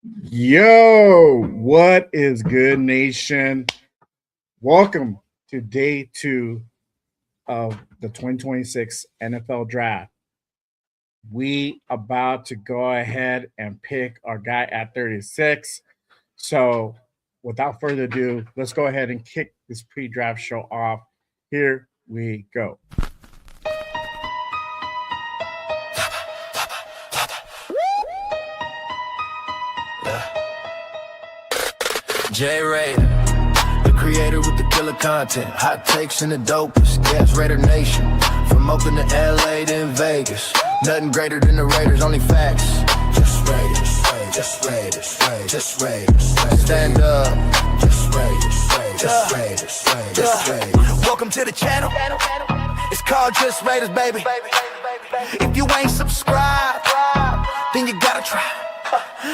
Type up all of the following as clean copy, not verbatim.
Yo, what is good, nation? Welcome to day two of the 2026 NFL draft. We about to go ahead and pick our guy at 36. So, without further ado, let's go ahead and kick this pre-draft show off. Here we go. J Raider, the creator with the killer content, hot takes and the dopest. Gas Raider Nation, from Oakland to LA to in Vegas. Nothing greater than the Raiders, only facts. Just Raiders, just Raiders, just Raiders. Stand up, just Raiders, just Raiders, just Raiders. Welcome to the channel. It's called Just Raiders, baby. If you ain't subscribed, then you gotta try.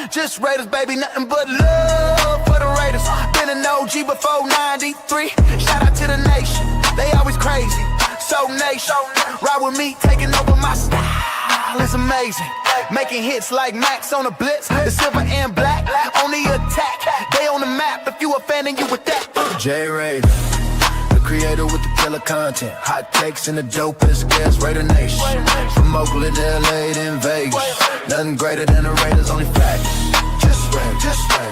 Just Raiders, baby, nothing but love for the Raiders. Been an OG before 93. Shout out to the nation, they always crazy. So nation, ride with me, taking over my style. It's amazing, making hits like Max on the blitz. The silver and black on the attack. They on the map, if you a fan and you with that. J Raider, the creator with the killer content, hot takes and the dopest. Gas Raider Nation, from Oakland to LA to in Vegas. Nothing greater than the Raiders, only facts. Just Raiders,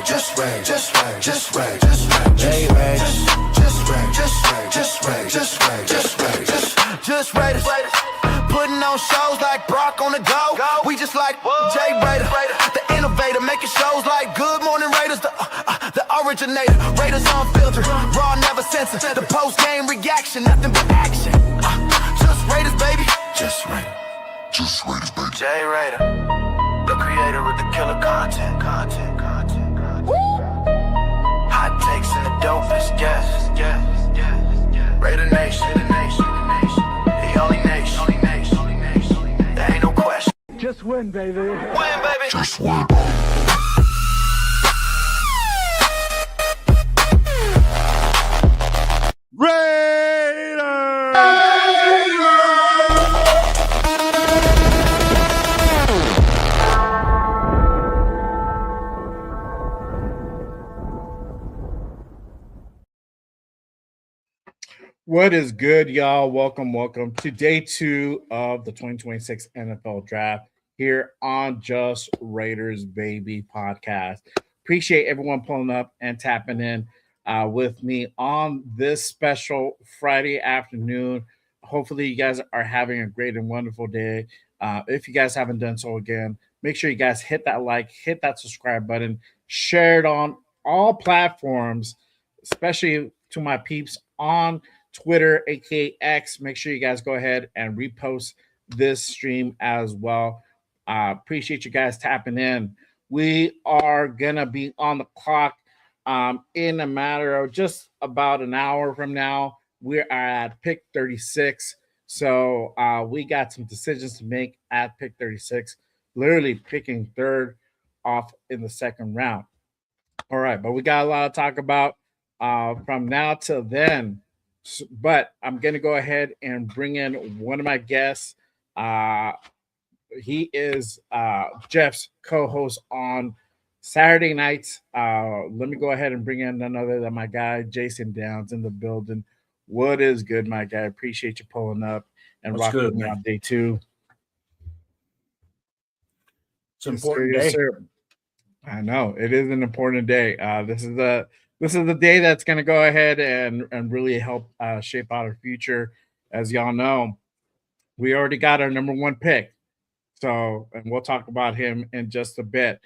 just Raiders, just Raiders, just Raiders, just Raiders, J Raiders, just Raiders, just Raiders, just Raiders, just Raiders, just Raiders. Putting on shows like Brock on the go. We just like J Raider, the innovator, making shows like Good Morning Raiders, the originator. Raiders unfiltered, raw, never censored. The post-game reaction, nothing but action. Just Raiders, baby. Just Raiders. Just Raiders, baby. J Raider, the creator with the killer content. Hot takes and the dopest, yes. Raider Nation, the only nation. There ain't no question. Just win, baby. Win, baby. Just win. What is good, y'all? Welcome to day two of the 2026 NFL Draft here on Just Raiders Baby podcast. Appreciate everyone pulling up and tapping in with me on this special Friday afternoon. Hopefully, you guys are having a great and wonderful day. If you guys haven't done so again, make sure you guys hit that like, hit that subscribe button, share it on all platforms, especially to my peeps on Twitter, aka X. Make sure you guys go ahead and repost this stream as well. Appreciate you guys tapping in. We are gonna be on the clock in a matter of just about an hour from now. We are at pick 36. So we got some decisions to make at pick 36, literally picking third off in the second round. All right, but we got a lot to talk about from now till then. But I'm going to go ahead and bring in one of my guests. He is Jeff's co-host on Saturday nights. Let me go ahead and bring in none other than my guy, Jason Downs, in the building. What is good, my guy? Appreciate you pulling up and rocking with me on day two. It's an important day. Sir. I know it is an important day. This is the day that's going to go ahead and really help shape out our future. As y'all know, we already got our number one pick. So, and we'll talk about him in just a bit.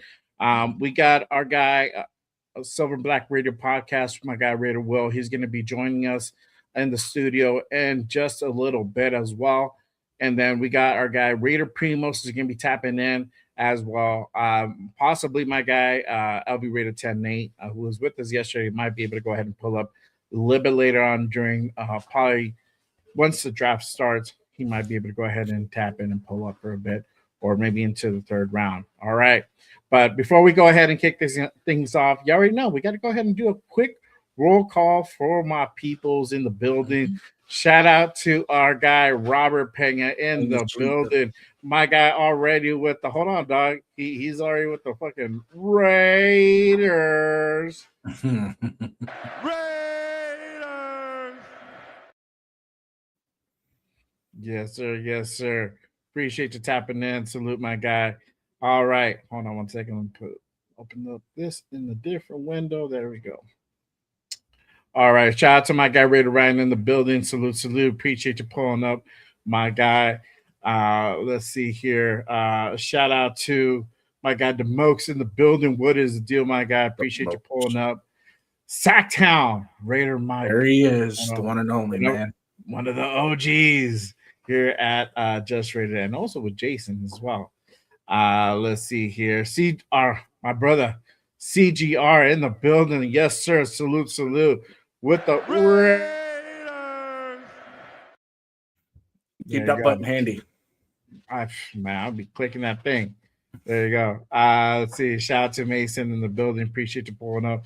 We got our guy, Silver Black Radio podcast, my guy Raider Will. He's going to be joining us in the studio in just a little bit as well. And then we got our guy Raider Primos is going to be tapping in as well. Possibly my guy, LB Raider 10 Nate, who was with us yesterday, might be able to go ahead and pull up a little bit later on during probably once the draft starts. He might be able to go ahead and tap in and pull up for a bit, or maybe into the third round. All right. But before we go ahead and kick things off, you already know we got to go ahead and do a quick Roll call for my peoples in the building. Shout out to our guy Robert Pena in the building. My guy already with the hold on, dog. He's already with the fucking Raiders. Raiders. Yes, sir. Yes, sir. Appreciate you tapping in. Salute my guy. All right. Hold on one second. Open up this in a different window. There we go. All right. Shout out to my guy Raider Ryan in the building. Salute, salute. Appreciate you pulling up, my guy. Let's see here. Shout out to my guy Demokes in the building. What is the deal, my guy? Appreciate you pulling up. Sacktown Raider Mike. There he is, the one and only, man. One of the OGs here at Just Rated, and also with Jason as well. Let's see here. My brother CGR in the building. Yes, sir. Salute, salute. With the Keep that button handy. I'll be clicking that thing. There you go. Let's see. Shout out to Mason in the building. Appreciate you pulling up.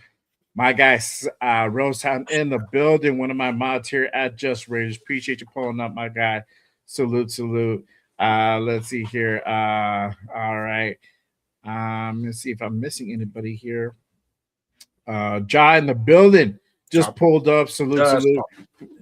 My guy Rosetown in the building. One of my mods here at Just Raiders. Appreciate you pulling up, my guy. Salute, salute. Let's see here. All right. Let's see if I'm missing anybody here. Ja in the building. Just pulled up. Salute, salute.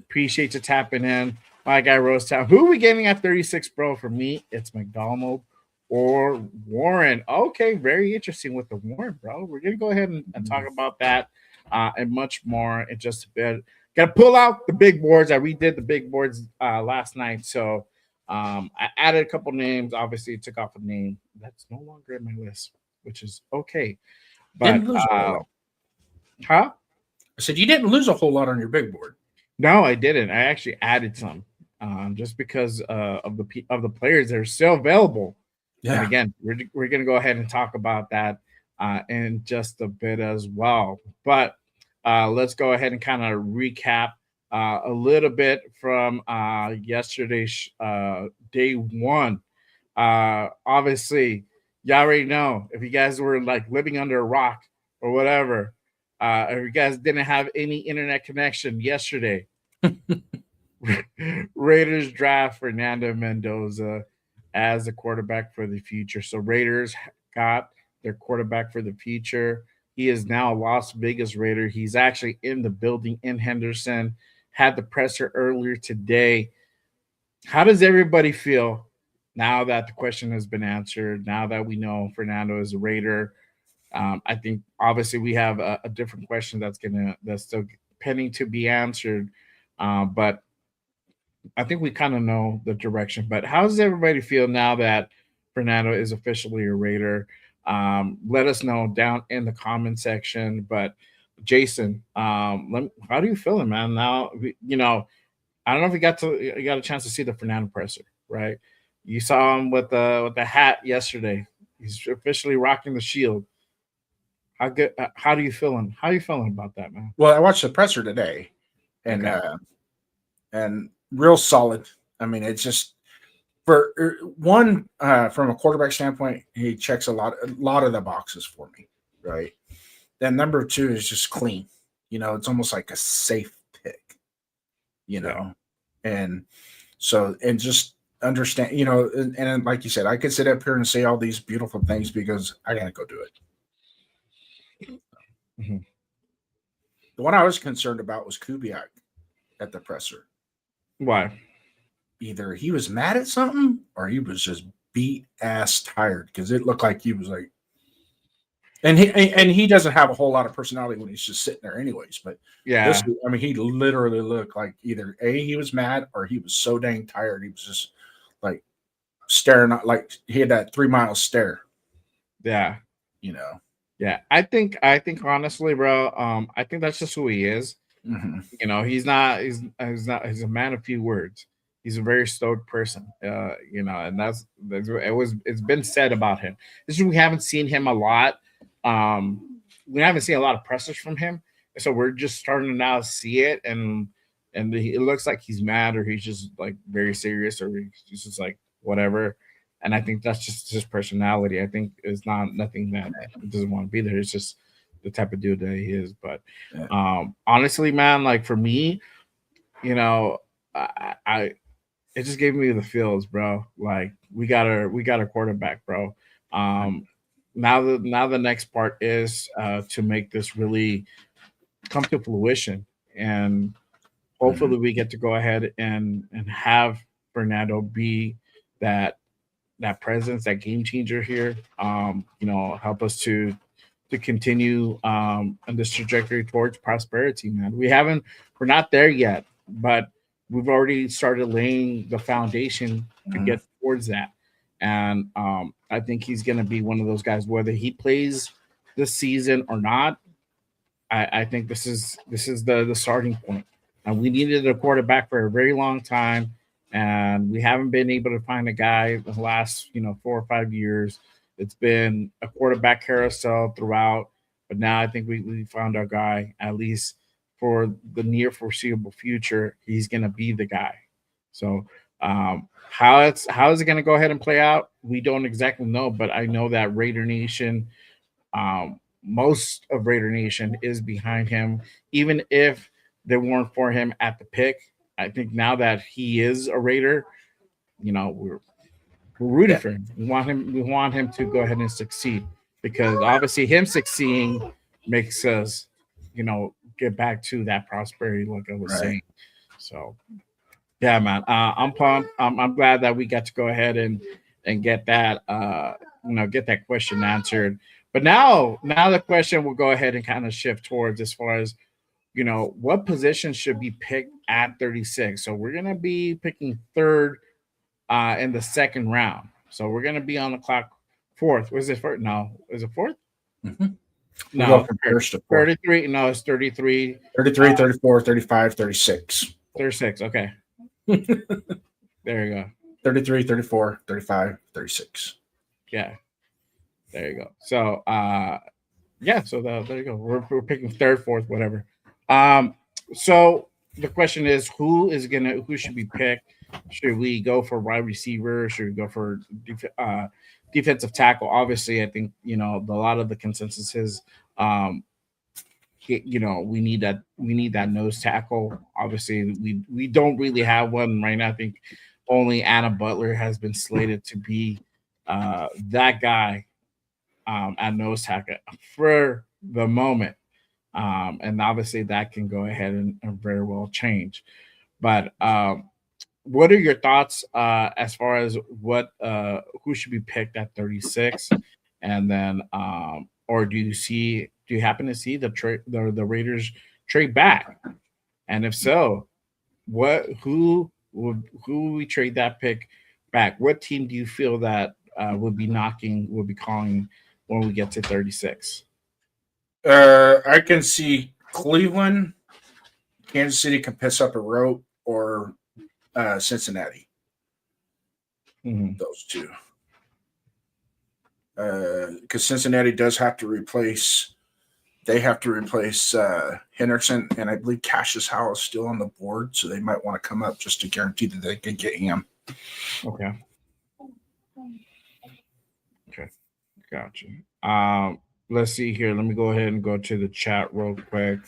Appreciate you tapping in. My guy Rosetown. Who are we getting at 36, bro? For me, it's McDonald or Warren. Okay, very interesting with the Warren, bro. We're gonna go ahead and talk about that and much more in just a bit. Gotta pull out the big boards. I redid the big boards last night, so I added a couple names. Obviously, took off a name that's no longer in my list, which is okay. But huh? I said you didn't lose a whole lot on your big board. No, I didn't. I actually added some just because of the players that are still available. Yeah. And again, we're going to go ahead and talk about that in just a bit as well. But let's go ahead and kind of recap a little bit from yesterday's day one. Obviously, y'all already know if you guys were like living under a rock or whatever, or you guys didn't have any internet connection yesterday, Raiders draft Fernando Mendoza as the quarterback for the future. So Raiders got their quarterback for the future. He is now a Las Vegas Raider. He's actually in the building in Henderson. Had the presser earlier today. How does everybody feel now that the question has been answered? Now that we know Fernando is a Raider, I think obviously we have a different question that's still pending to be answered. But I think we kind of know the direction. But how does everybody feel now that Fernando is officially a Raider? Let us know down in the comment section. But Jason, how do you feel, man? Now, I don't know if you got a chance to see the Fernando presser, right? You saw him with the hat yesterday. He's officially rocking the shield. How good? How do you feeling? How are you feeling about that, man? Well, I watched the presser today, and and real solid. I mean, it's just for one from a quarterback standpoint, he checks a lot of the boxes for me, right? Then number two is just clean. It's almost like a safe pick, and so and just understand, and like you said, I could sit up here and say all these beautiful things because I gotta go do it. Mm-hmm. The one I was concerned about was Kubiak at the presser. Why? Either he was mad at something or he was just beat ass tired because it looked like he was like, and he doesn't have a whole lot of personality when he's just sitting there anyways. But yeah, he literally looked like either he was mad or he was so dang tired he was just like staring, like he had that 3 mile stare. Yeah, Yeah, I think honestly, bro, I think that's just who he is. Mm-hmm. He's a man of few words. He's a very stoked person. And it's been said about him. We haven't seen him a lot. We haven't seen a lot of pressers from him. So we're just starting to now see it, and it looks like he's mad or he's just like very serious or he's just like whatever. And I think that's just his personality. I think it's nothing that doesn't want to be there. It's just the type of dude that he is. But Yeah. honestly, man, like for me, you know, I it just gave me the feels, bro. Like we got a quarterback, bro. Um, now the next part is to make this really come to fruition, and hopefully Mhm. we get to go ahead and have Fernando be that that presence, that game changer here. You know, help us to continue on this trajectory towards prosperity, man. We're not there yet, but we've already started laying the foundation to Mhm. get towards that. And I think he's going to be one of those guys, whether he plays this season or not. I think this is the starting point. And we needed a quarterback for a very long time, and we haven't been able to find a guy the last 4 or 5 years. It's been a quarterback carousel throughout, but now I think we found our guy. At least for the near foreseeable future, he's gonna be the guy. So how is it gonna go ahead and play out? We don't exactly know, but I know that Raider Nation, most of Raider Nation is behind him, even if they weren't for him at the pick. I think now that he is a Raider, we're rooting Yeah. for him. We want him to go ahead and succeed, because obviously him succeeding makes us, get back to that prosperity, like I was Right. saying. So yeah, man. I'm pumped. I'm glad that we got to go ahead and get that get that question answered. But now the question will go ahead and kind of shift towards, as far as what position should be picked at 36. So we're gonna be picking third in the second round. So we're gonna be on the clock fourth. Was it first? No, is it fourth? Mhm. We go No, from first to fourth. 33. No, it's 33, 33, 34, 35, 36. 36. Okay, there you go. 33, 34, 35, 36. Yeah, there you go. So yeah, so there you go. We're picking third, fourth, whatever. Um, so the question is, who should be picked? Should we go for wide receiver? Should we go for defensive tackle? Obviously, I think a lot of the consensus is, um, we need that nose tackle. Obviously, we don't really have one right now. I think only Anna Butler has been slated to be that guy at nose tackle for the moment. And obviously that can go ahead and very well change. But what are your thoughts as far as who should be picked at 36? And then or do you happen to see the Raiders trade back? And if so, what who would we trade that pick back? What team do you feel that would be calling when we get to 36? I can see Cleveland, Kansas City can piss up a rope, or Cincinnati. Mhm. Those two. Because Cincinnati does have to replace. They have to replace Henderson, and I believe Cassius Howell is still on the board, so they might want to come up just to guarantee that they can get him. Okay. Okay. Gotcha. Let's see here. Let me go ahead and go to the chat real quick.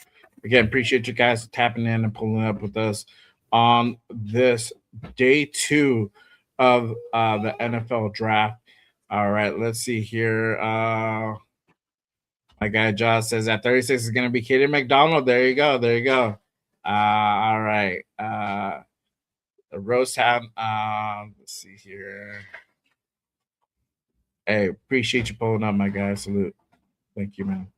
Again, appreciate you guys tapping in and pulling up with us on this day 2 of the NFL draft. All right, let's see here. My guy Josh says at 36 is gonna be Katie McDonald. There you go. There you go. All right. The Rose Town. Let's see here. Hey, appreciate you pulling up, my guy. Salute. Thank you, man.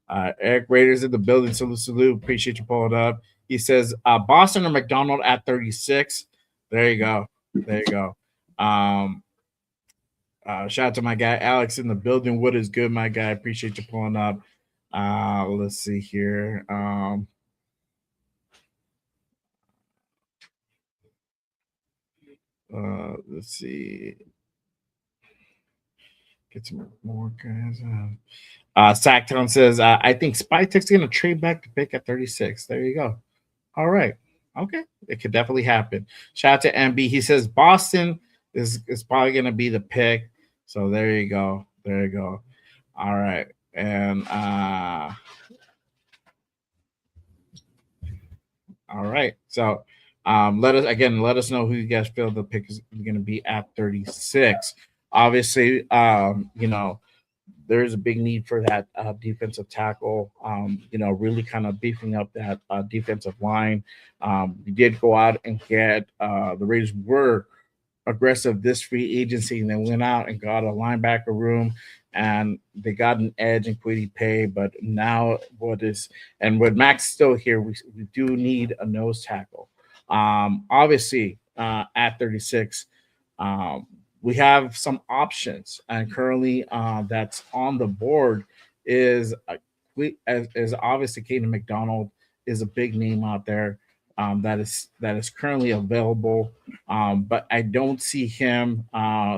Eric Raiders in the building. Salute, salute. Appreciate you pulling up. He says Boston or McDonald at 36. There you go. There you go. Shout out to my guy Alex in the building. What is good, my guy? Appreciate you pulling up. Let's see here. Let's see. Get some more guys. Sacktown says, I think Spytek's going to trade back to pick at 36. There you go. All right. Okay. It could definitely happen. Shout out to MB. He says Boston is probably going to be the pick. So there you go. There you go. All right. And all right. So let us know who you guys feel the pick is going to be at 36. Obviously, there's a big need for that defensive tackle. Really kind of beefing up that defensive line. We did go out and get the Raiders were aggressive this free agency, and then went out and got a linebacker room, and they got an edge in Kwity Paye. But now, with Max still here, we do need a nose tackle. Obviously, at 36, we have some options, and currently that's on the board is obviously Caden McDonald is a big name out there. That is currently available, but I don't see him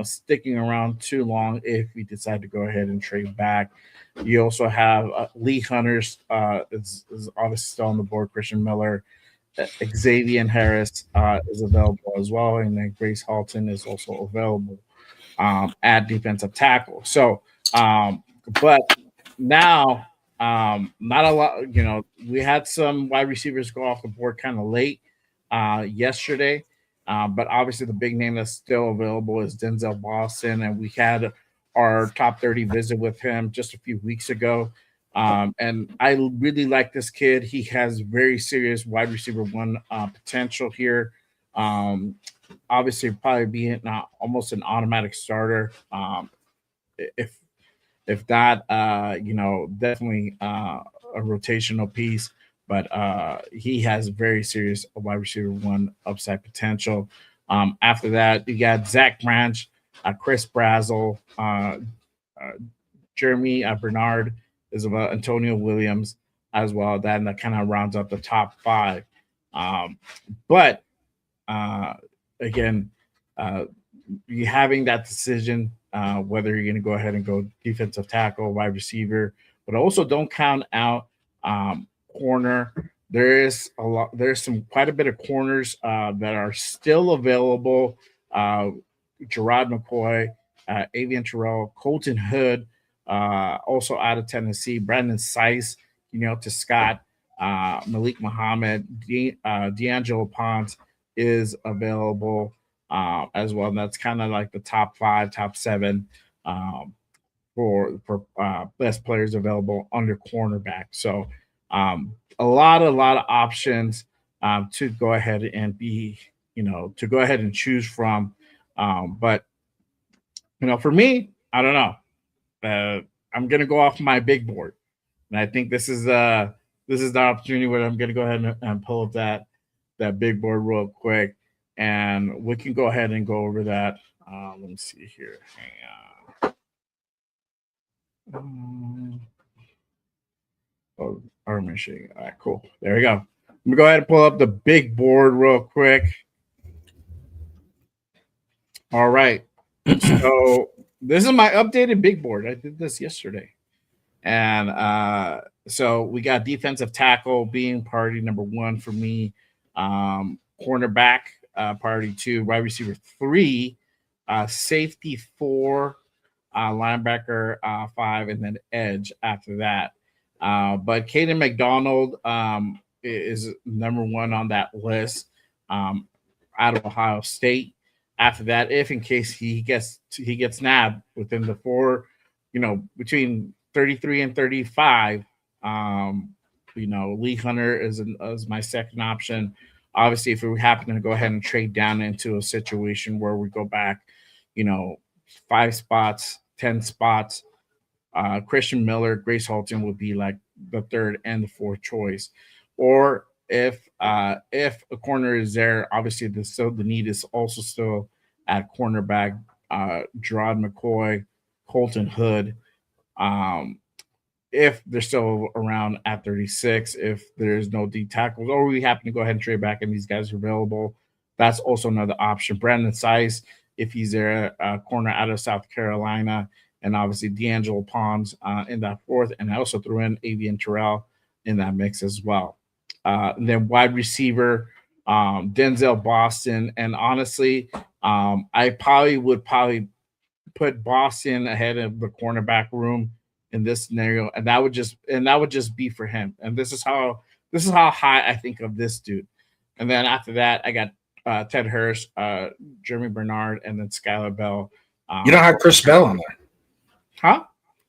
sticking around too long if we decide to go ahead and trade back. You also have Lee Hunters is obviously still on the board. Christian Miller, Xavier Harris is available as well, and then Grace Halton is also available at defensive tackle. So, but now. Not a lot, we had some wide receivers go off the board kind of late yesterday, but obviously the big name that's still available is Denzel Boston, and we had our top 30 visit with him just a few weeks ago. And I really like this kid. He has very serious wide receiver one potential here. Obviously, probably being almost an automatic starter. If that, definitely a rotational piece, but he has very serious wide receiver one upside potential. After that, you got Zach Branch, Chris Brazel, Jeremy Bernard is about Antonio Williams as well. That kind of rounds up the top five. But again, you having that decision whether you're going to go ahead and go defensive tackle, wide receiver, but also don't count out corner. There's quite a bit of corners that are still available. Gerard McCoy, Avian Terrell, Colton Hood, also out of Tennessee, Brandon Sice, to Scott, Malik Muhammad, D'Angelo Ponce is available as well. And that's kind of like the top 5, top 7 for best players available under cornerback. So a lot of options to go ahead and to go ahead and choose from. But for me, I don't know. I'm gonna go off my big board, and I think this is the opportunity where I'm gonna go ahead and pull up that big board real quick, and we can go ahead and go over that. Let me see here. Hang on. Our machine. All right, cool. There we go. I'm gonna go ahead and pull up the big board real quick. All right. So this is my updated big board. I did this yesterday. And so we got defensive tackle being priority number 1 for me. Cornerback, priority 2, wide receiver 3, safety 4, linebacker 5, and then edge after that. But Caden McDonald is number 1 on that list out of Ohio State. After that, if in case he gets nabbed within the 4, between 33 and 35, Lee Hunter is my second option. Obviously, if we happen to go ahead and trade down into a situation where we go back, 5 spots, 10 spots, Christian Miller, Grace Halton would be like the 3rd and the 4th choice. Or if a corner is there, obviously the need is also still at cornerback. Gerard McCoy, Colton Hood. If they're still around at 36, if there's no D tackles, or we happen to go ahead and trade back and these guys are available, that's also another option. Brandon Sice, if he's there, corner out of South Carolina, and obviously D'Angelo Ponce in that 4th, and I also threw in Avian Terrell in that mix as well. And then wide receiver, Denzel Boston, and honestly, I would put Boston ahead of the cornerback room in this scenario, and that would just be for him. And this is how high I think of this dude. And then after that, I got Ted Hurst, Jeremy Bernard, and then Skylar Bell. You don't have Chris Bell on there, huh?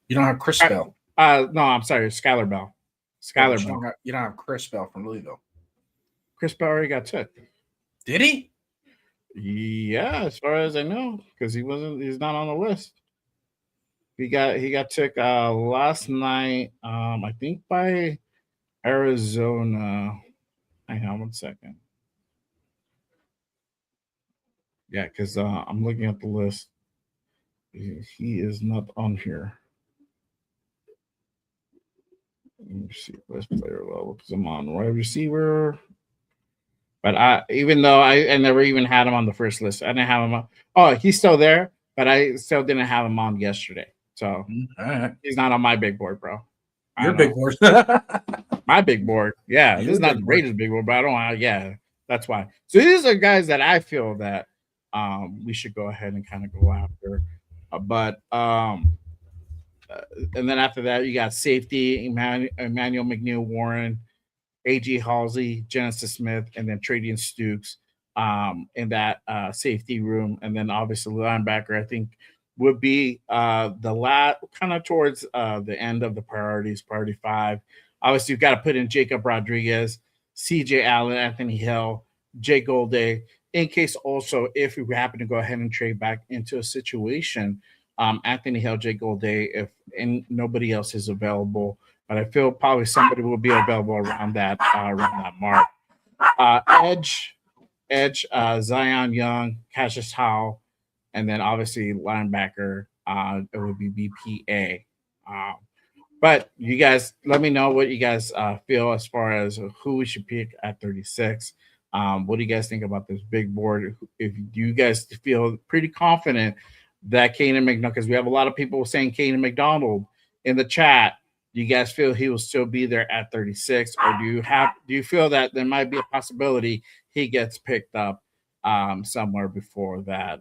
You don't have Chris Bell. No, I'm sorry, Skylar Bell. Skylar Bell. You don't have Chris Bell from Louisville. Chris Bell already got took. Did he? Yeah, as far as I know, because he's not on the list. He got took last night, I think by Arizona. Hang on 1 second. Yeah, because I'm looking at the list. He is not on here. Let me see. Let's player level because I'm on wide receiver. But even though I never even had him on the first list, I didn't have him on. Oh, he's still there, but I still didn't have him on yesterday. So he's not on my big board, bro. Your big board. My big board. Yeah, this is not the Raiders' big board, but I don't. Yeah, that's why. So these are guys that I feel that we should go ahead and kind of go after. And then after that, you got safety, Emmanuel McNeil Warren, A.G. Halsey, Genesis Smith, and then Tradian Stukes in that safety room. And then obviously linebacker, I think, would be the last kind of towards the end of the priorities, priority 5. Obviously, you've got to put in Jacob Rodriguez, C.J. Allen, Anthony Hill, Jay Golday, in case also if we happen to go ahead and trade back into a situation, Anthony Hill, Jay Golday, if nobody else is available. But I feel probably somebody will be available around that mark. Edge, Zion Young, Cassius Howell, and then obviously linebacker, it would be BPA. But you guys, let me know what you guys feel as far as who we should pick at 36. What do you guys think about this big board? If you guys feel pretty confident that Kaden McDonald, because we have a lot of people saying Kaden McDonald in the chat, do you guys feel he will still be there at 36, or do you feel that there might be a possibility he gets picked up somewhere before that?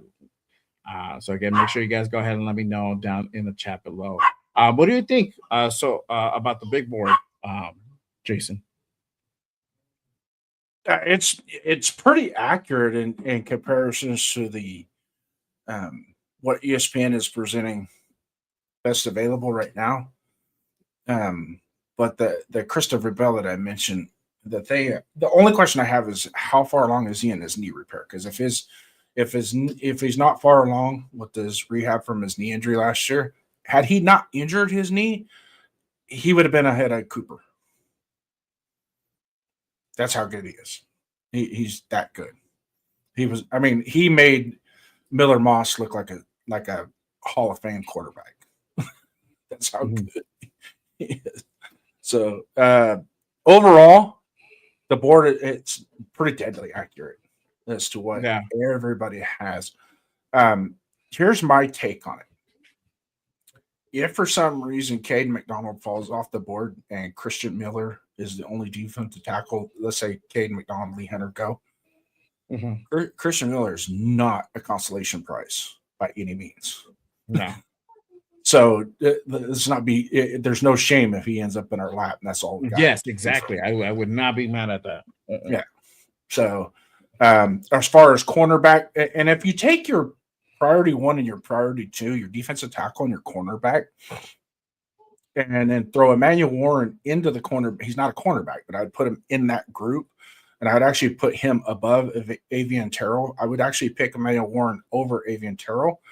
So again, make sure you guys go ahead and let me know down in the chat below. What do you think about the big board, Jason? It's pretty accurate in comparisons to the what ESPN is presenting best available right now. But the Christopher Bell that I mentioned, the only question I have is how far along is he in his knee repair? Because if he's not far along with his rehab from his knee injury last year, had he not injured his knee, he would have been ahead of Cooper. That's how good he is. He's that good. He made Miller Moss look like a Hall of Fame quarterback. That's how good he is. So overall, the board, it's pretty deadly accurate as to what everybody has. Here's my take on it. If for some reason Caden McDonald falls off the board and Christian Miller is the only defensive tackle, let's say Caden McDonald, Lee Hunter go, Christian Miller is not a consolation prize by any means. No. So there's no shame if he ends up in our lap, and that's all we got. Yes, exactly. I would not be mad at that. Yeah. So as far as cornerback, and if you take your priority 1 and your priority 2, your defensive tackle and your cornerback, and then throw Emmanuel Warren into the corner. He's not a cornerback, but I'd put him in that group, and I'd actually put him above Avian Terrell. I would actually pick Emmanuel Warren over Avian Terrell.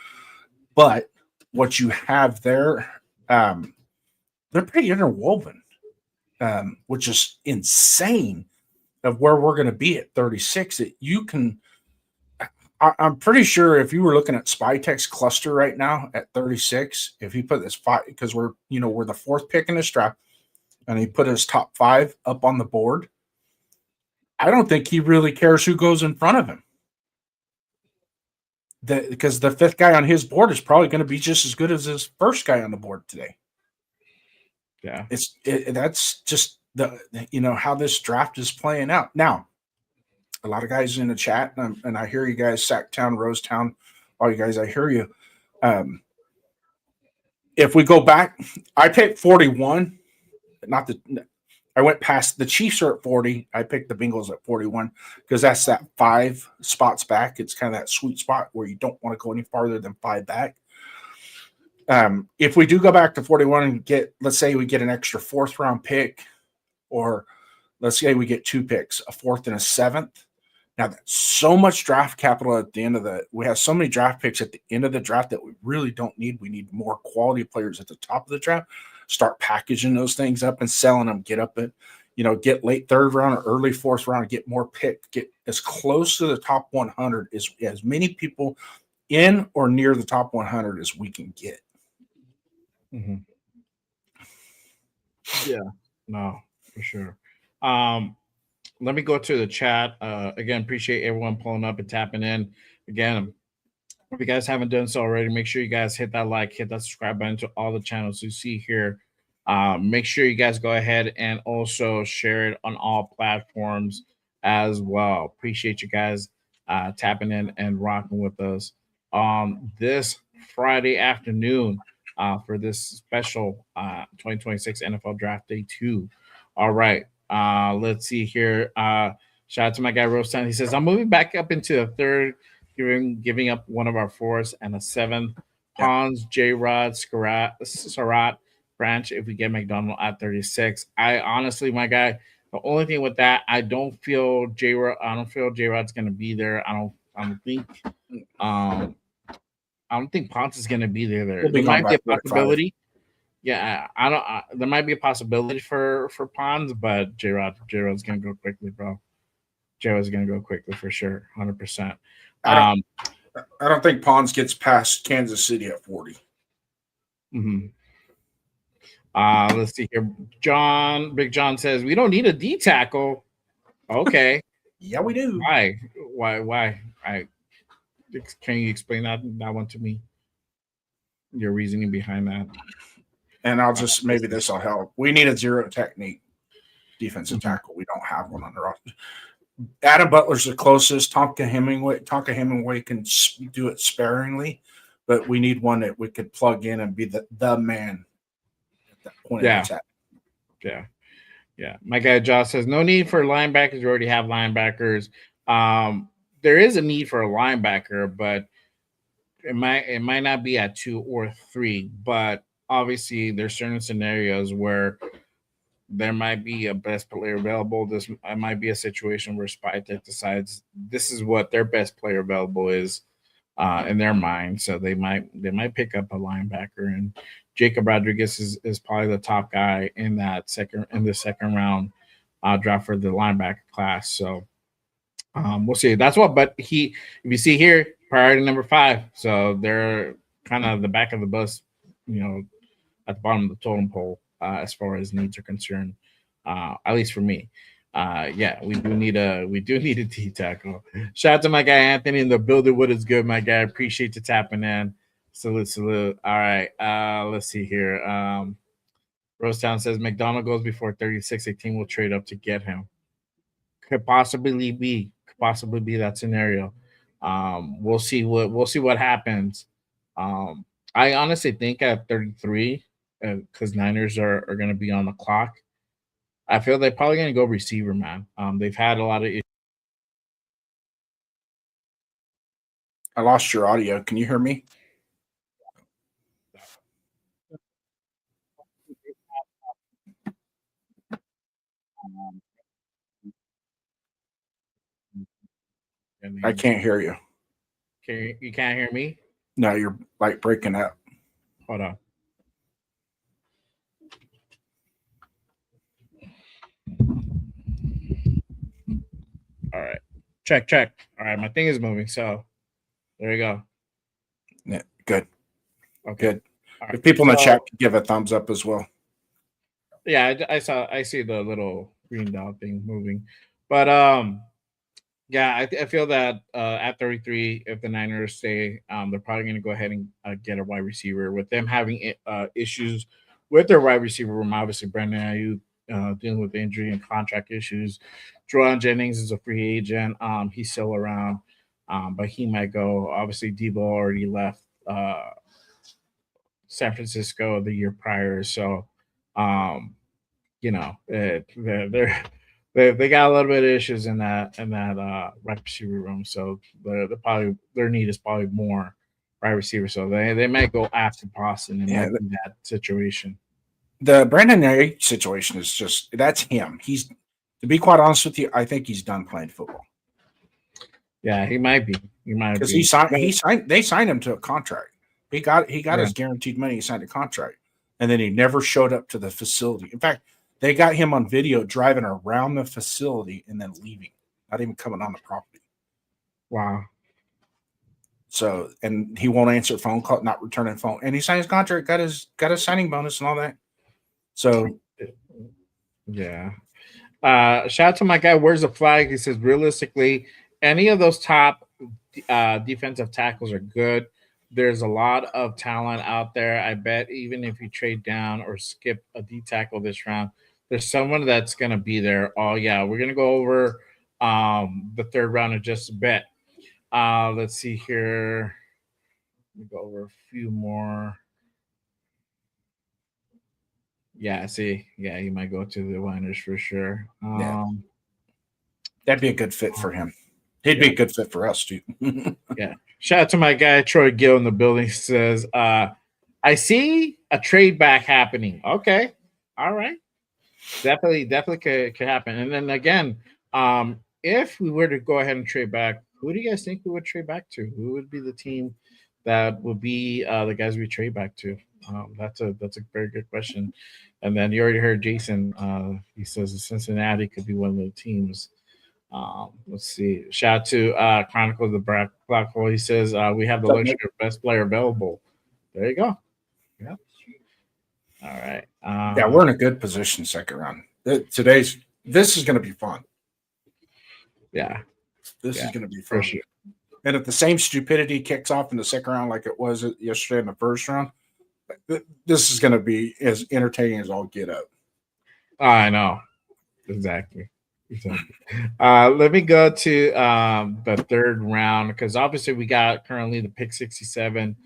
But what you have there, they're pretty interwoven, which is insane of where we're going to be at 36. That you can – I'm pretty sure if you were looking at Spytek's cluster right now at 36, if he put this 5, because we're the 4th pick in his draft, and he put his top 5 up on the board, I don't think he really cares who goes in front of him. Because the 5th guy on his board is probably going to be just as good as his first guy on the board today. Yeah, that's just how this draft is playing out now. A lot of guys in the chat, and I hear you guys, Sacktown, Rosetown, all you guys, I hear you. if we go back, I picked 41. I went past the Chiefs are at 40. I picked the Bengals at 41 because that's that 5 spots back. It's kind of that sweet spot where you don't want to go any farther than 5 back. If we do go back to 41 and let's say we get an extra 4th round pick, or let's say we get 2 picks, a 4th and a 7th. Now that's so much draft capital at the end of we have so many draft picks at the end of the draft that we really don't need. We need more quality players at the top of the draft. Start packaging those things up and selling them. Get up at, get late 3rd round or early 4th round, get more pick, get as close to the top 100 as many people in or near the top 100 as we can get. Mm-hmm. Yeah, no, for sure. Let me go to the chat. Again, appreciate everyone pulling up and tapping in. Again, if you guys haven't done so already, make sure you guys hit that like, hit that subscribe button to all the channels you see here. Make sure you guys go ahead and also share it on all platforms as well. Appreciate you guys tapping in and rocking with us this Friday afternoon for this special 2026 NFL Draft Day 2. All right. Let's see here. Shout out to my guy Rostown. He says, I'm moving back up into a 3rd, giving up one of our 4th and a 7th. Pons, J-Rod, Surratt, Branch if we get McDonald at 36. I honestly, my guy, the only thing with that, I don't feel J-Rod's gonna be there. I don't think Pons is gonna be there. There might be a possibility. Yeah, there might be a possibility for Pons, but J-Rod's gonna go quickly, bro. J-Rod's gonna go quickly for sure, 100%. I don't think Pons gets past Kansas City at 40. Mm-hmm. Let's see here. Big John says we don't need a D tackle. Okay. Yeah, we do. Why? Can you explain that one to me? Your reasoning behind that. And I'll just maybe this will help. We need a 0 technique defensive tackle. We don't have one on the roster. Adam Butler's the closest. Tonka Hemingway can do it sparingly, but we need one that we could plug in and be the man at that point. Yeah. My guy Josh says no need for linebackers. You already have linebackers. There is a need for a linebacker, but it might not be at 2 or 3. But obviously, there's certain scenarios where there might be a best player available. This might be a situation where Spytek decides this is what their best player available is in their mind. So they might pick up a linebacker, and Jacob Rodriguez is probably the top guy in the second round draft for the linebacker class. So we'll see. That's what. But if you see here, priority number 5. So they're kind of the back of the bus, at the bottom of the totem pole. As far as needs are concerned, at least for me. We do need a D tackle. Shout out to my guy Anthony in the building. What is good, my guy? Appreciate you tapping in. Salute. All right. Let's see here. Rosetown says McDonald goes before 36. A team will trade up to get him. Could possibly be that scenario. We'll see what happens. I honestly think at 33. Because Niners are going to be on the clock. I feel they're probably going to go receiver, man. They've had a lot of issues. I lost your audio. Can you hear me? I can't hear you. You can't hear me? No, you're like breaking up. Hold on. All right. Check. All right. My thing is moving. So there you go. Yeah. Good. Okay. Good. Right. If people in the chat can give a thumbs up as well. Yeah, I see the little green dot thing moving. But I feel that at 33, if the Niners stay, they're probably going to go ahead and get a wide receiver. With them having issues with their wide receiver room, obviously Brandon Ayuk dealing with injury and contract issues. Jauan Jennings is a free agent. He's still around, but he might go. Obviously, Debo already left San Francisco the year prior. So, you know, they got a little bit of issues in that right receiver room. So they're probably their need is probably more right receiver. So they might go after Boston in that situation. The Brandon Ayuk situation is just that's him. He's to be quite honest with you, I think he's done playing football. Yeah, he might be. He might because be. he signed. They signed him to a contract. He got his guaranteed money. He signed a contract, and then he never showed up to the facility. In fact, they got him on video driving around the facility and then leaving, not even coming on the property. Wow. So, and he won't answer phone call, not returning phone, and he signed his contract, got his signing bonus and all that. So, yeah. Shout out to my guy. Where's the flag? He says, realistically, any of those top defensive tackles are good. There's a lot of talent out there. I bet even if you trade down or skip a D tackle this round, there's someone that's going to be there. Oh, yeah. We're going to go over the third round in just a bit. Let's see here. Let me go over a few more. Yeah, see. Yeah, you might go to the winners for sure. That'd be a good fit for him. He'd be a good fit for us, too. Yeah. Shout out to my guy, Troy Gill, in the building. He says, I see a trade back happening. Okay. All right. Definitely could happen. And then again, if we were to go ahead and trade back, who do you guys think we would trade back to? Who would be the team that would be the guys we trade back to? That's a very good question. And then you already heard Jason. He says Cincinnati could be one of the teams. Let's see. Shout out to Chronicles of the Black Hole. He says we have the luxury of best player available. There you go. Yeah. All right. Yeah, we're in a good position second round. This is going to be fun. Yeah. This is going to be fun. For sure. And if the same stupidity kicks off in the second round like it was yesterday in the first round, this is going to be as entertaining as all get up. I know. Exactly. Let me go to the third round because obviously we got currently the pick 67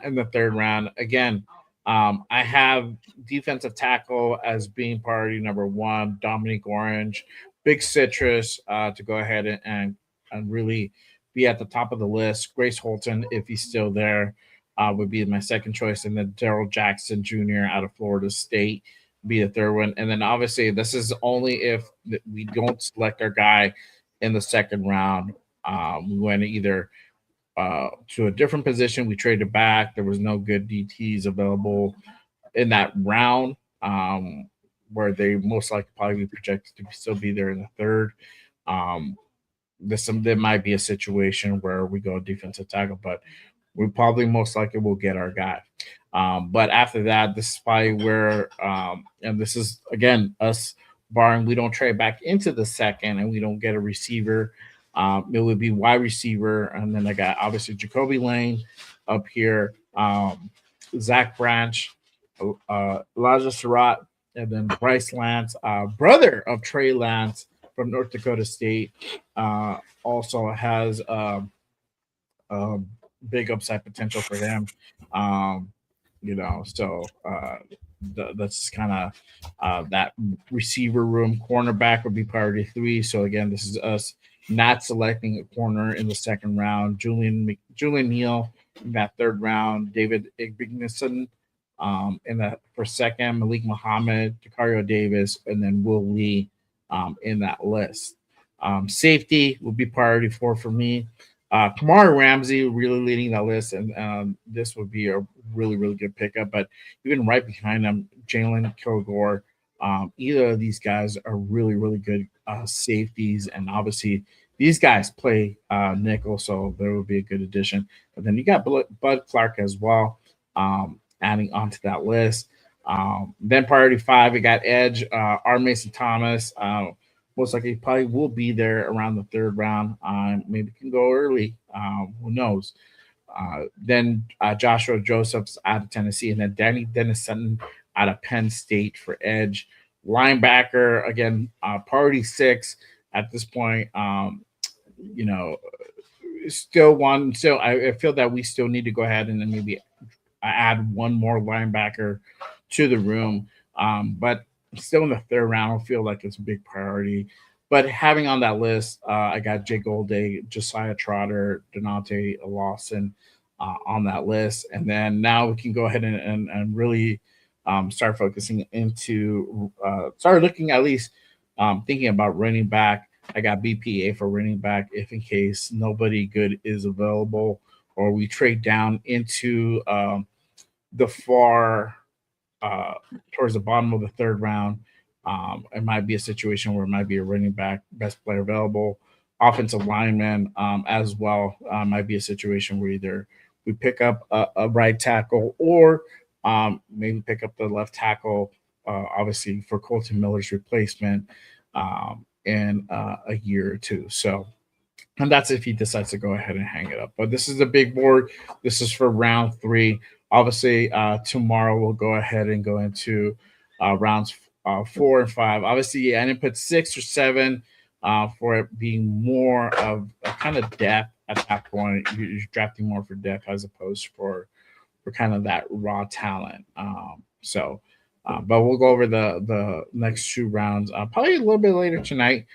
in the third round. Again, I have defensive tackle as being priority number one, Dominique Orange, big citrus to go ahead and really be at the top of the list. Grace Holton, if he's still there, would be my second choice. And then Daryl Jackson Jr. out of Florida State be the third one. And then obviously this is only if we don't select our guy in the second round. We went either to a different position. We traded back. There was no good DTs available in that round where they most likely probably be projected to still be there in the third. There might be a situation where we go defensive tackle, but we probably most likely will get our guy. But after that, this is probably where, and this is, again, us barring we don't trade back into the second and we don't get a receiver. It would be wide receiver. And then I got, obviously, Jacoby Lane up here, Zach Branch, Elijah Surratt, and then Bryce Lance, brother of Trey Lance from North Dakota State, also has big upside potential for him. So that's kind of that receiver room. Cornerback would be priority 3. So again, this is us not selecting a corner in the second round. Julian Neal in that third round. David Igbenson in that for second. Malik Muhammad, Dakario Davis, and then Will Lee in that list. Safety would be priority 4 for me. Kamari Ramsey really leading that list, and this would be a really, really good pickup. But even right behind them, Jalen Kilgore, either of these guys are really, really good safeties. And obviously, these guys play nickel, so there would be a good addition. But then you got Bud Clark as well, adding onto that list. Then priority 5, we got Edge, R. Mason Thomas. Most likely probably will be there around the third round. Maybe can go early. Who knows? Then Joshua Josephs out of Tennessee, and then Danny Dennison out of Penn State for edge. Linebacker, again, priority 6 at this point. Still one. So I feel that we still need to go ahead and then maybe add one more linebacker to the room. But still in the third round, I feel like it's a big priority. But having on that list, I got Jake Golday, Josiah Trotter, Donante Lawson on that list. And then now we can go ahead and really start focusing into, start looking at least thinking about running back. I got BPA for running back if in case nobody good is available or we trade down into the far towards the bottom of the third round. It might be a situation where it might be a running back, best player available, offensive lineman as well. Might be a situation where either we pick up a right tackle or maybe pick up the left tackle, obviously for Colton Miller's replacement in a year or two. So, and that's if he decides to go ahead and hang it up. But this is a big board. This is for round 3. Obviously, tomorrow we'll go ahead and go into rounds 4 and 5. Obviously, I didn't put 6 or 7 for it being more of a kind of depth at that point. You're drafting more for depth as opposed for kind of that raw talent. But we'll go over the next 2 rounds probably a little bit later tonight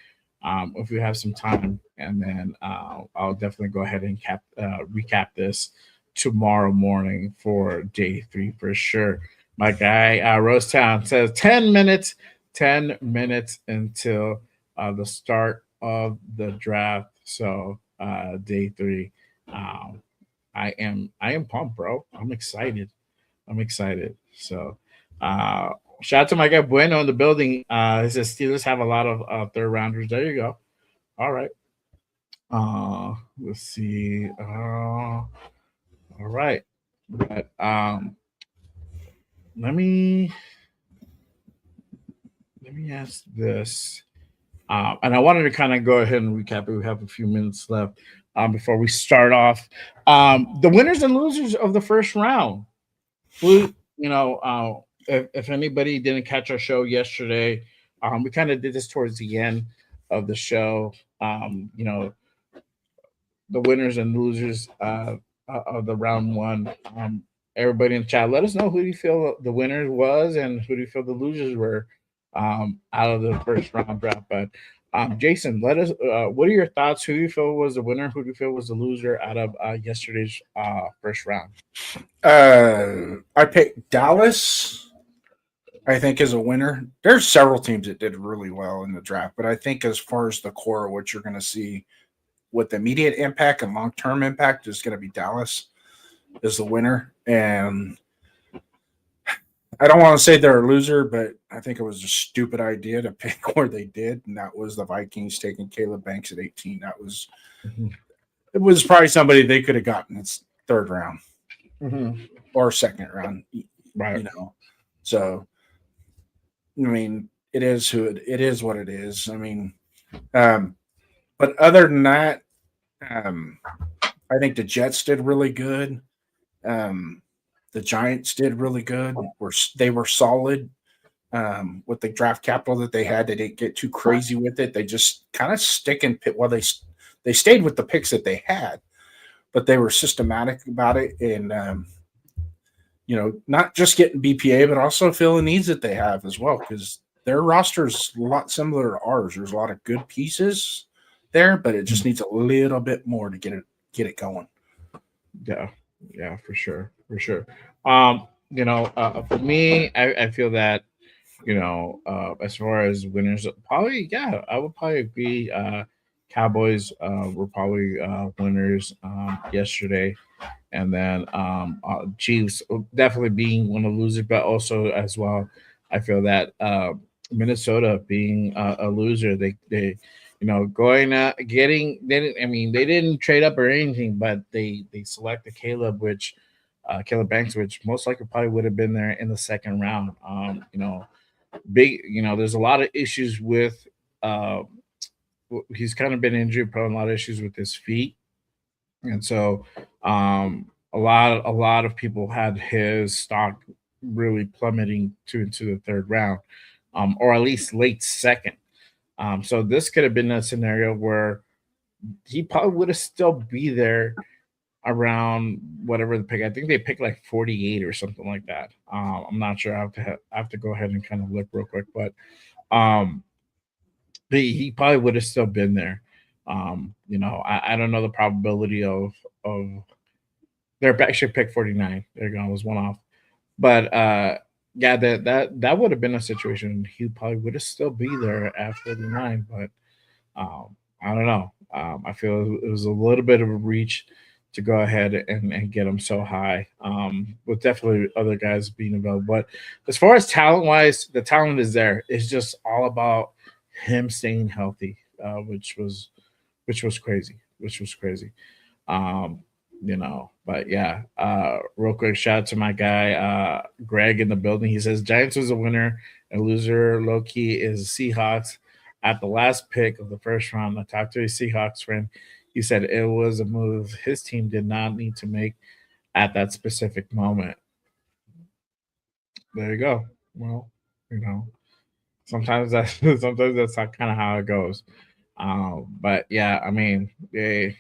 if we have some time, and then I'll definitely go ahead and recap this tomorrow morning for day 3 for sure. My guy Rosetown says 10 minutes until the start of the draft. So day 3. I am pumped, bro. I'm excited. So shout out to my guy Bueno in the building. He says Steelers have a lot of third rounders. There you go. All right. Let's see. All right. But let me ask this. And I wanted to kind of go ahead and recap it. We have a few minutes left before we start off. The winners and losers of the first round. If anybody didn't catch our show yesterday, we kind of did this towards the end of the show. The winners and losers of the round 1. Everybody in the chat, let us know who do you feel the winners was and who do you feel the losers were out of the first round draft. But Jason, let us. What are your thoughts? Who do you feel was the winner? Who do you feel was the loser out of yesterday's first round? I picked Dallas. I think as a winner. There's several teams that did really well in the draft, but I think as far as the core, what you're going to see with immediate impact and long-term impact is going to be Dallas is the winner. And I don't want to say they're a loser, but I think it was a stupid idea to pick where they did, and that was the Vikings taking Caleb Banks at 18. That was it was probably somebody they could have gotten its third round or second round, right? So I mean, it is what it is. I mean, but other than that, I think the Jets did really good. The Giants did really good. They were solid with the draft capital that they had. They didn't get too crazy with it. They just kind of stick and pick. Well, they stayed with the picks that they had, but they were systematic about it and not just getting BPA, but also filling needs that they have as well, because their roster is a lot similar to ours. There's a lot of good pieces there, but it just needs a little bit more to get it going. Yeah, for sure. For me, I feel that, as far as winners, probably, I would probably agree. Cowboys were probably winners yesterday. And then Chiefs definitely being one of the losers, but also as well, I feel that Minnesota being a loser, they they didn't trade up or anything, but they selected Caleb Banks, which most likely probably would have been there in the second round. There's a lot of issues with he's kind of been injury prone, a lot of issues with his feet. And so a lot of people had his stock really plummeting into the third round, or at least late second. So this could have been a scenario where he probably would have still be there around whatever the pick. I think they picked like 48 or something like that. I'm not sure. I have to go ahead and kind of look real quick, but um, he probably would have still been there. I don't know the probability of they're actually pick 49. There you go, I was one off. But yeah, that would have been a situation. He probably would have still be there at 49, but I don't know. I feel it was a little bit of a reach to go ahead and get him so high. With definitely other guys being available. But as far as talent wise, the talent is there. It's just all about him staying healthy, which was crazy. Which was crazy. Um, but yeah, real quick shout out to my guy Greg in the building. He says Giants was a winner and loser low key is Seahawks at the last pick of the first round. I talked to a Seahawks friend. He said it was a move his team did not need to make at that specific moment. There you go. Well, sometimes that's sometimes that's kind of how it goes. But yeah, I mean, they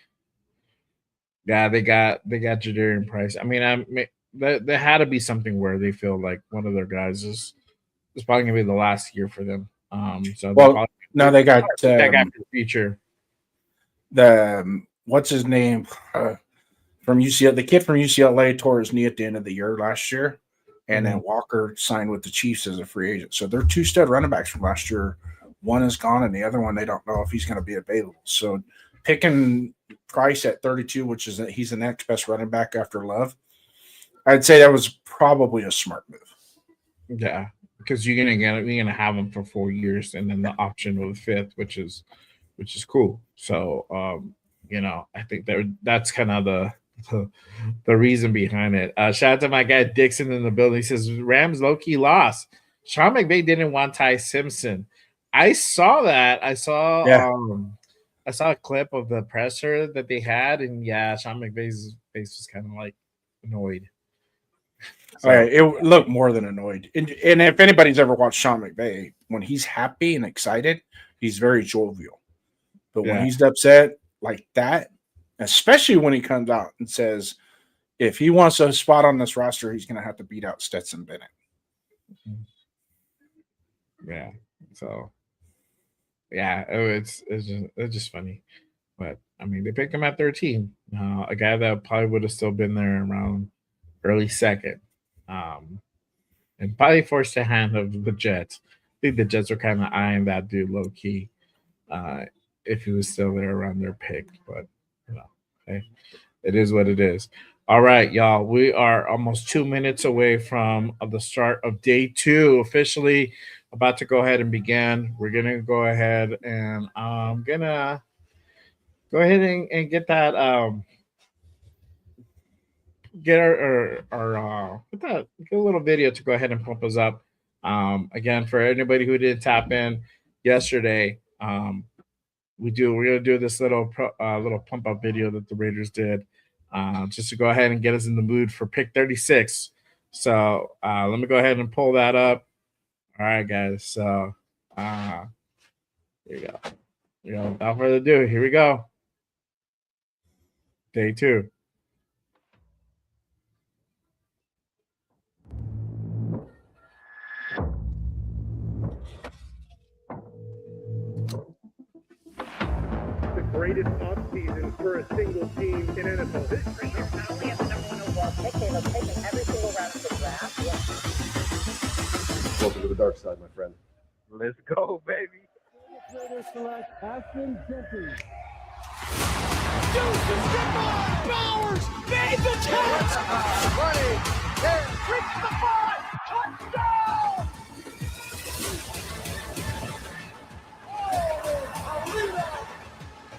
got Jadarian Price. I mean, there had to be something where they feel like one of their guys is probably gonna be the last year for them. So Well, now they got that guy for the future. the what's his name from UCLA. The kid from UCLA tore his knee at the end of the year last year, and then Walker signed with the Chiefs as a free agent. So they're two stud running backs from last year. One is gone, and the other one they don't know if he's going to be available. So picking Price at 32, which is he's the next best running back after Love, I'd say that was probably a smart move. Yeah, because you're gonna have him for 4 years, and then the option of the fifth, which is cool. So I think that's kind of the reason behind it. Shout out to my guy Dixon in the building. He says Rams low key lost. Sean McVay didn't want Ty Simpson. I saw that. I saw a clip of the presser that they had, and yeah, Sean McVay's face was kind of like annoyed. So, it looked more than annoyed. And if anybody's ever watched Sean McVay, when he's happy and excited, he's very jovial. But when he's upset like that, especially when he comes out and says, if he wants a spot on this roster, he's going to have to beat out Stetson Bennett. Yeah. So, yeah, it's just funny. But, I mean, they picked him at 13. A guy that probably would have still been there around early second. And probably forced the hand of the Jets. I think the Jets were kind of eyeing that dude low key if he was still there around their pick. But, hey, it is what it is. All right, y'all. We are almost 2 minutes away from the start of day 2, officially about to go ahead and begin. We're going to go ahead and I'm going to go ahead and get that get get a little video to go ahead and pump us up. Again, for anybody who didn't tap in yesterday, we're gonna do this little pump up video that the Raiders did, just to go ahead and get us in the mood for pick 36. So let me go ahead and pull that up. All right, guys. So here you go. Without further ado, here we go. Day 2. Greatest offseason for a single team in NFL history. Not only have the number 1 overall pick, they have taken every single round of the draft. Welcome to the dark side, my friend. Let's go, baby. Raiders select Ashton Jenkins. Deuces, goodbye! Bowers made the catch! Running, there, reach the 5, touchdown!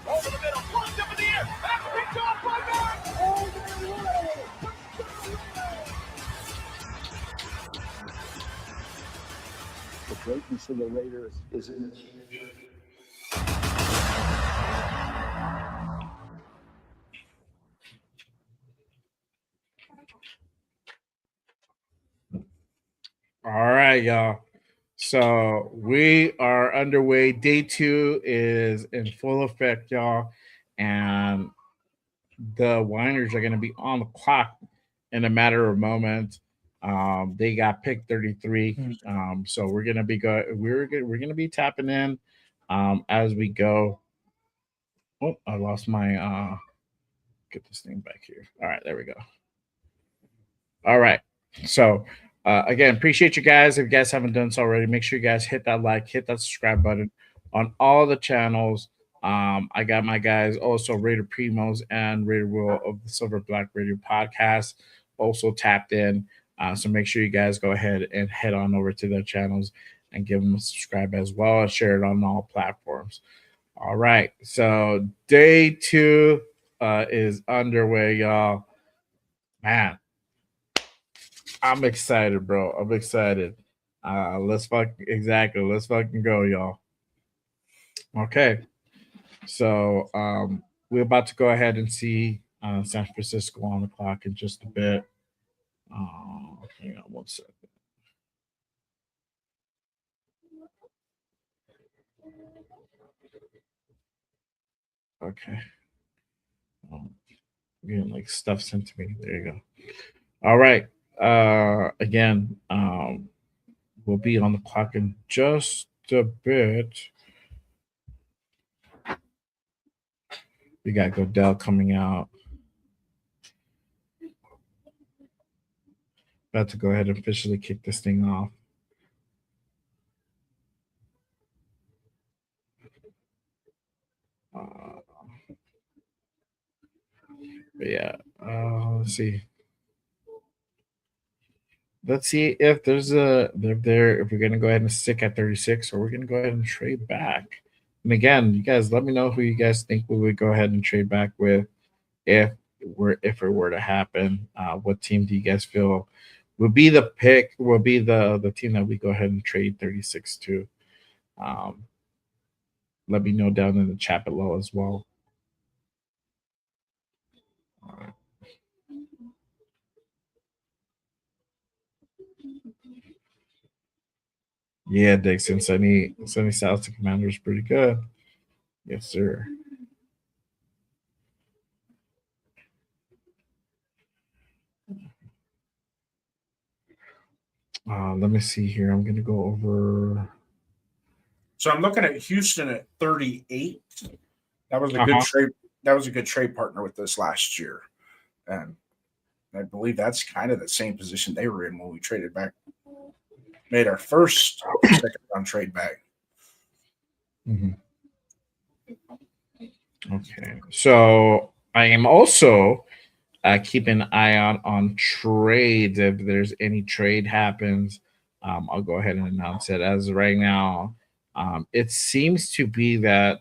Over the middle, plunged up in the air, back picked off by Bowers! The greatness of the Raiders is in its All right, y'all. So we are underway. Day 2 is in full effect, y'all. And the Winers are going to be on the clock in a matter of moments. They got pick 33. So we're gonna be we're gonna be tapping in as we go. Oh, I lost my get this thing back here. All right, there we go. All right. So again, appreciate you guys. If you guys haven't done so already, make sure you guys hit that like, hit that subscribe button on all the channels. I got my guys also Raider Primos and Raider Will of the Silver Black Radio podcast also tapped in. So make sure you guys go ahead and head on over to their channels and give them a subscribe as well and share it on all platforms. All right. So day 2 is underway, y'all. Man, I'm excited, bro. I'm excited. Let's fucking go, y'all. Okay. So we're about to go ahead and see San Francisco on the clock in just a bit. Hang on 1 second. Okay. Getting like stuff sent to me. There you go. All right. Again, we'll be on the clock in just a bit. We got Godell coming out. About to go ahead and officially kick this thing off. But yeah, let's see. Let's see if there's if we're gonna go ahead and stick at 36 or we're gonna go ahead and trade back. And again, you guys let me know who you guys think we would go ahead and trade back with if it were to happen. What team do you guys feel would be the pick, will be the team that we go ahead and trade 36 to? Let me know down in the chat below as well. All right. Yeah, Dixon, Sunny South Commander is pretty good. Yes, sir. Let me see here. I'm going to go over. So I'm looking at Houston at 38. That was a good trade. That was a good trade partner with us last year, and I believe that's kind of the same position they were in when we traded back. Made our first second round trade back. Mm-hmm. Okay, so I am also keeping an eye out on trades. If there's any trade happens, I'll go ahead and announce it. As of right now, it seems to be that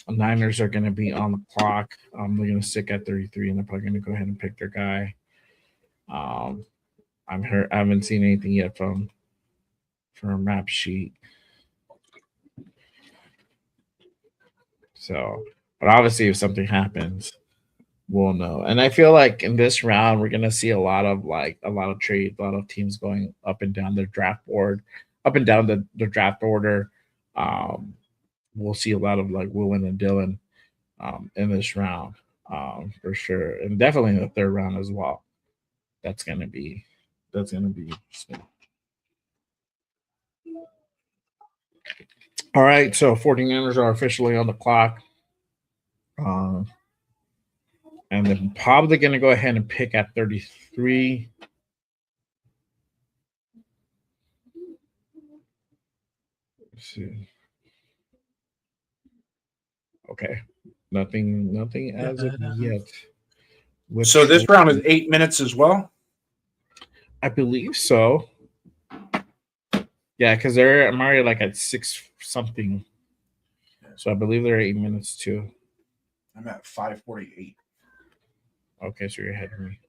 Niners are going to be on the clock. They're going to stick at 33, and they're probably going to go ahead and pick their guy. I haven't seen anything yet from a map sheet. So, but obviously, if something happens, we'll know. And I feel like in this round, we're gonna see a lot of trades, a lot of teams going up and down their draft board, up and down the draft order. We'll see a lot of like Willen and Dylan in this round for sure, and definitely in the third round as well. That's gonna be interesting. All right, so 49ers are officially on the clock. And they're probably going to go ahead and pick at 33. Let's see. Okay. Nothing as of yet. So this round is 8 minutes as well? I believe so. Yeah, because I'm already like at 6 something. So I believe they're 8 minutes too. I'm at 5:48. Okay, so you're ahead of me.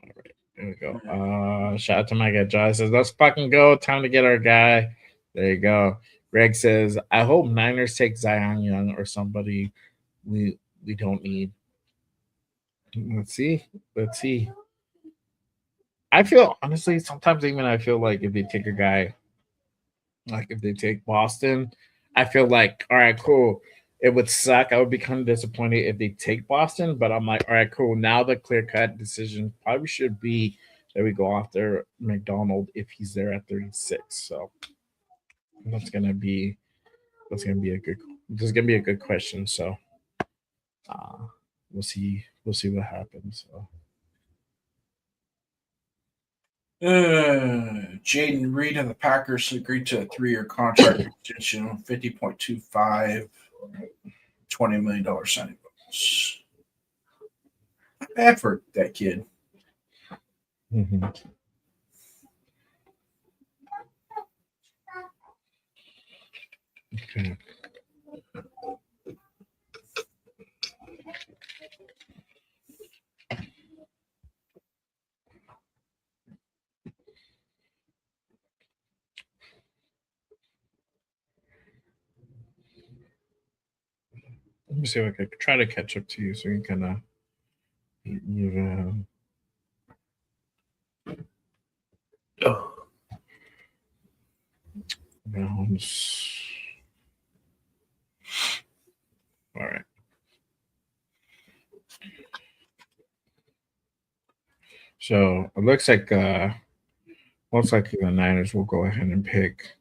All right, there we go. Shout out to my guy Josh says, let's fucking go. Time to get our guy. There you go. Greg says, I hope Niners take Zion Young or somebody we don't need. Let's see. I feel honestly sometimes even I feel like if they take a guy, like if they take Boston, I feel like all right, cool. It would suck. I would be kind of disappointed if they take Boston, but I'm like, all right, cool. Now the clear cut decision probably should be that we go after McDonald if he's there at 36. So that's gonna be a good this is gonna be a good question. So uh we'll see what happens. So Jaden Reed of the Packers agreed to a 3-year contract extension, $50.25, $20 million signing bonus. Not bad for that kid. mhm. Okay. Let me see if I could try to catch up to you so you can you bounce. All right. So it looks like most likely the Niners will go ahead and pick.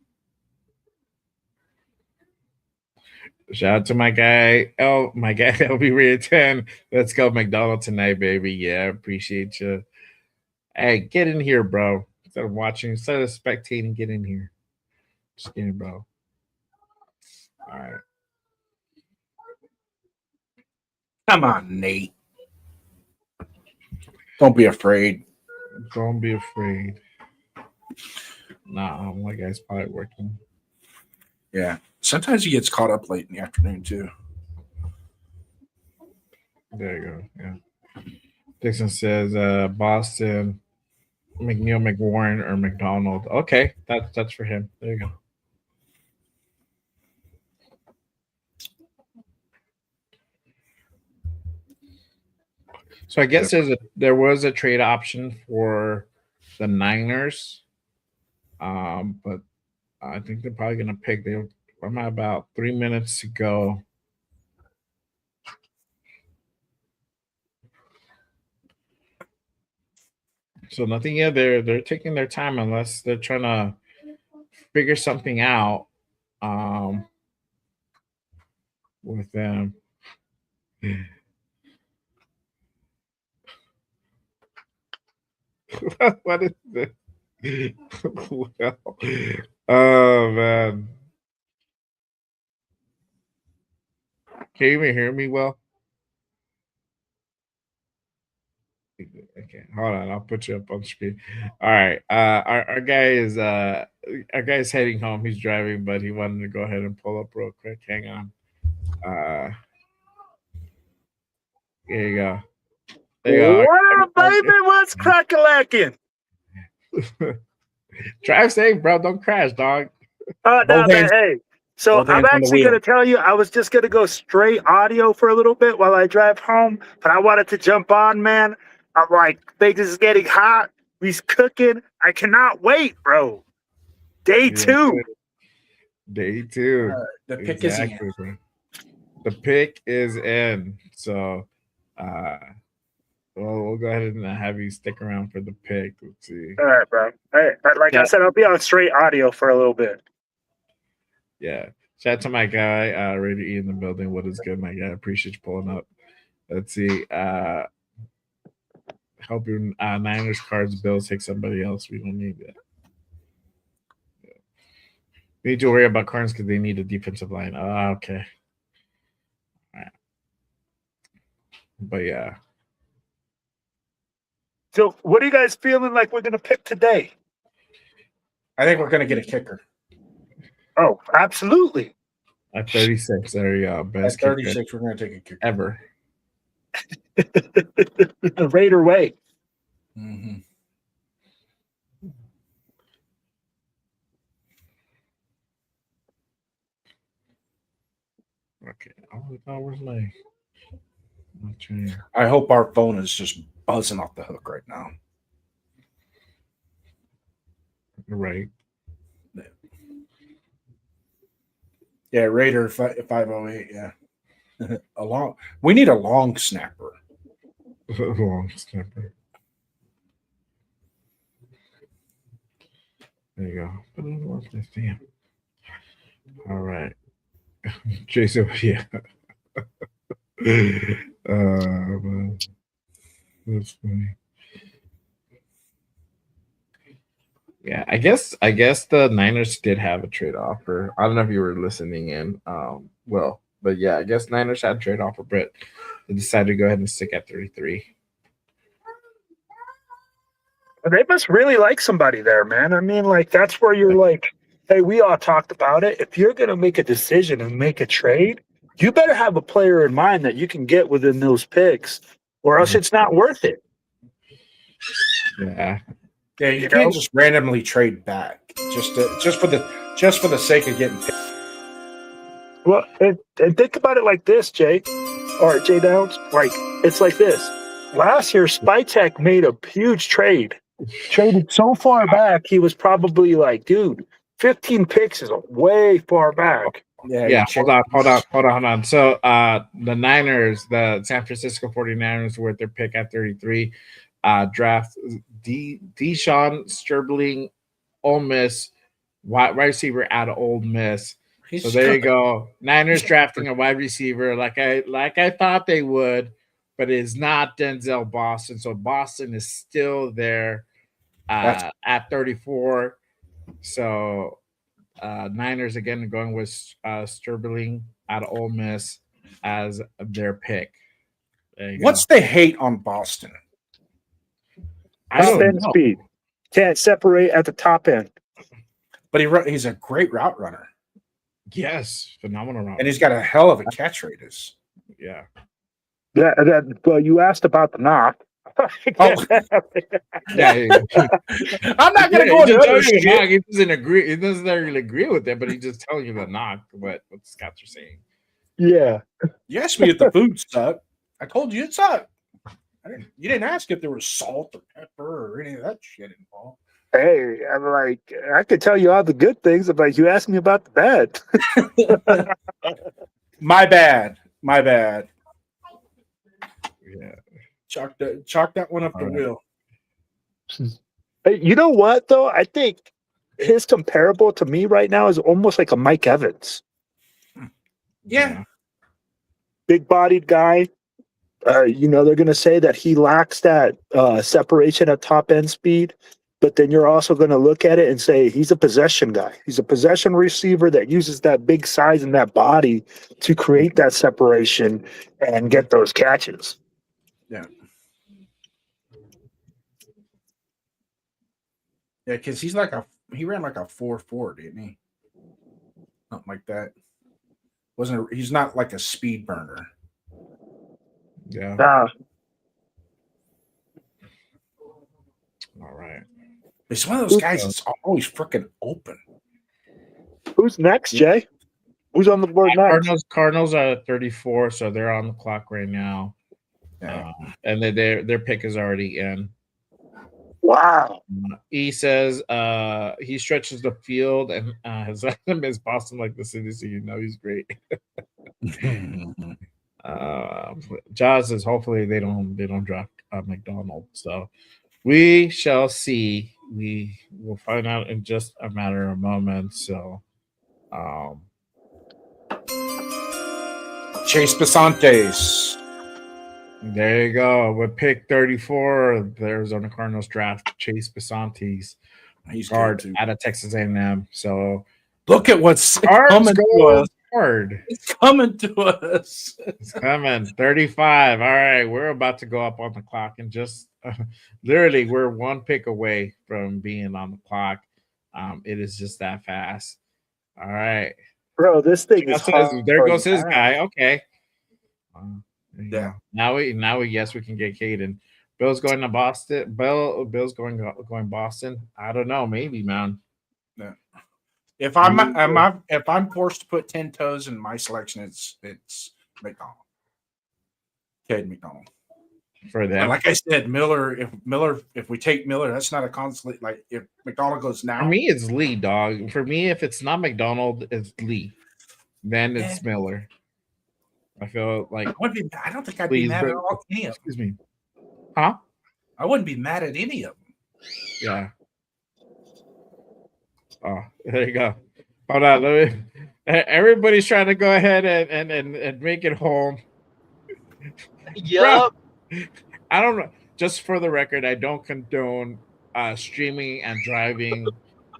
Shout out to my guy, my guy LB Red 10. Let's go McDonald tonight, baby. Yeah, appreciate you. Hey, get in here, bro. Instead of watching, instead of spectating, get in here. Just get in, bro. All right. Come on, Nate. Don't be afraid. Don't be afraid. Nah, my guy's probably working. Yeah. Sometimes he gets caught up late in the afternoon, too. There you go. Yeah. Dixon says Boston, McNeil, McWarren, or McDonald. Okay, that's for him. There you go. So I guess there was a trade option for the Niners, but I think they're probably gonna pick. I'm at about 3 minutes to go. So nothing yet. They're taking their time unless they're trying to figure something out with them. What is this? Well, oh man. Can you even hear me well? Okay, hold on. I'll put you up on screen. All right. Our guy is heading home. He's driving, but he wanted to go ahead and pull up real quick. Hang on. Here you go. There you What up, baby? What's crack-a-lacking? go. Drive safe, bro. Don't crash, dog. No, man, hey. So both I'm hands on the actually wheel. going to tell you, I was just going to go straight audio for a little bit while I drive home, but I wanted to jump on, man. I'm like, things is getting hot. He's cooking. I cannot wait, bro. Day Yeah. 2. Day 2. The pick is in. Bro. The pick is in. So we'll go ahead and have you stick around for the pick. Let's see. All right, bro. Hey, like I said, I'll be on straight audio for a little bit. Yeah. Shout out to my guy, Raider E in the building. What is good, my guy? Appreciate you pulling up. Let's see. Help your Niners, Cards, Bills take somebody else. We don't need that. Yeah. We need to worry about Cards because they need a defensive line. Oh, okay. All right. But yeah. So what are you guys feeling like we're going to pick today? I think we're going to get a kicker. Oh, absolutely. At 36, there you go. Best At 36, we're going to take a kicker. Ever. The Raider way. Mm-hmm. Okay. Oh, where's my chain? I hope our phone is just buzzing off the hook right now. Right. Yeah, Raider 508. Yeah, We need a long snapper. Long snapper. There you go. Damn. All right. Jason, yeah. Man. That's funny. Yeah, I guess the Niners did have a trade offer. I don't know if you were listening in. But yeah, I guess Niners had a trade offer, but they decided to go ahead and stick at 33. They must really like somebody there, man. I mean, like, that's where you're like, hey, we all talked about it. If you're going to make a decision and make a trade, you better have a player in mind that you can get within those picks, or else it's not worth it. Yeah. Yeah, you can't just randomly trade back just for the sake of getting picked. Well, and think about it like this, Jay, or Jay Downs. Like, it's like this. Last year, Spytek made a huge trade. Traded so far back, he was probably like, dude, 15 picks is way far back. Yeah, hold on. So the Niners, the San Francisco 49ers were at their pick at 33. Draft Deshaun Sterling, Ole Miss, wide receiver out of Ole Miss. So there you go. Niners drafting a wide receiver like I thought they would, but it's not Denzel Boston. So Boston is still there at 34. So Niners again going with Sterling out of Ole Miss as their pick. What's the hate on Boston? Top end speed. Can't separate at the top end. But he's a great route runner. Yes, phenomenal route. And he's got a hell of a catch radius. Yeah. Well, you asked about the knock. Yeah. I'm not going to go into other shit. He doesn't agree. He doesn't really agree with it, but he's just telling you the knock, what the scouts are saying. Yeah. You asked me if the food sucked. I told you it sucked. You didn't ask if there was salt or pepper or any of that shit involved. Hey, I'm like, I could tell you all the good things, but you asked me about the bad. My bad. Yeah. Chalk that one up the wheel. Hey, you know what, though? I think his comparable to me right now is almost like a Mike Evans. Yeah. Big-bodied guy. They're going to say that he lacks that separation at top-end speed, but then you're also going to look at it and say he's a possession guy. He's a possession receiver that uses that big size and that body to create that separation and get those catches. Yeah. Yeah, because he ran like a 4.4, didn't he? Something like that. He's not like a speed burner. Yeah. All right. He's one of those guys that's always freaking open. Who's next, Jay? Who's on the board next? Cardinals are at 34, so they're on the clock right now. Yeah. And their pick is already in. Wow. He says he stretches the field and has Miss Boston like the city, so you know he's great. Jaws says hopefully they don't draft McDonald. So we shall see. We will find out in just a matter of moments. So Chase Basantes. There you go. With pick 34, the Arizona Cardinals draft Chase Basantes. He's guard out of Texas A&M. So look at what's coming to us. Hard. It's coming to us. It's coming. 35. All right. We're about to go up on the clock and just literally we're one pick away from being on the clock. It is just that fast. All right. Bro, this thing is hard. There goes his guy. Okay. Yeah. Now we yes we can get Caden. Bill's going to Boston. Bill's going Boston. I don't know. Maybe, man. Yeah. If I'm forced to put 10 toes in my selection, it's McDonald. Cade McDonald. for them. Like I said, if we take Miller, that's not a conflict. Like if McDonald goes now, For me, it's Lee, dog. For me, if it's not McDonald, it's Lee. Then it's Miller. I feel like I don't think I'd be mad at any of them. Excuse me. Huh? I wouldn't be mad at any of them. Yeah. Oh, there you go. Hold on. Everybody's trying to go ahead and make it home. Yup. I don't know. Just for the record, I don't condone streaming and driving.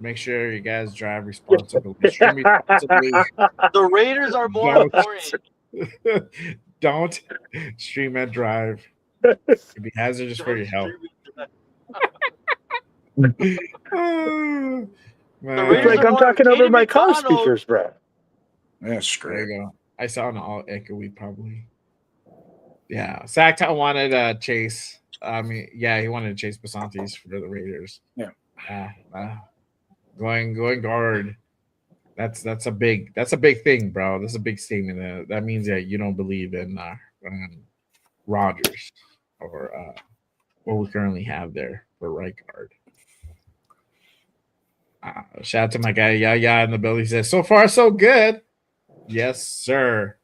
Make sure you guys drive responsibly. Stream responsibly. The Raiders are more important. Don't stream and drive. It'd be hazardous for your health. Oh, It's like I'm talking over my car speakers, bro. That's There great. you go. I saw an all echoey probably. Yeah. Sacktown wanted Chase. I mean, yeah, he wanted Chase Basantes for the Raiders. Yeah. Going guard. That's a big thing, bro. That's a big statement. That means that you don't believe in Rodgers or what we currently have there for right guard. Shout out to my guy Yaya in the building. He says, so far so good. Yes, sir.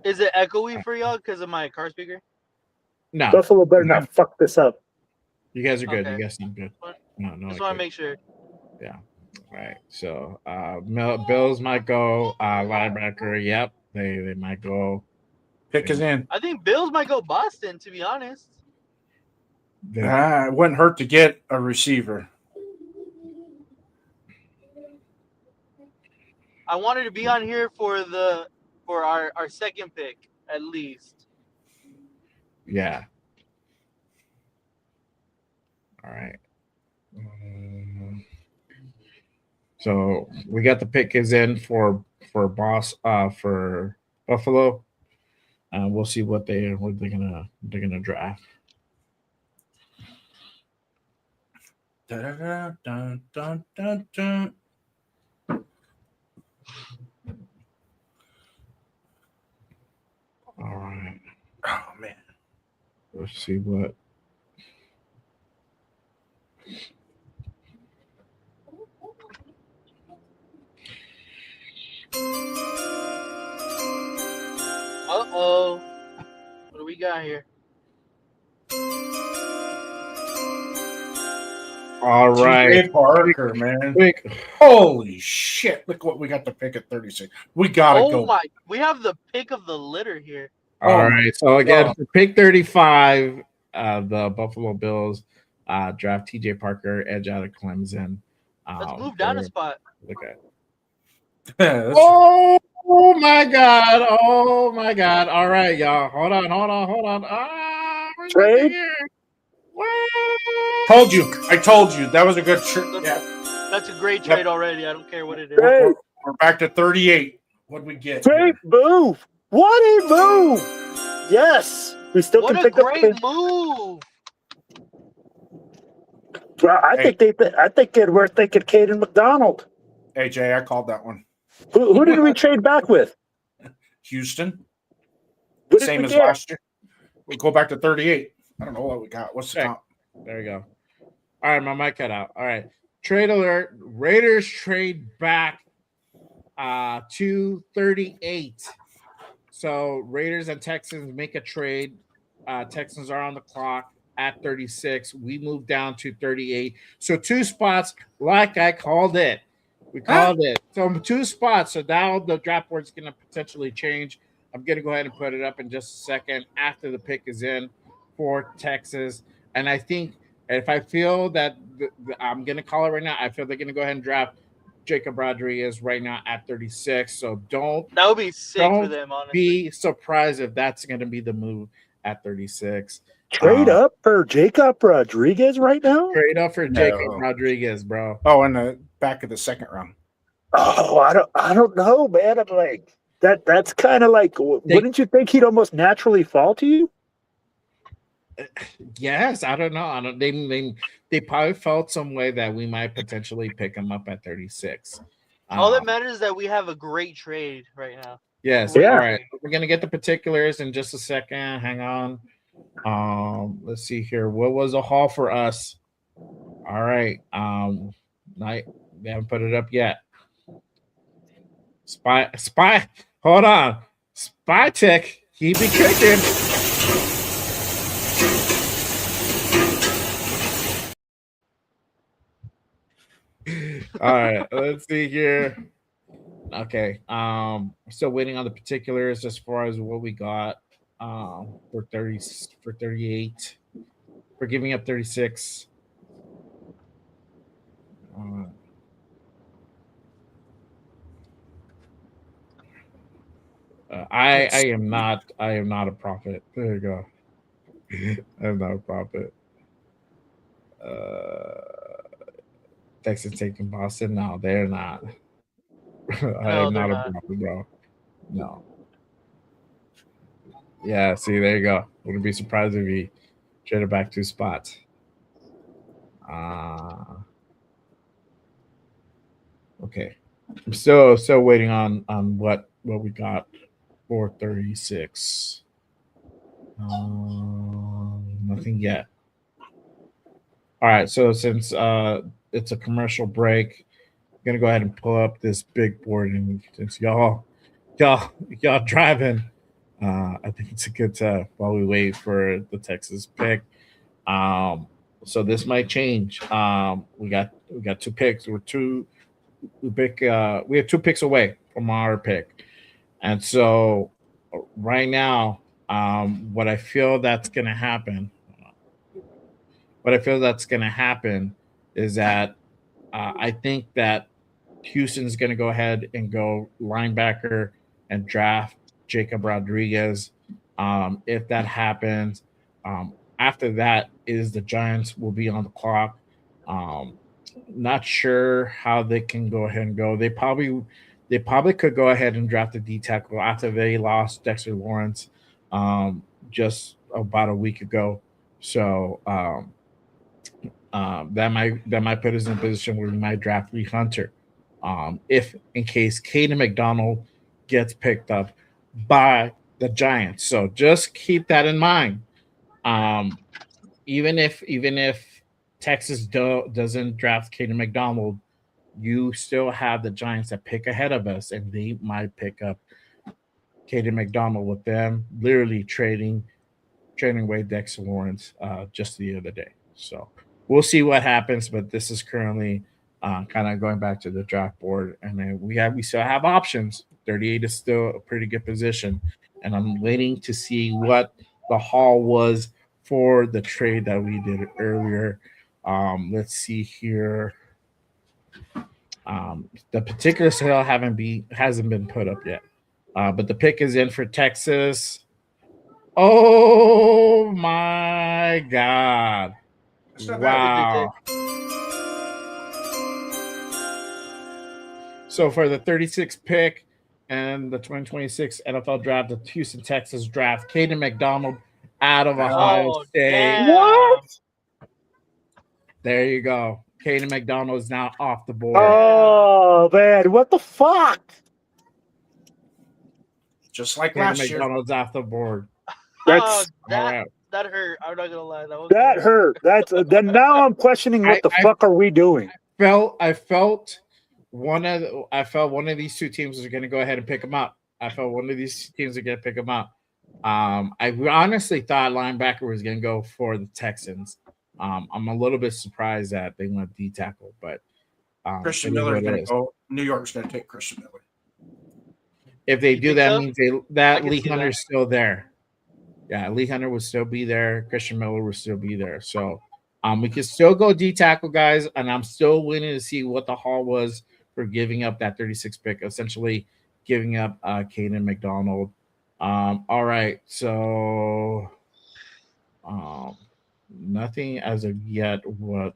Is it echoey for y'all because of my car speaker? No, Buffalo better not fuck this up. you guys are good. Okay. You guys seem good. No, Just want to make sure. Yeah. All right. So Bills might go linebacker. Yep. They might go. Pick is in. I think Bills might go Boston, to be honest. It wouldn't hurt to get a receiver. I wanted to be on here for our second pick, at least. Yeah. All right. So we got the pick is in for Buffalo. We'll see what they're gonna draft. Dun, dun, dun, dun, dun, dun. All right. Oh man. Let's see what. Uh-oh. What do we got here? All right. T.J. Parker, man. Quick. Holy shit. Look what we got to pick at 36. We gotta go. My! We have the pick of the litter here. All right. So again, for pick 35, the Buffalo Bills draft TJ Parker, edge out of Clemson. Let's move down a spot. Look at. That's- Oh my God! Oh my God! All right, y'all. Hold on. Where's the Trade? thing here? What? I told you that was a good trick. Yeah. That's a great trade already. I don't care what it is. Trade, We're back to 38. What'd we get? trade, move. What a move. Yes. We still What can a pick up. great move! Well, I think they were thinking Caden McDonald. Hey Jay, I called that one. Who did we trade back with? Houston. What did Same we as get? last year. We go back to 38. I don't know what we got. What's the Okay. count? There we go. All right, my mic cut out. All right. Trade alert. Raiders trade back to 38. So Raiders and Texans make a trade. Texans are on the clock at 36. We move down to 38. So 2 spots, like I called it. We called it. So 2 spots. So now the draft board is going to potentially change. I'm going to go ahead and put it up in just a second after the pick is in for Texas. And I think if I feel that I'm going to call it right now, I feel they're going to go ahead and draft Jacob Rodriguez right now at 36. So That would be sick for don't them, honestly. be surprised if that's going to be the move at 36. Trade up for Jacob Rodriguez right now? Trade up for Jacob No. Rodriguez, bro. Oh, in the back of the second round. Oh, I don't know, man. I'm like that's kind of like. Wouldn't you think he'd almost naturally fall to you? Yes, I don't know. They probably felt some way that we might potentially pick him up at 36. All that matters is that we have a great trade right now. Yes. Yeah. All right. We're gonna get the particulars in just a second. Hang on. Let's see here. What was a haul for us? All right. They haven't put it up yet. Spy. Hold on. Spy Tech. Keep it kicking. All right. Let's see here. Okay. Still waiting on the particulars as far as what we got. For 38. For giving up 36. I am not a prophet. There you go. I'm not a prophet. Texas taking Boston. No, they're not. I No, am they're not a not. prophet, bro. No. Yeah, see, there you go. Wouldn't be surprised if he traded back 2 spots. Okay. I'm still waiting on what we got for 36. Nothing yet. All right, so since it's a commercial break, I'm gonna go ahead and pull up this big board, and since y'all driving, I think it's a good time while we wait for the Texas pick. So this might change. We got 2 picks. We have 2 picks away from our pick, and so right now, what I feel that's going to happen. What I feel that's going to happen is that I think that Houston's going to go ahead and go linebacker and draft Jacob Rodriguez. If that happens, after that is the Giants will be on the clock. Not sure how they can go ahead and go. They probably could go ahead and draft a D tackle after they lost Dexter Lawrence just about a week ago. So that might put us in a position where we might draft Lee Hunter. If in case Caden McDonald gets picked up by the Giants. So just keep that in mind. Even if Texas doesn't draft Caden McDonald, you still have the Giants that pick ahead of us, and they might pick up Caden McDonald with them literally trading away Dexter Lawrence just the other day. So we'll see what happens, but this is currently kind of going back to the draft board, and then we still have options. 38 is still a pretty good position, and I'm waiting to see what the haul was for the trade that we did earlier. Let's see here. The particular sale hasn't been put up yet, but the pick is in for Texas. Oh my God! Wow! So for the 36th pick and the 2026 NFL draft, the Houston Texas draft, Caden McDonald out of Ohio State. Damn. What? There you go. Caden McDonald is now off the board. Oh man, what the fuck? Just like Caden last year. McDonald's off the board. That's that hurt. I'm not gonna lie. that hurt. That's then now I'm questioning what the fuck are we doing? I felt one of these 2 teams was going to go ahead and pick him up. I felt one of these teams are going to pick him up. I honestly thought linebacker was going to go for the Texans. I'm a little bit surprised that they went D tackle, but Christian Miller is going to go. New York's going to take Christian Miller. If they do that, means Lee see Hunter's still there. Yeah, Lee Hunter would still be there. Christian Miller would still be there. So we can still go D tackle, guys, and I'm still waiting to see what the haul was for giving up that 36 pick, essentially giving up Caden McDonald. All right, so nothing as of yet what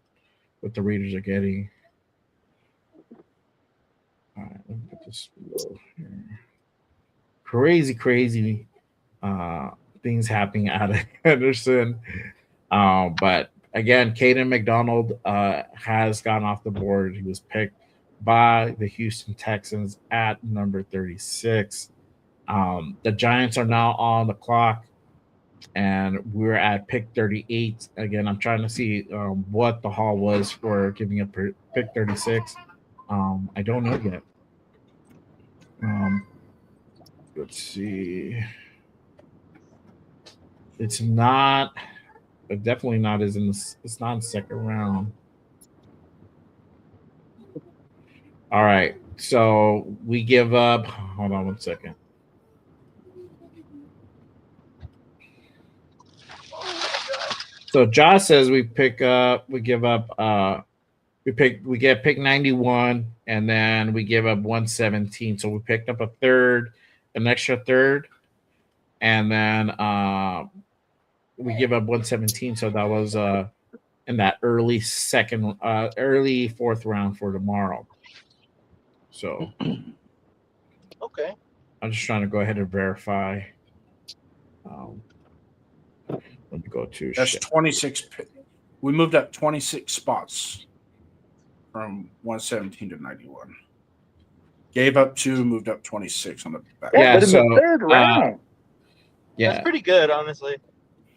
the Raiders are getting. All right, let me put this below here. Crazy things happening out of Henderson. But again, Caden McDonald has gone off the board. He was picked by the Houston Texans at number 36. The Giants are now on the clock. and we're at pick 38. Again, I'm trying to see what the haul was for giving up pick 36. I don't know yet. Let's see. It's not. It definitely not. Is in the. It's not in the second round. All right. So we give up. Hold on 1 second. So Josh says we pick up. We give up. We get pick 91, and then we give up 117. So we picked up a third, an extra third, and then we give up 117. So that was in that early fourth round for tomorrow. So Okay. I'm just trying to go ahead and verify. Let me go to That's 26. We moved up 26 spots from 117 to 91. Gave up 2, moved up 26 on the back. Yeah, but in so, the third round. Yeah, That's pretty good, honestly.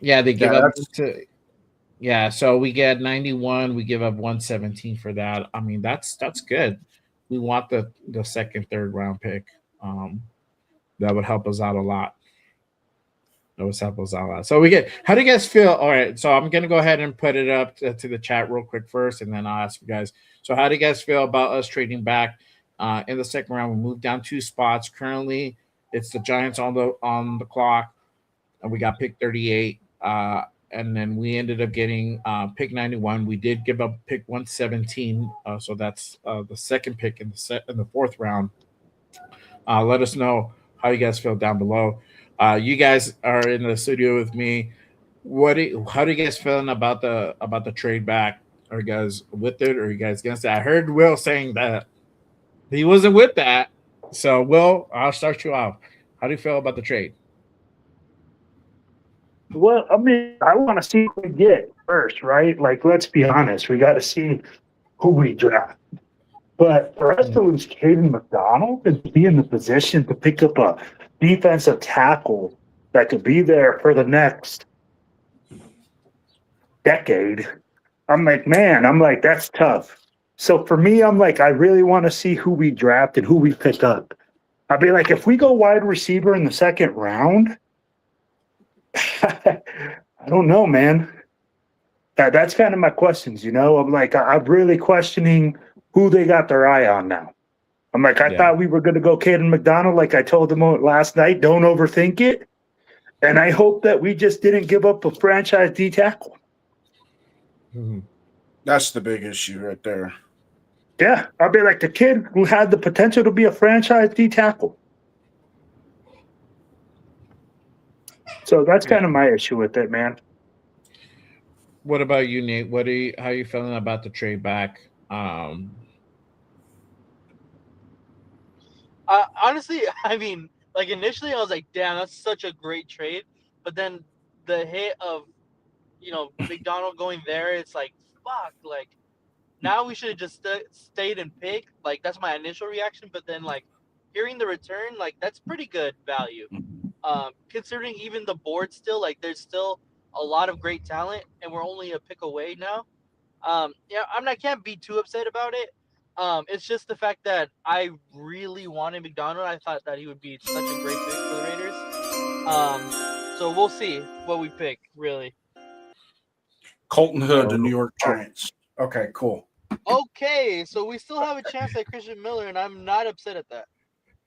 yeah, they give up that's- to. Yeah, so we get 91. We give up 117 for that. I mean, that's good. We want the second, third round pick. That would help us out a lot. So we get. How do you guys feel? All right, so I'm gonna go ahead and put it up to the chat real quick first, and then I'll ask you guys. So how do you guys feel about us trading back in the second round? We moved down 2 spots. Currently, it's the Giants on the clock, and we got pick 38. And then we ended up getting pick 91. We did give up pick 117, so that's the second pick in the fourth round. Let us know how you guys feel down below. You guys are in the studio with me. How do you guys feeling about the trade back? Are you guys with it, or are you guys against it? I heard Will saying that he wasn't with that. So Will, I'll start you off. How do you feel about the trade? Well, I mean, I want to see who we get first, right? Like, let's be honest. We got to see who we draft. But for us to lose Caden McDonald and be in the position to pick up a defensive tackle that could be there for the next decade, I'm like, that's tough. So for me, I'm like, I really want to see who we draft and who we pick up. I'd be like, if we go wide receiver in the second round, I don't know, man. That's kind of my questions, I'm like, I'm really questioning who they got their eye on now. I'm like, I thought we were going to go Caden McDonald, like I told them last night. Don't overthink it. And I hope that we just didn't give up a franchise D tackle. Mm-hmm. That's the big issue right there. Yeah, I'll be like the kid who had the potential to be a franchise D tackle. So that's kind of my issue with it, man. What about you, Nate? How are you feeling about the trade back? Honestly, I mean, like initially I was like, damn, that's such a great trade. But then the hit of, McDonald going there, it's like, fuck, like now we should have just stayed and picked. Like that's my initial reaction. But then like hearing the return, like that's pretty good value. Considering even the board still, like there's still a lot of great talent and we're only a pick away now. I can't be too upset about it. It's just the fact that I really wanted McDonald. I thought that he would be such a great pick for the Raiders. So we'll see what we pick, really. Colton Hood, the New York Giants. Okay, cool. Okay, so we still have a chance at Christian Miller, and I'm not upset at that.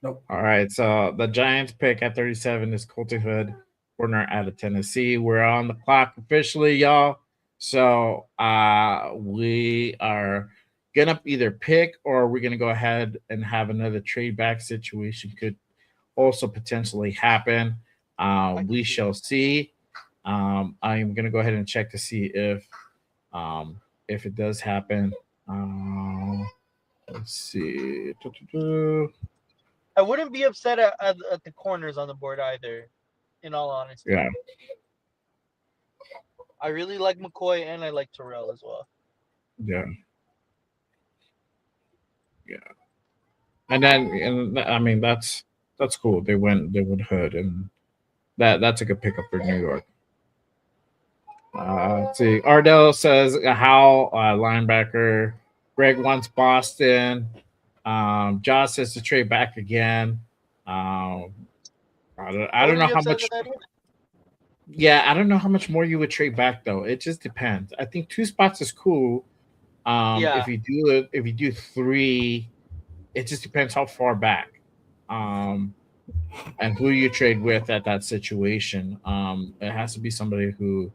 Nope. All right, so the Giants pick at 37 is Colton Hood, corner out of Tennessee. We're on the clock officially, y'all. So we are gonna either pick or we're gonna go ahead and have another trade back situation. Could also potentially happen. We shall see. I'm gonna go ahead and check to see if it does happen. Let's see. I wouldn't be upset at the corners on the board either, in all honesty. Yeah. I really like McCoy and I like Terrell as well. Yeah. Yeah. And I mean that's cool. They went Hood, and that's a good pickup for New York. Let's see. Ardell says Howell, linebacker. Greg wants Boston. Josh says to trade back again. I don't know how much. Yeah, I don't know how much more you would trade back though. It just depends. I think 2 spots is cool. Yeah. If you do 3, it just depends how far back, and who you trade with at that situation. It has to be somebody who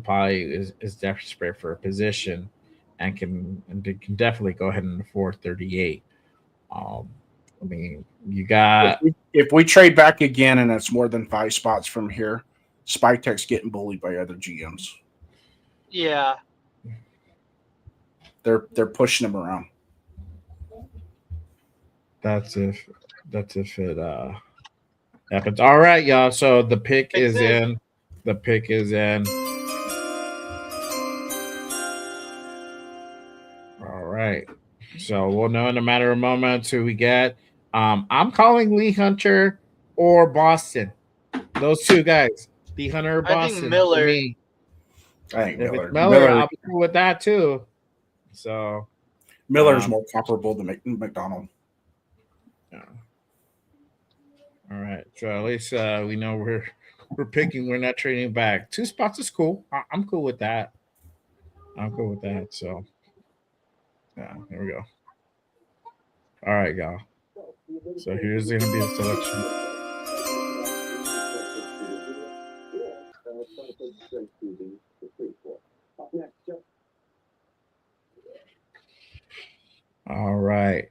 probably is desperate for a position and can definitely go ahead and afford 38. I mean, you got if we trade back again and it's more than 5 spots from here, Spytek's getting bullied by other GMs. Yeah. They're pushing him around. That's if it happens. All right, y'all. So the pick is in. The pick is in. All right. So we'll know in a matter of moments who we get. I'm calling Lee Hunter or Boston. Those 2 guys. Lee Hunter or Boston. I think Miller. I think Miller. If it's Miller, I'll be cool with that too. So Miller's more comparable to McDonald. Yeah. All right. So at least we know we're picking. We're not trading back. 2 spots is cool. I'm cool with that. So yeah, there we go. All right, y'all. So here's going to be the selection. All right.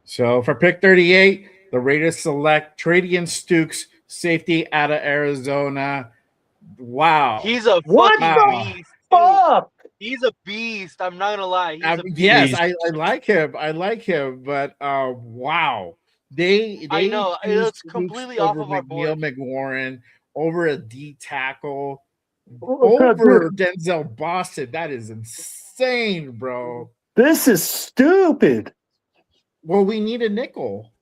So for pick 38, the Raiders select Tradian Stukes, safety out of Arizona. Wow. He's a What fucking beast. Fuck! He's a beast. I'm not gonna lie. He's a beast. Yes, I like him. But wow. They I know it's Stukes completely over off of our board. McLaurin, over a D tackle, over Denzel Boston. That is insane, bro. This is stupid. Well, we need a nickel.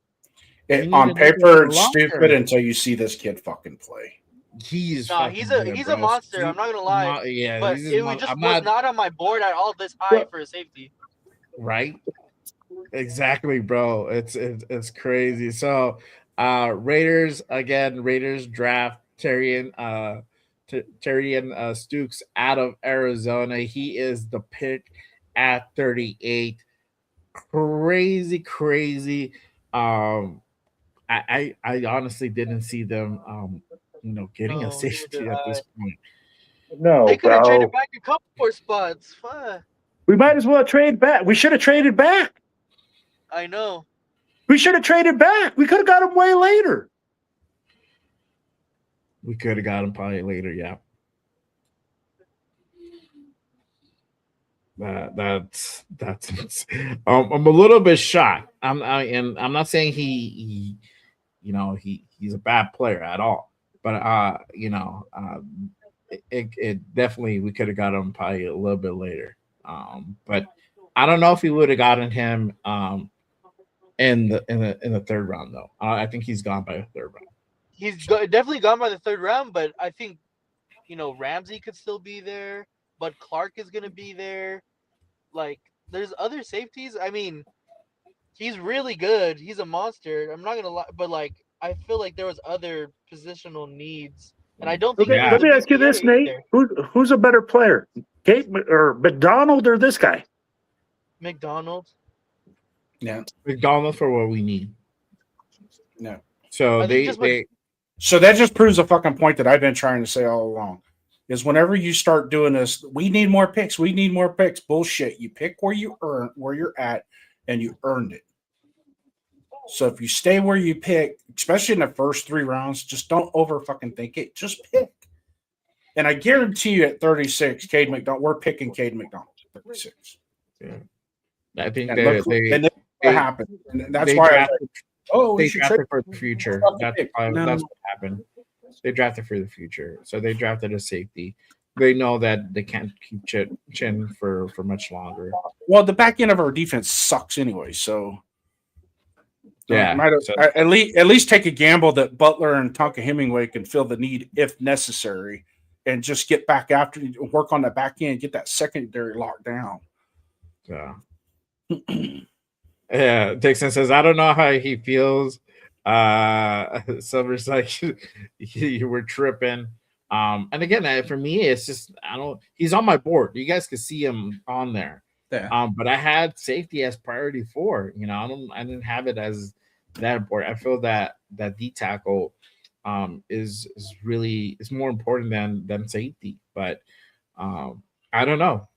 On paper, it's stupid until you see this kid fucking play. He's a monster. I'm not gonna lie. But it was not on my board at all this high for a safety. Right. Exactly, bro. It's crazy. So Raiders draft Terrian Stukes out of Arizona. He is the pick at 38. Crazy. I honestly didn't see them getting a safety at this point. No, they could have traded back a couple more spots. Fuck. We might as well trade back. We should have traded back. I know. We should have traded back. We could have got him way later. We could have got him probably later, yeah. That's I'm a little bit shocked. I'm not saying he's a bad player at all, but it definitely we could have got him probably a little bit later. But I don't know if we would have gotten him in the 3rd round though. I think he's gone by the 3rd round. He's definitely gone by the 3rd round, but I think Ramsey could still be there. But Clark is gonna be there. Like, there's other safeties. I mean, he's really good. He's a monster. I'm not gonna lie, but like, I feel like there was other positional needs, and I don't think. Okay, let me ask you this, Nate: who's a better player, Kate or McDonald, or this guy? McDonald. Yeah, McDonald for what we need. No. So So that just proves a fucking point that I've been trying to say all along. Is whenever you start doing this, we need more picks. Bullshit. You pick where you're at, and you earned it. So if you stay where you pick, especially in the first 3 rounds, just don't over fucking think it. Just pick. And I guarantee you at 36, Cade McDonald, we're picking Cade McDonald at 36. Yeah. I think that happened. And that's why they drafted for the future. That's what happened. They drafted for the future. So they drafted a safety. They know that they can't keep Chin for much longer. Well, the back end of our defense sucks anyway. So yeah, at least take a gamble that Butler and Tonka Hemingway can fill the need if necessary, and just get back after, work on the back end, get that secondary locked down. Yeah. Yeah. Dixon says, I don't know how he feels. Silver's like, you were tripping. And again, for me, it's just, he's on my board. You guys can see him on there. Yeah. But I had safety as priority 4. I didn't have it as that important. I feel that D tackle is more important than safety. But I don't know.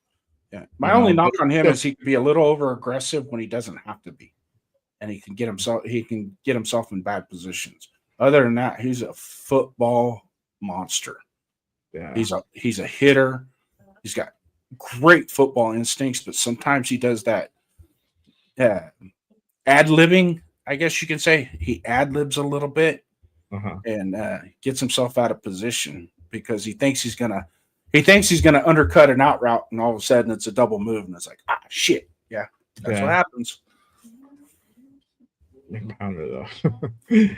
Yeah. My only knock on him is he can be a little over aggressive when he doesn't have to be. And he can get himself in bad positions. Other than that, he's a football monster. Yeah. He's a hitter. He's got great football instincts, but sometimes he does that ad-libbing, I guess you can say. He ad-libs a little bit and gets himself out of position because he thinks he's gonna undercut an out route, and all of a sudden it's a double move, and it's like, shit. Yeah, that's what happens. Pounder though.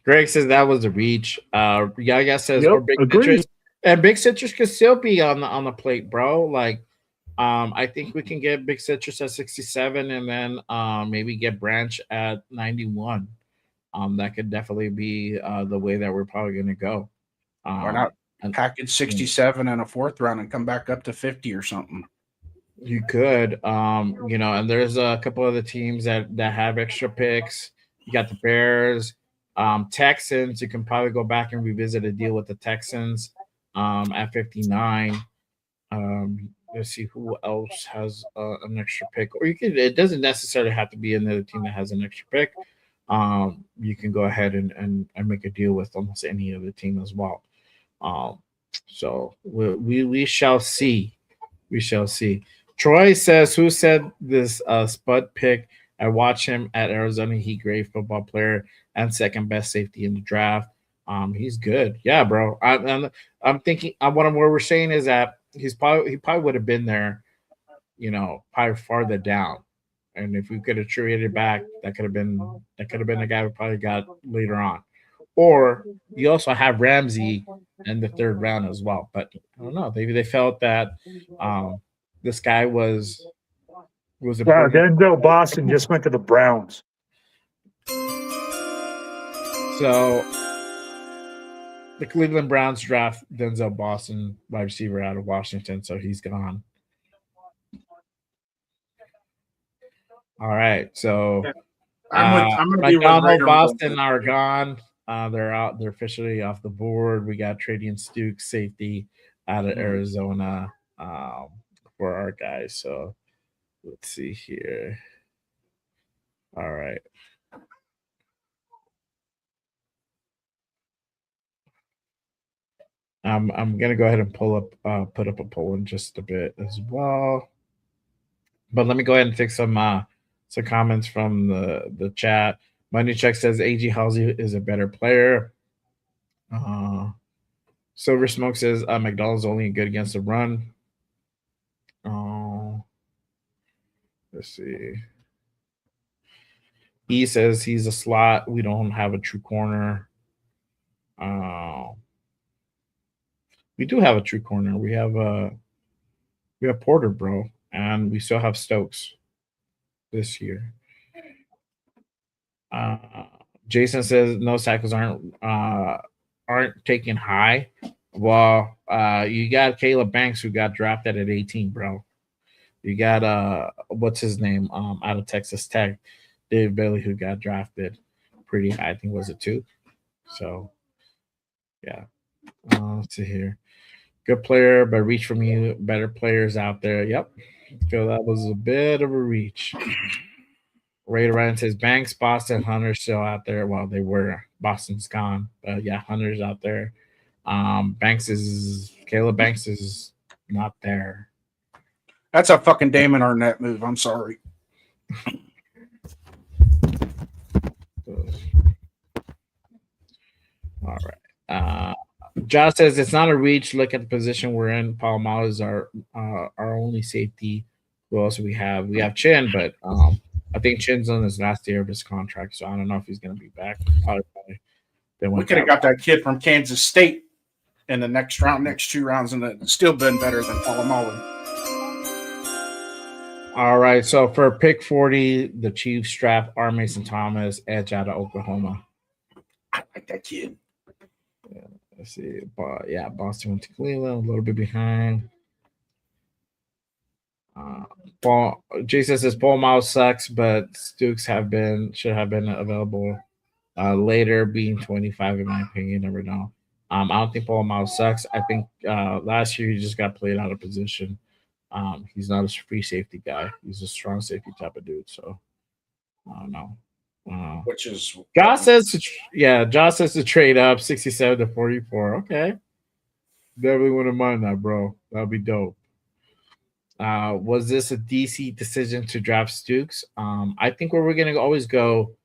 Greg says that was a reach. Yaga says or Big agreed. Citrus. And Big Citrus could still be on the plate, bro. Like, I think we can get Big Citrus at 67 and then maybe get Branch at 91. That could definitely be the way that we're probably gonna go. Why not package 67 and a 4th round and come back up to 50 or something? You could, and there's a couple other teams that have extra picks. You got the Bears, Texans. You can probably go back and revisit a deal with the Texans at 59. Let's see who else has an extra pick, or it doesn't necessarily have to be another team that has an extra pick. You can go ahead and make a deal with almost any other team as well. So we shall see. We shall see. Troy says, who said this Spud pick? I watched him at Arizona. He great football player and second best safety in the draft. He's good. Yeah, bro. I'm thinking what we're saying is that he probably would have been there, probably farther down. And if we could have traded back, that could have been the guy we probably got later on. Or you also have Ramsey in the 3rd round as well. But I don't know. Maybe they felt that this guy was a Denzel Boston just went to the Browns. So the Cleveland Browns draft Denzel Boston, wide receiver out of Washington, so he's gone. All right, so McDonald, Boston are gone. They're out. They're officially off the board. We got Tradian Stukes, safety out of Arizona, for our guys. So let's see here. All right. I'm gonna go ahead and put up a poll in just a bit as well. But let me go ahead and take some comments from the chat. Money Check says A.G. Halsey is a better player. Silver Smoke says McDonald's only good against the run. Let's see. E says he's a slot. We don't have a true corner. We do have a true corner. We have Porter, bro, and we still have Stokes this year. Jason says no tackles aren't taken high. Well, you got Caleb Banks who got drafted at 18, bro. You got what's his name out of Texas Tech, Dave Bailey, who got drafted pretty high. I think was it 2. So yeah. Let's see here. Good player, but reach from you. Better players out there. Yep. I feel that was a bit of a reach. Ray Ryan says Banks, Boston, Hunter's still out there. Well, they were. Boston's gone. But yeah, Hunter's out there. Caleb Banks is not there. That's a fucking Damon Arnett move. I'm sorry. All right. Josh says it's not a reach. Look at the position we're in. Palomalo is our only safety. Who else do we have? We have Chin, but I think Chin's on his last year of his contract, so I don't know if he's going to be back. Probably we could have got that kid from Kansas State. in the next round, next 2 rounds, and it's still been better than Polamalu. All right. So for pick 40, the Chiefs draft R. Mason Thomas, edge out of Oklahoma. I like that kid. Let's see. But yeah, Boston went to Cleveland, a little bit behind. Jason says Paul Miles sucks, but Stooks should have been available later, being 25 in my opinion. Never know. I don't think Paul Miles sucks. I think last year he just got played out of position. He's not a free safety guy. He's a strong safety type of dude. So I don't know. Which is Josh says to trade up 67 to 44. Okay. Definitely wouldn't mind that, bro. That'd be dope. Was this a DC decision to draft Stooks? I think we're gonna always go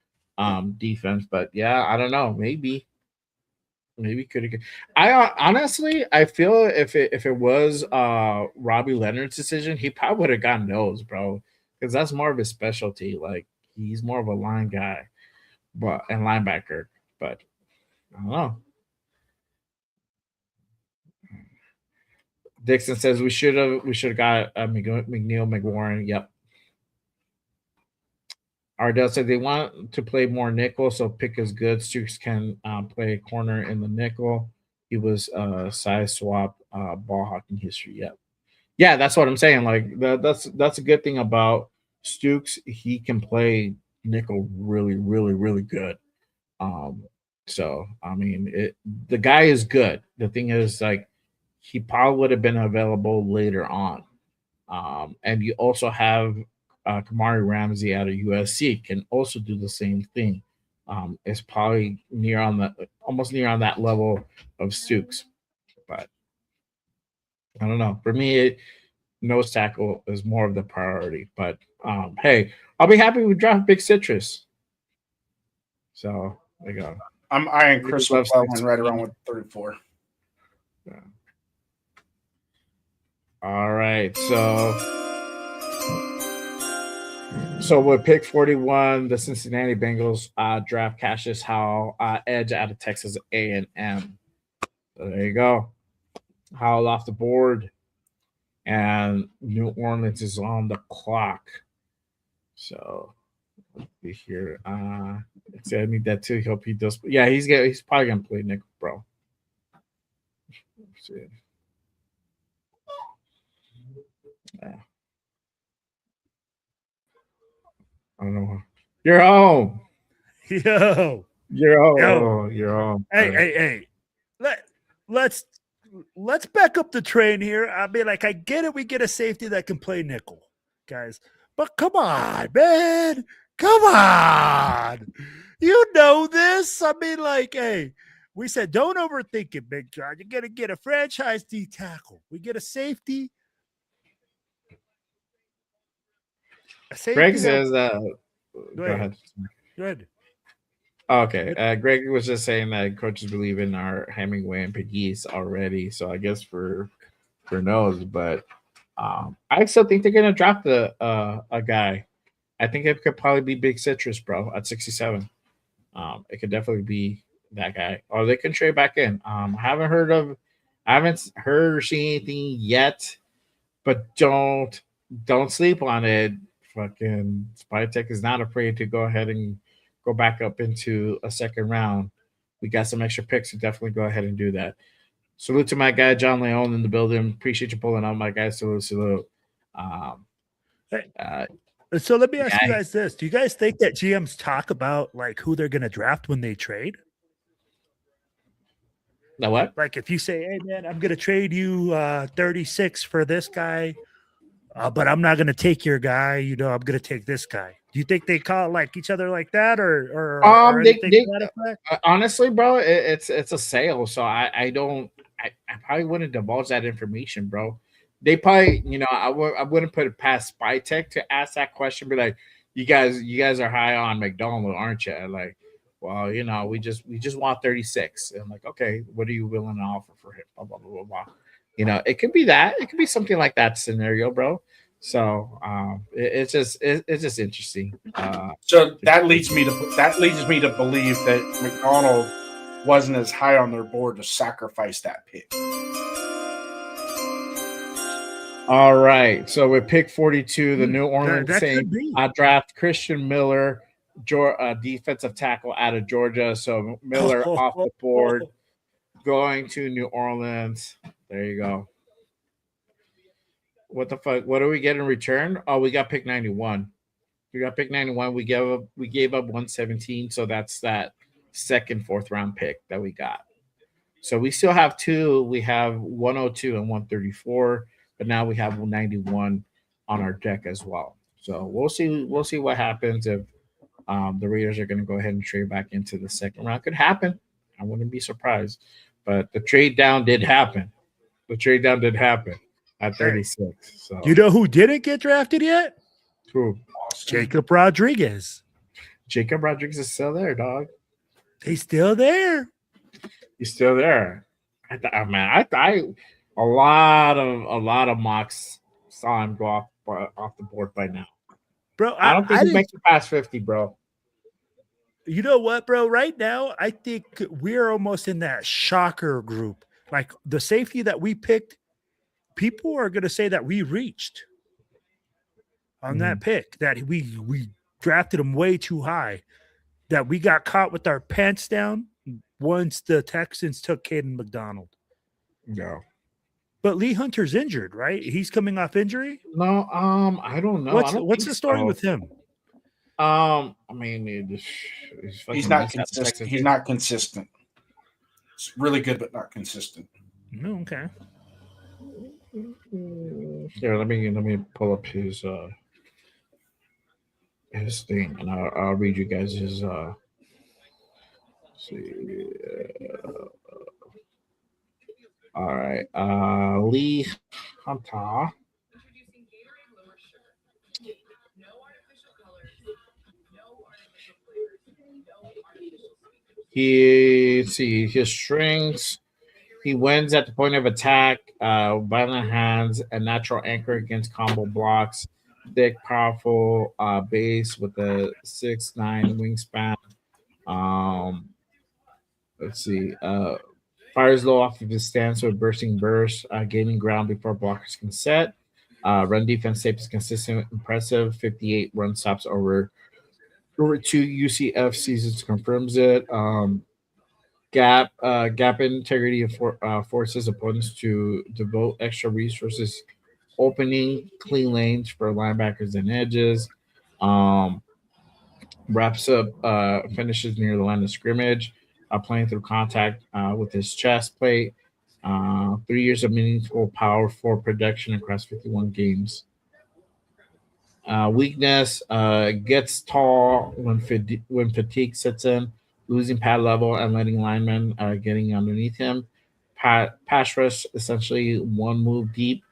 defense, but yeah, I don't know. Maybe could. I honestly, I feel if it was Robbie Leonard's decision, he probably would have gotten those, bro, because that's more of his specialty. Like he's more of a line guy, and linebacker. But I don't know. Dixon says we should have got McNeil McWarren. Yep. Ardell said they want to play more nickel, so pick is good. Stooks can play a corner in the nickel. He was size swap ball hawking history. Yep. Yeah, that's what I'm saying. Like that's a good thing about Stooks. He can play nickel really, really, really good. So I mean, the guy is good. The thing is, like, he probably would have been available later on. And you also have Kamari Ramsey out of USC can also do the same thing. It's probably almost near on that level of Stooks. But I don't know. For me, nose tackle is more of the priority. But hey, I'll be happy we draft Big Citrus. So there you go. I'm eyeing Chris McClellan right around with 34. Yeah. All right, so with pick 41, the Cincinnati Bengals draft Cassius Howell, edge out of Texas A&M. So there you go. Howell off the board, and New Orleans is on the clock. So let's see here. I need that too. Hope he does. Yeah, he's probably gonna play nickel, bro. Let's see. Yeah. I don't know. You're home. Yo. You're home. Yo. You're home. Hey. Let's back up the train here. I mean, like, I get it. We get a safety that can play nickel, guys. But come on, man. Come on. You know this. I mean, like, hey, we said don't overthink it, Big John. You're going to get a franchise D tackle. We get a safety. Greg says, go ahead. Go ahead. Okay. Greg was just saying that coaches believe in our Hemingway and Pegues already. So I guess for nose, but I still think they're gonna draft a guy. I think it could probably be Big Citrus, bro, at 67. It could definitely be that guy. Or they can trade back in. I haven't heard or seen anything yet, but don't sleep on it. Fucking Spytech is not afraid to go ahead and go back up into a second round. We got some extra picks to definitely go ahead and do that. Salute to my guy John Leone in the building. Appreciate you pulling on, my guy. Salute. So let me ask you guys this: do you guys think that GMs talk about like who they're going to draft when they trade? Now what? Like if you say, "Hey man, I'm going to trade you 36 for this guy." But I'm not going to take your guy. You know, I'm going to take this guy. Do you think they call like each other like that, or honestly, bro, it's a sale. So I probably wouldn't divulge that information, bro. They probably, I wouldn't put it past Spytech to ask that question. Be like, you guys are high on McDonald, aren't you? Like, well, we just want 36. And I'm like, okay, what are you willing to offer for him? Blah blah blah blah blah. It could be that. It could be something like that scenario, bro. So it's just interesting. So that leads me to believe that McDonald wasn't as high on their board to sacrifice that pick. All right. So with pick 42, the New that Orleans could Saints be. draft Christian Miller, defensive tackle out of Georgia. So Miller off the board, going to New Orleans. There you go. What the fuck? What do we get in return? Oh, we got pick 91. We got pick 91. We gave up 117. So that's that second, fourth round pick that we got. So we still have two. We have 102 and 134, but now we have 91 on our deck as well. So we'll see. We'll see what happens if the Raiders are going to go ahead and trade back into the second round. Could happen. I wouldn't be surprised. But the trade down did happen. The trade down did happen at 36. So You know who didn't get drafted yet? who? Jacob Rodriguez. Jacob Rodriguez is still there, dog. He's still there. He's still there. I a lot of mocks saw him go off the board by now. Bro, I don't think he didn't- makes it past 50, bro. You know what, bro? Right now, I think we're almost in that shocker group. Like the safety that we picked, people are going to say that we reached on that pick, that we drafted him way too high, that we got caught with our pants down once the Texans took Caden McDonald. No. But Lee Hunter's injured, right? He's coming off injury. No, I don't know. What's the story with him? I mean, He's not consistent. He's not consistent. It's really good, but not consistent. No, okay. Here, let me pull up his thing, and I'll read you guys his. See. All right. Lee Hunter. His strengths. He wins at the point of attack, violent hands, a natural anchor against combo blocks, thick, powerful base with a 6'9" wingspan. Let's see. Fires low off of his stance with bursting burst, gaining ground before blockers can set. Run defense tape is consistent, impressive. 58 run stops over 2 UCF seasons confirms it. Gap integrity forces opponents to devote extra resources, opening clean lanes for linebackers and edges. Wraps up finishes near the line of scrimmage, playing through contact with his chest plate. 3 years of meaningful power for production across 51 games. Weakness, gets tall when fatigue sets in, losing pad level and letting linemen getting underneath him. Pass rush, essentially one move deep.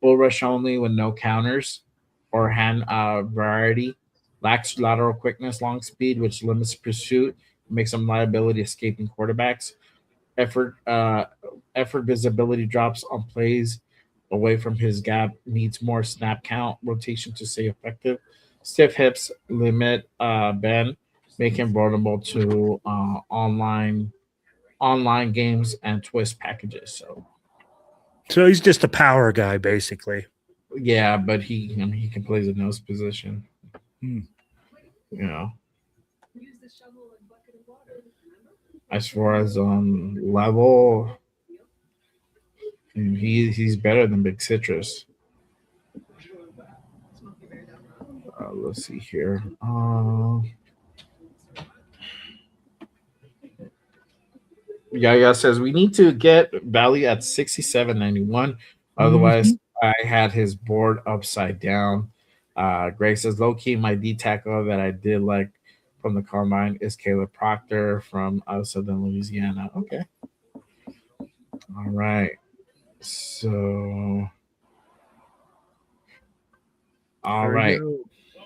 Bull rush only with no counters or hand variety. Lacks lateral quickness, long speed, which limits pursuit, makes him liability escaping quarterbacks. Effort visibility drops on plays away from his gap, needs more snap count rotation to stay effective. Stiff hips limit bend, make him vulnerable to online games and twist packages. So he's just a power guy, basically. Yeah, but he can play the nose position. You know. As far as level, he's better than Big Citrus. Let's see here. Yaya says we need to get value at 67.91. Otherwise, I had his board upside down. Greg says low key my D tackle that I did like from the combine is Caleb Proctor from Southern Louisiana. Okay. All right. So, all right.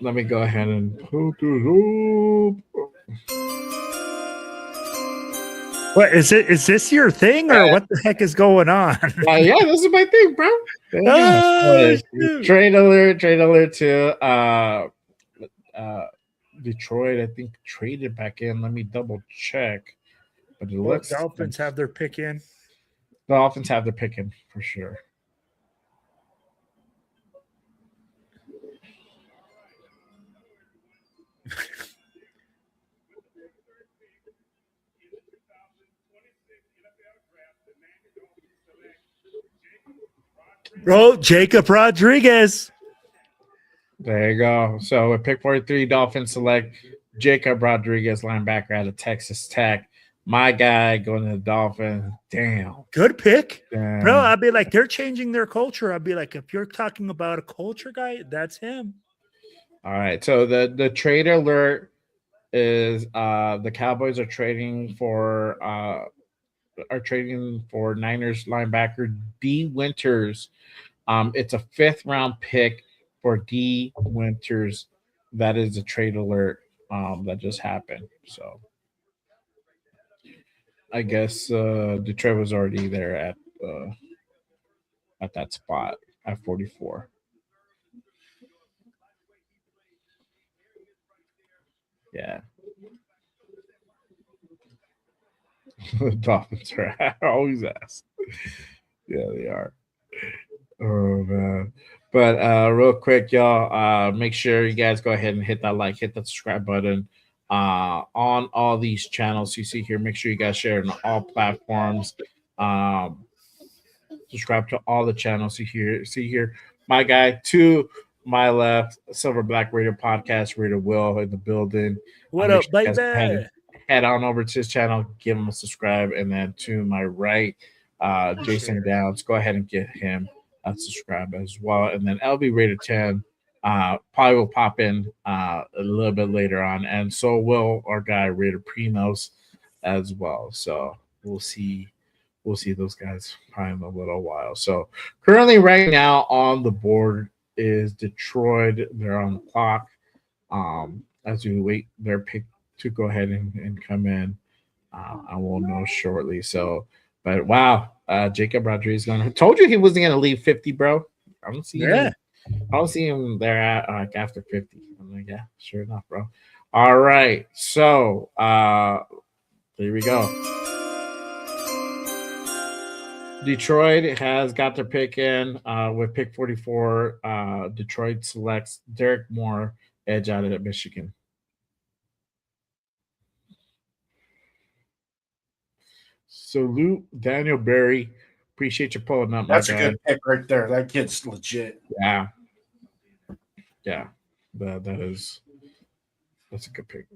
Let me go ahead and put this up. What is it? Is this your thing, or what the heck is going on? Yeah, this is my thing, bro. Trade alert to Detroit. I think traded back in. Let me double check. But it Well, looks Dolphins have their pick in. the Dolphins have their pick in for sure. Bro, Jacob Rodriguez. There you go. So at pick 43, Dolphins select Jacob Rodriguez, linebacker out of Texas Tech. My guy going to the Dolphins. Damn. Good pick. Damn. Bro, I'd be like, they're changing their culture. I'd be like, if you're talking about a culture guy, that's him. All right. So the trade alert is the Cowboys are trading for Niners linebacker D Winters. It's a 5th round pick for D Winters. That is a trade alert that just happened. So I guess Detroit was already there at that spot at 44. Yeah. The Dolphins are always ass. Yeah, they are. Oh man. But real quick, y'all, make sure you guys go ahead and hit that like, hit that subscribe button on all these channels you see here. Make sure you guys share it on all platforms. Subscribe to all the channels you see here. My guy to my left, Silver Black Raider Podcast, Raider Will in the building. What Make up, sure you guys baby? head on over to his channel, give him a subscribe, and then to my right, Jason Downs. Go ahead and get him a subscribe as well. And then LB Raider 10 probably will pop in a little bit later on, and so will our guy Raider Primos as well. So we'll see those guys probably in a little while. So currently, right now on the board is Detroit. They're on the clock as we wait their pick to go ahead and come in. I will know shortly. So, but wow, Jacob Rodriguez going. Told you he wasn't going to leave 50, bro. I don't see him. I don't see him there at like after 50. I'm like, yeah, sure enough, bro. All right, so there we go. Detroit has got their pick in with pick 44. Detroit selects Derek Moore, edge out of Michigan. Salute Daniel Berry. Appreciate you pulling up. That's a good pick right there. That kid's legit. Yeah. Yeah. That's a good pick.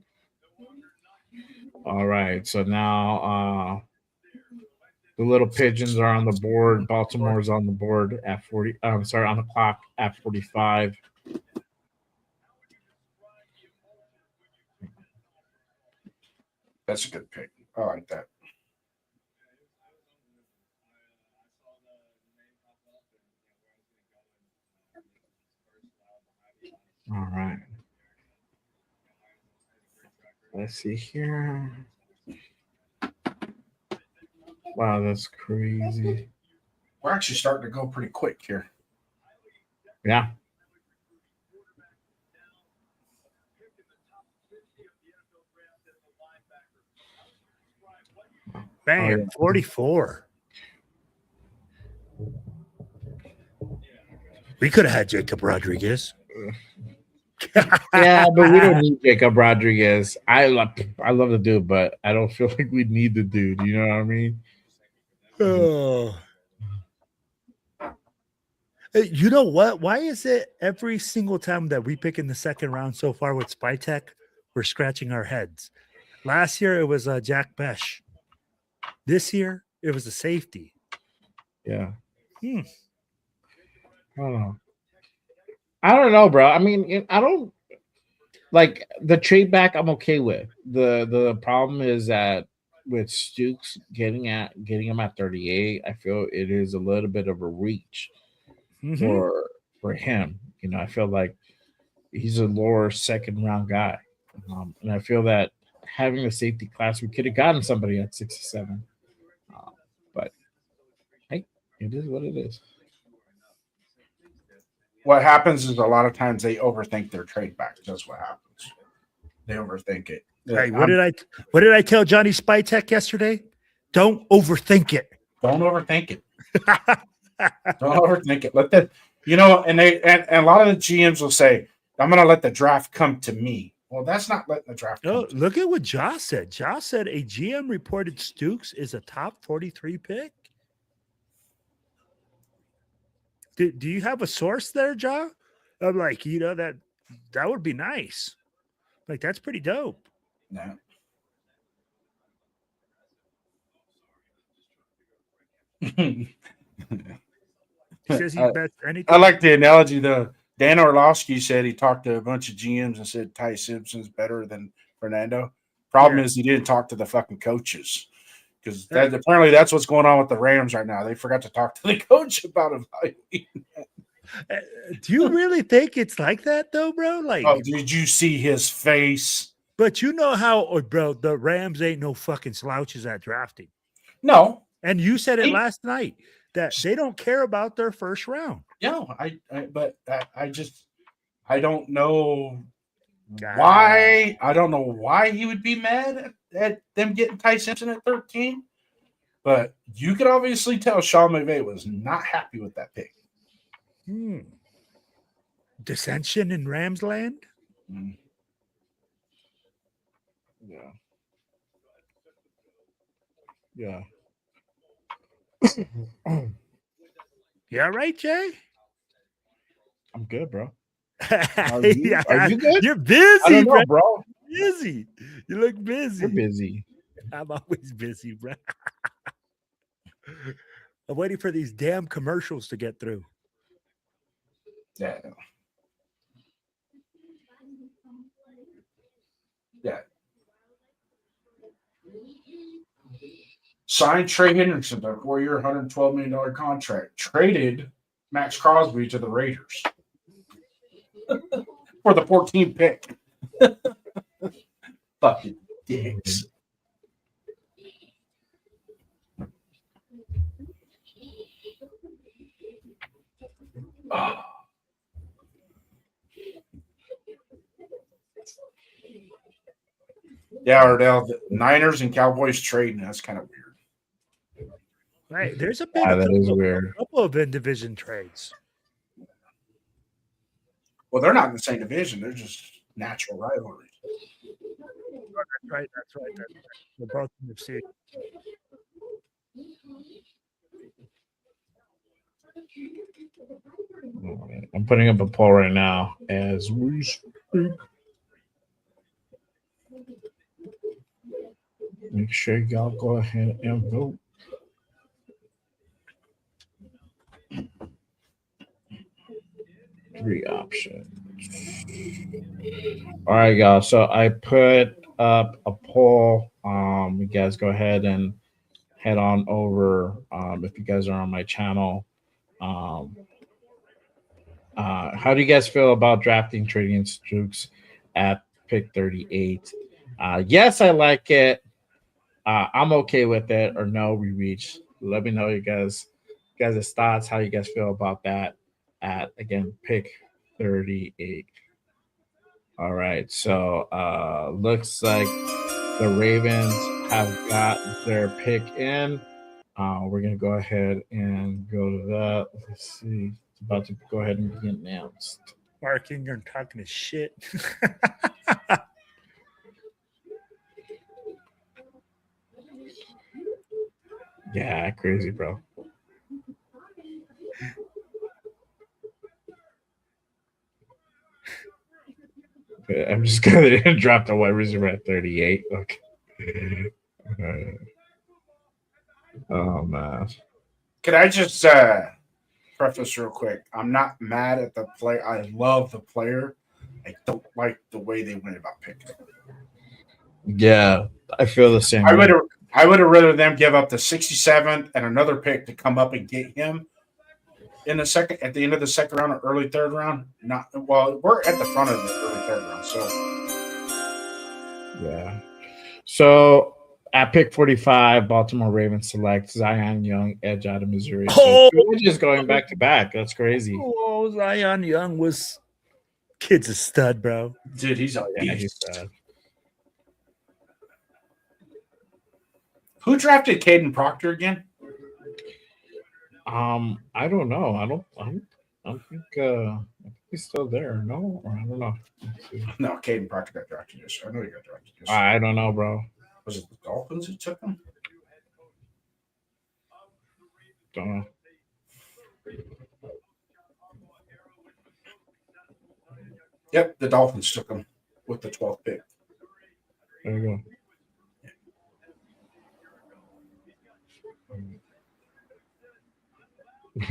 All right. So now the little pigeons are on the board. Baltimore's on the board at 40. I'm sorry, on the clock at 45. That's a good pick. I like that. All right. Let's see here. Wow, that's crazy. We're actually starting to go pretty quick here. Yeah. Bam, 44. We could have had Jacob Rodriguez. Yeah, but we don't need Jacob Rodriguez. I love the dude, but I don't feel like we need the dude. You know what I mean? Oh. Hey, you know what? Why is it every single time that we pick in the second round so far with Spytech, we're scratching our heads? Last year it was Jack Besh. This year it was a safety. Yeah. I don't know, bro. I mean, I don't like the trade back. I'm okay with. The problem is that with Stooks getting him at 38, I feel it is a little bit of a reach for him. You know, I feel like he's a lower second round guy, and I feel that having a safety class, we could have gotten somebody at 67. But hey, it is what it is. What happens is a lot of times they overthink their trade back. That's what happens. They overthink it. Hey, what did I tell Johnny Spytek yesterday? Don't overthink it. Don't overthink it. Don't overthink it. Let that, and a lot of the GMs will say, I'm going to let the draft come to me. Well, that's not letting the draft come No, to look at what Josh said. Josh said a GM reported Stooks is a top 43 pick. Do you have a source there, Josh? I'm like, that would be nice. Like, that's pretty dope. No. He says he bets anything. I like the analogy, though. Dan Orlovsky said he talked to a bunch of GMs and said Ty Simpson's better than Fernando. Problem is he didn't talk to the fucking coaches because apparently that's what's going on with the Rams right now. They forgot to talk to the coach about evaluating. Do you really think it's like that though, bro? Like, did you see his face? But you know how, bro, the Rams ain't no fucking slouches at drafting. No. And you said it last night that they don't care about their first round. No, I don't know why. I don't know why he would be mad at them getting Ty Simpson at 13. But you could obviously tell Sean McVay was not happy with that pick. Dissension in Rams land? Yeah. Yeah. Yeah, right, Jay? I'm good, bro. Are you good? You're busy, I don't know, bro. Busy. You look busy. You're busy. I'm always busy, bro. I'm waiting for these damn commercials to get through. Yeah. Yeah. Signed Trey Hendrickson to a 4-year, $112 million contract. Traded Max Crosby to the Raiders for the 14th pick. Fucking dicks. Oh. Yeah, Ardell, the Niners and Cowboys trading. That's kind of weird. Right. There's a big couple of in-division trades. Well, they're not in the same division. They're just natural rivalries. That's right. They're both in the city. I'm putting up a poll right now as we speak. Make sure y'all go ahead and vote. Three options. All right, y'all. So I put up a poll. You guys go ahead and head on over. If you guys are on my channel, how do you guys feel about drafting trading Stooks at pick 38? Yes, I like it. I'm okay with it, or no, we reach. Let me know you guys' thoughts, how you guys feel about that at, again, pick 38. All right, so looks like the Ravens have got their pick in. We're going to go ahead and go to that. Let's see. It's about to go ahead and be announced. Barking and talking to shit. Yeah, crazy, bro. I'm just going to drop the wide receiver at 38. Okay. Oh, man. Can I just preface real quick? I'm not mad at the play. I love the player. I don't like the way they went about picking him. Yeah, I feel the same. I would have rather them give up the 67th and another pick to come up and get him in the second, at the end of the second round or early third round. We're at the front of the early third round, so yeah. So at pick 45, Baltimore Ravens select Zion Young, edge out of Missouri. So just going back to back. That's crazy. Oh, Zion Young kid's a stud, bro. Dude, he's a beast. He's Who drafted Caden Proctor again? I don't know. I don't think he's still there. No, or I don't know. Let's see. No, Caden Proctor got drafted yesterday. I know he got drafted yesterday. I don't know, bro. Was it the Dolphins who took him? Don't know. Yep, the Dolphins took him with the 12th pick. There you go.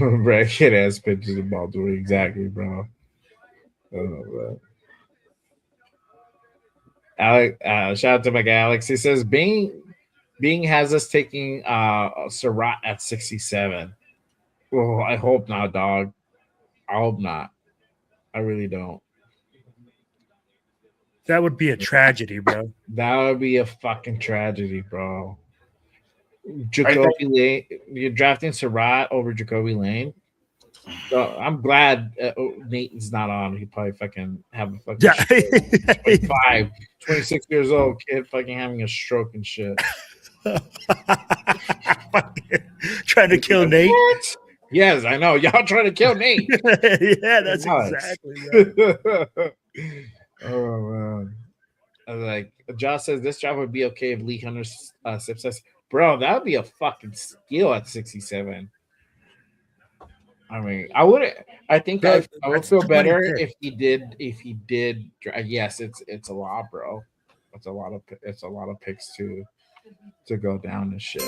Right, kid ass pictures of Baltimore. Exactly, bro. Oh, Alex, shout out to my guy Alex. He says Bing has us taking Surratt at 67. Well, I hope not, dog. I hope not. I really don't. That would be a tragedy, bro. That would be a fucking tragedy, bro. Jacoby Lane, you're drafting Surratt over Jacoby Lane. So I'm glad Nathan's not on. He probably fucking have a fucking 26 years old kid fucking having a stroke and shit. Trying to kill Nate. What? Yes, I know. Y'all trying to kill Nate. Yeah, that's exactly right. Oh man. I was like, Josh says this job would be okay if Lee Hunter sips us. Bro, that would be a fucking steal at 67. I mean, I think I would feel better if he did. Yes, it's a lot, bro. It's a lot of picks to go down and shit.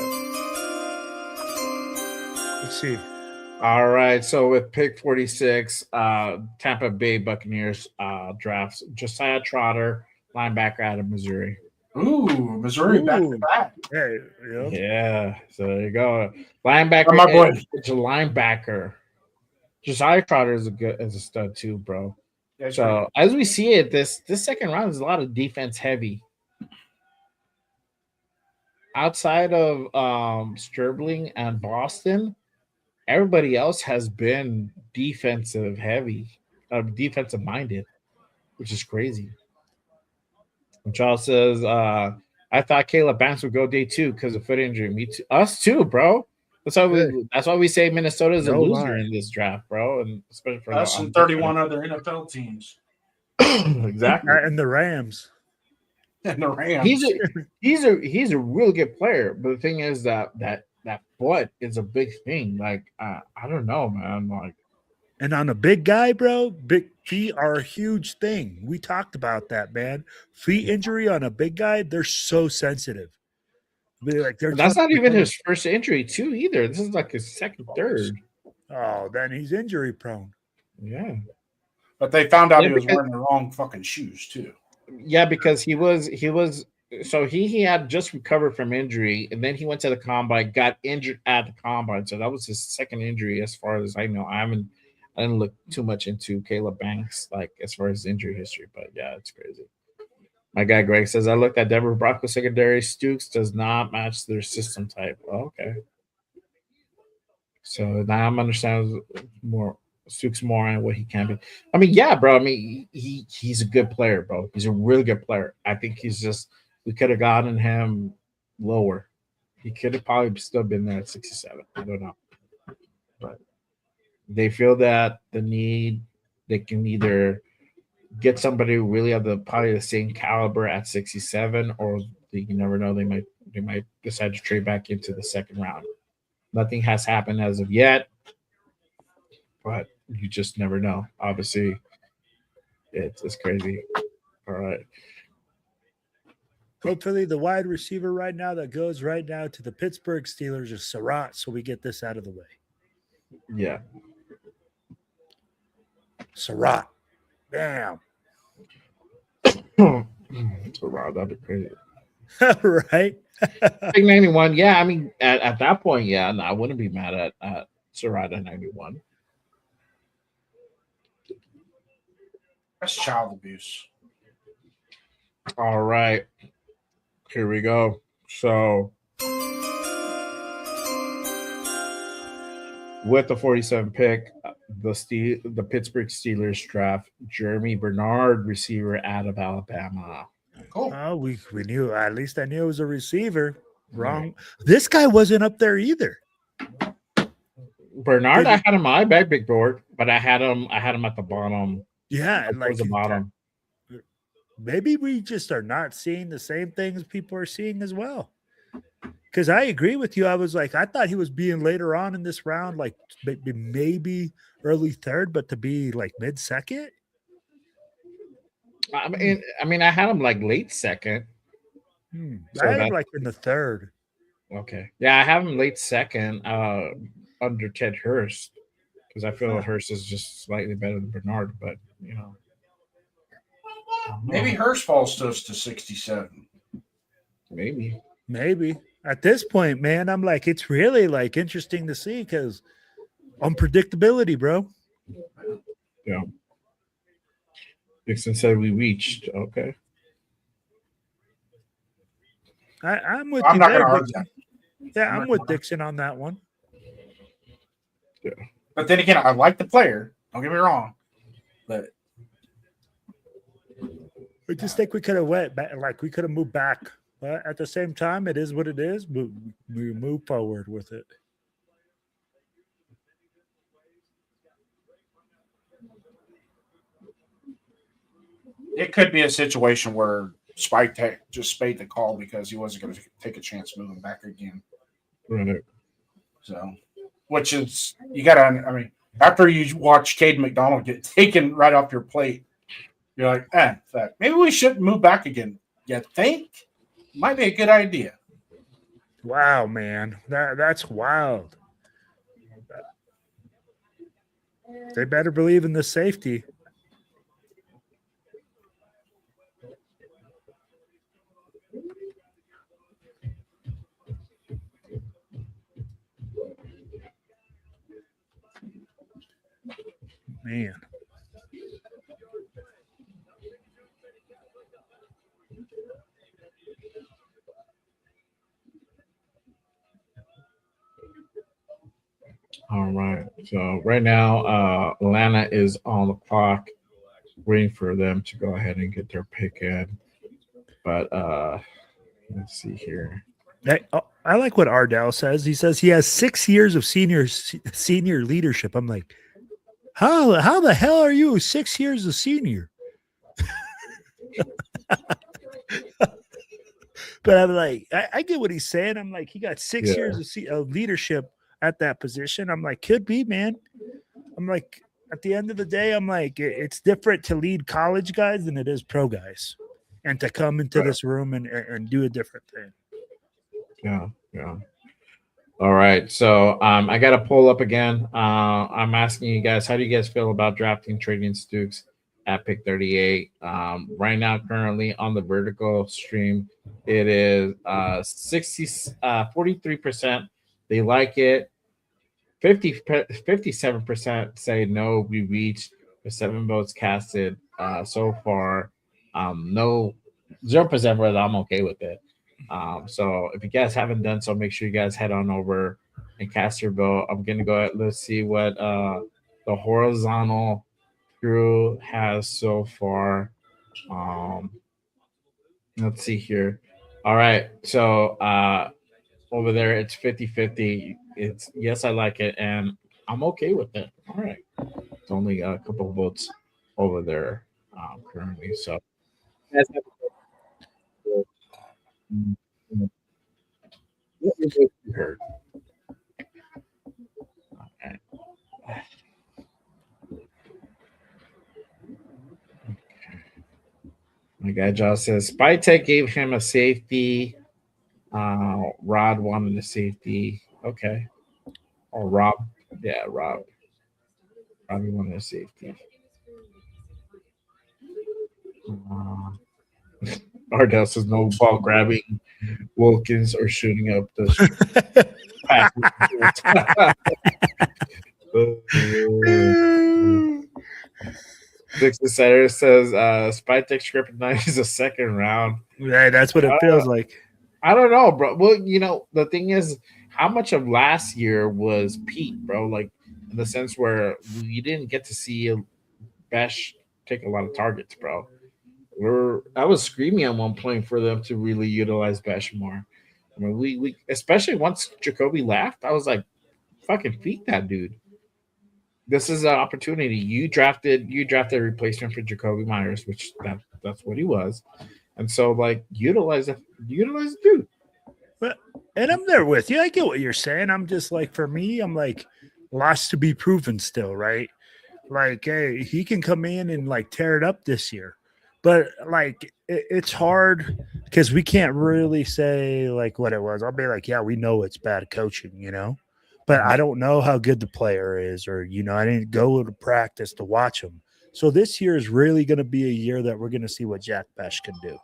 Let's see. All right, so with pick 46, Tampa Bay Buccaneers drafts Josiah Trotter, linebacker out of Missouri. Ooh, Missouri back to back. Hey, yeah. So there you go. Linebacker. Oh, my boy. It's a linebacker. Josiah Trotter is a stud too, bro. Yeah, so right. as we see it, this second round is a lot of defense heavy. Outside of Stribling and Boston, everybody else has been defensive heavy, defensive minded, which is crazy. And Charles says, I thought Caleb Banks would go day 2 because of foot injury. Me too. Us too, bro. That's why we say Minnesota is a loser in this draft, bro. And especially for us and 31 other NFL teams. Exactly. And the Rams. And the Rams. He's a really good player, but the thing is that foot is a big thing. Like I don't know, man. Like, and on a big guy, bro, big feet are a huge thing. We talked about that, man. Feet injury on a big guy, they're so sensitive. That's not even his first injury, too, either. This is like his second, third. Oh, then he's injury prone. Yeah. But they found out he was wearing the wrong fucking shoes, too. Yeah, because he had just recovered from injury, and then he went to the combine, got injured at the combine. So that was his second injury, as far as I know. I didn't look too much into Caleb Banks, like as far as injury history, but yeah, it's crazy. My guy Greg says, I looked at Denver Broncos secondary. Stooks does not match their system type. Oh, okay. So now I'm understanding more Stooks more on what he can be. I mean, yeah, bro. I mean, he's a good player, bro. He's a really good player. I think we could have gotten him lower. He could have probably still been there at 67. I don't know. But they feel that they can either get somebody really of probably the same caliber at 67, or you never know, they might decide to trade back into the second round. Nothing has happened as of yet, but you just never know. Obviously, it's crazy. All right. Hopefully, the wide receiver right now that goes right now to the Pittsburgh Steelers is Surratt, so we get this out of the way. Yeah. Surratt. Damn. Surratt, that'd be crazy. Right? Big 91. Yeah, I mean, at that point, yeah, no, I wouldn't be mad at Surratt at 91. That's child abuse. All right. Here we go. So with the 47 pick, the Pittsburgh Steelers draft Jeremy Bernard, receiver out of Alabama. Cool. Oh, we knew. At least I knew it was a receiver. Wrong. This guy wasn't up there either. Bernard, I had him on my back big board, but I had him at the bottom. Yeah, and like Towards the bottom. maybe we just are not seeing the same things people are seeing as well. Because I agree with you. I was like, I thought he was being later on in this round, like maybe early third, but to be like mid second. I mean, I had him like late second. So I had him like in the third. Okay. Yeah, I have him late second under Ted Hurst because I feel Hurst is just slightly better than Bernard, but you know. Maybe Hurst falls to us to 67. Maybe. At this point, man, I'm like, it's really like interesting to see because unpredictability, bro. Yeah. Dixon said we reached. Okay. I'm with I'm you not there, going to argue Dixon. that. Yeah, I'm with Dixon on that one. Yeah. But then again, I like the player. Don't get me wrong. But I just think we could have went back, like we could have moved back. But at the same time, it is what it is. We move forward with it. it could be a situation where Spike just spade the call because he wasn't going to take a chance moving back again. Right. So, which is, you got to, I mean, after you watch Cade McDonald get taken right off your plate, you're like, fuck, maybe we should move back again. You think? Might be a good idea. Wow, man. That's wild. They better believe in the safety. Man. All right. So right now, Atlanta is on the clock, waiting for them to go ahead and get their pick in. But let's see here. I like what Ardell says. He says he has 6 years of senior leadership. I'm like, how the hell are you 6 years of senior? But I'm like, I get what he's saying. I'm like, he got 6 years of leadership at that position. I'm like, could be, man. I'm like, at the end of the day, I'm like, it's different to lead college guys than it is pro guys, and to come into this room and do a different thing. Yeah. All right. So I got to pull up again. I'm asking you guys, how do you guys feel about drafting Trading Stooks at pick 38? Right now, currently on the vertical stream, it is 43%. They like it. 57% say no. We reached with 7 votes casted so far. No, 0% whether I'm okay with it. So if you guys haven't done so, make sure you guys head on over and cast your vote. I'm gonna go ahead. Let's see what the horizontal crew has so far. Let's see here. All right. So over there, it's 50-50. It's yes, I like it, and I'm okay with it. All right. It's only a couple of votes over there currently. So you heard. Okay. My guy Josh says Spytek gave him a safety. Rod wanted a safety. Okay. Or Rob. Yeah, Rob. Robbie wanted a safety. Ardell says no ball grabbing Wilkins or shooting up the pack. Dixon Setter says Spytek script 9 is a second round. Yeah, that's what it feels like. I don't know, bro. Well, you know, the thing is, how much of last year was Pete, bro? Like, in the sense where we didn't get to see Besh take a lot of targets, bro. I was screaming at one point for them to really utilize Besh more. I mean, we especially once Jacoby left, I was like, fucking feed that dude. This is an opportunity. You drafted a replacement for Jacoby Myers, which that's what he was. And so like utilize the dude. But and I'm there with you. I get what you're saying. I'm just like, for me, I'm like, lots to be proven still, right? Like, hey, he can come in and like tear it up this year. But like it's hard because we can't really say like what it was. I'll be like, yeah, we know it's bad coaching, you know, but I don't know how good the player is, or you know, I didn't go to practice to watch him. So this year is really going to be a year that we're going to see what Jack Besh can do.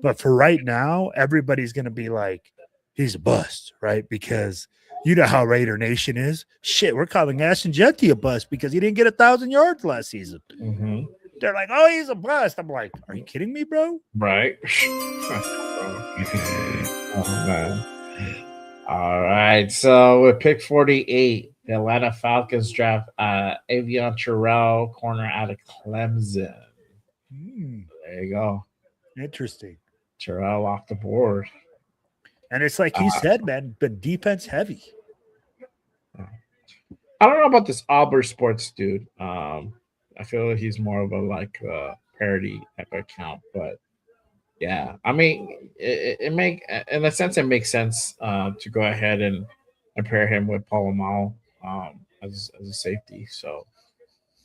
But for right now, everybody's going to be like, he's a bust, right? Because you know how Raider Nation is. Shit, we're calling Ashton Jeanty a bust because he didn't get 1,000 yards last season. Mm-hmm. They're like, oh, he's a bust. I'm like, are you kidding me, bro? Right. Oh, man. All right. So with pick 48, the Atlanta Falcons draft Avion Terrell, corner out of Clemson. There you go. Interesting. Terrell off the board. And it's like he said, man, but defense heavy. I don't know about this Auburn Sports dude. I feel like he's more of a like parody type of account, but yeah, I mean, it make in a sense it makes sense to go ahead and pair him with Paul Amal as a safety. So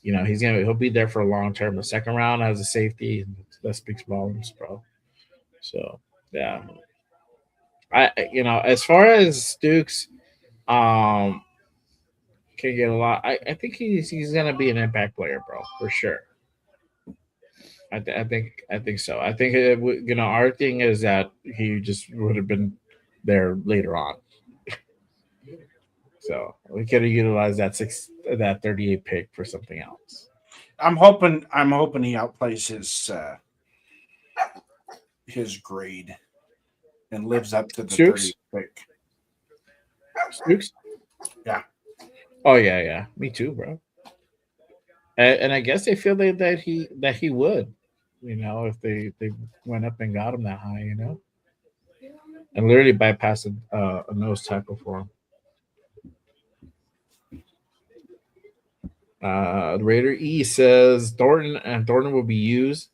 you know he'll be there for a long term. The second round as a safety, that speaks volumes, bro. So yeah, as far as Dukes, can get a lot. I think he's gonna be an impact player, bro, for sure. I think so. I think our thing is that he just would have been there later on. So we could have utilized that 38 pick for something else. I'm hoping he outplays his grade and lives up to the Stooks? 30 pick. Stooks? Yeah. Oh yeah. Me too, bro. And I guess they feel that he would, if they went up and got him that high, and literally bypassed a nose tackle for him. Raider E says Thornton will be used.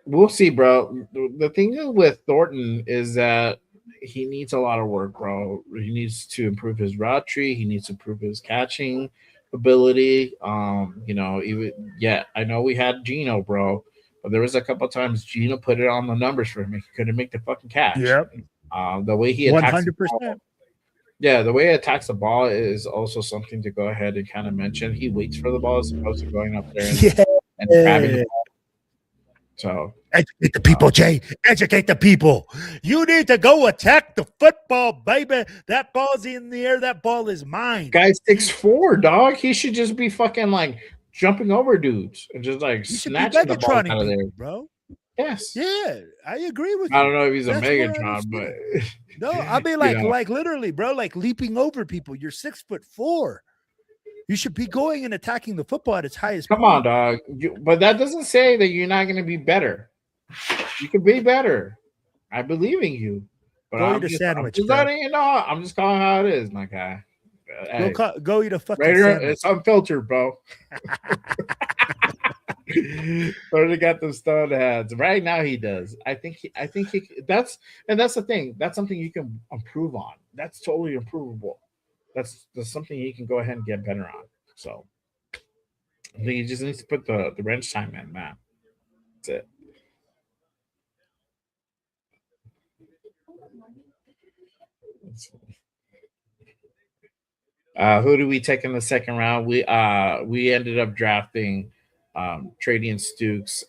We'll see, bro. The thing with Thornton is that he needs a lot of work, bro. He needs to improve his route tree. He needs to improve his catching ability. I know we had Gino, bro, but there was a couple of times Gino put it on the numbers for him. He couldn't make the fucking catch. Yep. The way he attacks 100%. the way he attacks the ball is also something to go ahead and kind of mention. He waits for the ball as opposed to going up there and grabbing the ball. So educate the people, Jay. Educate the people. You need to go attack the football, baby. That ball's in the air. That ball is mine. Guy's 6'4", dog. He should just be fucking like jumping over dudes and just like snatching the ball out of there, bro. Yes. Yeah, I agree with you. I don't know if he's a Megatron, but no, I mean like literally, bro, like leaping over people. You're 6'4". You should be going and attacking the football at its highest Come point. on, dog. But that doesn't say that you're not going to be better. You can be better. I believe in you. But I'm just letting you know. I'm just calling how it is, my guy. Hey, go eat a fucking Raider, sandwich. it's unfiltered, bro. Already got them stone heads. Right now he does. I think he that's the thing. That's something you can improve on. That's totally improvable. That's something he can go ahead and get better on. So I think he just needs to put the wrench time in, man. That's it. Who do we take in the second round? We ended up drafting Tradian Stooks,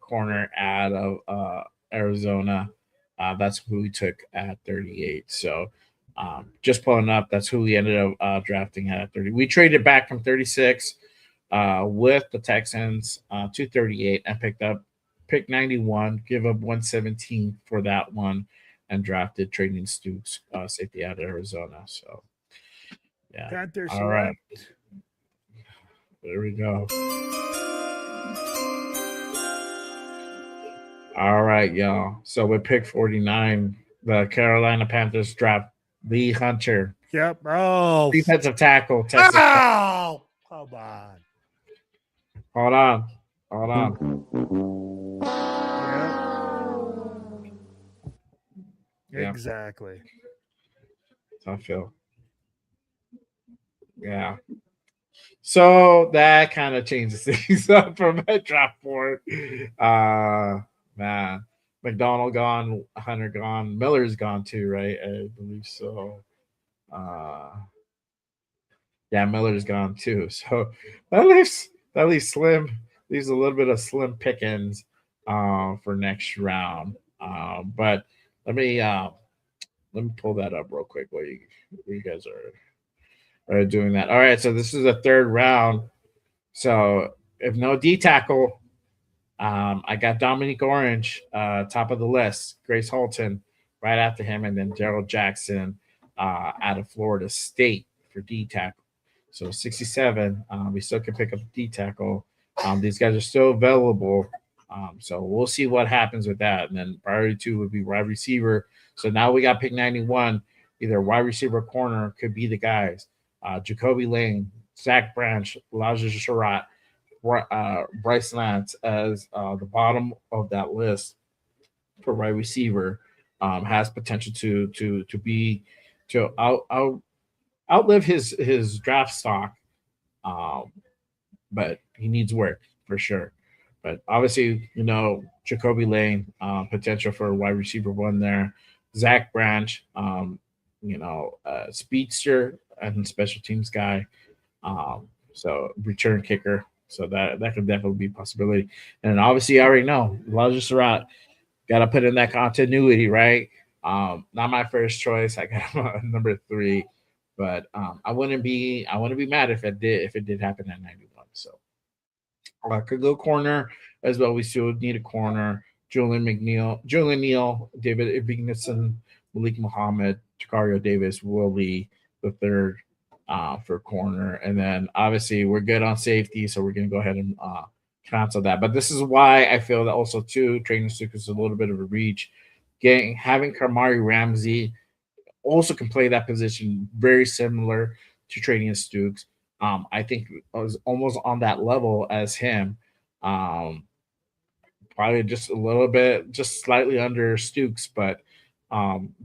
corner out of Arizona. That's who we took at 38. So just pulling up, that's who we ended up drafting at 30. We traded back from 36 with the Texans to 38 and picked up pick 91, give up 117 for that one, and drafted Tradian Stooks, safety out of Arizona. So yeah. Panthers. All right. There we go. All right, y'all. So with pick 49, the Carolina Panthers draft Lee Hunter, Yep. Oh. defensive tackle. Texas. Oh, come on. Hold on. Yep. Yeah. Exactly. That's how I feel. Yeah. So that kind of changes things up from my draft board. Man. McDonald gone, Hunter gone, Miller's gone too, right? I believe so. Yeah, Miller's gone too. So that leaves slim. Leaves a little bit of slim pickings for next round. But let me pull that up real quick while you guys are doing that. All right, so this is the third round. So if no D tackle, I got Dominique Orange, top of the list. Grace Holton right after him, and then Daryl Jackson out of Florida State for D tackle. So 67, we still can pick up D tackle. These guys are still available. So we'll see what happens with that. And then priority 2 would be wide receiver. So now we got pick 91. Either wide receiver or corner could be the guys. Jacoby Lane, Zach Branch, Elijah Sherratt, Bryce Lance as the bottom of that list for wide receiver has potential to outlive his draft stock, but he needs work for sure. But obviously, Jacoby Lane, potential for wide receiver 1 there. Zach Branch, speedster and special teams guy. So return kicker. So that could definitely be a possibility. And obviously, I already know Elijah Surratt, got to put in that continuity, right? Not my first choice. I got him on number 3, but I wouldn't be mad if it did happen at 91. So could go corner as well. We still need a corner. Julian Neal, David Vigneson, Malik Muhammad, Takario Davis, Will Lee the third for corner. And then obviously we're good on safety, so we're going to go ahead and cancel that. But this is why I feel that also too, Traydon Stukes is a little bit of a reach. Having Kamari Ramsey also can play that position very similar to Traydon Stukes. I think I was almost on that level as him. Probably just a little bit, just slightly under Stukes, but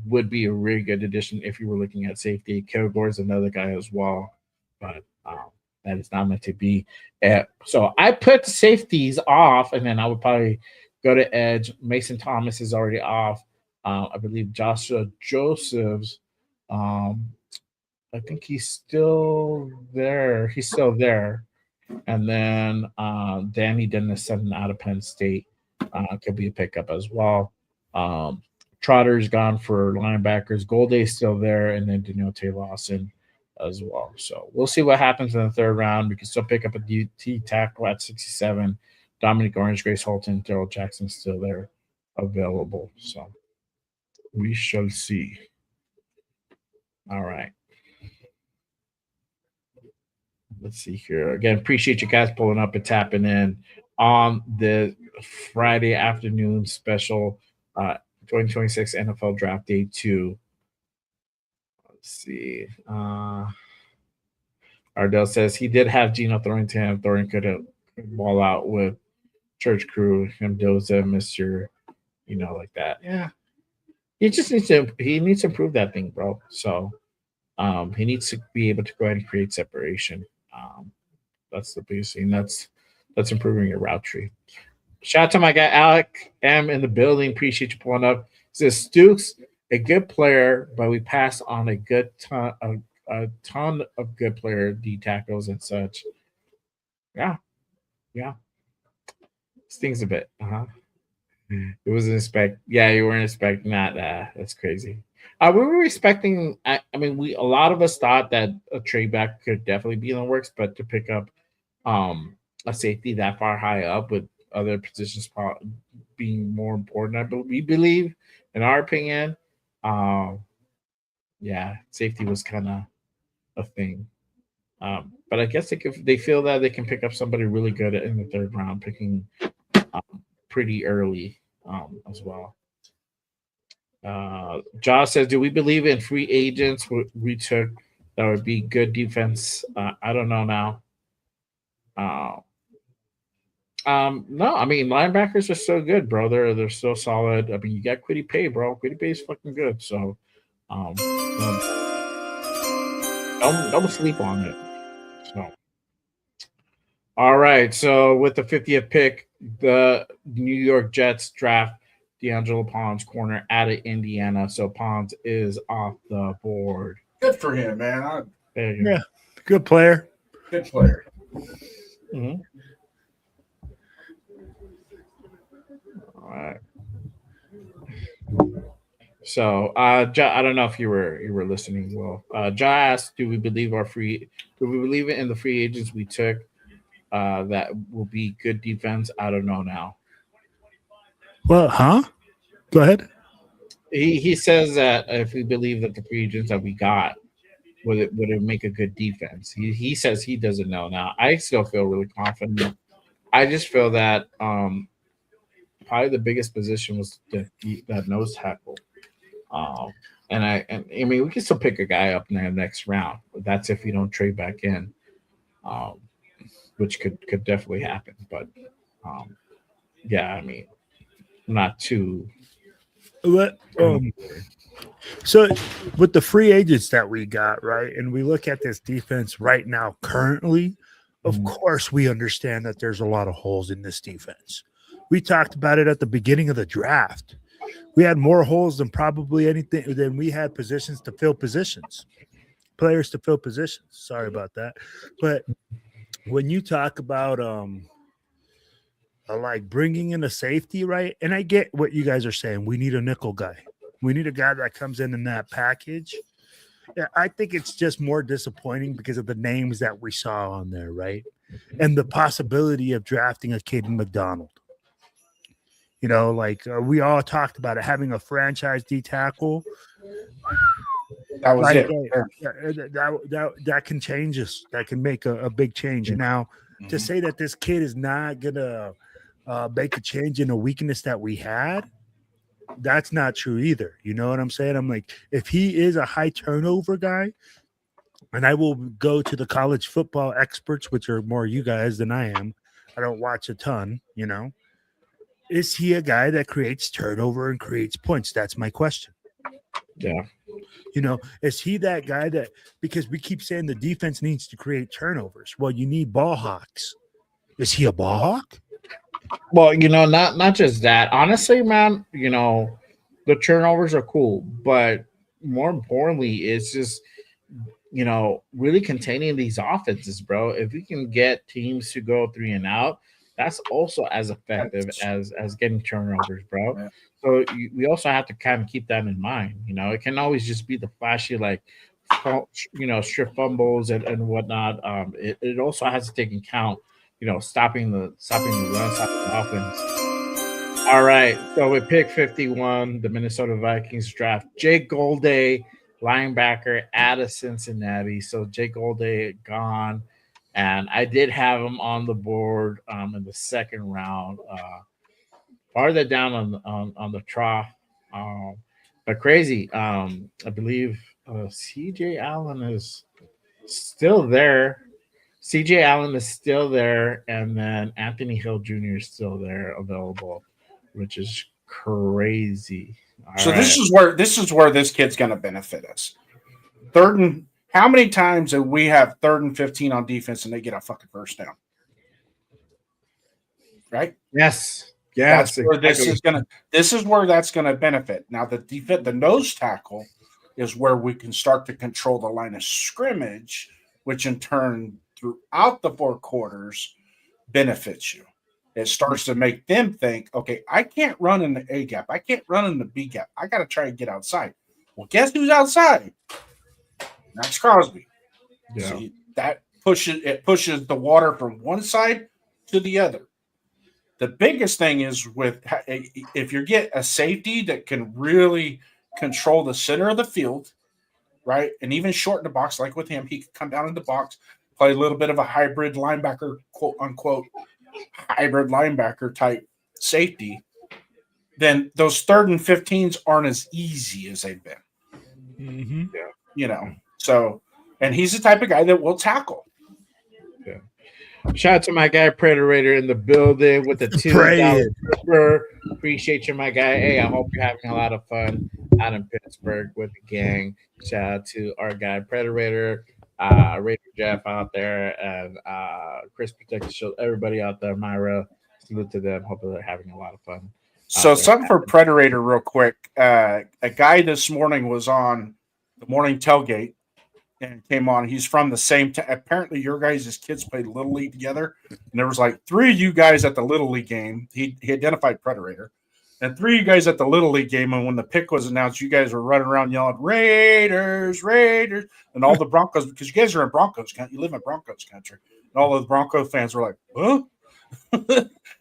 would be a really good addition if you were looking at safety. Kilgore is another guy as well, but that is not meant to be. So I put the safeties off, and then I would probably go to edge. Mason Thomas is already off. I believe Joshua Josephs, I think he's still there. He's still there. And then Danny Dennison out of Penn State could be a pickup as well. Trotter's gone for linebackers. Golday's still there, and then Deontay Lawson as well. So we'll see what happens in the third round. We can still pick up a DT tackle at 67. Dominic Orange, Grace Holton, Daryl Jackson still there available. So we shall see. All right. Let's see here. Again, appreciate you guys pulling up and tapping in on the Friday afternoon special 2026 NFL Draft Day 2. Let's see. Ardell says he did have Gino throwing to him. Thorin could ball out with Church Crew, Mendoza, Mr. Like that. Yeah. He just needs to improve that thing, bro. So he needs to be able to go ahead and create separation. That's the biggest thing. That's improving your route tree. Shout out to my guy Alec M in the building. Appreciate you pulling up. Says Stukes, a good player, but we passed on a ton of good player D tackles and such. Yeah. Stings a bit. It wasn't you weren't expecting that. That's crazy. We were expecting. A lot of us thought that a trade back could definitely be in the works, but to pick up a safety that far high up with other positions being more important, we believe, in our opinion, safety was kind of a thing. But I guess they feel that they can pick up somebody really good in the third round, picking pretty early as well. Josh says, "Do we believe in free agents we took that would be good defense?" I don't know now. No, I mean linebackers are so good, bro. They're so solid. I mean, you got Quiddy Pay, bro. Quiddy Pay is fucking good. So, don't sleep on it. So, all right. So with the 50th pick, the New York Jets draft D'Angelo Pons, corner out of Indiana. So Pons is off the board. Good for him, man. There you go. Yeah, good player. Good player. Mhm. All right. So, I don't know if you were listening. Well, Ja asked, "Do we believe in the free agents we took that will be good defense?" I don't know now. Well, huh? Go ahead. He says that if we believe that the free agents that we got would it make a good defense. He says he doesn't know now. I still feel really confident. I just feel that probably the biggest position was that nose tackle. And I mean we can still pick a guy up in the next round. But that's if you don't trade back in, which could definitely happen. But yeah, I mean, not too. What, so with the free agents that we got, right, and we look at this defense right now currently, of course we understand that there's a lot of holes in this defense. We talked about it at the beginning of the draft. We had more holes than probably anything than we had positions to fill positions, players to fill positions. Sorry about that. But when you talk about like bringing in a safety, right? And I get what you guys are saying. We need a nickel guy. We need a guy that comes in that package. Yeah, I think it's just more disappointing because of the names that we saw on there, right? And the possibility of drafting a Caden McDonald. You know, like we all talked about it, having a franchise D tackle. That was Like, it. that can change us. That can make a big change. Now, to say that this kid is not gonna make a change in a weakness that we had, that's not true either. You know what I'm saying? I'm like, if he is a high turnover guy, and I will go to the college football experts, which are more you guys than I am. I don't watch a ton, you know. Is he a guy that creates turnover and creates points? That's my question. Yeah. You know, is he that guy that, because we keep saying the defense needs to create turnovers? Well, you need ball hawks. Is he a ball hawk? Well, you know, not just that. Honestly, man, you know, the turnovers are cool, but more importantly, it's just, you know, really containing these offenses, bro. If we can get teams to go 3 and out, that's also as effective as getting turnovers, bro. Yeah. So we also have to kind of keep that in mind. You know, it can always just be the flashy, like, you know, strip fumbles and whatnot. It also has to take into account, you know, stopping the run, stopping the offense. All right, so with pick 51, the Minnesota Vikings draft Jake Golday, linebacker out of Cincinnati. So Jake Golday gone. And I did have him on the board in the second round, farther down on the trough. But crazy. I believe CJ Allen is still there. CJ Allen is still there, and then Anthony Hill Jr. is still there, available, which is crazy. So this is where this kid's going to benefit us. How many times do we have 3rd and 15 on defense and they get a fucking first down? Right? Yes. That's where this is where that's gonna benefit. Now the nose tackle is where we can start to control the line of scrimmage, which in turn throughout the 4 quarters benefits you. It starts to make them think, okay, I can't run in the A gap, I can't run in the B gap. I gotta try and get outside. Well, guess who's outside? Max Crosby. Yeah. See, that pushes the water from one side to the other. The biggest thing is if you get a safety that can really control the center of the field, right, and even shorten the box, like with him, he could come down in the box, play a little bit of a hybrid linebacker, quote unquote, hybrid linebacker type safety. then those 3rd and 15s aren't as easy as they've been. Mm-hmm. You know, so, and he's the type of guy that will tackle. Shout out to my guy Predator in the building with the $2 super. Appreciate you, my guy. Hey, I hope you're having a lot of fun out in Pittsburgh with the gang. Shout out to our guy Predator, Raider Jeff out there, and Chris Protector Shield. Everybody out there, Myra. Salute to them. Hope they're having a lot of fun. So something for Predator real quick. A guy this morning was on the morning tailgate and came on. He's from the same apparently your guys' kids played Little League together. And there was like 3 of you guys at the Little League game. He identified Predator. And 3 of you guys at the Little League game. And when the pick was announced, you guys were running around yelling, Raiders, Raiders. And all the Broncos, because you guys are in Broncos country. You live in Broncos country. And all the Bronco fans were like, huh?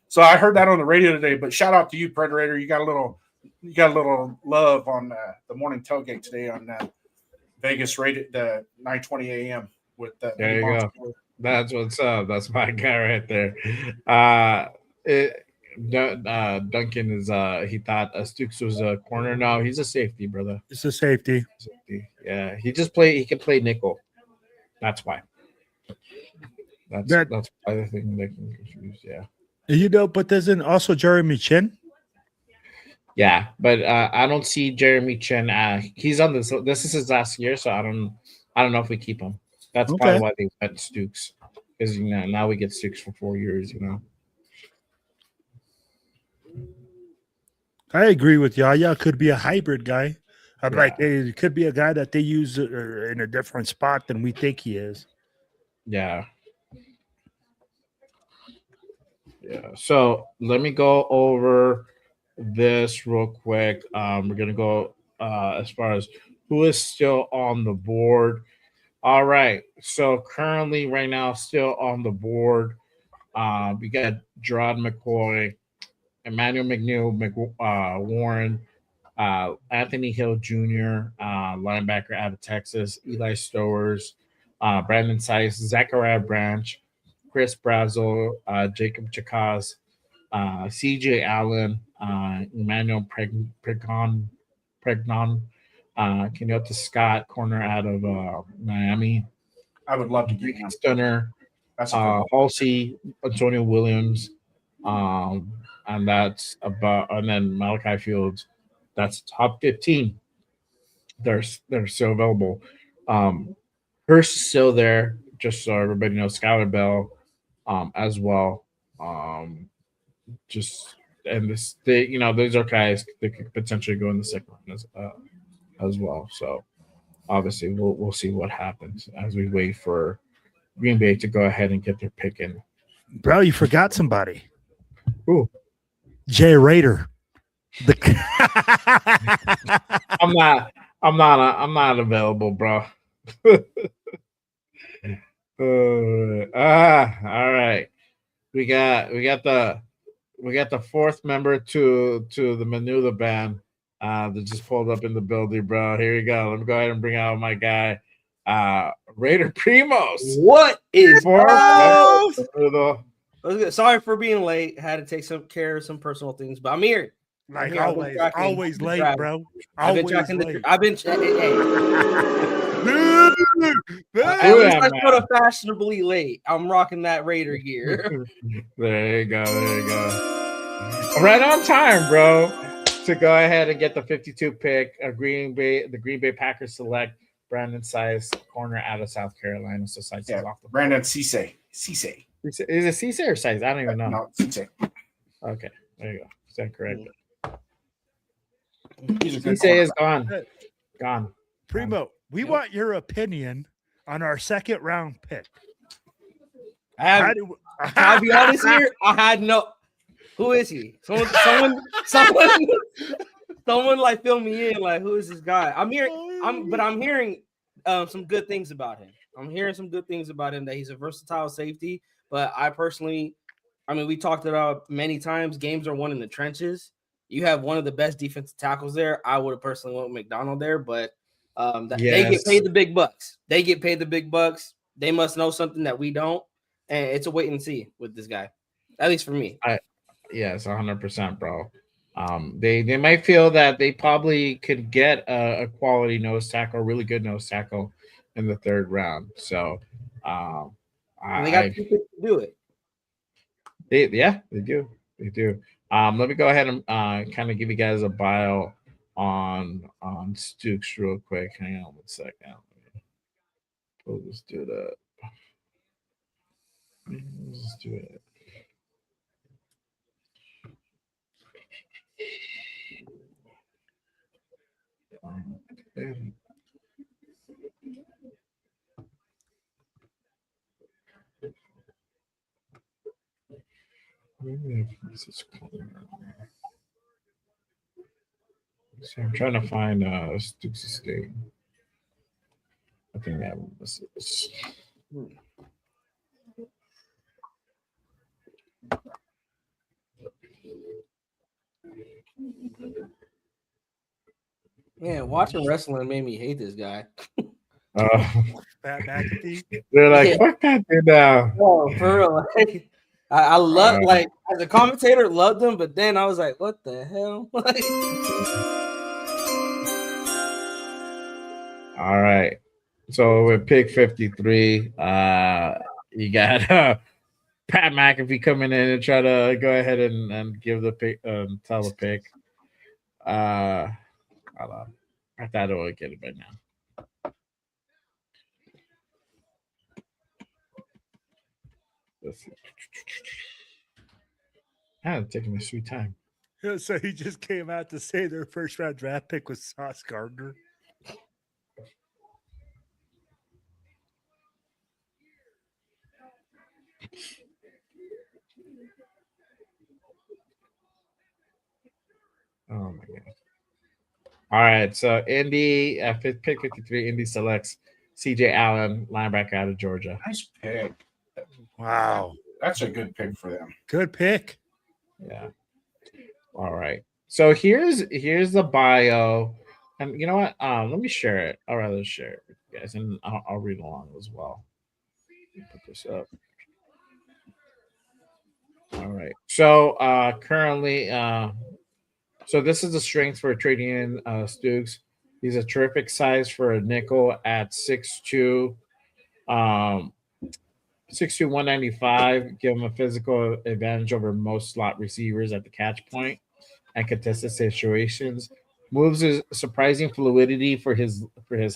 So I heard that on the radio today, but shout out to you, Predator. You got a little love on the morning tailgate today on Vegas rated the 9:20 a.m. with the. There you go. That's what's up. That's my guy right there. Duncan is he thought Stukes was a corner. No, he's a safety, brother. It's a safety. Yeah, he can play nickel. That's why. That's why the thing they can confuse. Yeah. You know, but doesn't also Jeremy Chin? Yeah, but I don't see Jeremy Chin. He's on this. This is his last year, so I don't know if we keep him. That's probably why they went Stukes, because now we get Stukes for 4 years. I agree with Yaya. Could be a hybrid guy. I'm like, it could be a guy that they use in a different spot than we think he is. Yeah. Yeah. So let me go over this real quick. We're gonna go as far as who is still on the board. All right. So currently, right now, still on the board, we got Gerard McCoy, Emmanuel McNeil, Warren, Anthony Hill Jr., linebacker out of Texas, Eli Stowers, Brandon Sice, Zachariah Branch, Chris Brazel, Jacob Chakaz, CJ Allen, Emmanuel Pregnon, Kenyatta Scott, corner out of Miami. I would love to get him. Stunner, Halsey, Antonio Williams, and that's about, and then Malachi Fields. That's top 15. They're still available. Hurst is still there, just so everybody knows. Skylar Bell, as well. Those are guys that could potentially go in the second round as well. So obviously we'll see what happens as we wait for Green Bay to go ahead and get their pick in. Bro, you forgot somebody. Who? Jay Raider. I'm not available, bro. All right. We got the fourth member to the Manula band that just pulled up in the building, bro. Here we go. Let me go ahead and bring out my guy, Raider Primos. What is up? Sorry for being late. Had to take some care of some personal things, but I'm here. Like always late, bro. I've been Always late. I go to fashionably late. I'm rocking that Raider gear. There you go. Right on time, bro. To go ahead and get the 52 pick. The Green Bay Packers select Brandon Sice, corner out of South Carolina. So Sice is off the board. Brandon Cisse. Is it Cisse or Sice? I don't even know. No, Cisse. Okay, there you go. Is that correct? Cisse is gone. Primo, we want your opinion on our second round pick. I'll be honest here. I had no. Who is he? Someone like fill me in. Like, who is this guy? I'm hearing some good things about him. I'm hearing some good things about him, that he's a versatile safety. But we talked about many times, games are won in the trenches. You have one of the best defensive tackles there. I would have personally went McDonald there, but they get paid the big bucks. They must know something that we don't, and it's a wait and see with this guy. At least for me. Yes, 100%, bro. They might feel that they probably could get a quality nose tackle, a really good nose tackle in the third round. So And they got two picks to do it. they do. They do. Let me go ahead and kind of give you guys a bio on Stooks real quick. Hang on 1 second. We'll just do that. Let's just do it. So I'm trying to find Stooks' Estate. I think that was this. Man, watching wrestling made me hate this guy. Pat McAfee. They're like, Yeah. fuck that dude now. Oh, for real. Like, I love like as a commentator, loved him, but then I was like, what the hell? All right. So with pick 53, you got Pat McAfee coming in and try to go ahead and give the pick, tell the pick. Hold on. I thought I would get it by now. Let's see. I'm taking a sweet time. So he just came out to say their first round draft pick was Sauce Gardner. Oh my god. All right. So Indy, pick 53, Indy selects CJ Allen, linebacker out of Georgia. Nice pick. Wow. That's a good pick for them. Good pick. Yeah. All right. So here's the bio. And you know what? Let me share it. I'd rather share it with you guys, and I'll read along as well. Put this up. All right. So currently, so this is the strength for trading in Stooks. He's a terrific size for a nickel at 6'2", 6'2", 195. Give him a physical advantage over most slot receivers at the catch point and contested situations. Moves his surprising fluidity for his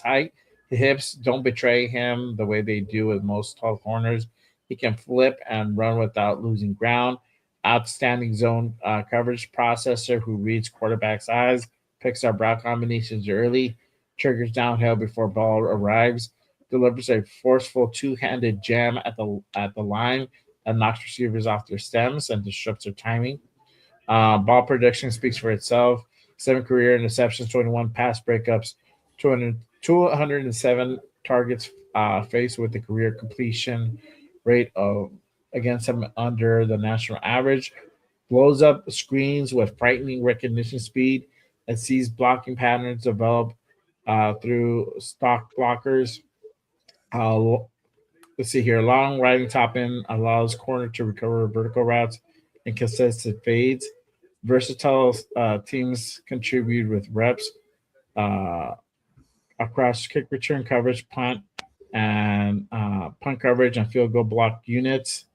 height. The hips don't betray him the way they do with most tall corners. He can flip and run without losing ground. Outstanding zone coverage processor who reads quarterback's eyes, picks up route combinations early, triggers downhill before ball arrives, delivers a forceful two-handed jam at the line that knocks receivers off their stems and disrupts their timing. Ball prediction speaks for itself. 7 career interceptions, 21 pass breakups, 207 targets faced with a career completion rate of against him under the national average. Blows up screens with frightening recognition speed and sees blocking patterns develop through stock blockers. Let's see here. Long riding top end allows corner to recover vertical routes and consistent fades. Versatile teams contribute with reps across kick return coverage, punt, and punt coverage and field goal block units.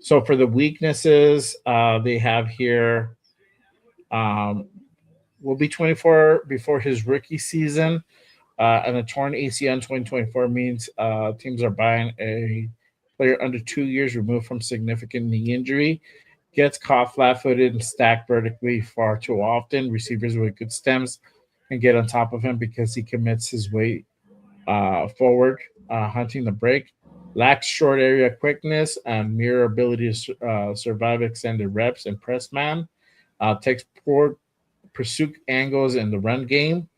So for the weaknesses, they have here will be 24 before his rookie season. And a torn ACL in 2024 means teams are buying a player under 2 years removed from significant knee injury. Gets caught flat-footed and stacked vertically far too often. Receivers with good stems can get on top of him because he commits his weight forward, hunting the break. Lacks short area quickness and mere ability to survive extended reps and press man. Takes poor pursuit angles in the run game.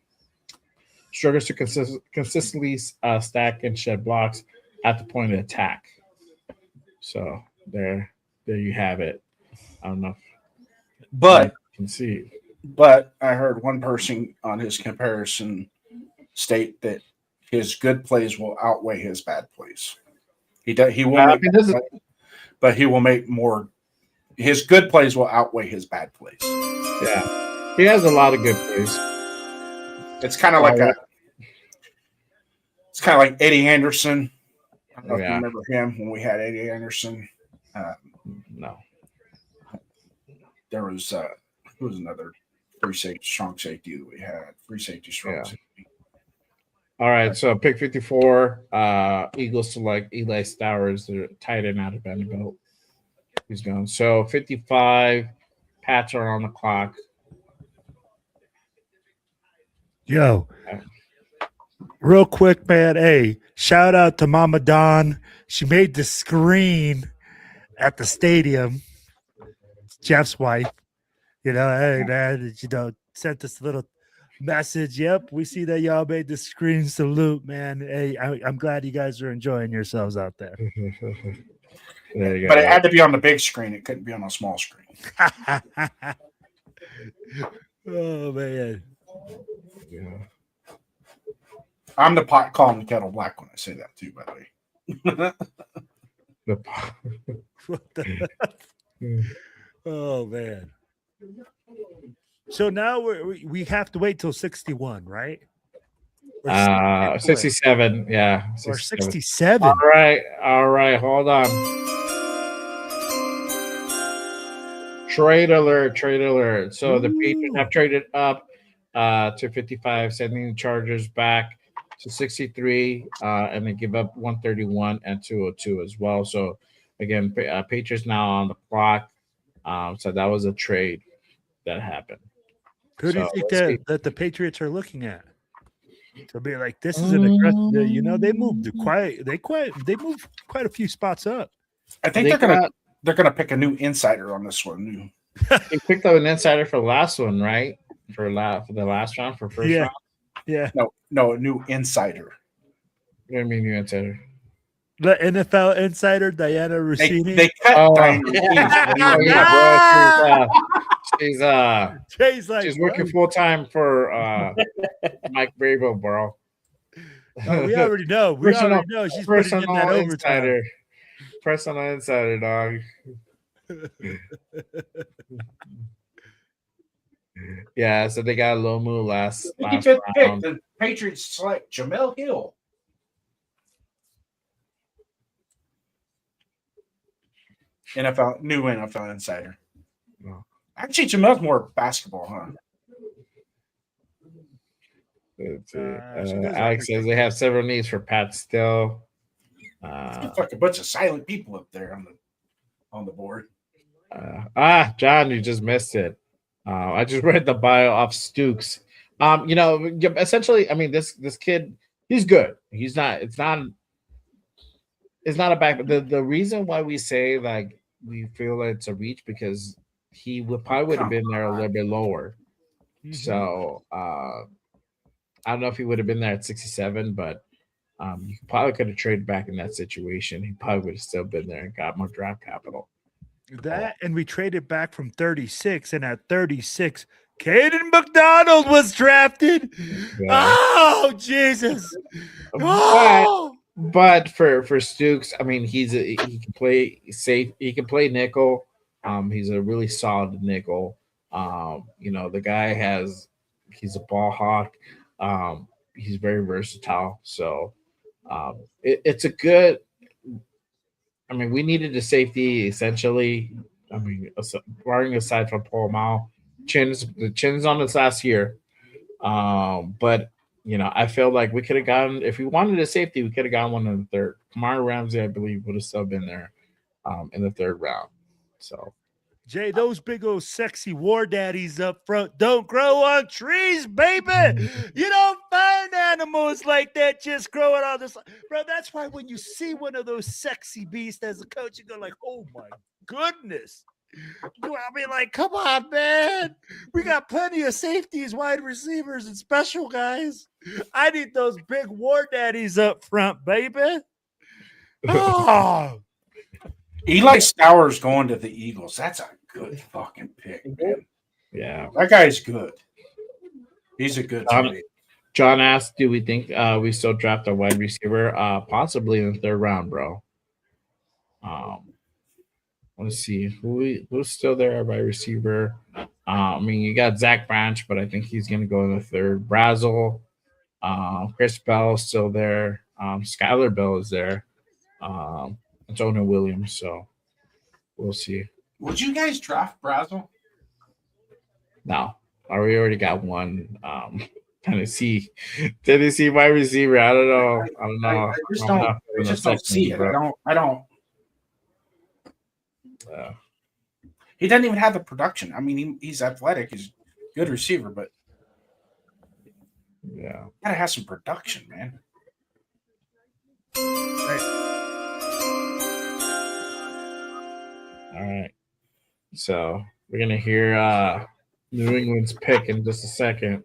Struggles to consistently stack and shed blocks at the point of attack. So there you have it. I don't know if But you can see. But I heard one person on his comparison state that his good plays will outweigh his bad plays. He will, but he will make more. His good plays will outweigh his bad plays. Yeah, he has a lot of good plays. It's kind of like Eddie Anderson. I don't know if you Yeah. remember him when we had Eddie Anderson. No. There was who was another free safety, strong safety that we had. Free safety, strong Yeah. safety. All right, so pick 54. Eagles select Eli Stowers, the tight end out of Vanderbilt. He's going. So 55. Pats are on the clock. Yo, real quick, man. Hey, shout out to Mama Don. She made the screen at the stadium. Jeff's wife. You know, hey man, sent us a little message. Yep, we see that y'all made the screen. Salute, man. Hey, I'm glad you guys are enjoying yourselves out there. There you But go. it had to be on the big screen. It couldn't be on a small screen. Oh man. Yeah. I'm the pot calling the kettle black when I say that too, by the way. What the oh man. So now we have to wait till 61, right? Or 67. Yeah. Or 67. 67. All right. Hold on. Trade alert. So the Patriots have traded up to 55, sending the Chargers back to 63, and they give up 131 and 202 as well. So again, Patriots now on the clock. So that was a trade that happened. Who do you So, think let's see. that the Patriots are looking at? To be like, this is an aggressive. You know, they moved they moved quite a few spots up. I think they're gonna pick a new insider on this one. They picked up an insider for the last one, right? For the last round, for first round. Yeah. No, a new insider. What do you mean new insider? The NFL insider Diana Rossini. They cut Diana Yeah, bro. Jay's like, she's working full time for Mike Vrabel, bro. Oh, we already know. We already know she's putting in that overtime. Personal insider, dog. Yeah, so they got Lomu last 55th pick. round. The Patriots select Jamel Hill. New NFL insider. No. Actually, Jamel's more basketball, huh? Let's see. Alex says they have several needs for Pat still. Fuck a bunch of silent people up there on the board. John, you just missed it. I just read the bio of Stooks. Essentially, I mean, this kid, he's good. He's not. It's not a back. The reason why we say like we feel that it's a reach because he would have been there a little bit lower. Mm-hmm. So I don't know if he would have been there at 67, but you probably could have traded back in that situation. He probably would have still been there and got more draft capital. That and we traded back from 36, and at 36, Caden McDonald was drafted. Yeah. Oh Jesus! Oh! But for Stooks, I mean, he can play safe. He can play nickel. He's a really solid nickel. The guy he's a ball hawk. He's very versatile. So it's a good. I mean, we needed a safety essentially. I mean, barring aside from Paul Mao, the chin's on this last year. But I feel like we could have gotten, if we wanted a safety, we could have gotten one in the third. Kamara Ramsey, I believe, would have still been there in the third round. So, Jay, those big old sexy war daddies up front don't grow on trees, baby. You don't find animals like that just growing on this. Bro, that's why when you see one of those sexy beasts as a coach, you go like, oh my goodness. I mean, like, come on, man. We got plenty of safeties, wide receivers, and special guys. I need those big war daddies up front, baby. Oh. Eli Stowers going to the Eagles. That's a good fucking pick, man. Yeah. That guy's good. He's a good trade. John asked, do we think we still draft a wide receiver? Possibly in the third round, bro. Let's see. Who's still there? Wide receiver. I mean, you got Zach Branch, but I think he's going to go in the third. Brazel, Chris Bell is still there. Skylar Bell is there. Antonio Williams. So we'll see. Would you guys draft Brazel? No, we already got one. Tennessee wide receiver. I don't know. I just don't see it. I don't. He doesn't even have the production. I mean, he's athletic. He's a good receiver, but yeah, gotta have some production, man. All right. So we're gonna hear New England's pick in just a second.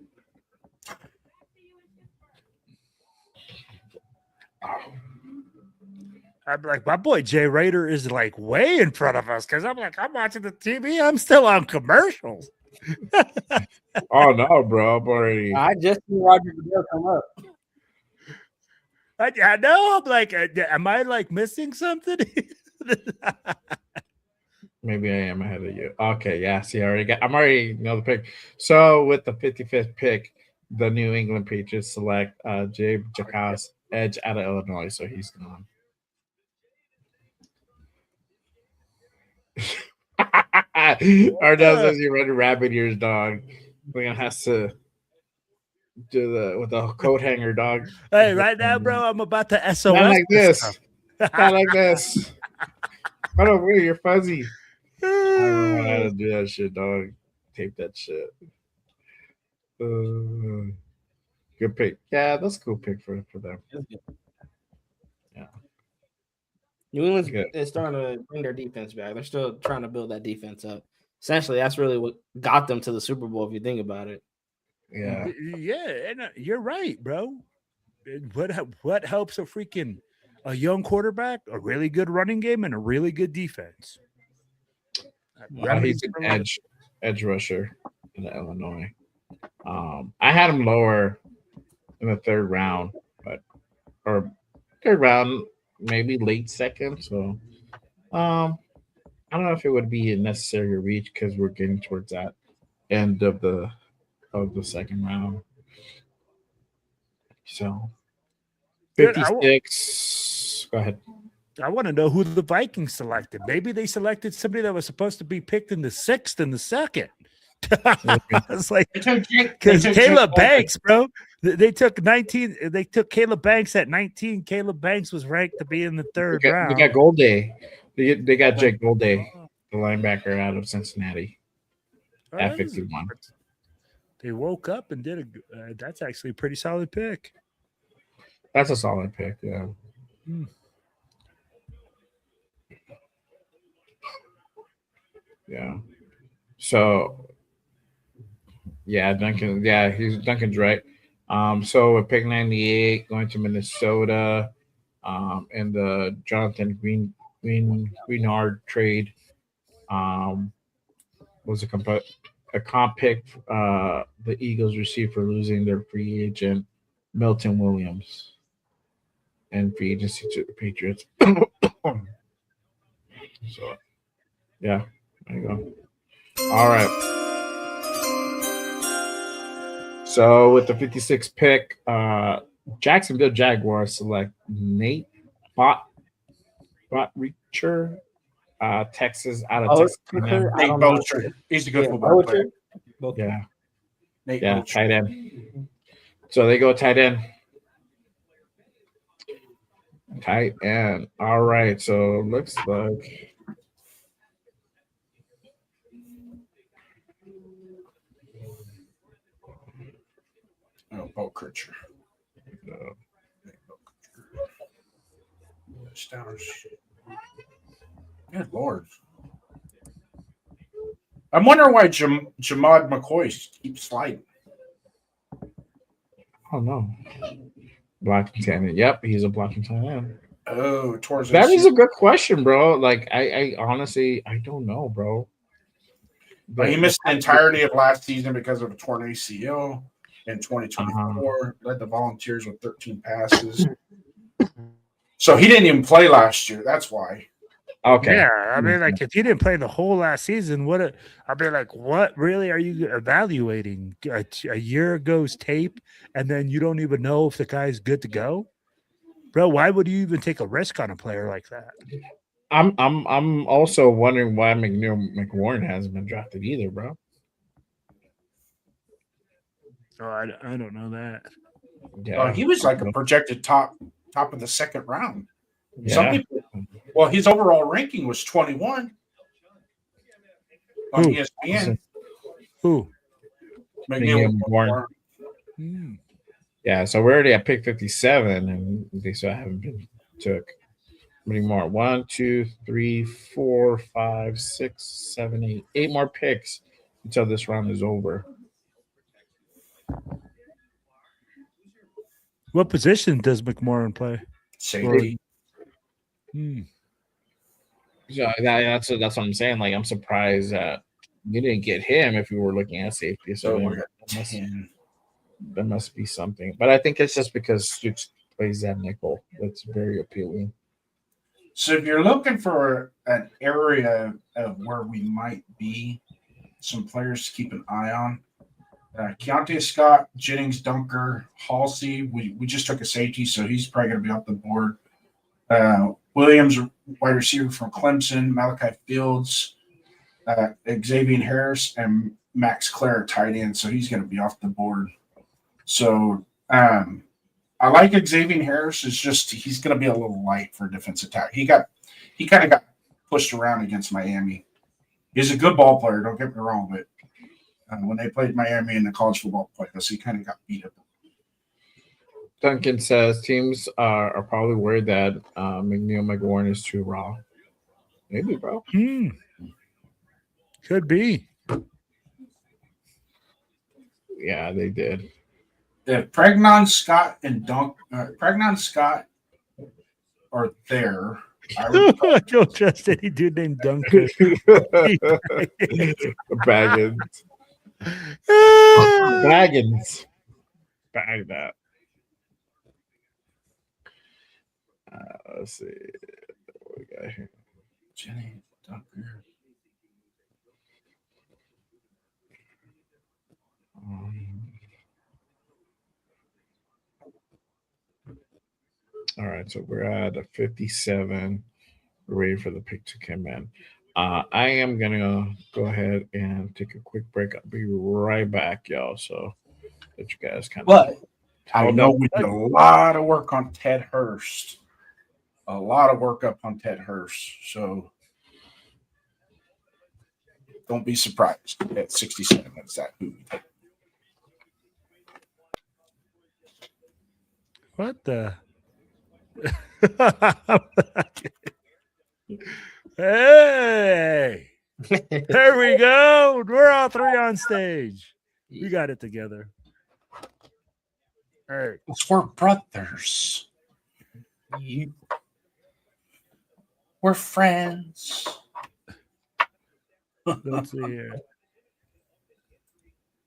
I'm like, my boy Jay Rader is like way in front of us because I'm like, I'm watching the TV. I'm still on commercials. Oh no, bro! I'm already. I just see Roger Goodell come up. I know. I'm like, am I like missing something? Maybe I am ahead of you. Okay, yeah. See, I'm already know the pick. So with the 55th pick, the New England Patriots select Jay Jacas, edge out of Illinois. So he's gone. Ardell says you're running rabbit ears, dog. We're gonna have to do with the coat hanger, dog. Hey, right now, bro, I'm about to SOS. Not like this. Not like this. Hold on, wait, you're fuzzy. I don't know how to do that shit, dog. Tape that shit. Good pick. Yeah, that's a cool pick for them. Yeah. New England's is starting to bring their defense back. They're still trying to build that defense up. Essentially, that's really what got them to the Super Bowl, if you think about it. Yeah. Yeah, and you're right, bro. What helps a young quarterback? A really good running game and a really good defense. He's an edge rusher in Illinois. I had him lower in the third round, or third round, maybe late second. So I don't know if it would be a necessary reach because we're getting towards that end of the second round. So 56. Go ahead. I want to know who the Vikings selected. Maybe they selected somebody that was supposed to be picked in the 6th and the 2nd. It's like because Caleb Banks, bro. They took 19. They took Caleb Banks at 19. Caleb Banks was ranked to be in the third round. They got Golday. They got Jake Golday, the linebacker out of Cincinnati, at 51. They woke up and did that's actually a pretty solid pick. That's a solid pick, yeah. Yeah. So, yeah, Duncan. Yeah, Duncan's right. So with pick 98 going to Minnesota, and the Jonathan Greenard trade, was a comp pick the Eagles received for losing their free agent Milton Williams and free agency to the Patriots. So, yeah, there you go. All right. So with the 56th pick, Jacksonville Jaguars select Nate Botreacher, Texas, out of Texas. Nate Botreacher. He's a good football player. Yeah. Nate yeah, Botreacher. tight end. So they go tight end. Tight end. All right. So looks like Botreacher. Good Lord. I'm wondering why Jamad McCoy keeps sliding. Oh no. Blocking tight end. Yep, he's a blocking tight end. Oh, towards that is a good question, bro. Like I honestly I don't know, bro. But he missed the entirety of last season because of a torn ACL in 2024. Led the Volunteers with 13 passes. So he didn't even play last year. That's why. Okay. Yeah, I mean, like if you didn't play the whole last season, I'd be like, what really are you evaluating? A year ago's tape, and then you don't even know if the guy's good to go, bro. Why would you even take a risk on a player like that? I'm also wondering why McNeil McWarren hasn't been drafted either, bro. Oh, I don't know that. Yeah, He was like a projected top of the second round. yeah. Some people, well, his overall ranking was 21 on Who? ESPN. Who? McNeil McWarren. Hmm. Yeah, so we're already at pick 57, and they still haven't been took. How many more? 1, 2, 3, 4, 5, 6, 7, 8. 8 more picks until this round is over. What position does McMorrin play? Safety. Hmm. So that's what I'm saying. Like, I'm surprised that you didn't get him if we were looking at safety. So there must be something. But I think it's just because Stoops plays that nickel. That's very appealing. So if you're looking for an area of where we might be, some players to keep an eye on, Keontae Scott, Jennings, Dunker, Halsey. We just took a safety, so he's probably going to be off the board. Williams, wide receiver from Clemson, Malachi Fields, Xavier Harris, and Max Clare, tight end, so he's going to be off the board. So I like Xavier Harris. It's just he's going to be a little light for defensive tackle. He kind of got pushed around against Miami. He's a good ball player, don't get me wrong, but when they played Miami in the college football playoffs, he kind of got beat up. Duncan says teams are probably worried that McNeil McWarren is too raw. Maybe, bro. Could be. Yeah, they did. If Pregnon, Scott, and Pregnon, Scott are there, I would don't trust any dude named Duncan. Baggins. Baggins. Bag that. Let's see what we got here. Jenny Dunker. All right, so we're at a 57. We're ready for the pick to come in. I am gonna go ahead and take a quick break. I'll be right back, y'all. So that you guys kind of. But I know we did a lot of work on Ted Hurst. A lot of work up on Ted Hurst. So don't be surprised at 67. That's that who we take. What the? Hey, there we go. We're all three on stage. We got it together. All right. We're brothers. We're friends. Let's see here.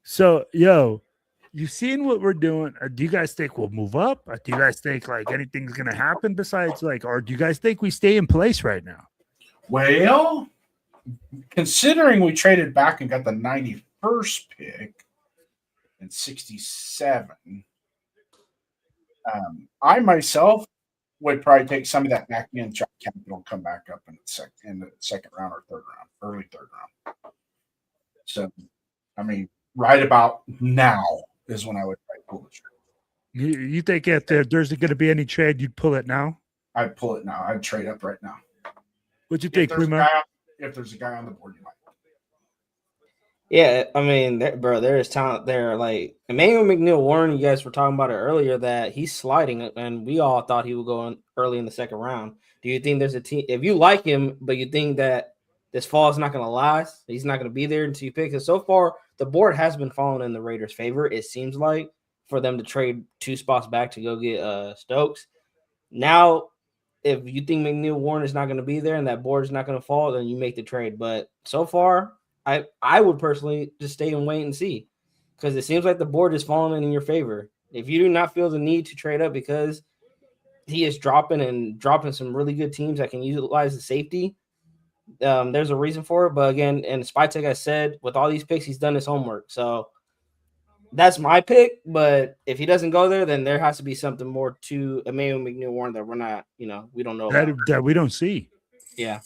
So, yo, you seen what we're doing? Or do you guys think we'll move up? Or do you guys think like anything's gonna happen besides like, or do you guys think we stay in place right now? Well, considering we traded back and got the 91st pick in 67, I myself would probably take some of that back in, try capital, and come back up in the second round or third round, early third round. So, I mean, right about now is when I would probably pull the trade. You think if there's going to be any trade, you'd pull it now? I'd pull it now. I'd trade up right now. What'd you think, Primo? If there's a guy on the board you like. Yeah, I mean, there is talent there. Like Emmanuel McNeil Warren, you guys were talking about it earlier that he's sliding, and we all thought he would go in early in the second round. Do you think there's a team if you like him, but you think that this fall is not going to last? He's not going to be there until you pick. Because so far, the board has been falling in the Raiders' favor. It seems like for them to trade 2 spots back to go get Stokes. Now, if you think McNeil Warren is not going to be there and that board is not going to fall, then you make the trade. But so far, I would personally just stay and wait and see because it seems like the board is falling in your favor. If you do not feel the need to trade up because he is dropping some really good teams that can utilize the safety, There's a reason for it, but again, and Spytek has said with all these picks, he's done his homework. So that's my pick. But if he doesn't go there, then there has to be something more to Emmanuel McNeil Warren that we're not, we don't know about. That we don't see. Yeah.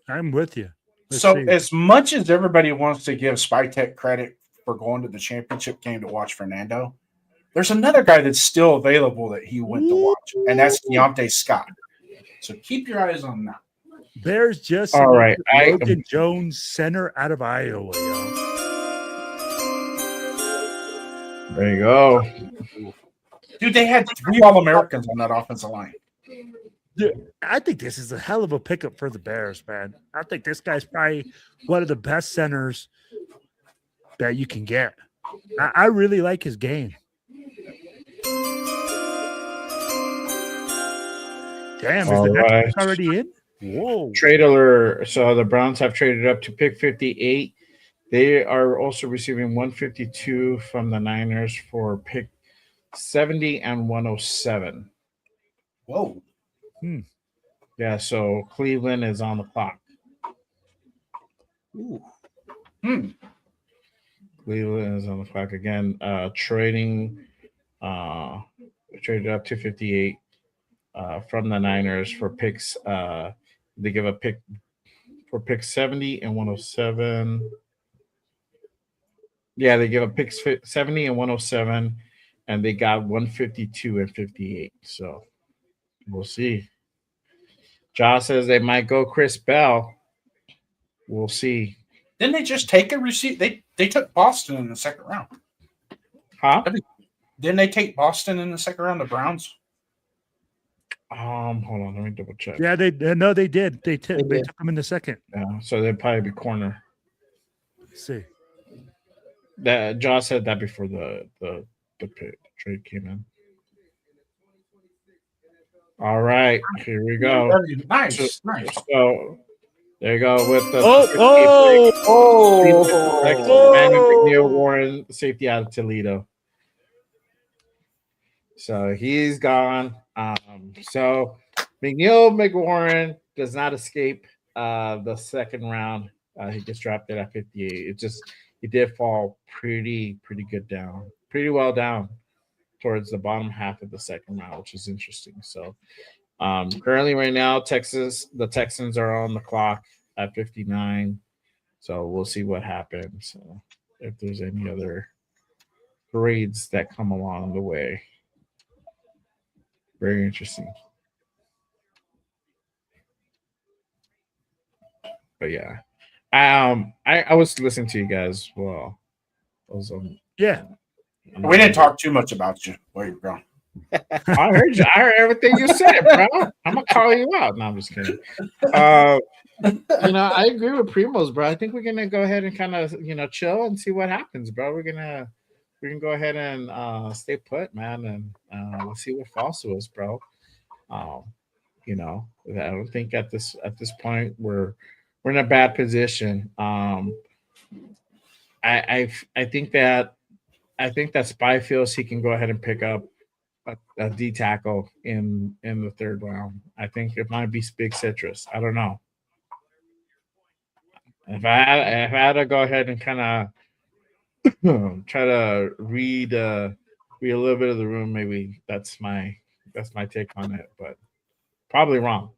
I'm with you. Let's So see. as much as everybody wants to give Spytek credit for going to the championship game to watch Fernando, there's another guy that's still available that he went to watch, and that's Deontay Scott. So keep your eyes on that. There's just All right, Logan Jones, center out of Iowa. Yo. There you go. Dude, they had 3 All-Americans on that offensive line. Dude, I think this is a hell of a pickup for the Bears, man. I think this guy's probably one of the best centers that you can get. I really like his game. Damn, is the All next right. pick already in? Whoa. Trade alert. So the Browns have traded up to pick 58. They are also receiving 152 from the Niners for pick 70 and 107. Whoa. Yeah, so Cleveland is on the clock. Ooh. Cleveland is on the clock again. Traded up to 58 from the Niners for picks. They give a pick for pick 70 and 107. Yeah, they give a picks 70 and 107, and they got 152 and 58. So we'll see. Josh says they might go Chris Bell. We'll see. Didn't they just take a receipt? They took Boston in the second round. Huh? Didn't they take Boston in the second round, the Browns? Hold on, let me double check. Yeah, they did. They took did. him in the second. Yeah, so they'd probably be corner. Let's see. That Josh said that before the trade came in. All right, here we go. Nice. So there you go with the Emmanuel McNeil Warren, safety out of Toledo. So he's gone. So McNeil McWarren does not escape the second round. He gets drafted at 58. He did fall pretty good down, pretty well down towards the bottom half of the second round, which is interesting. So currently right now, the Texans are on the clock at 59. So we'll see what happens. If there's any other grades that come along the way. Very interesting. But yeah. I was listening to you guys. Well, I was Yeah. We didn't talk too much about you. Where you going? I heard you. I heard everything you said, bro. I'm gonna call you out. No, I'm just kidding. I agree with Primos, bro. I think we're gonna go ahead and kind of chill and see what happens, bro. We can go ahead and stay put, man, and we'll see what falls to us, bro. I don't think at this point we're in a bad position. I think that Spy feels he can go ahead and pick up a D tackle in the third round. I think it might be Big Citrus. I don't know. If I had to go ahead and kind of try to read a little bit of the room, maybe that's my take on it, but probably wrong.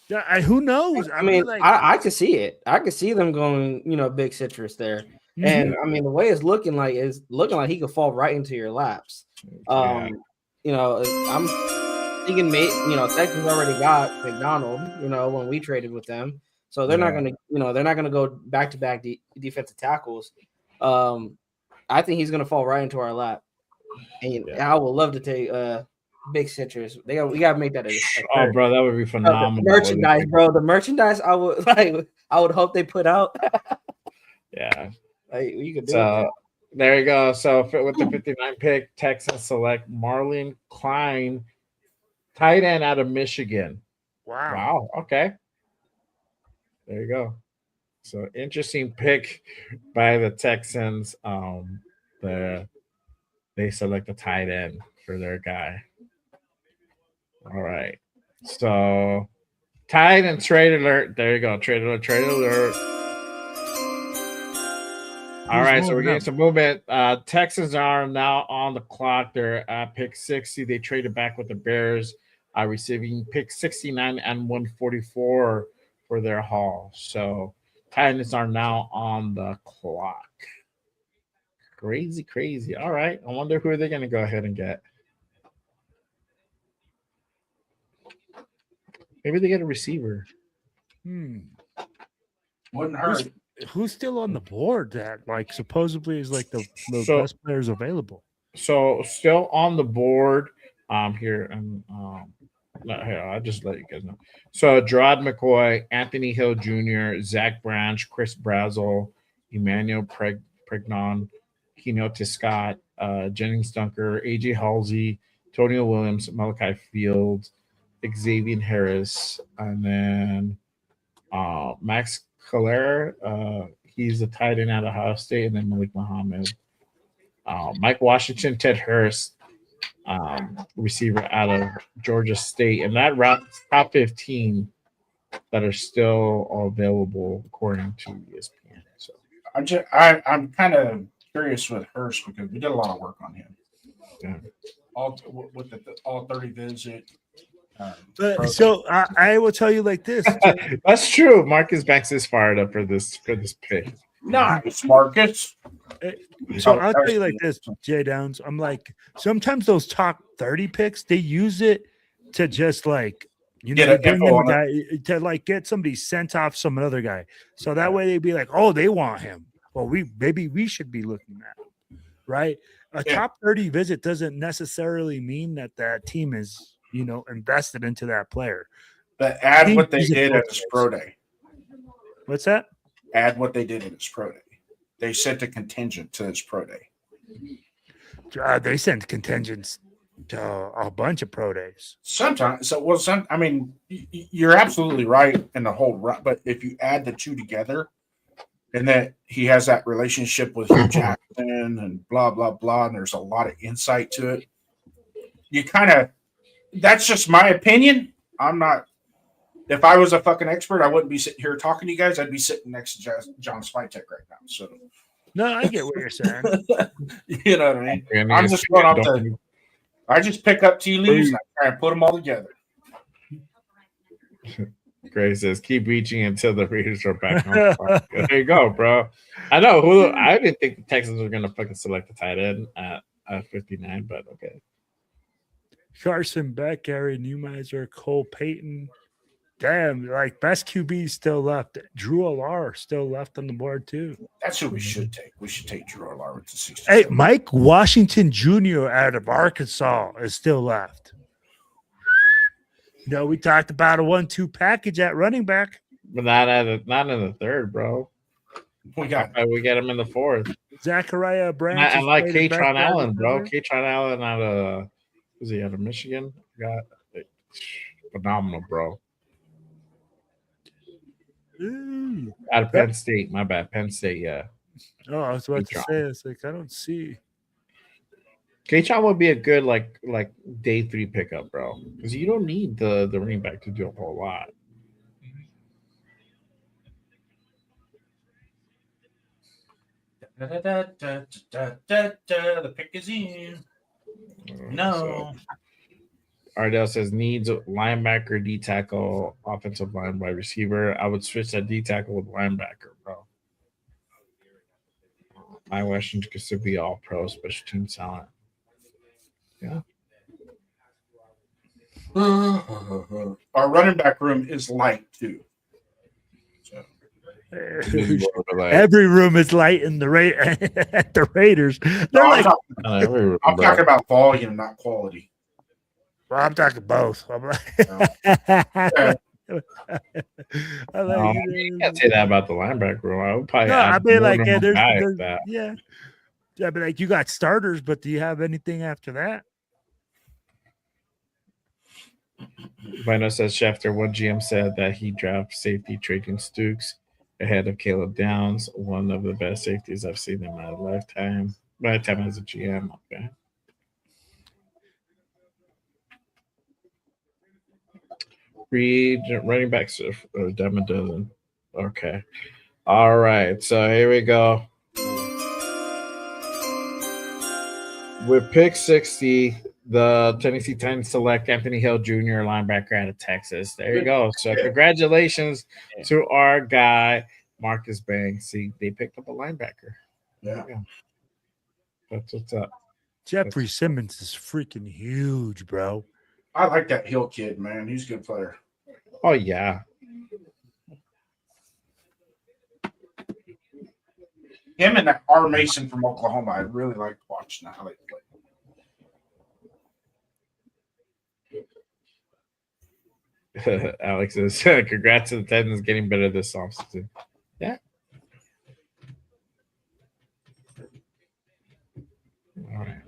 Yeah, who knows? I mean, I could see it. I could see them going, Big Citrus there. Mhm. And I mean, the way it's looking like he could fall right into your laps. I'm thinking, Texans already got McDonald, when we traded with them, so they're not gonna go back to back defensive tackles. I think he's gonna fall right into our lap, and I would love to take Big Citrus. We gotta make that Oh, bro, that would be phenomenal. The merchandise, bro. The merchandise I would hope they put out. Yeah. You could do So it. there you go. So with the 59 pick, Texans select Marlon Klein, tight end out of Michigan. Wow. Okay. There you go. So interesting pick by the Texans. They select a tight end for their guy. All right. So Tied and trade alert. There you go. Trade alert. Trade alert. All right, so we're getting some movement. Texans are now on the clock. They're at pick 60. They traded back with the Bears, receiving pick 69 and 144 for their haul. So Titans are now on the clock. Crazy, crazy. All right, I wonder who they're going to go ahead and get. Maybe they get a receiver. Wouldn't hurt. Who's still on the board that like supposedly is like the best players available? So still on the board here and here, I'll just let you guys know. So Gerard McCoy, Anthony Hill Jr., Zach Branch, Chris Brazel, Emmanuel Pregnon, Kenote Scott, Jennings Dunker, AJ Halsey, Tonio Williams, Malachi Fields, Xavier Harris, and then Max Calera, he's a tight end out of Ohio State, and then Malik Muhammad, Mike Washington, Ted Hurst, receiver out of Georgia State, and that routes top 15 that are still available according to ESPN. So I'm kind of curious with Hurst because we did a lot of work on him. Yeah. With the all 30 visit. So I will tell you like this. That's true. Marcus Banks is fired up for this pick. Nice, Marcus. So I'll tell you like this, Jay Downs. I'm like, sometimes those top 30 picks, they use it to just like, you know, bring in a guy to like get somebody sent off some other guy. So that way they'd be like, oh, they want him. Well, maybe we should be looking at him, right? A top 30 visit doesn't necessarily mean that team is, you know, invested into that player. But add what they did at his pro day. What's that? Add what they did at his pro day. They sent a contingent to his pro day. They sent contingents to a bunch of pro days. Sometimes, I mean, you're absolutely right in the whole run. But if you add the two together, and that he has that relationship with Hugh Jackson and blah blah blah, and there's a lot of insight to it. You kind of. That's just my opinion. I'm not. If I was a fucking expert, I wouldn't be sitting here talking to you guys. I'd be sitting next to John Spytek right now. So, no, I get what you're saying. You know what I mean? I'm just going off the. I just pick up tea leaves and I try and put them all together. Gray says, "Keep reaching until the Raiders are back on." There you go, bro. I know I didn't think the Texans were going to fucking select the tight end at 59, but okay. Carson Beck, Gary Newmiser, Cole Payton. Damn, like best QB still left. Drew Alar still left on the board too. That's who we should take. We should take Drew Alar with the 60. Hey, Mike Washington Jr. out of Arkansas is still left. You know, we talked about a 1-2 package at running back. But not in the third, bro. We get him in the fourth. Zachariah Branch. I like Katron Allen, bro. Katron Allen out of was he out of Michigan? Got phenomenal, bro. Ooh. Out of Penn State, my bad. Penn State, yeah. Oh, I was about to say, it's like I don't see. K-Chon would be a good like day 3 pickup, bro. Because you don't need the running back to do a whole lot. The pick is in. No. Ardell says needs linebacker, D tackle, offensive line, wide receiver. I would switch that D tackle with linebacker, bro. My Washington could still be all pro, special team talent. Yeah. Our running back room is light too. So. Every room is light in the at the Raiders. They're I'm talking about volume, not quality. Well, I'm talking both. I'm like, you can't say that about the linebacker room. I would probably. No, I mean, like, yeah, but like you got starters, but do you have anything after that? Bueno says Schefter, one GM said that he dropped safety Trajan Stukes ahead of Caleb Downs, one of the best safeties I've seen in my lifetime. My time as a GM, okay. Reed, running backs, Devin doesn't. Okay. All right. So here we go. With pick 60, the Tennessee Titans select Anthony Hill Jr., linebacker out of Texas. There you go. So congratulations to our guy, Marcus Banks. See, they picked up a linebacker. Yeah. That's what's up. Jeffrey Simmons is freaking huge, bro. I like that Hill kid, man. He's a good player. Oh, yeah. Him and that R. Mason from Oklahoma, I really like watching how they play. Alex says, congrats to the Titans getting better this offseason. Yeah. All right.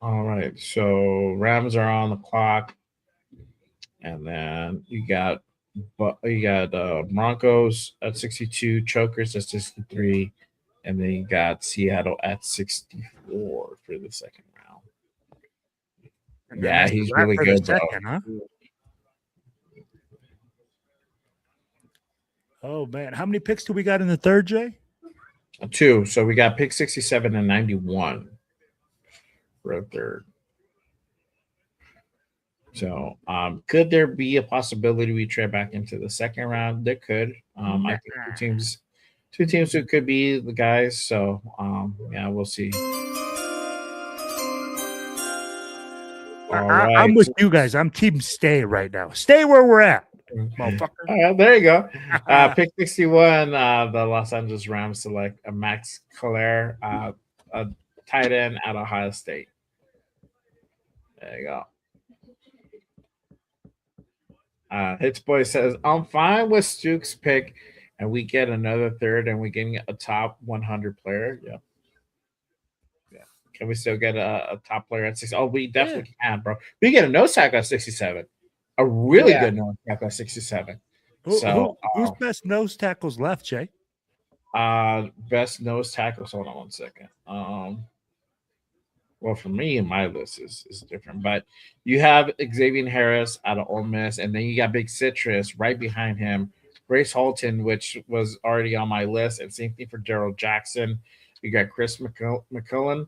All right. So Rams are on the clock. And then you got Broncos at 62, Chokers at 63, and then you got Seattle at 64 for the second round. Yeah, he's really good, bro. Huh? Oh man, how many picks do we got in the third, Jay? 2. So we got pick 67 and 91 for a third. So, could there be a possibility we trade back into the second round? There could. I think two teams who could be the guys. So, yeah, we'll see. I'm with you guys. I'm team stay right now. Stay where we're at, motherfucker. There you go. Pick 61. The Los Angeles Rams select a Max Clare, a tight end at Ohio State. There you go. Hits Boy says, I'm fine with Stuke's pick, and we get another third, and we're getting a top 100 player. Yeah. Can we still get a top player at 60? Oh, we definitely can, bro. We get a nose tackle at 67. A really good nose tackle at 67. Who's best nose tackles left, Jay? Best nose tackles. Hold on 1 second. Well, for me, my list is different, but you have Xavier Harris out of Ole Miss, and then you got Big Citrus right behind him, Grace Holton, which was already on my list, and same thing for Daryl Jackson. You got Chris McCullen,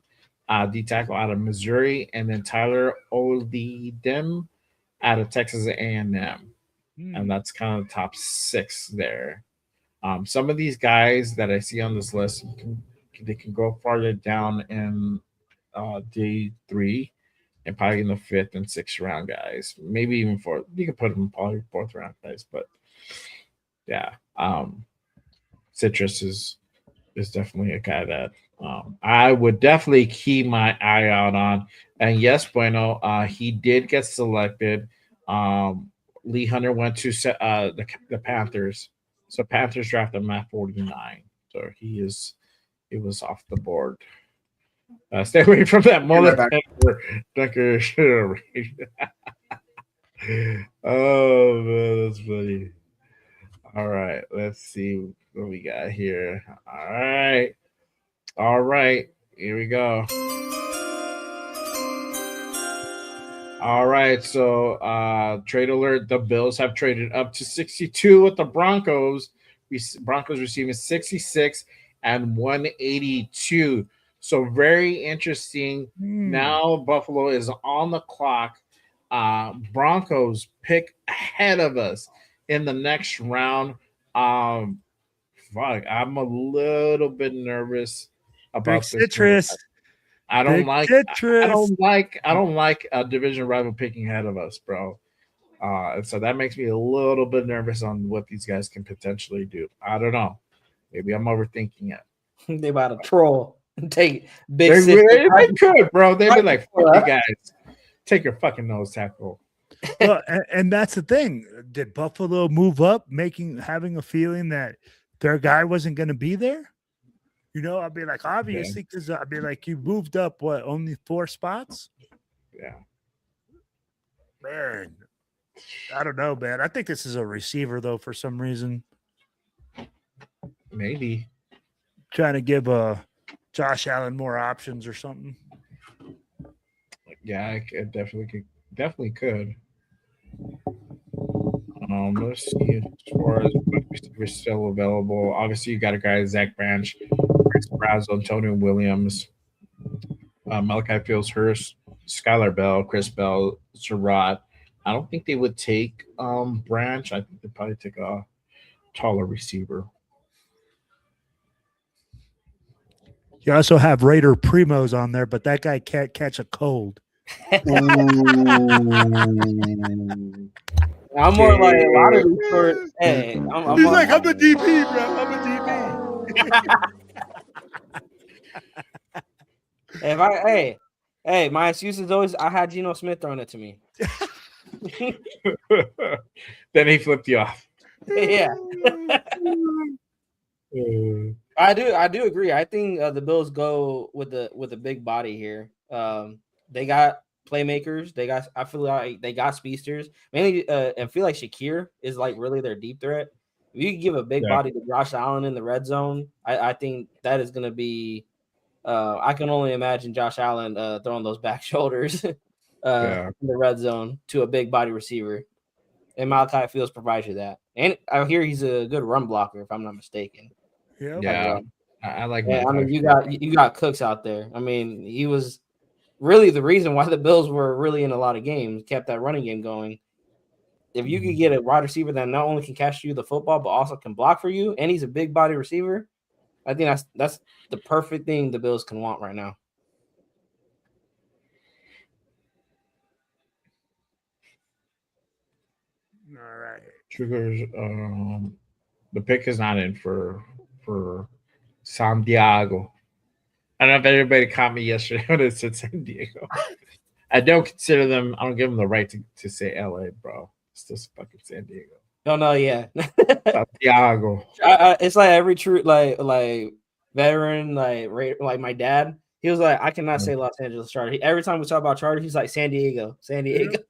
D tackle out of Missouri, and then Tyler Oledem out of Texas A&M, and that's kind of the top 6 there. Some of these guys that I see on this list, they can go farther down in day 3 and probably in the 5th and 6th round guys, maybe even 4th. You can put them in probably 4th round guys, but yeah, Citrus is definitely a guy that I would definitely keep my eye out on. And yes, Bueno, he did get selected. Lee Hunter went to the Panthers, so Panthers drafted him at 49, so he was off the board. Stay away from that mullet. Dunker. Oh man, that's funny. All right, let's see what we got here. All right, here we go. All right, so trade alert: the Bills have traded up to 62 with the Broncos. Broncos receiving 66 and 182. So very interesting. Now Buffalo is on the clock. Broncos pick ahead of us in the next round. I'm a little bit nervous about this. Citrus. I don't like a division rival picking ahead of us, bro. And so that makes me a little bit nervous on what these guys can potentially do. I don't know. Maybe I'm overthinking it. They about to troll. Take big. They could, bro. They'd be like, "Fuck you guys, take your fucking nose tackle." Well, and that's the thing. Did Buffalo move up, having a feeling that their guy wasn't going to be there? You know, I'd be like, obviously, because I'd be like, you moved up only 4 spots? Yeah, man. I don't know, man. I think this is a receiver though, for some reason. Maybe trying to give Josh Allen more options or something. Yeah, it definitely could. Let's see as far as we're still available. Obviously, you got a guy Zach Branch, Chris Brazo, Antonio Williams, Malachi Fields Hurst, Skylar Bell, Chris Bell, Surratt. I don't think they would take Branch. I think they'd probably take a taller receiver. You also have Raider Primos on there, but that guy can't catch a cold. I'm more like a lot of these short. Hey, He's like, I'm a DP, bro. I'm a DP. Hey, my excuse is always I had Geno Smith throwing it to me. Then he flipped you off. Yeah. I do agree. I think the Bills go with a big body here. They got playmakers. I feel like they got speedsters. Mainly, I feel like Shakir is like really their deep threat. If you can give a big body to Josh Allen in the red zone, I think that is going to be. I can only imagine Josh Allen throwing those back shoulders in the red zone to a big body receiver, and Malachi Fields provides you that. And I hear he's a good run blocker, if I'm not mistaken. Yeah, I like. Yeah, I mean, you got Cooks out there. I mean, he was really the reason why the Bills were really in a lot of games, kept that running game going. If you could get a wide receiver that not only can catch you the football, but also can block for you, and he's a big body receiver, I think that's the perfect thing the Bills can want right now. All right. Triggers. The pick is not in for San Diego. I don't know if everybody caught me yesterday when it said San Diego. I don't consider them. I don't give them the right to say LA, bro. It's just fucking San Diego. No, yeah. Santiago. It's like every true like veteran like my dad. He was like, I cannot say Los Angeles Chargers. Every time we talk about Chargers, he's like San Diego. San Diego.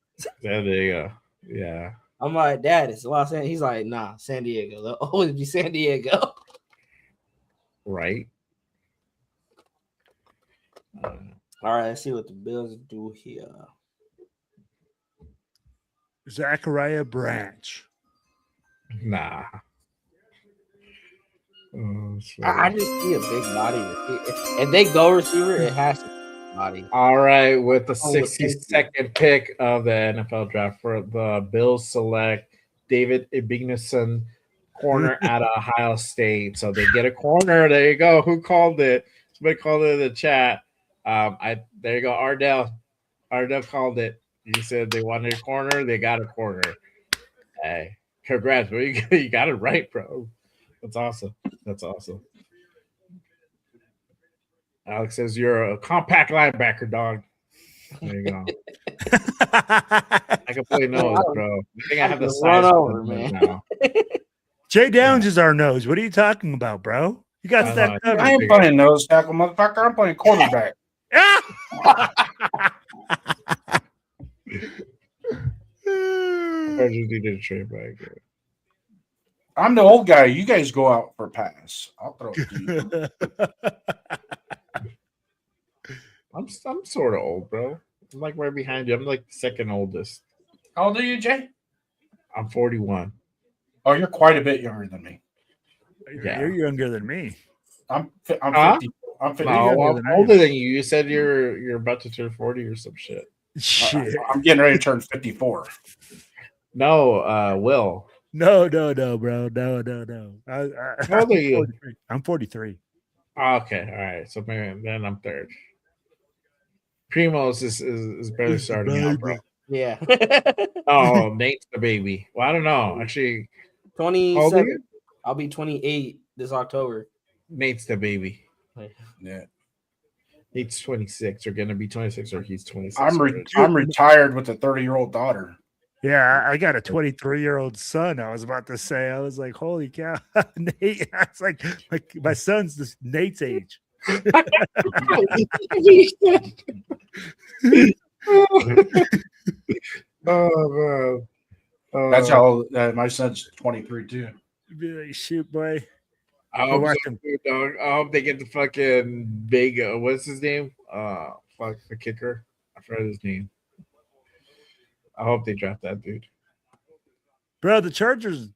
Yeah. I'm like, Dad, it's Los Angeles. He's like, nah, San Diego. They'll always be San Diego. Right. All right, let's see what the Bills do here. Zachariah Branch. Nah. I just see a big body. If they go receiver, it has to be body. All right, with the 62nd pick of the NFL draft for the Bills select David Igbinosun, corner at Ohio State. So they get a corner. There you go. Who called it? Somebody called it in the chat. There you go. Ardell called it. He said they wanted a corner. They got a corner. Hey, congrats, bro. You got it right, bro. That's awesome. Alex says you're a compact linebacker, dog. There you go. I can play nose, bro. I think I have the size over, man. Now. Jay Downs is our nose. What are you talking about, bro? You got that covered. I ain't playing nose tackle, motherfucker. I'm playing quarterback. I'm the old guy. You guys go out for a pass. I'll throw it to you. I'm sort of old, bro. I'm like right behind you. I'm like the second oldest. How old are you, Jay? I'm 41. Oh, you're quite a bit younger than me. Yeah. You're younger than me. I'm 50. I'm 50. No, I'm older than you. You said you're about to turn 40 or some shit. Shit. I'm getting ready to turn 54. No, Will. No, bro. No. How old are you? I'm 43. Okay, all right. So maybe then I'm third. Primos is barely starting out, bro. Yeah. Oh, Nate's the baby. Well, I don't know. Actually, 27. I'll be 28 this October. Nate's the baby. Yeah. Nate's 26 or gonna be 26 or he's 26. I'm retired with a 30-year-old daughter. Yeah, I got a 23-year-old son. I was about to say, I was like, holy cow, Nate. I was like my son's this Nate's age. Oh man. That's how my son's 23 too. Be like, shoot, boy. I hope so too, dog. I hope they get the fucking big. What's his name? Fuck the kicker. I forgot his name. I hope they draft that dude. Bro, the Chargers,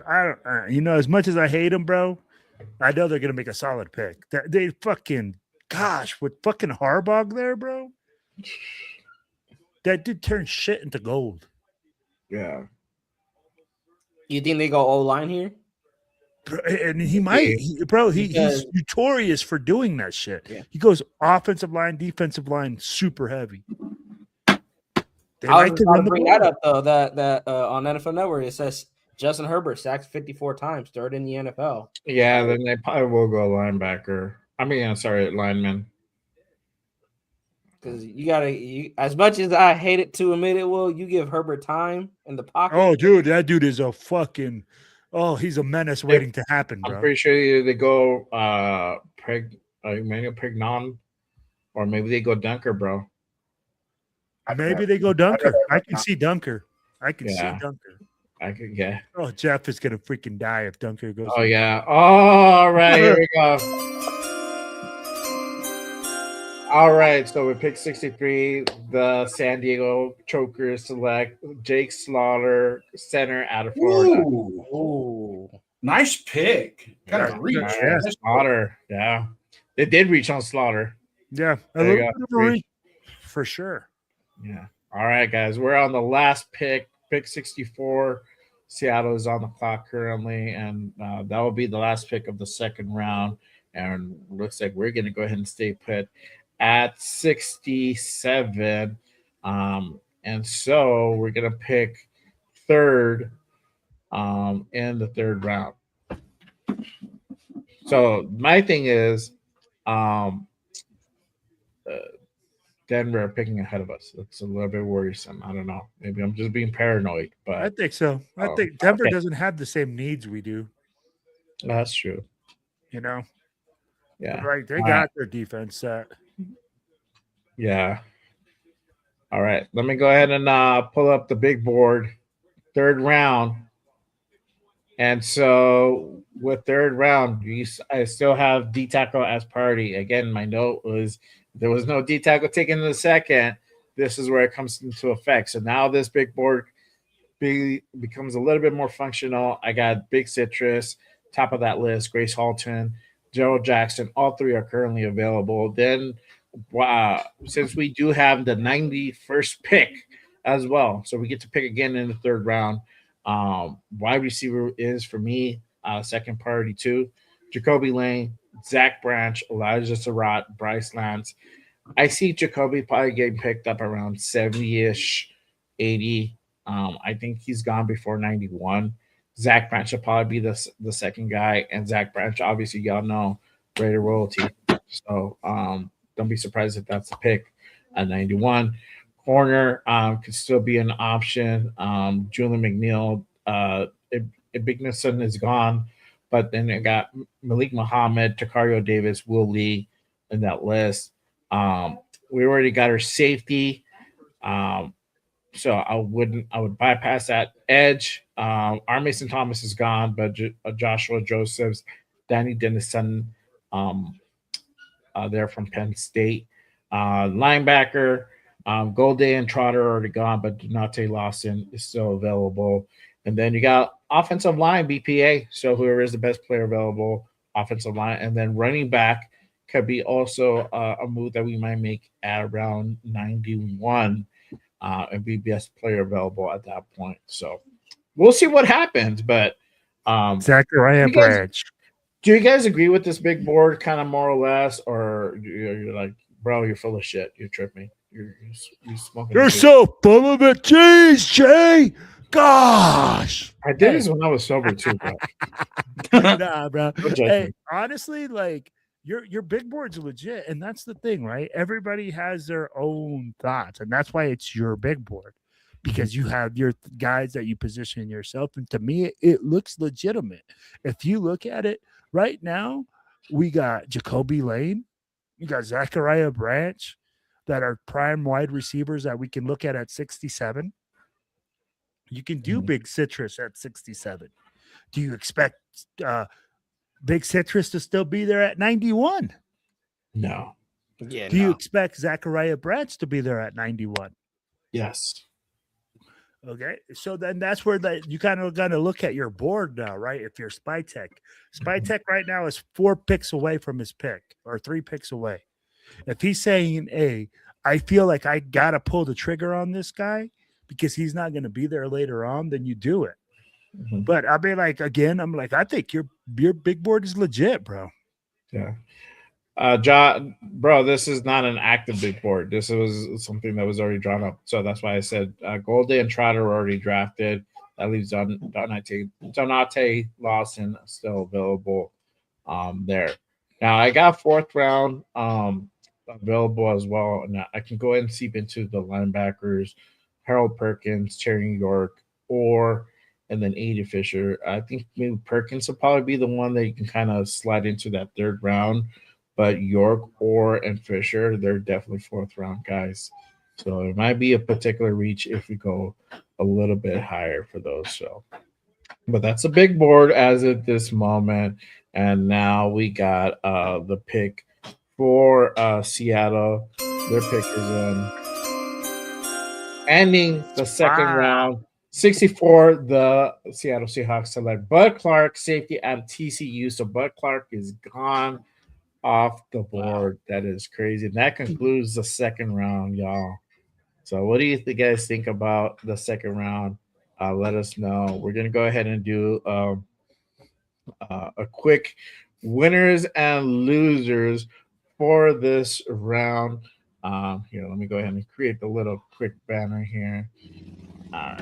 I don't, as much as I hate them, bro, I know they're going to make a solid pick. They fucking, gosh, with fucking Harbaugh there, bro, that dude turned shit into gold. Yeah. You think they go O line here? Bro, and he might, he's notorious for doing that shit. Yeah. He goes offensive line, defensive line, super heavy. They I like was to about run to the bring ball. that up though. That on NFL Network it says Justin Herbert sacked 54 times, third in the NFL. Yeah, then they probably will go linebacker. I mean, I'm sorry, lineman. Because as much as I hate it to admit it, Will, you give Herbert time in the pocket. Oh, dude, that dude is a fucking, he's a menace waiting to happen, bro. I'm pretty sure they go Emmanuel Pignon, or maybe they go Dunker, bro. Maybe they go Dunker. I can see Dunker. I can see Dunker. I could, yeah. Oh, Jeff is gonna freaking die if Dunker goes. Oh yeah. All right, here we go. All right, so we picked 63. The San Diego Chokers select Jake Slaughter, center out of Florida. Ooh. Nice pick. Got to reach. Yeah, Slaughter. Yeah, they did reach on Slaughter. Yeah, a There you little go. bit of a reach, for sure. Yeah. All right, guys. We're on the last pick, pick 64. Seattle is on the clock currently, and that will be the last pick of the second round. And looks like we're going to go ahead and stay put at 67. And so we're going to pick third in the third round. So my thing is Denver are picking ahead of us. It's a little bit worrisome. I don't know. Maybe I'm just being paranoid, but I think so. I think Denver doesn't have the same needs we do. That's true. Yeah. Right. They got their defense set. Yeah. All right. Let me go ahead and pull up the big board. Third round. And so with third round, I still have D tackle as priority. Again, my note was there was no D tackle taken in the second. This is where it comes into effect. So now this big board becomes a little bit more functional. I got Big Citrus, top of that list, Grace Halton, Gerald Jackson. All three are currently available. Then since we do have the 91st pick as well, so we get to pick again in the third round. Wide receiver is, for me, second priority too. Jacoby Lane, Zach Branch, Elijah Surratt, Bryce Lance. I see Jacoby probably getting picked up around 70-ish, 80. I think he's gone before 91. Zach Branch will probably be the second guy, and Zach Branch, obviously, y'all know, Raider royalty. So don't be surprised if that's the pick at 91. Corner could still be an option. Julian McNeil, Ibignason is gone, but then I got Malik Muhammad, Takario Davis, Will Lee in that list. We already got our safety, so I would bypass that edge. R. Mason Thomas is gone, but Joshua Josephs, Danny Dennison, they're from Penn State. Linebacker. Golday and Trotter are already gone, but Donate Lawson is still available. And then you got offensive line, BPA. So whoever is the best player available, offensive line. And then running back could be also a move that we might make at around 91 and be best player available at that point. So we'll see what happens. But Zachariah Branch. Do you guys agree with this big board kind of more or less? Or you're like, bro, you're full of shit. You're tripping. You're smoking. You're so full of it. Jeez, Jay. Gosh. I did this when I was sober too, bro. Nah, bro. Hey, honestly, like your big board's legit, and that's the thing, right? Everybody has their own thoughts, and that's why it's your big board, because you have your guys that you position yourself. And to me, it looks legitimate. If you look at it right now, we got Jacoby Lane, you got Zachariah Branch, that are prime wide receivers that we can look at 67. You can do Big Citrus at 67. Do you expect Big Citrus to still be there at 91? No. Do you expect Zachariah Branch to be there at 91? Yes. Okay, so then that's where you kind of got to look at your board now, right? If you're Spytech, Spytech right now is 4 picks away from his pick or 3 picks away. If he's saying, "Hey, I feel like I gotta pull the trigger on this guy because he's not going to be there later on," then you do it. Mhm. But I mean, like again, I'm like, I think your big board is legit, bro. Yeah. John, bro, this is not an active big board. This was something that was already drawn up. So that's why I said Golden and Trotter were already drafted. That leaves Donate Lawson still available there. Now I got 4th round available as well. And I can go ahead and seep into the linebackers, Harold Perkins, Terry York, and then Aiden Fisher. I think maybe Perkins will probably be the one that you can kind of slide into that 3rd round. But York, and Fisher, they're definitely 4th round guys. So it might be a particular reach if we go a little bit higher for those. So, but that's a big board as at this moment. And now we got the pick for Seattle. Their pick is in. Ending the 2nd round. 64, the Seattle Seahawks select Bud Clark, safety out of TCU. So Bud Clark is gone off the board. That is crazy. And that concludes the 2nd round, y'all. So what do you guys think about the 2nd round? Let us know. We're going to go ahead and do a quick winners and losers for this round. Here, let me go ahead and create the little quick banner here. All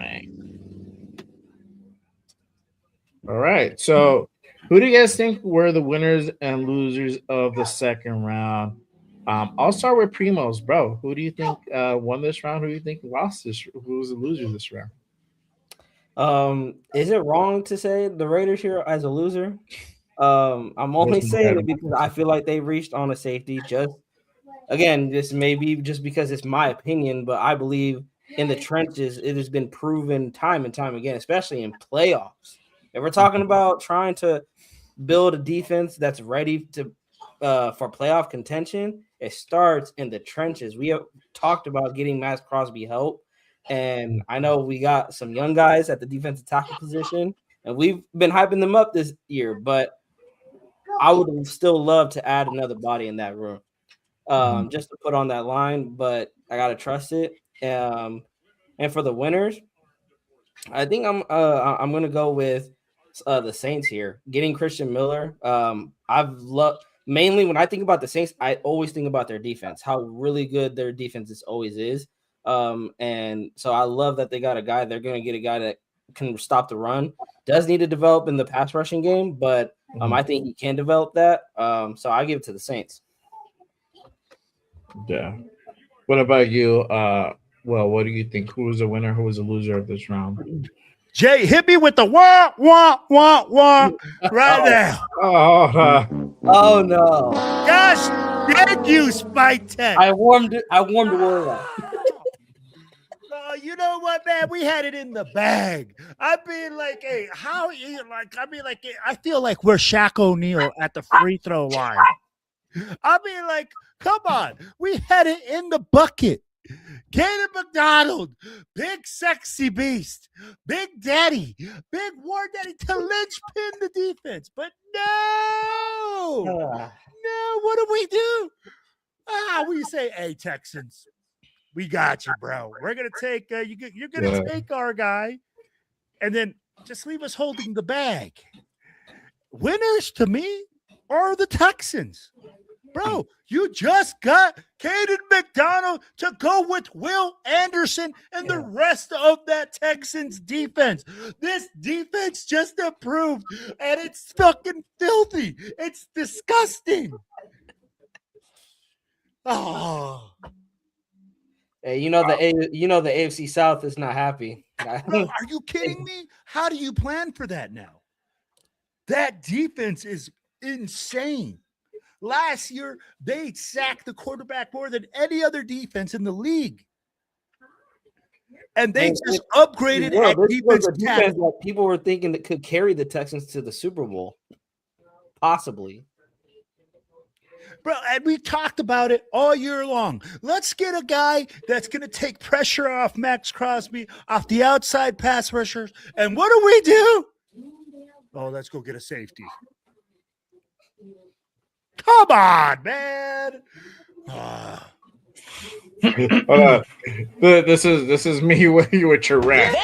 right. So who do you guys think were the winners and losers of the 2nd round? I'll start with Primos, bro. Who do you think won this round? Who do you think lost this? Who was the loser this round? Is it wrong to say the Raiders here as a loser? I'm only saying it because I feel like they reached on a safety. Just again, this may be just because it's my opinion, but I believe in the trenches, it has been proven time and time again, especially in playoffs. If we're talking about trying to build a defense that's ready to for playoff contention, it starts in the trenches. We have talked about getting Max Crosby help, and I know we got some young guys at the defensive tackle position, and we've been hyping them up this year, but I would still love to add another body in that room just to put on that line, but I got to trust it. And for the winners, I think I'm going to go with the Saints here, getting Christian Miller. I've loved mainly when I think about the Saints, I always think about their defense, how really good their defense always is. And so I love that they got a guy. They're going to get a guy that can stop the run. Does need to develop in the pass rushing game, but I think he can develop that. So I give it to the Saints. Yeah. What about you? Well, what do you think? Who was the winner? Who was the loser of this round? Jay, hit me with the wah, wah, wah, wah right now. Oh no. Gosh, thank you, Spytech. I warmed the word up. You know what, man? We had it in the bag. I mean, like, hey, how you like? I mean, like, I feel like we're Shaq O'Neal at the free throw line. I mean, like, come on, we had it in the bucket. Caden McDonald, big sexy beast, big daddy, big war daddy to linchpin the defense. But no, what do we do? We say, hey, Texans, we got you, bro. We're going to take, you're going to take our guy and then just leave us holding the bag. Winners to me are the Texans. Bro, you just got Caden McDonald to go with Will Anderson and the rest of that Texans defense. This defense just improved, and it's fucking filthy. It's disgusting. Oh. Hey, the AFC South is not happy. Bro, are you kidding me? How do you plan for that now? That defense is insane. Last year, they sacked the quarterback more than any other defense in the league. And they just upgraded at defense that people were thinking that could carry the Texans to the Super Bowl. Possibly. Bro, and we talked about it all year long. Let's get a guy that's going to take pressure off Max Crosby, off the outside pass rushers. And what do? Oh, let's go get a safety. Come on, man. Ah. This is me with you with your rant.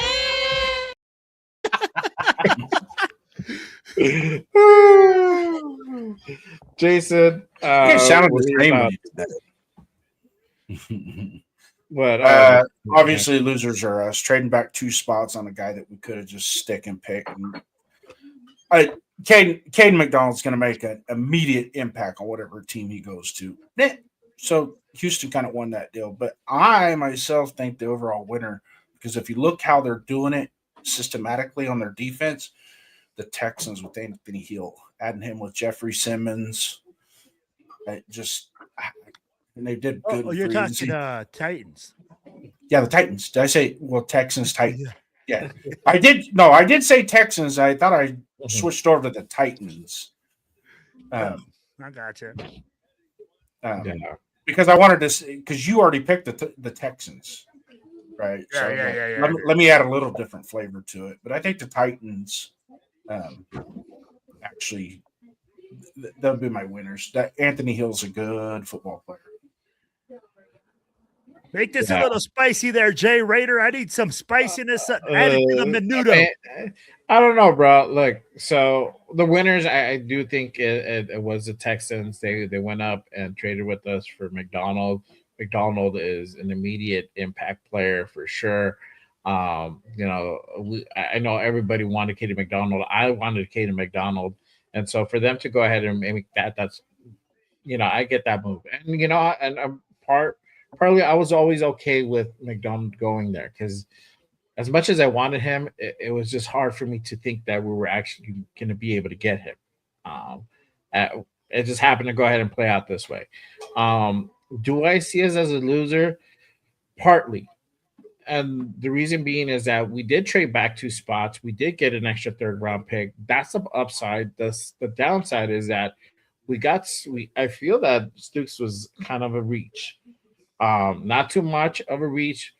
Jason, It sounded what the do you same thought? when you said it. What? Obviously, losers are us. Trading back 2 spots on a guy that we could have just stick and pick. And Caden McDonald's going to make an immediate impact on whatever team he goes to. So Houston kind of won that deal. But I myself think the overall winner, because if you look how they're doing it systematically on their defense, the Texans with Anthony Hill, adding him with Jeffrey Simmons, and they did good. Oh, you're talking Titans. Yeah, the Titans. Did I say Texans, Titans? Yeah. I did. No, I did say Texans. I thought I switched over to the Titans. I got you. Because I wanted to, because you already picked the Texans, right? Yeah. Let me add a little different flavor to it. But I think the Titans actually, they'll be my winners. That Anthony Hill's a good football player. Make this a little spicy there, Jay Raider. I need some spiciness added to the menudo. I don't know, bro. Look, so the winners, I do think it was the Texans. They went up and traded with us for McDonald. McDonald is an immediate impact player for sure. I know everybody wanted Katie McDonald. I wanted Katie McDonald, and so for them to go ahead and make that's, I get that move, and partly I was always okay with McDonald going there because as much as I wanted him, it was just hard for me to think that we were actually going to be able to get him. It just happened to go ahead and play out this way. Do I see us as a loser? Partly. And the reason being is that we did trade back 2 spots. We did get an extra 3rd round pick. That's the upside. The downside is that I feel that Stooks was kind of a reach. Not too much of a reach,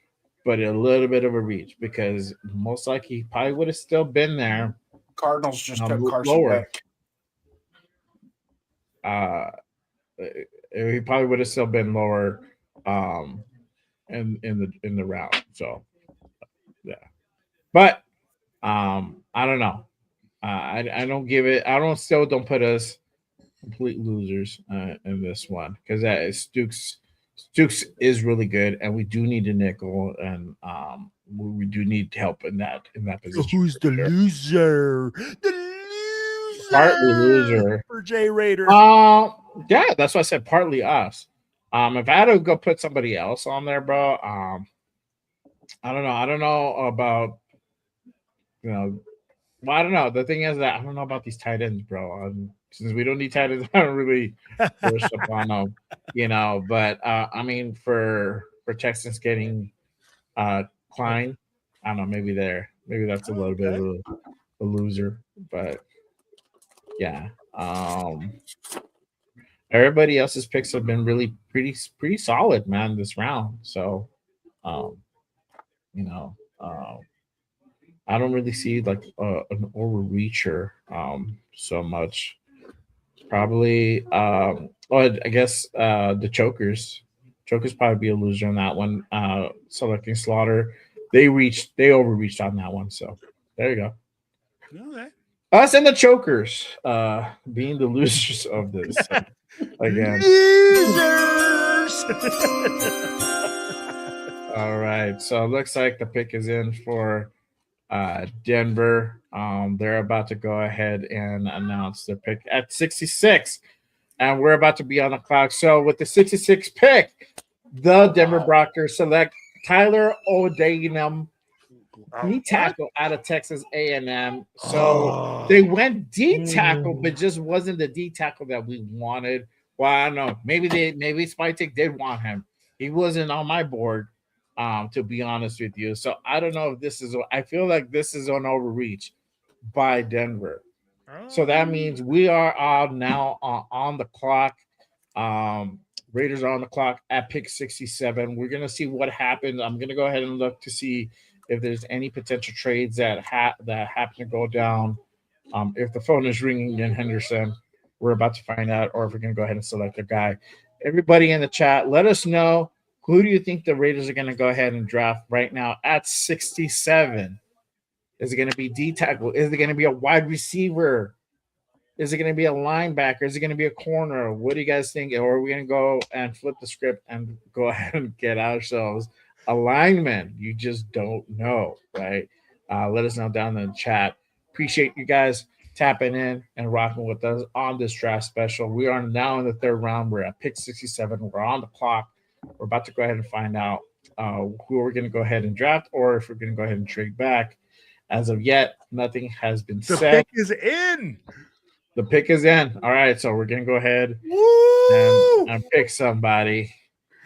but a little bit of a reach because most likely he probably would have still been there. Cardinals just took Carson lower. back. He probably would have still been lower in the round. So yeah. But I don't know. I don't give it. Don't put us complete losers in this one because that is Stooks is really good, and we do need a nickel, and we do need help in that position. So who's the loser? Partly loser for Jay Raider. Yeah, that's why I said partly us. If I had to go put somebody else on there, bro, I don't know. I don't know about Well, I don't know. The thing is that I don't know about these tight ends, bro. Since we don't need tight ends, I don't really push up on them, But I mean, for Texans getting Klein, I don't know. Maybe that's a little bit of a loser, but yeah. Everybody else's picks have been really pretty solid, man, this round. So, I don't really see like an overreacher so much. Probably, I guess the Chokers probably be a loser on that one. Selecting Slaughter, they overreached on that one. So there you go. Okay. Us and the Chokers being the losers of this again. Losers. All right, so it looks like the pick is in for Denver. They're about to go ahead and announce their pick at 66, and we're about to be on the clock. So with the 66 pick, the Denver Broncos select Tyler O'Daynam, D tackle out of Texas A&M. So they went D tackle, but just wasn't the D tackle that we wanted. Well, I don't know. Maybe Spytek did want him. He wasn't on my board. To be honest with you. So I don't know if I feel like this is an overreach by Denver. So that means we are now on the clock. Raiders are on the clock at pick 67. We're gonna see what happens. I'm gonna go ahead and look to see if there's any potential trades that happen to go down. If the phone is ringing in Henderson, we're about to find out, or if we're gonna go ahead and select a guy. Everybody in the chat, let us know, who do you think the Raiders are gonna go ahead and draft right now at 67? Is it gonna be D tackle? Is it gonna be a wide receiver? Is it going to be a linebacker? Is it going to be a corner? What do you guys think? Or are we going to go and flip the script and go ahead and get ourselves a lineman? You just don't know, right? Let us know down in the chat. Appreciate you guys tapping in and rocking with us on this draft special. We are now in the third round. We're at pick 67. We're on the clock. We're about to go ahead and find out who we're going to go ahead and draft, or if we're going to go ahead and trade back. As of yet, nothing has been said. The pick is in. The pick is in. All right, so we're gonna go ahead and pick somebody.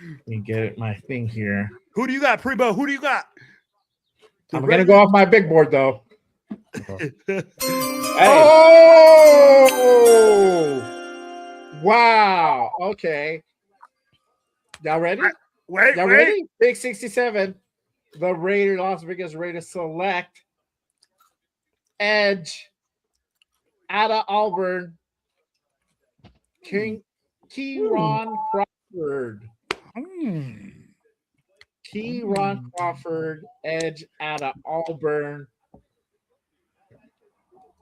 Let me get my thing here. Who do you got, Primo? Who do you got? I'm gonna go off my big board though. Oh! Wow. Okay. Y'all ready? Y'all ready? Pick 67. The Las Vegas Raiders select edge out of Auburn, Keyron Crawford. Keyron Crawford, edge out of Auburn.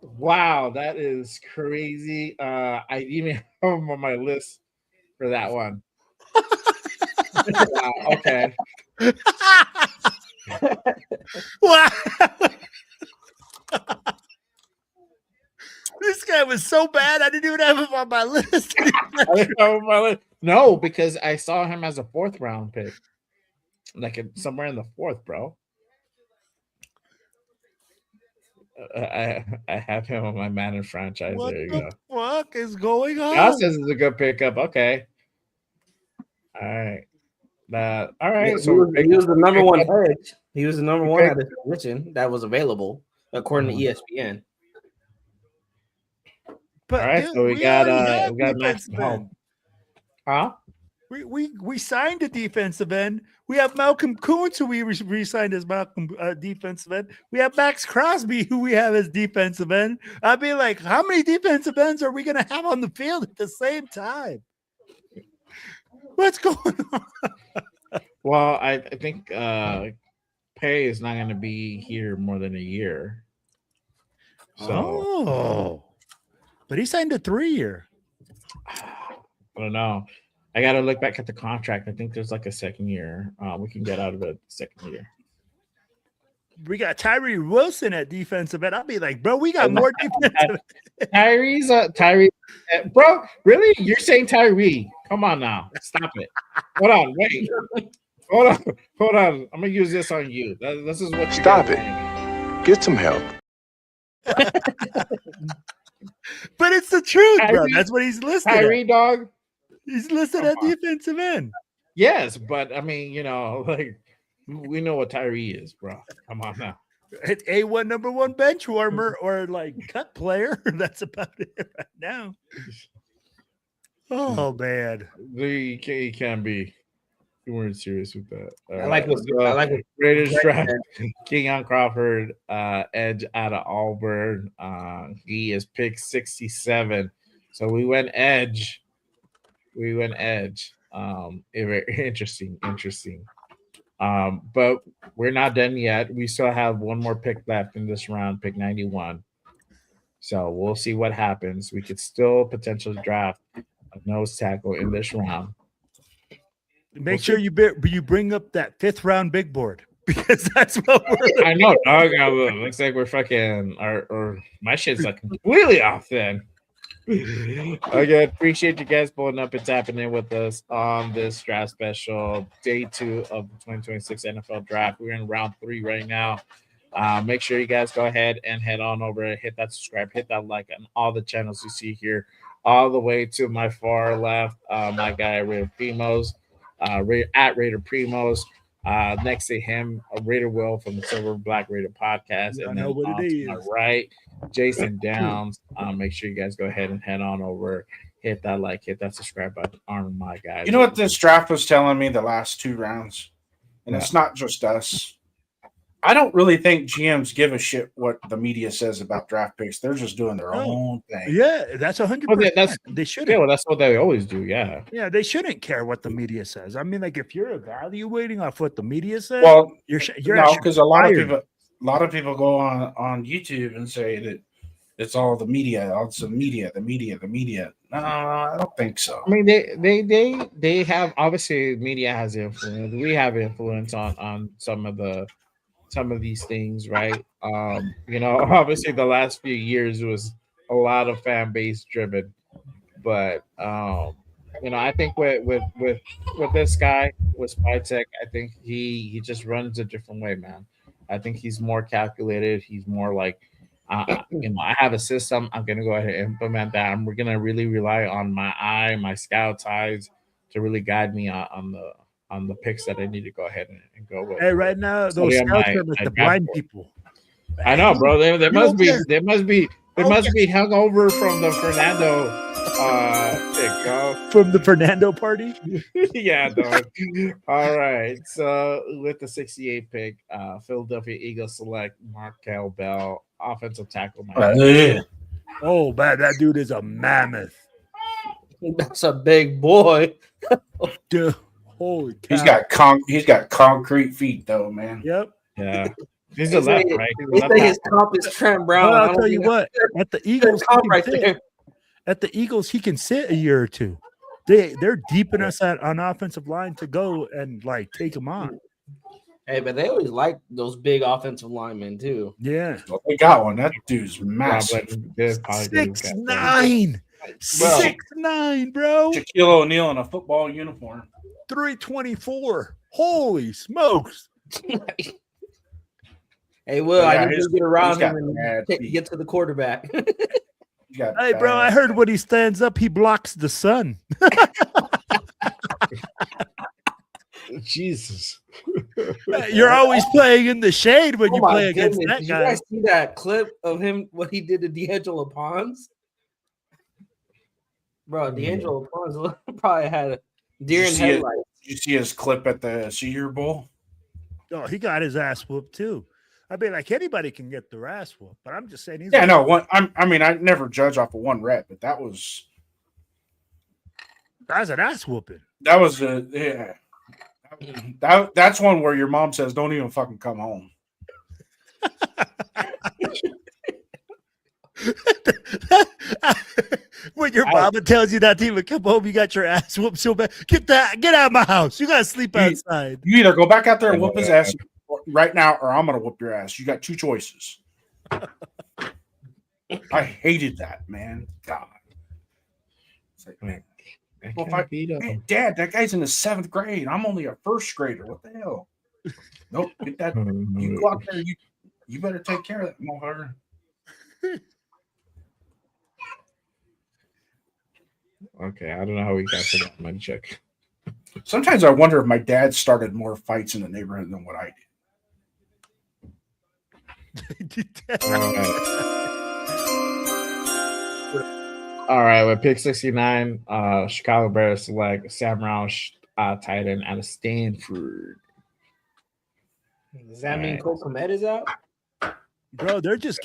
Wow, that is crazy. I even have him on my list for that one. Wow, okay. Wow. This guy was so bad, I didn't even have him on my list. No, because I saw him as a 4th round pick, like somewhere in the 4th, bro. I have him on my Madden franchise. What there you the go. fuck is going on? Josh says it's a good pickup. Okay. All right. All right. Yeah, So he was the number one edge. He was the number one at his position that was available, according to ESPN. But all right, dude, so we got Max Home. Huh? We signed a defensive end. We have Malcolm Kuntz, who we re-signed as Malcolm defensive end. We have Max Crosby, who we have as defensive end. I'd be like, how many defensive ends are we going to have on the field at the same time? What's going on? Well, I think Pay is not going to be here more than a year. So, but he signed a 3-year. I don't know. I got to look back at the contract. I think there's like a second year. We can get out of it second year. We got Tyree Wilson at defensive end. I'll be like, bro, we got more defensive. Tyree, bro, really? You're saying Tyree? Come on now, stop it. Hold on, wait. Hold on. I'm gonna use this on you. This is what. Stop it. Get some help. But it's the truth, bro. That's what he's listed. Tyree, dog. He's listed at defensive end. Yes, but I mean, like we know what Tyree is, bro. Come on now. A1 number 1 bench warmer or like cut player. That's about it right now. Oh man, he can be. You weren't serious with that. I like what Raiders draft Keyron Crawford, edge out of Auburn. He is pick 67. So we went edge. Interesting. But we're not done yet. We still have one more pick left in this round, pick 91. So we'll see what happens. We could still potentially draft a nose tackle in this round. Make sure you bring up that 5th round big board, because that's what we're. I know, dog. Looks like we're fucking or my shit's like completely off then. Okay, appreciate you guys pulling up and tapping in with us on this draft special, day 2 of the 2026 NFL draft. We're in round 3 right now. Make sure you guys go ahead and head on over, hit that subscribe, hit that like on all the channels you see here, all the way to my far left, my guy Raider Primos, at Raider Primos. Next to him, Raider Will from the Silver Black Raider podcast, and then on to my right, Jason Downs. Make sure you guys go ahead and head on over, hit that subscribe button on my guys. You know what this draft was telling me the last 2 rounds? And it's not just us. I don't really think GMs give a shit what the media says about draft picks. They're just doing their own thing. Yeah, that's 100%. They shouldn't. Yeah, well, that's what they always do. Yeah. Yeah, they shouldn't care what the media says. I mean, like if you're evaluating off what the media says, Well, you're no, because a lot fired. of people go on YouTube and say that it's all the media, the media. No, I don't think so. I mean, they have, obviously media has influence. We have influence on some of these things, right? You know, obviously the last few years was a lot of fan base driven, but you know, I think with this guy with Spytek, I think he just runs a different way, man. I think he's more calculated. He's more like, you know, I have a system. I'm gonna go ahead and implement that, and we're gonna really rely on my scout's eyes to really guide me on the picks that I need to go ahead and go with. Hey, right now So, those yeah, scouts my- are like my the draft blind board. people. I know, bro. They You must don't be care. they must be hungover from the Fernando pick, bro. From the Fernando party. Yeah, dog. All right. So with the 68 pick, Philadelphia Eagles select Markel Bell, offensive tackle. Oh man, that dude is a mammoth. That's a big boy. Dude, holy cow. He's got concrete feet though, man. Yep. Yeah. He's the left, right? He's the They left say his tackle. comp is Trent Brown. Well, I I'll don't tell you think what. At the Eagles, he comp can right sit. there. At the Eagles, he can sit a year or two. They're deep in us on offensive line to go and like take him on. Hey, but they always like those big offensive linemen too. Yeah. Well, they got one. That dude's massive. 6'9". 6'9", bro. Shaquille O'Neal in a football uniform. 324. Holy smokes. Hey, Will, Yeah, I need he's- to get around he's got him and bad feet. get to the quarterback. He's got Hey, bro, I heard when he stands up, he blocks the sun. Jesus. You're always playing in the shade when Oh you my play against goodness. that Did you guy. guys see that clip of him, what he did to D'Angelo Pons? Bro, D'Angelo Pons probably had a deer in headlights. Did you see his clip at the Senior Bowl? Oh, he got his ass whooped too. I mean, like anybody can get their ass whooped, but I'm just saying he's Yeah, no. I mean, I never judge off of one rep, but that's an ass whooping. that was a yeah. That's one where your mom says, "Don't even fucking come home." When your mama tells you not to even come home, you got your ass whooped so bad. Get out of my house. You gotta sleep outside. You either go back out there and whoop his ass right now, or I'm gonna whoop your ass. You got 2 choices. I hated that, man. God. It's like, man, well, if hey, Dad, that guy's in the 7th grade. I'm only a 1st grader. What the hell? Nope. Get that. You go out there. You better take care of that motherfucker. Okay, I don't know how we got to that money check. Sometimes I wonder if my dad started more fights in the neighborhood than what I did. All right, with pick 69, Chicago Bears select Sam Roush, tight end out of Stanford. Does that mean Cole Kmet is out? Bro, they're just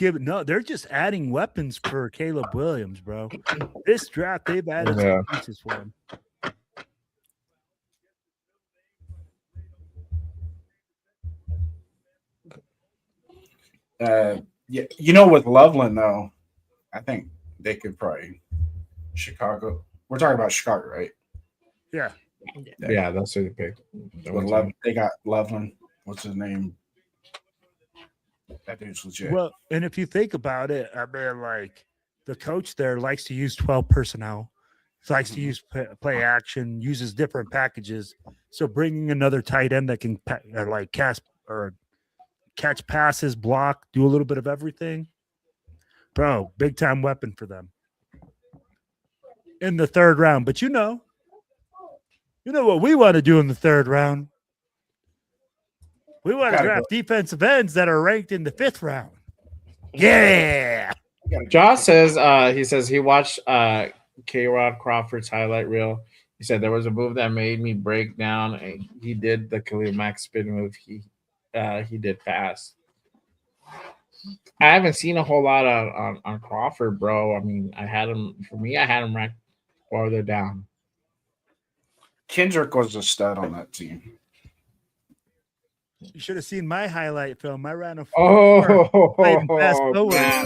adding weapons for Caleb Williams, bro. This draft, they've added some pieces for him. Yeah, you know, with Loveland though, I think they could probably Chicago. We're talking about Chicago, right? Yeah. Yeah, that's who they picked. They got Loveland. What's his name? That dude's legit. Well, and if you think about it, I mean, like the coach there likes to use 12 personnel, likes to use play action, uses different packages. So bringing another tight end that can catch passes, block, do a little bit of everything, bro, big time weapon for them in the 3rd round. But you know what we want to do in the 3rd round. We want to draft defensive ends that are ranked in the 5th round. Yeah. Josh says he watched K-Rod Crawford's highlight reel. He said there was a move that made me break down. And he did the Khalil Mack spin move. He did fast. I haven't seen a whole lot on Crawford, bro. I mean, I had him ranked farther down. Kendrick was a stud on that team. You should have seen my highlight film. I ran a Oh, playing fast forward. man.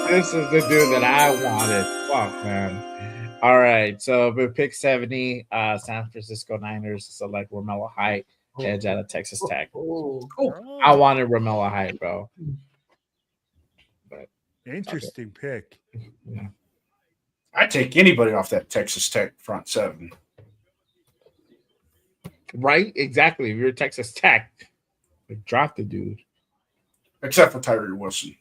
This is the dude that I wanted. Fuck, man. All right. So with pick 70, San Francisco Niners select Romello Height, edge out of Texas Tech. I wanted Romello Height, bro. But Interesting pick. yeah. I'd take anybody off that Texas Tech front seven. Right? Exactly. If you're Texas Tech, like, drop the dude. Except for Tyree Wilson.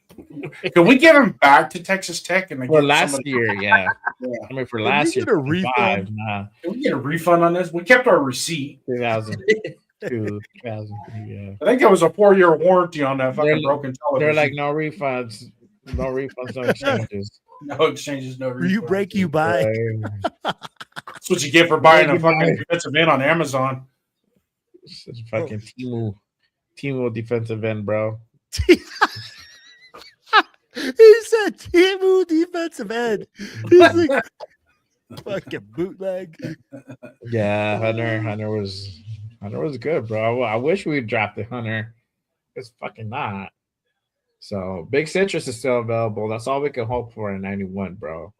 Can we get him back to Texas Tech? And For last year, yeah. Yeah. I mean, for Can last we year, get a refund? 25, nah. Can we get a refund on this? We kept our receipt. 2002, 2003, yeah. I think there was a 4-year warranty on that fucking They're- broken television. They're like, no refunds, no exchanges. no exchanges, no refunds. You break, you buy. That's what you get for buying a You buy. fucking defensive end on Amazon. It's fucking Timu defensive end, bro. He said Timu defensive end. He's like fucking bootleg. Yeah, Hunter was good, bro. I wish we drafted Hunter. It's fucking not. So Big Citrus is still available. That's all we can hope for in 91, bro.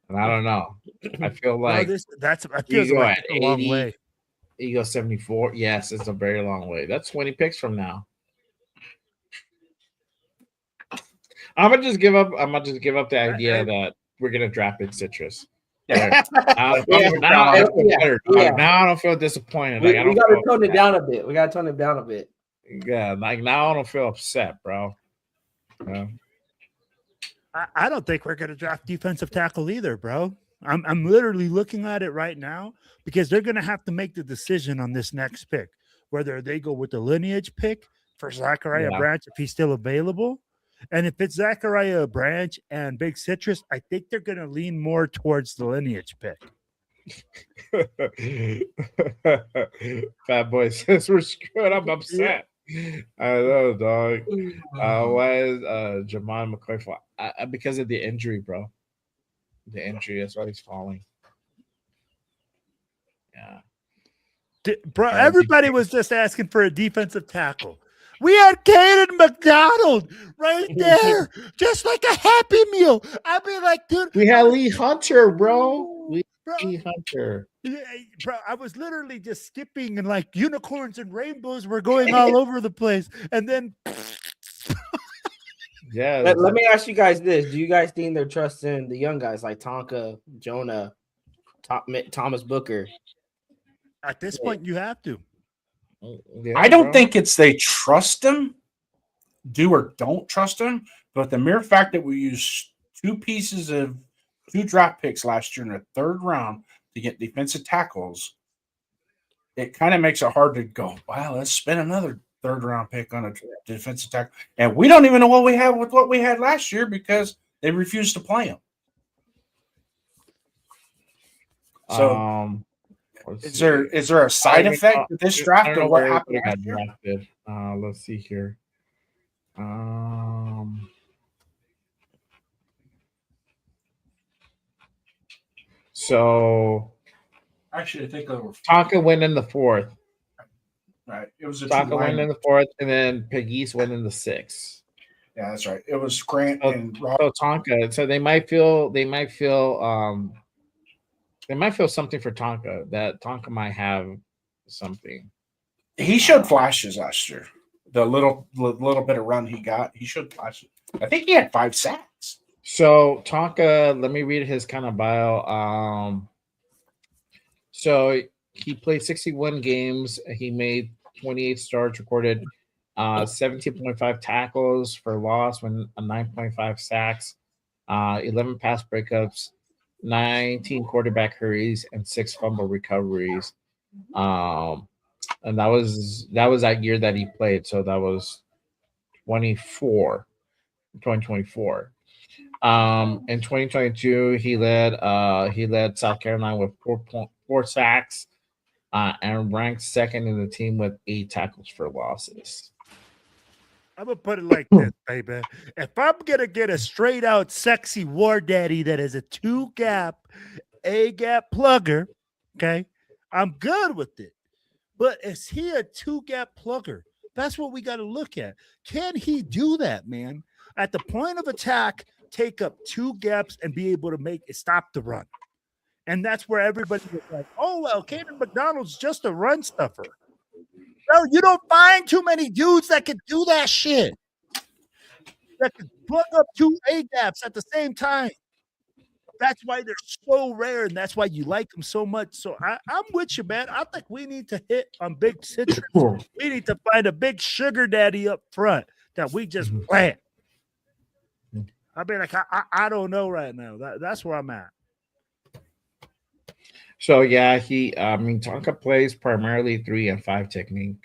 And I don't know. I feel like That feels Ego like at a long 80. way. Ego 74. Yes, it's a very long way. That's 20 picks from now. I'm gonna just give up the idea that we're gonna draft Big Citrus. Yeah. Now I feel better, dog. Now I don't feel disappointed. We Like, I don't got to feel tone it upset. down a bit. We got to tone it down a bit. Yeah, like now I don't feel upset, bro. Yeah. I don't think we're going to draft defensive tackle either, bro. I'm literally looking at it right now because they're going to have to make the decision on this next pick, whether they go with the lineage pick for Zachariah Yeah. Branch if he's still available. And if it's Zachariah Branch and Big Citrus, I think they're going to lean more towards the lineage pick. Fat Boy says we're screwed. I'm upset. I know, dog. Why is Jamon McCoy fall? Because of the injury, bro. The injury. That's why he's falling. Yeah. Bro, everybody was just asking for a defensive tackle. We had Caden McDonald right there, just like a Happy Meal. I'd be like, dude. We had Lee Hunter, bro. Bro, Lee Hunter. bro, I was literally just skipping and like unicorns and rainbows were going all over the place. And then Yeah. Let me ask you guys this: do you guys think they're trusting the young guys like Tonka, Jonah, Thomas Booker? at this point, you have to. Yeah, I don't bro. think it's they trust him, do or don't trust him, but the mere fact that we used two draft picks last year in the third round to get defensive tackles, it kind of makes it hard to go, wow, let's spend another third round pick on a defensive tackle. And we don't even know what we have with what we had last year because they refused to play him. So is there a side effect to this draft or what happened last year? Drafted. Let's see here. So Actually, I think over Tonka went in the fourth. right. It was a Tonka went in the fourth, and then Pegues went in the sixth. Yeah, that's right. It was Grant So, and Rob. so Tonka. So they might feel something for Tonka, that Tonka might have something. He showed flashes last year. The little bit of run he got, he showed flashes. I think he had 5 sacks. So Tonka, let me read his kind of bio. So he played 61 games. He made 28 starts, recorded 17.5 tackles for loss, when 9.5 sacks, 11 pass breakups, 19 quarterback hurries, and 6 fumble recoveries. And that was that year that he played. So that was 2024. In 2022, he led South Carolina with 4 sacks, and ranked second in the team with 8 tackles for losses. I'm gonna put it like this, baby. If I'm gonna get a straight out sexy war daddy that is a 2-gap, A-gap plugger, okay, I'm good with it. But is he a 2-gap plugger? That's what we got to look at. Can he do that, man? At the point of attack, take up 2 gaps and be able to stop the run. And that's where everybody was like, oh, well, Caden McDonald's just a run stuffer. Bro, you don't find too many dudes that can do that shit. That can plug up 2 A gaps at the same time. That's why they're so rare, and that's why you like them so much. So I'm with you, man. I think we need to hit on big citrus. We need to find a big sugar daddy up front that we just plant. I mean, like I don't know right now. That's where I'm at. So yeah, Tonka plays primarily 3 and 5 technique.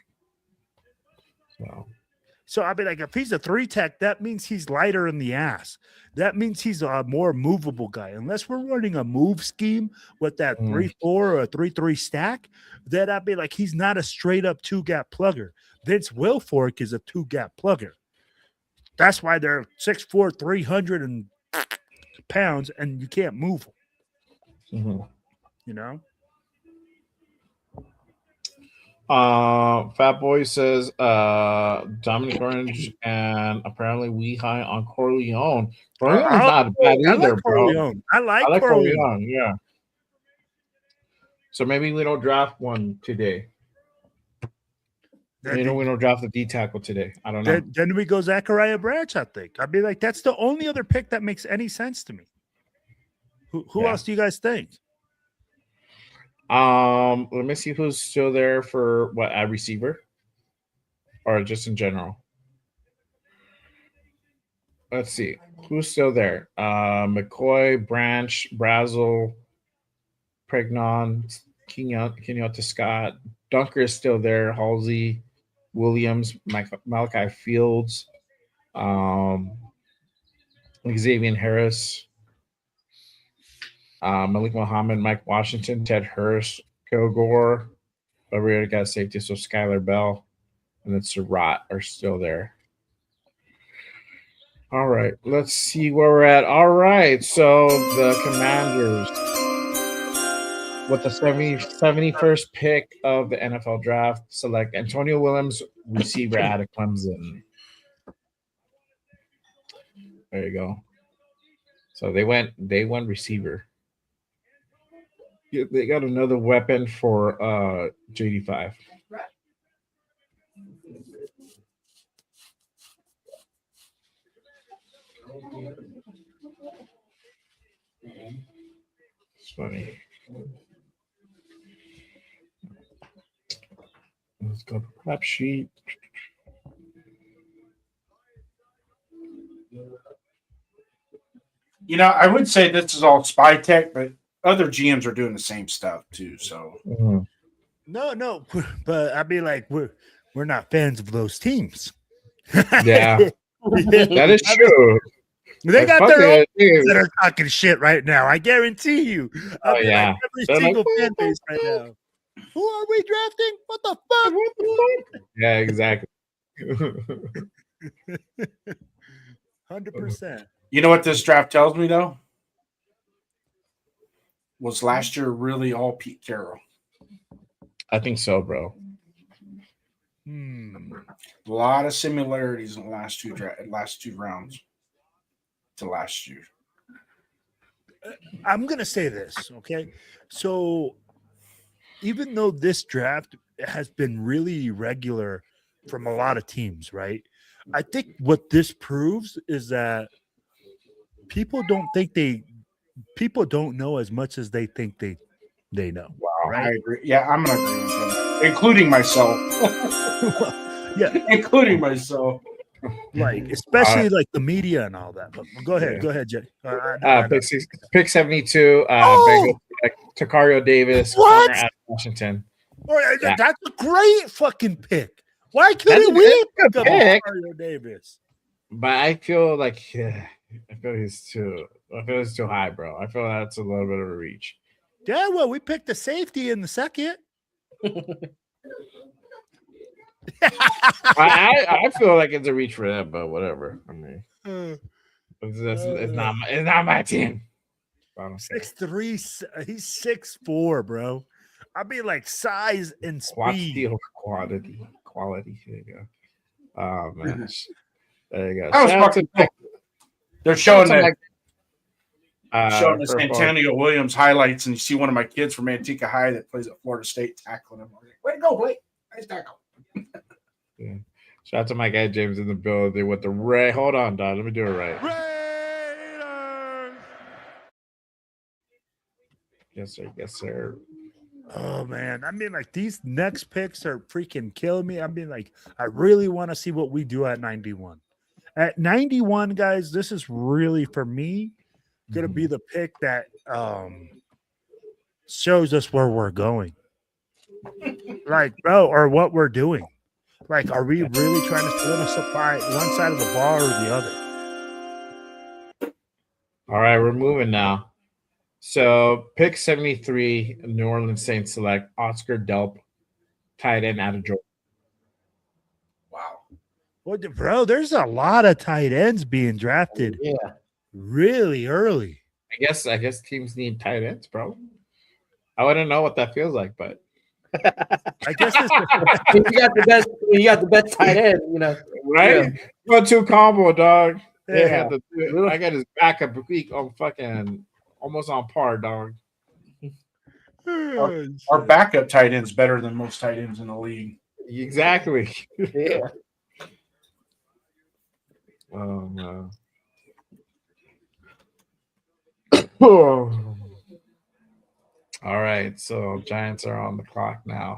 So I mean, like if he's a 3 tech, that means he's lighter in the ass. That means he's a more movable guy. Unless we're running a move scheme with that 3-4 or a 3-3 stack, then I'd be like, he's not a straight up 2-gap plugger. Vince Wilfork is a 2-gap plugger. That's why they're 6'4", 300 pounds, and you can't move them. You know. Fat Boy says Dominic Orange and apparently we high on Corleone. Corleone's not bad either, bro. Corleone. I like Corleone. Yeah. So maybe we don't draft one today. We don't draft the D tackle today. I don't know. Then we go Zachariah Branch, I think. I'd be like, that's the only other pick that makes any sense to me. Who else do you guys think? Let me see who's still there for a receiver, or just in general. Let's see who's still there. McCoy, Branch, Brazel, Pregnon, Kenyatta Scott, Dunker is still there. Halsey, Williams, Malachi Fields, Xavier Harris. Malik Muhammad, Mike Washington, Ted Hurst, Kilgore, but we already got safety, so Skylar Bell and then Surratt are still there. All right, let's see where we're at. All right, so the Commanders with the 71st pick of the NFL draft select Antonio Williams, receiver out of Clemson. There you go. So they went receiver. They got another weapon for JD5. It's funny. Let's go to prep sheet. You know, I would say this is all spy tech, but other GMs are doing the same stuff too. So No, but I mean, like we're not fans of those teams. Yeah, that is true. They got their own teams that are talking shit right now. I guarantee you. Oh yeah, like every single fan base right now. Who are we drafting? What the fuck? Yeah, exactly. 100%. You know what this draft tells me though? Was last year really all Pete Carroll? I think so, bro. A lot of similarities in the last two rounds to last year. I'm gonna say this, okay? So even though this draft has been really irregular from a lot of teams, right? I think what this proves is that people don't know as much as they think they know. Wow, right? I agree. Yeah, I'm gonna agree with them, including myself. Yeah, including myself. Like especially like the media and all that. But go ahead, Jay. Pick 72. Takario Davis, What? corner at Washington. Yeah. That's a great fucking pick. Why couldn't we pick up Mario Davis? but I feel like I feel he's too. I feel it's too high, bro. I feel that's a little bit of a reach. Yeah, well, we picked the safety in the second. I feel like it's a reach for them, but whatever. I mean, it's not my team. 6'3", he's 6'4", bro. I mean, like size and Watch speed. the quality. There you go. Oh man, there you go. I was Shout out fucking. to- They're showing shout out that. to, Showing this Purple. Antonio Williams highlights, and you see one of my kids from Antigua High that plays at Florida State tackling him. I'm like, way to go, Blake! Nice tackle. Yeah. Shout out to my guy James in the building with the Ray. Hold on, Don. Let me do it right. Raiders! Yes, sir. Yes, sir. Oh man, I mean, like these next picks are freaking killing me. I mean, like I really want to see what we do at 91. At 91, guys, this is really for me gonna be the pick that shows us where we're going. Like, bro, or what we're doing. Like, are we really trying to solidify one side of the ball or the other? All right, we're moving now. So, pick 73, New Orleans Saints select Oscar Delp, tight end out of Georgia. Wow. Well, bro, there's a lot of tight ends being drafted Yeah. really early. I guess teams need tight ends, bro. I wouldn't know what that feels like, but I guess it's you got the best tight end, you know. right? 1-2 combo, dog. Yeah. I got his backup week on fucking almost on par, dog. Our backup tight end's better than most tight ends in the league. Exactly. Yeah. Oh man. All right, so Giants are on the clock now.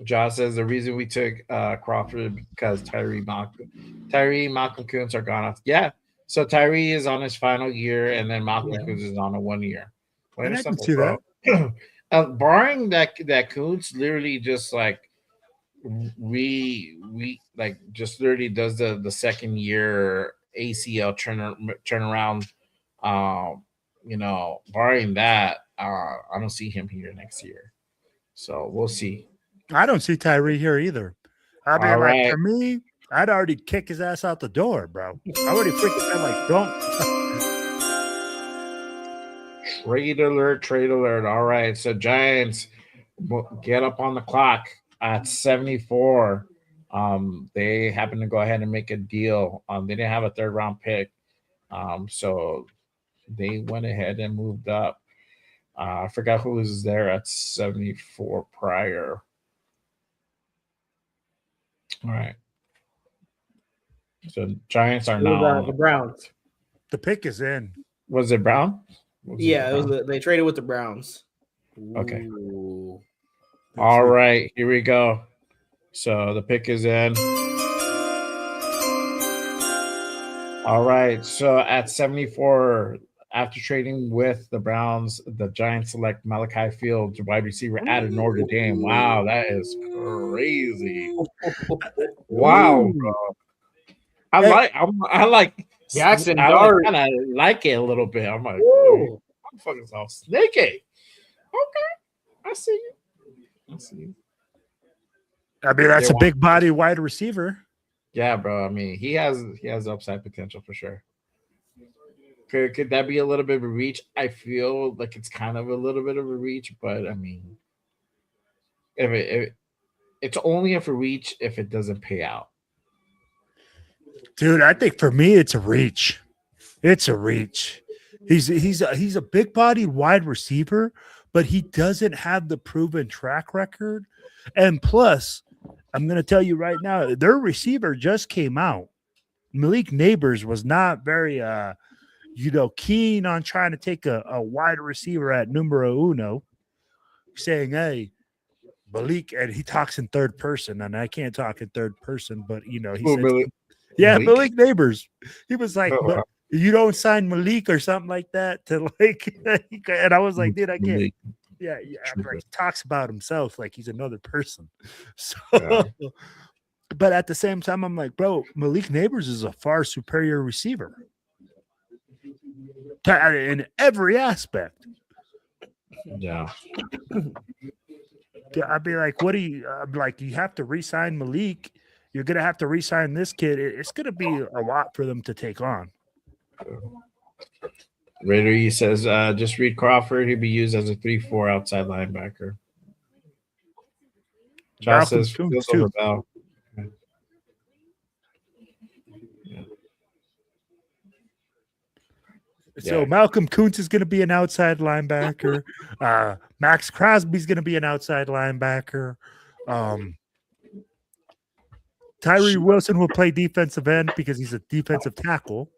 Josh says the reason we took Crawford because Tyree Malcolm Kuntz are gone off. Yeah, so Tyree is on his final year, and then Malcolm Kuntz is on a 1 year. Plain and I can simple, see bro. Barring that Kuntz literally just like like just literally does the second year ACL turnaround. Barring that, I don't see him here next year. So we'll see. I don't see Tyree here either. I mean, All like right. for me, I'd already kick his ass out the door, bro. I already freaking said, like, don't. Trade alert. All right. So Giants get up on the clock at 74. They happen to go ahead and make a deal. They didn't have a third round pick. So they went ahead and moved up. I forgot who was there at 74 prior. All right. So Giants are now. The Browns. The pick is in. Was it Brown? Yeah, they traded with the Browns. Okay. Ooh. All right, here we go. So the pick is in. All right, so at 74, after trading with the Browns, the Giants select Malachi Fields, wide receiver out of Notre Dame. Wow, that is crazy. Wow, bro. I like Jackson I Dart. kind of like it a little bit. I'm like, oh, I'm fucking all snaky. Okay, I see you. I mean, that's a big body wide receiver. Yeah, bro. I mean, he has upside potential for sure. Could that be a little bit of a reach? I feel like it's kind of a little bit of a reach, but I mean, if it's only a reach if it doesn't pay out. Dude, I think for me it's a reach. It's a reach. He's a big bodied wide receiver, but he doesn't have the proven track record. And plus, I'm gonna tell you right now, their receiver just came out. Malik Neighbors was not very keen on trying to take a wide receiver at numero uno, saying, hey, Malik, and he talks in third person, and I can't talk in third person, but he said, Malik Neighbors. He was like, but you don't sign Malik or something like that to like, and I was like, dude, I can't. Yeah, True. like, he talks about himself like he's another person. So, Yeah. but at the same time, I'm like, bro, Malik Neighbors is a far superior receiver in every aspect. Yeah. I'd be like, what do you like? You have to re-sign Malik. You're gonna have to re-sign this kid. It's gonna be a lot for them to take on. Raider E says, just read Crawford. He'd be used as a 3-4 outside linebacker. Josh Malcolm says, Kuntz, Fields too. over Bell. So Yeah. Malcolm Kuntz is going to be an outside linebacker. Max Crosby's going to be an outside linebacker. Tyree Wilson will play defensive end because he's a defensive tackle.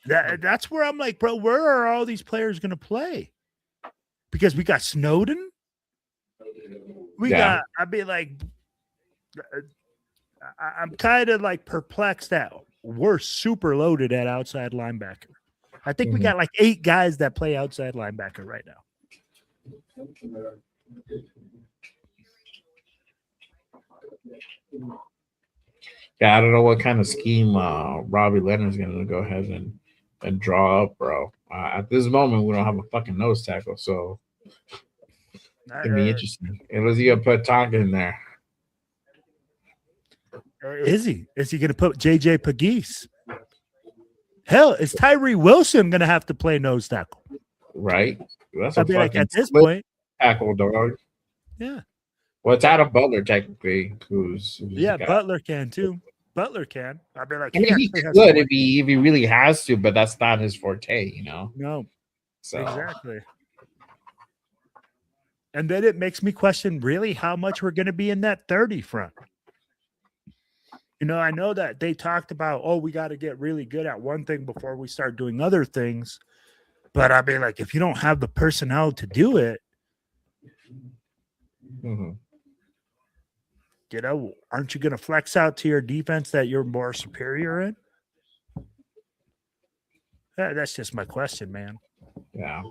That's where I'm like, bro, where are all these players going to play? Because we got Snowden. I'd be like, I'm kind of like perplexed that we're super loaded at outside linebacker. I think we got like 8 guys that play outside linebacker right now. Yeah, I don't know what kind of scheme Robbie Leonard's going to go ahead and draw up, bro. At this moment, we don't have a fucking nose tackle, so it's going to be interesting. Unless you going to put Tonka in there. Is he? Is he going to put JJ Pegues? Hell, is Tyree Wilson going to have to play nose tackle? Right? That's I'd be like, fucking at this split point. tackle, dog. Yeah. Well, it's Adam Butler, technically, who's Yeah, the guy. Butler can too. Butler can. I'd be like, I mean, he actually has could a if he really has to, but that's not his forte, you know? No. So Exactly. And then it makes me question really how much we're going to be in that 30 front. You know, I know that they talked about, oh, we got to get really good at one thing before we start doing other things. But I mean, like, if you don't have the personnel to do it, mhm. you know, aren't you going to flex out to your defense that you're more superior in? That's just my question, man. Yeah.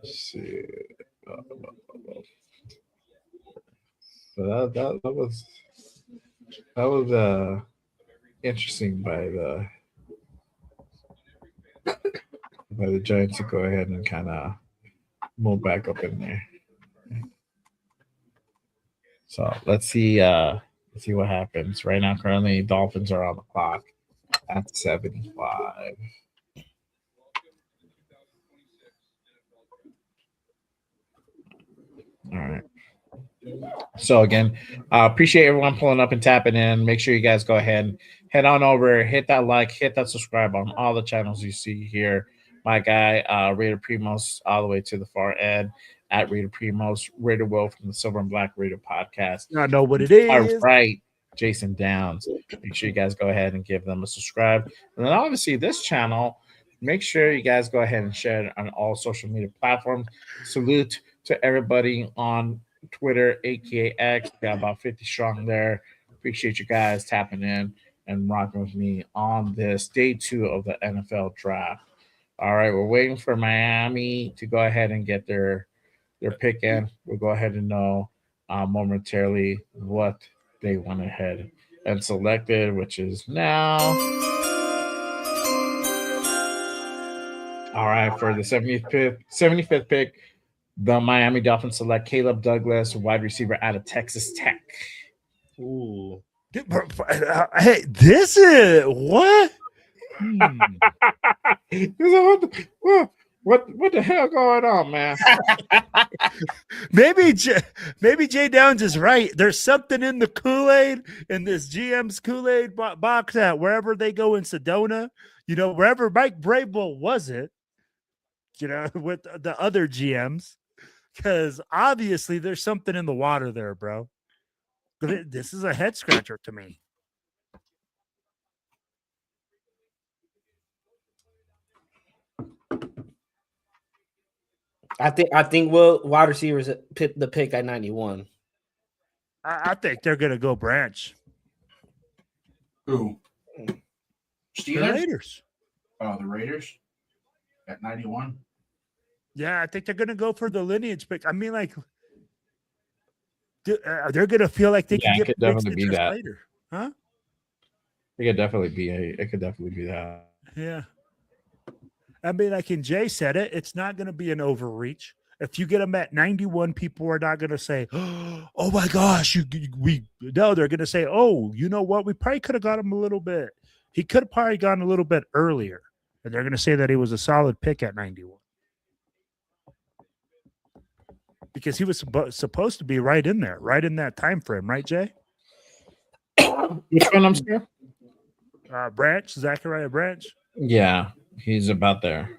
Let's see. So that was interesting by the Giants to go ahead and kind of move back up in there. So let's see what happens. Right now, currently Dolphins are on the clock at 75. All right. So again, appreciate everyone pulling up and tapping in. Make sure you guys go ahead and head on over, hit that like, hit that subscribe on all the channels you see here. My guy, Raider Primos, all the way to the far end at Raider Primos, Raider Will from the Silver and Black Raider podcast. I know what it is. All right, Jason Downs. Make sure you guys go ahead and give them a subscribe. And then obviously this channel, make sure you guys go ahead and share it on all social media platforms. Salute to everybody on Twitter, aka X. Got about 50 strong there. Appreciate you guys tapping in and rocking with me on this day 2 of the NFL draft. All right, we're waiting for Miami to go ahead and get their pick in. We'll go ahead and know momentarily what they went ahead and selected, which is now. All right, for the 75th pick, the Miami Dolphins select Caleb Douglas, wide receiver out of Texas Tech. Ooh. Hey, this is what? What the hell going on, man? maybe Jay Downs is right. There's something in the Kool-Aid, in this GM's Kool-Aid box at wherever they go in Sedona, you know, wherever Mike Vrabel was it, you know, with the other GMs, because obviously there's something in the water there, bro. This is a head scratcher to me. I think wide receivers pick the pick at 91. I think they're gonna go Branch. Who? The Raiders. Oh, the Raiders at 91. Yeah, I think they're gonna go for the lineage pick. I mean, like, they're gonna feel like they Yeah, can it get could definitely be citrus that. later, huh? It could definitely be that. Yeah. I mean, like, and Jay said it, it's not going to be an overreach. If you get them at 91, people are not going to say, "Oh my gosh, no." They're going to say, "Oh, you know what? We probably could have got him a little bit. He could have probably gone a little bit earlier." And they're going to say that he was a solid pick at 91 because he was supposed to be right in there, right in that time frame, right, Jay? Which one, I'm sorry? Branch, Zachariah Branch. Yeah, he's about there.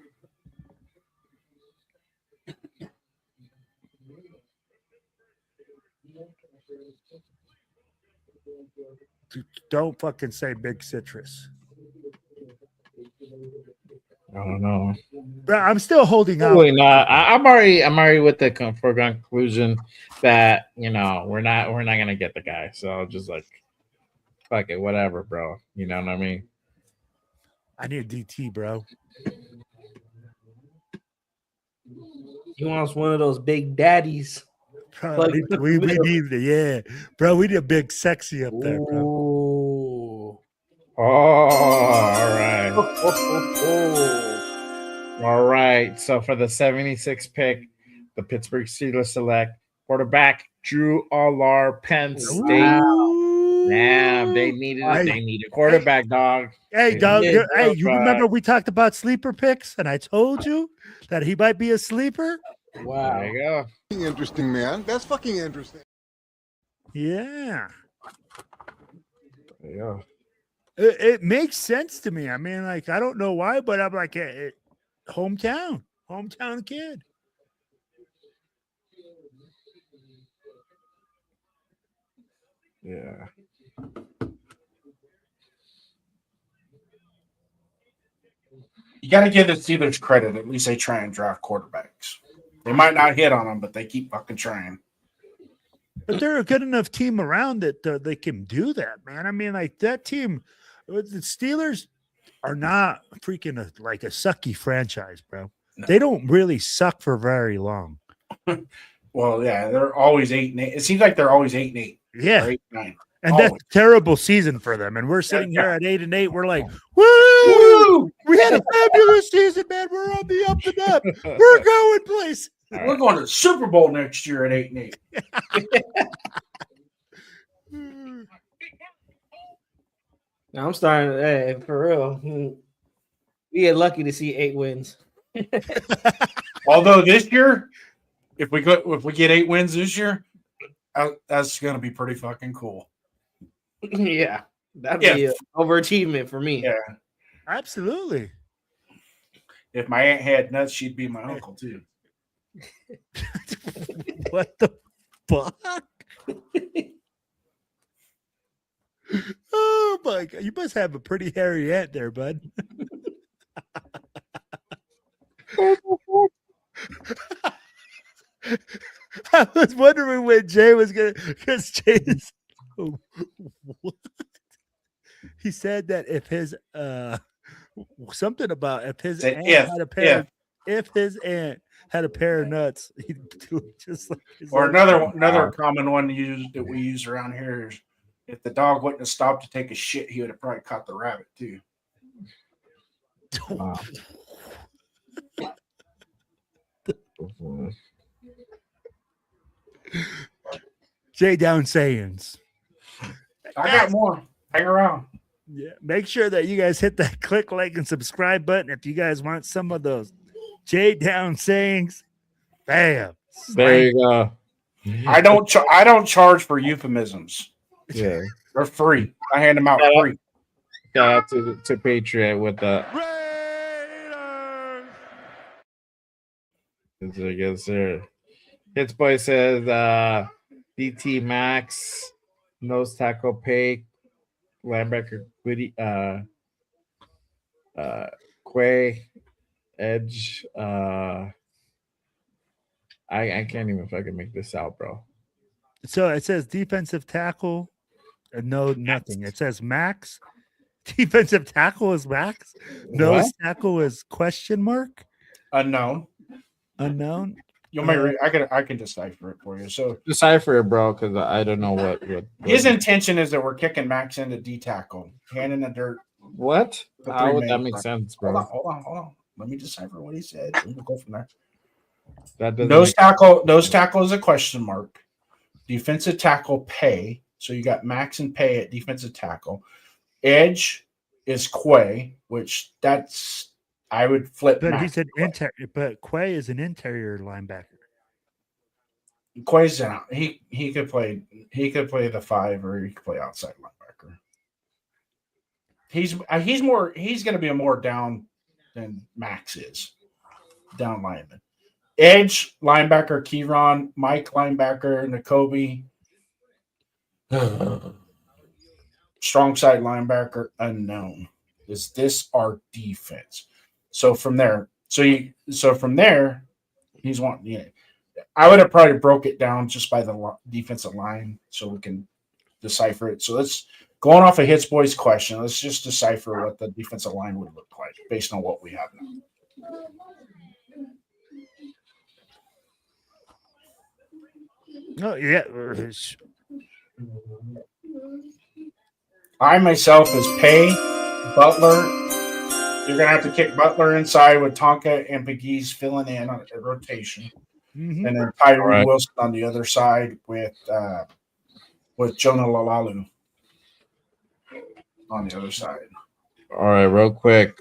Don't fucking say Big Citrus. I don't know. But I'm still holding out. Probably not. I'm already with the foregone conclusion that we're not gonna get the guy. So just like, fuck it, whatever, bro. You know what I mean? I need a DT, bro. He wants one of those big daddies. Bro, we need yeah, bro. We need a big sexy up there, bro. Ooh. Oh, all right. All right. So for the 76th pick, the Pittsburgh Steelers select quarterback Drew Allar, Penn State. Damn, they need a quarterback, dog. Hey, dog. Hey, you remember we talked about sleeper picks, and I told you that he might be a sleeper. Wow. There you go. Interesting, man. That's fucking interesting. Yeah. There you go. It makes sense to me. I mean, like, I don't know why, but I'm like, hometown kid. Yeah. You got to give the Steelers credit. At least they try and draft quarterbacks. They might not hit on them, but they keep fucking trying. But they're a good enough team around that they can do that, man. I mean, like, that team, the Steelers are not freaking like a sucky franchise, bro. No. They don't really suck for very long. Well, yeah, they're always 8-8. It seems like they're always 8-8. Yeah. 8-9. And always. That's a terrible season for them. And we're sitting here at 8-8. We're like, woo! We had a fabulous season, man. We're on the up and up. We're going places. We're going to the Super Bowl next year at 8-8. Now I'm starting. Hey, for real, we get lucky to see 8 wins. Although this year, if we get 8 wins this year, that's going to be pretty fucking cool. Yeah, that'd be an overachievement for me. Yeah, absolutely. If my aunt had nuts, she'd be my uncle too. What the fuck? Oh my god, you must have a pretty hairy aunt there, bud. I was wondering when Jay was gonna, because Jay is he said that if his something about if his aunt had a pair if his aunt had a pair of nuts, he'd do it just like or another common one that we use around here is if the dog wouldn't have stopped to take a shit, he would have probably caught the rabbit too. Wow. Jay Down sayings. I got more. Hang around. Yeah, make sure that you guys hit that click, like, and subscribe button if you guys want some of those Jay Down sayings. Bam. There you go. I don't charge for euphemisms. Yeah, they're free. I hand them out free. Shout out to Patriot with the. Yes, sir. Hits Boy says DT Max, nose tackle Pay, linebacker Goody, Quay, Edge. I can't even fucking make this out, bro. So it says defensive tackle. No, nothing. It says Max, Defensive tackle is Max. Nose What? tackle is question mark. Unknown. Unknown. You may I can decipher it for you. So Decipher it, bro, because I don't know what his intention is that we're kicking Max into D tackle, hand in the dirt. What? The How three would that main make front. sense, bro? Hold on. Let me decipher what he said. We'll go from there. That doesn't Nose make- tackle. Nose tackle is a question mark. Defensive tackle pay. So you got Max and Pay at defensive tackle. Edge is Quay, which that's I would flip. But Max he's an to Quay. interior. But Quay is an interior linebacker. Quay's out. He could play the 5 or he could play outside linebacker. He's going to be a more down than Max is. Down lineman. Edge linebacker Kieran, Mike linebacker Nakobe. Strong side linebacker unknown. Is this our defense? So from there, he's wanting. Yeah, I would have probably broke it down just by the defensive line so we can decipher it. So let's going off of Hits Boy's question. Let's just decipher what the defensive line would look like based on what we have now. No, yeah. I myself is Pay, Butler. You're gonna have to kick Butler inside with Tonka and Pegues filling in on a rotation, Mhm. and then Tyree Right. Wilson on the other side with Jonah Lalalu on the other side. All right, real quick.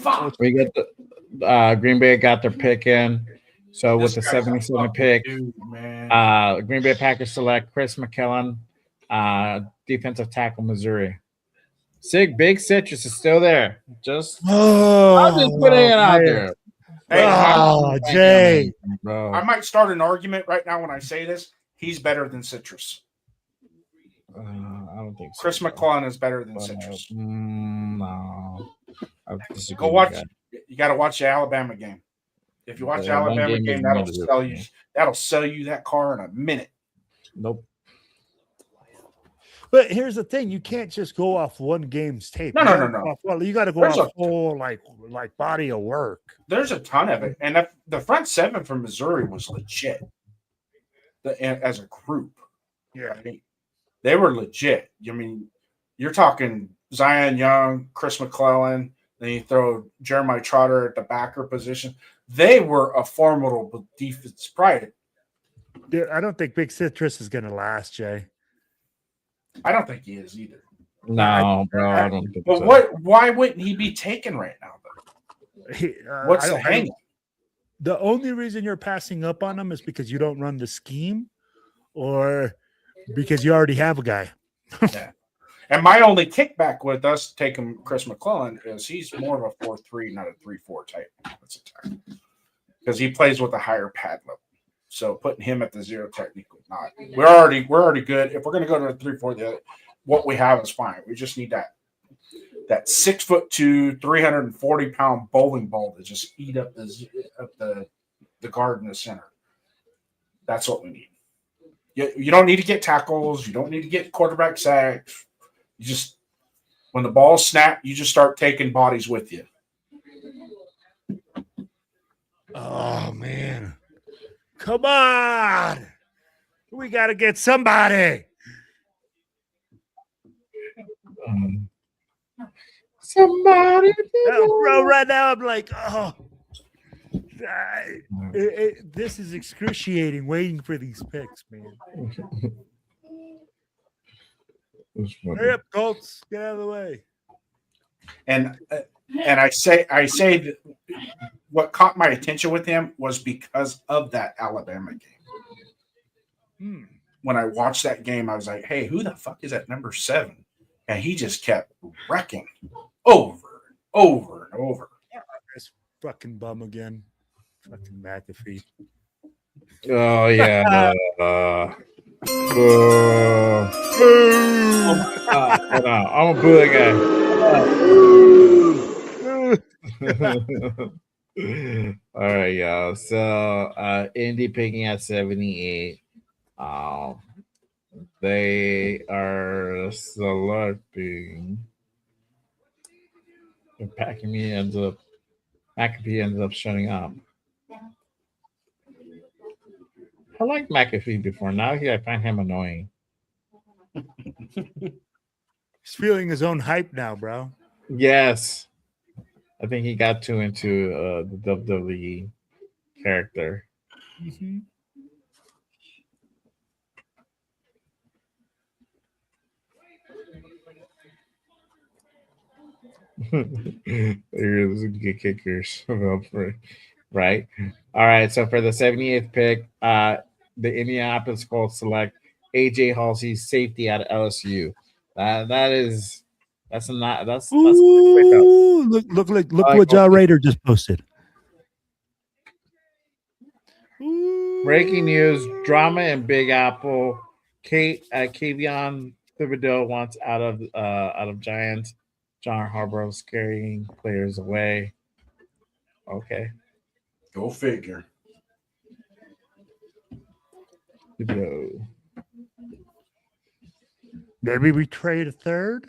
Fuck. We get the Green Bay got their pick in. So with the This guy's a 77 fucking pick, dude, man. Green Bay Packers select Chris McKellen, defensive tackle, Missouri. Big Citrus is still there. I'm just putting it out man. there. Hey, Oh, Jay. Bro. I might start an argument right now when I say this. He's better than Citrus. I don't think so. Chris McClellan is better than But, Citrus. no. I disagree Go with watch. that. You got to watch the Alabama game. If you watch the Yeah, that Alabama game game, is that'll major. sell you. That'll sell you that car in a minute. Nope. But here's the thing: you can't just go off one game's tape. No. You gotta go off- Well, you got to go There's off a- whole like body of work. There's a ton of it, and the front seven from Missouri was legit. As a group, Yeah. they were legit. I mean, you're talking Zion Young, Chris McClellan. Then you throw Jeremiah Trotter at the backer position. They were a formidable defense. Pride. Dude, I don't think Big Citrus is going to last, Jay. I don't think he is either. No, bro. I don't think But so. why wouldn't he be taken right now? Though? What's the hang? The only reason you're passing up on him is because you don't run the scheme, or because you already have a guy. Yeah. And my only kickback with us taking Chris McClellan is he's more of a 4-3, not a 3-4 type. Because he plays with a higher pad level. So putting him at the 0 technically not. We're already good. If we're going to go to a 3-4, what we have is fine. We just need that 6'2", 340-pound bowling ball to just eat up the guard in the center. That's what we need. You don't need to get tackles. You don't need to get quarterback sacks. You just, when the ball's snapped, you just start taking bodies with you. Oh man, come on! We got to get somebody. Somebody, bro. Right now, I'm like, oh, this is excruciating. Waiting for these picks, man. Hurry up, Colts! Get out of the way. And I say that what caught my attention with him was because of that Alabama game. When I watched that game, I was like, hey, who the fuck is that number 7? And he just kept wrecking over and over and over. This fucking bum again. Fucking McAfee. Oh yeah. Hold on. I'm gonna boo that guy. All right, y'all. So Indy picking at 78. They are selecting. McAfee ends up shutting up. I liked McAfee before. Now I find him annoying. He's feeling his own hype now, bro. Yes. I think he got too into the WWE character. Mm-hmm. Here's the kickers. Right. All right. So for the 78th pick, the Indianapolis Colts select AJ Halsey, safety out of LSU. That's not that's a quick pickup. Ooh, look like what John Halsey. Rader just posted. Breaking news: drama in Big Apple. Kayvon Thibodeau wants out of Giants. John Harbaugh's carrying players away. Okay. Go figure. Thibodeau. Maybe we trade a third.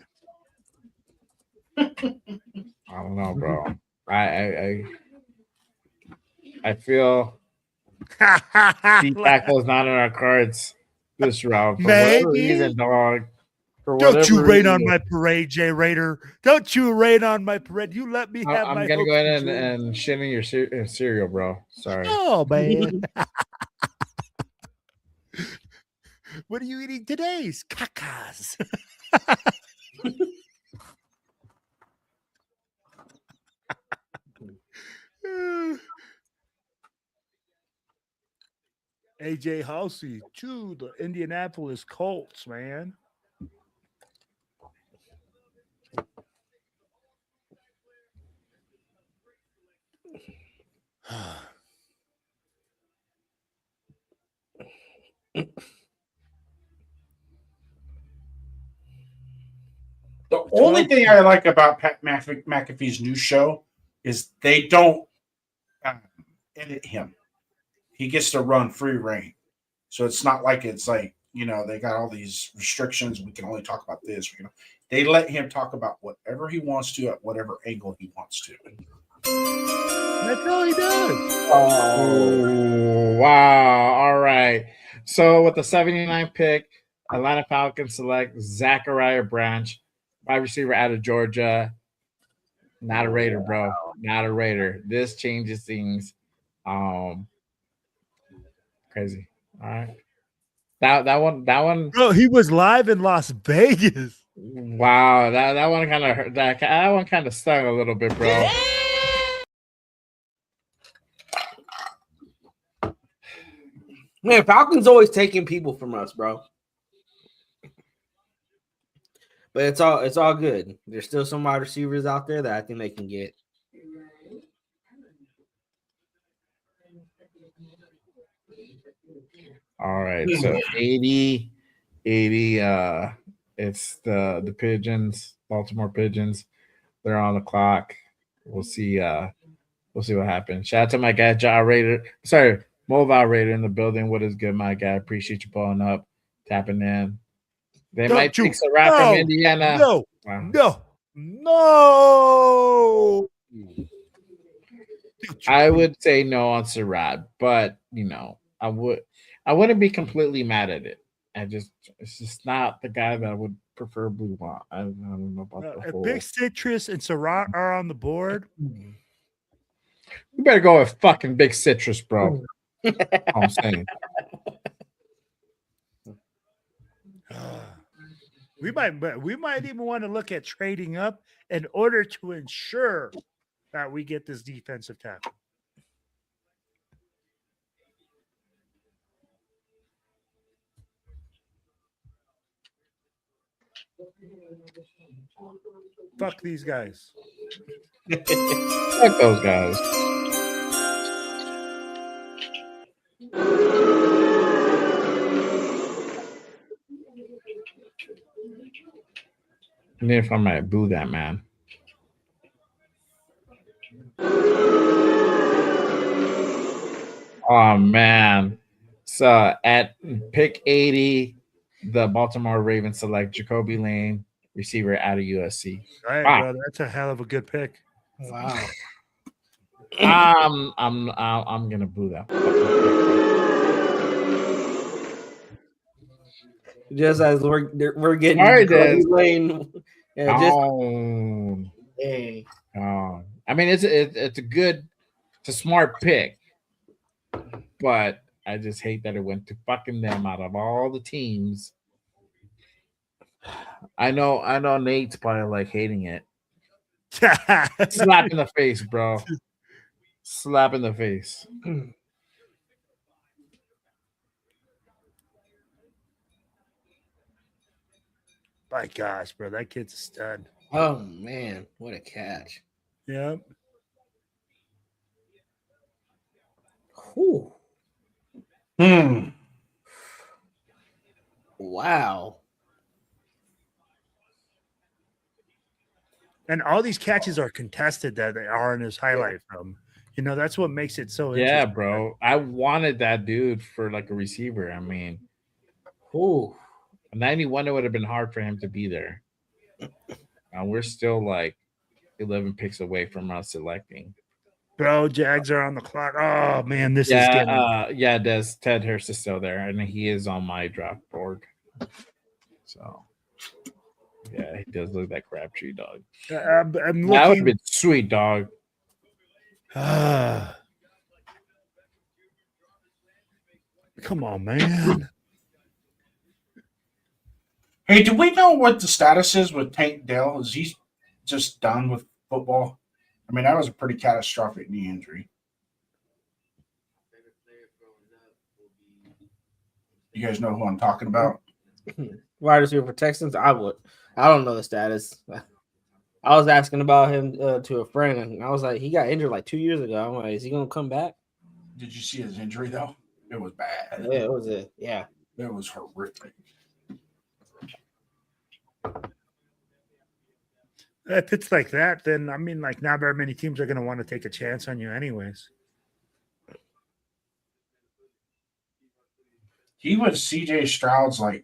I don't know, bro. I feel D tackle is not in our cards this round for whatever reason, dog. Don't you rain on my parade, Jay Raider. Don't you rain on my parade. You let me have I'm my gonna go hopes ahead and dreams. and shit in your cereal, bro. Sorry. Oh, man. What are you eating today? Cacas. AJ Halsey to the Indianapolis Colts, man. The only thing I like about Pat McAfee's new show is they don't edit him. He gets to run free reign. So it's not like it's like, they got all these restrictions. We can only talk about this. They let him talk about whatever he wants to at whatever angle he wants to. That's all he does. Oh, wow. All right. So with the 79 pick, Atlanta Falcons select Zachariah Branch, wide receiver out of Georgia. Not a Raider, bro. Not a Raider. This changes things. Crazy. All right. That one. Bro, he was live in Las Vegas. Wow. That one kind of hurt. That one kind of stung a little bit, bro. Man, Falcons always taking people from us, bro. But it's all good. There's still some wide receivers out there that I think they can get. All right. So 80, it's the Pigeons, Baltimore Pigeons. They're on the clock. We'll see what happens. Shout out to my guy John Raider. Sorry, Mobile Raider in the building. What is good, my guy? Appreciate you pulling up, tapping in. They might take a rap from Indiana. No. I would say no on Sarad, but I wouldn't be completely mad at it. It's just not the guy that I would preferably want. I don't know about the If whole. Big Citrus and Surratt are on the board, You better go with fucking Big Citrus, bro. I'm saying. we might even want to look at trading up in order to ensure that we get this defensive tackle. Fuck these guys. Fuck those guys. And if I might boo that man. Oh man. So at pick 80, the Baltimore Ravens select Jacoby Lane, receiver out of USC. All right, Wow. brother. That's a hell of a good pick. Wow. I'm gonna boo that. Just as we're getting All right, Jacoby Des. Lane. Yeah, just Dang. I mean, it's a smart pick, but I just hate that it went to fucking them out of all the teams. I know Nate's probably like hating it. Slap in the face, bro. Slap in the face. My gosh, bro, that kid's a stud. Oh man, what a catch! Yeah. Whew. Hmm. Wow. And all these catches are contested that they are in his highlight film. You know, that's what makes it so Yeah, interesting. bro. I wanted that dude for like a receiver. I mean, Ooh. 91, it would have been hard for him to be there. We're still like 11 picks away from us selecting. Bro, Jags are on the clock. Oh man, this is Yeah, getting Des Ted Hurst is still there, and he is on my draft board. So yeah, he does look like Crabtree, dog. I'm That would have looking. been sweet, dog. Come on, man. Hey, do we know what the status is with Tank Dell? Is he just done with football? I mean, that was a pretty catastrophic knee injury. You guys know who I'm talking about? Wide receiver for Texans. I don't know the status. I was asking about him to a friend, and I was like, he got injured like 2 years ago. I'm like, is he gonna come back? Did you see his injury though? It was bad. Yeah, it was it. Yeah. It was horrific. If it's like that, then I mean, like, not very many teams are going to want to take a chance on you, anyways. He was CJ Stroud's like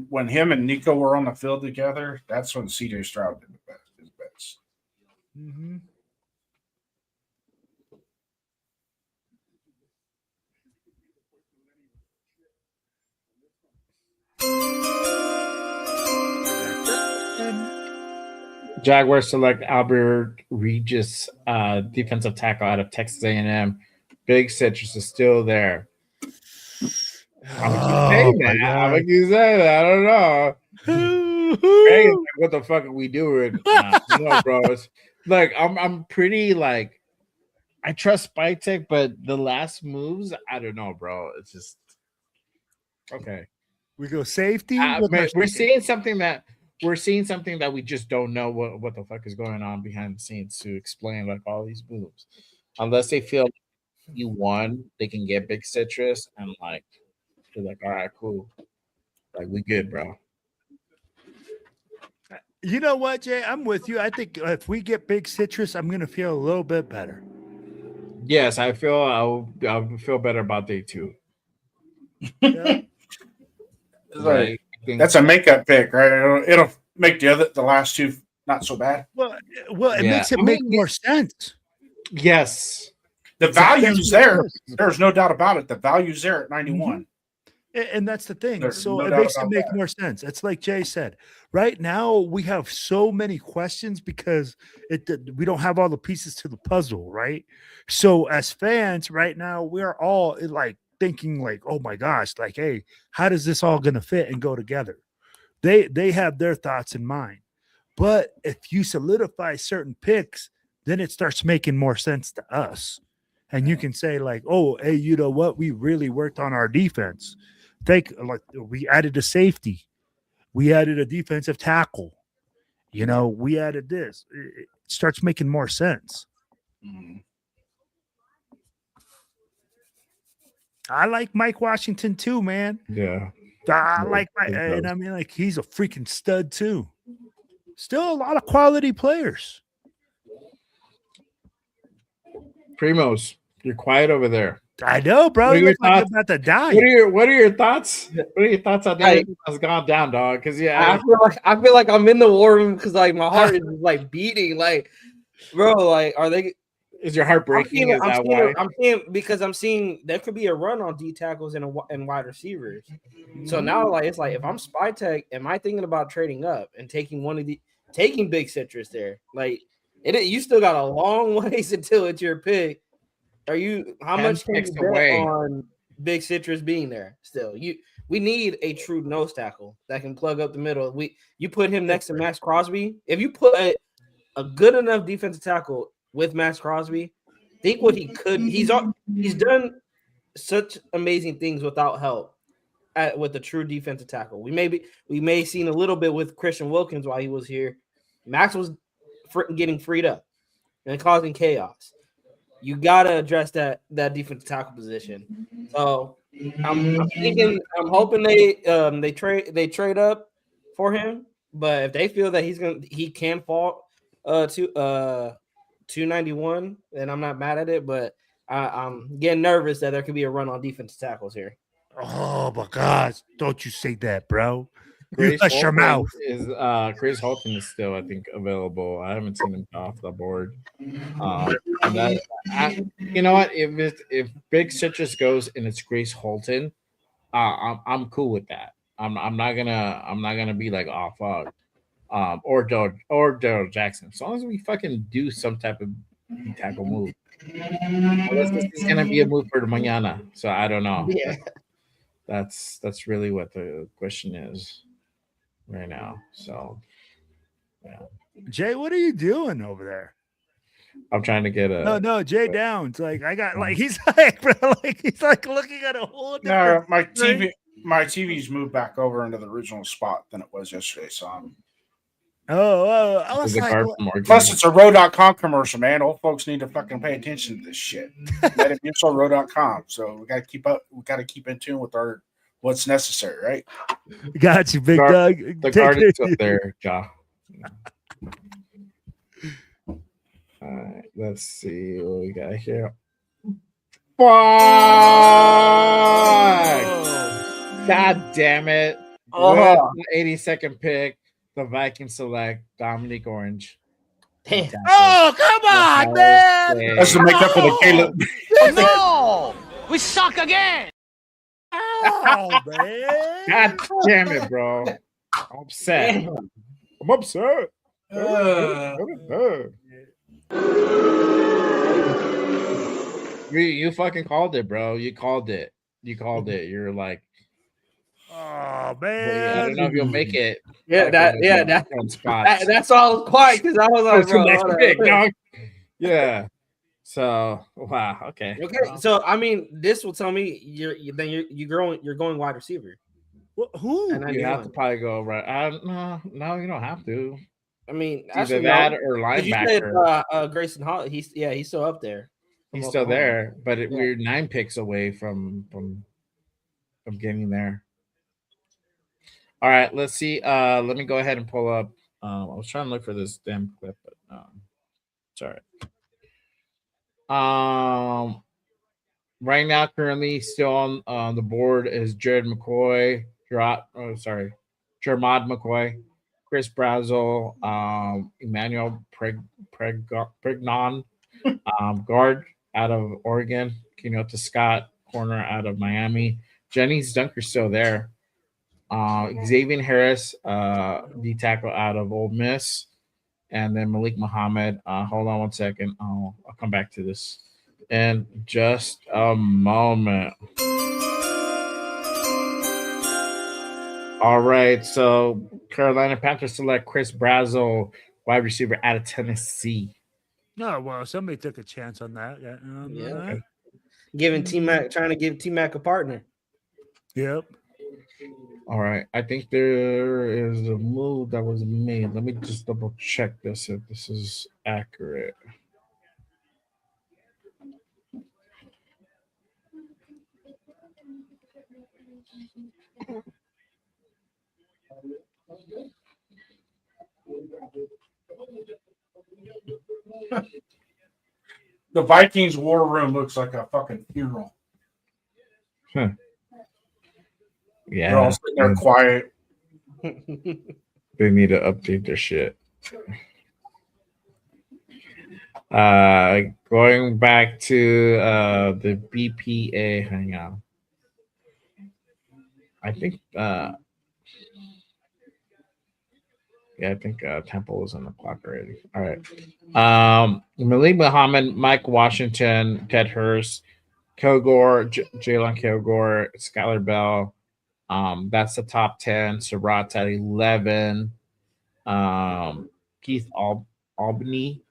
when him and Nico were on the field together. That's when CJ Stroud did his best. Mm-hmm. Jaguars select Albert Regis, defensive tackle out of Texas A&M. Big Citrus is still there. How would you say that? How would you say that? I don't know. Greg is like, what the fuck are we doing? No, bro. It's like I'm pretty like I trust Spytech, but the last moves, I don't know, bro. It's just okay. We go safety. We're seeing something that we just don't know what the fuck is going on behind the scenes to explain like all these moves. Unless they feel you won, they can get Big Citrus and like they're like, all right, cool. Like we good, bro. You know what, Jay? I'm with you. I think if we get Big Citrus, I'm gonna feel a little bit better. Yes, I'll feel better about day 2. Yeah. Right. That's a makeup pick, right? It'll make the last two not so bad. Well, it makes it make more sense. Yes. The value's there. There's no doubt about it. The value's there at 91. And that's the thing. There's So no it doubt makes it about make that. more sense. It's like Jay said. Right now, we have so many questions because we don't have all the pieces to the puzzle, right? So as fans, right now, we're all like thinking like, oh my gosh, like, hey, how does this all gonna fit and go together? They have their thoughts in mind. But if you solidify certain picks, then it starts making more sense to us. And you can say, like, oh, hey, you know what? We really worked on our defense. Like we added a safety, we added a defensive tackle, you know, we added this. It starts making more sense. I like Mike Washington too, man. Yeah. I like and I mean, like, he's a freaking stud too. Still a lot of quality players. Primos, you're quiet over there. I know, bro. What are You your look like you're thoughts? about to die. What are your thoughts? What are your thoughts on Hey. everything that's gone down, dog? Because I feel like I'm in the war room because like my heart is like beating. Like, bro, like are they? is your heart breaking? Is that why? I'm seeing there could be a run on D tackles and wide receivers. So now like it's like if I'm Spy Tech, am I thinking about trading up and taking Big Citrus there? Like you still got a long ways until it's your pick. Are you how 10 much can you picks bet away. on Big Citrus being there still? We need a true nose tackle that can plug up the middle. You put him next to Max Crosby. If you put a good enough defensive tackle with Max Crosby, think what he could. He's done such amazing things without help with a true defensive tackle. We may seen a little bit with Christian Wilkins while he was here. Max was getting freed up and causing chaos. You gotta address that defensive tackle position. So I'm hoping they trade up for him. But if they feel that he can fall to 291, then I'm not mad at it. But I'm getting nervous that there could be a run on defensive tackles here. Oh my gosh! Don't you say that, bro. Grace Hush your mouth. Chris Holton is still, I think, available. I haven't seen him off the board. And you know what? If Big Citrus goes and it's Grace Holton, I'm cool with that. I'm not gonna be like, oh fuck, or Daryl Jackson. As long as we fucking do some type of tackle move. Unless this is gonna be a move for the mañana, so I don't know. Yeah. That's really what the question is right now. So yeah. Jay, what are you doing over there? I'm trying to get a No, Jay Downs. Like I got like he's like bro, like he's like looking at a whole No, different my TV's moved back over into the original spot than it was yesterday. So I'm. I was There's a like, card what- from Oregon. Plus, it's a Row.com commercial, man. Old folks need to fucking pay attention to this shit. Let it be so Row.com. So we got to keep up. We got to keep in tune with what's necessary, right? got you, big Guard- dog. The Take card care is of up you. there, Ja. All right, let's see what we got here. Fuck! God damn it. With the 82nd pick, the Vikings select Dominic Orange. Oh, come on, man! That's to make up for the Caleb. No! We suck again! Oh, man! God damn it, bro. I'm upset. I'm upset. You fucking called it, bro. You called it. You're like, Oh, well, man! I don't know if you'll make it. Yeah, spots. that's all I was quiet because I was like, bro, next hold on. pick, dog. Yeah. So wow. Okay. Okay, so I mean, this will tell me you're going wide receiver. Who? And You have to probably go right. No, you don't have to. I mean, It's actually, either that no, or 'cause you said, linebacker. Grayson Hall. He's still up there. He's from still Oklahoma. there, but Yeah. we're 9 picks away from getting there. All right, let's see. Let me go ahead and pull up. I was trying to look for this damn clip, but it's all right. Right now, currently still on the board is Jared McCoy, Jermod McCoy, Chris Brazel, Emmanuel Pregnon, guard out of Oregon, Kenyatta Scott, corner out of Miami. Jennings Dunker's still there. Xavier Harris, D tackle out of Ole Miss, and then Malik Muhammad. Hold on one second. I'll come back to this in just a moment. All right, so Carolina Panthers select Chris Brazel, wide receiver out of Tennessee. No, well, somebody took a chance on that. Yeah. Giving T-Mac, trying to give T-Mac a partner. Yep. All right, I think there is a move that was made. Let me just double check this if this is accurate. The Vikings war room looks like a fucking funeral. Huh. They're all Yeah, sitting there quiet. they need to update their shit. Going back to the BPA. Hang on. I think yeah, I think Temple is on the clock already. All right. Malik Muhammad, Mike Washington, Ted Hurst, Kilgore, Jalen Kilgore, Skylar Bell. That's the top 10. Surratt at 11. Keith Albany,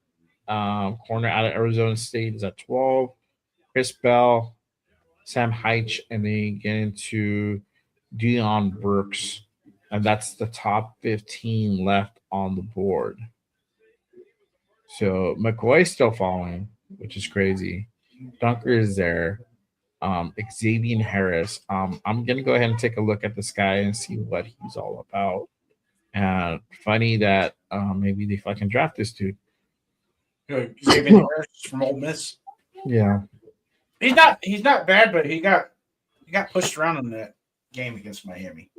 corner out of Arizona State, is at 12. Chris Bell, Sam Heitch, and then you get into Dion Brooks. And that's the top 15 left on the board. So McCoy's still following, which is crazy. Dunker is there. Xavier Harris. I'm gonna go ahead and take a look at this guy and see what he's all about. And funny that maybe they fucking draft this dude. Xavier Harris from Ole Miss. Yeah. He's not bad, but he got pushed around in that game against Miami.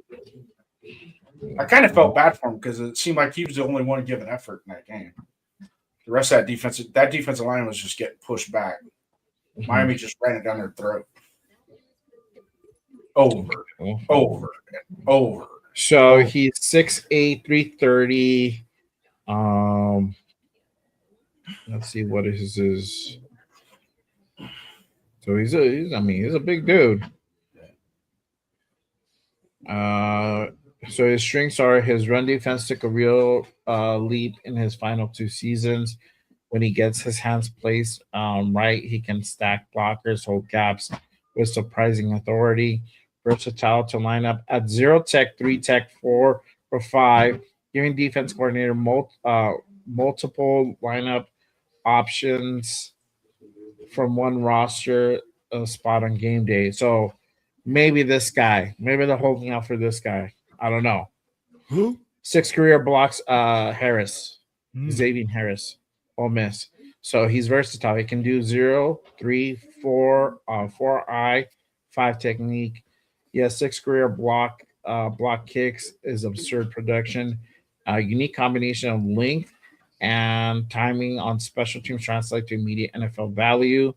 I kind of felt bad for him because it seemed like he was the only one giving effort in that game. The rest of that defensive line was just getting pushed back. Miami just ran it down their throat. Over. So he's 6'8", 330. Let's see what is his. So he's a big dude. So his strengths are his run defense took a real leap in his final 2 seasons. When he gets his hands placed right, he can stack blockers, hold gaps with surprising authority. Versatile to line up at 0 tech, 3 tech, 4 or 5, giving defense coordinator multiple lineup options from one roster spot on game day. So maybe this guy, maybe they're holding out for this guy. I don't know. Who? 6 career blocks, Harris, Xavier Harris, Ole Miss. So he's versatile. He can do 0, 3, 4, 4-eye, 5 technique. He has 6 career block kicks, is absurd production. Unique combination of length and timing on special teams translate to immediate NFL value.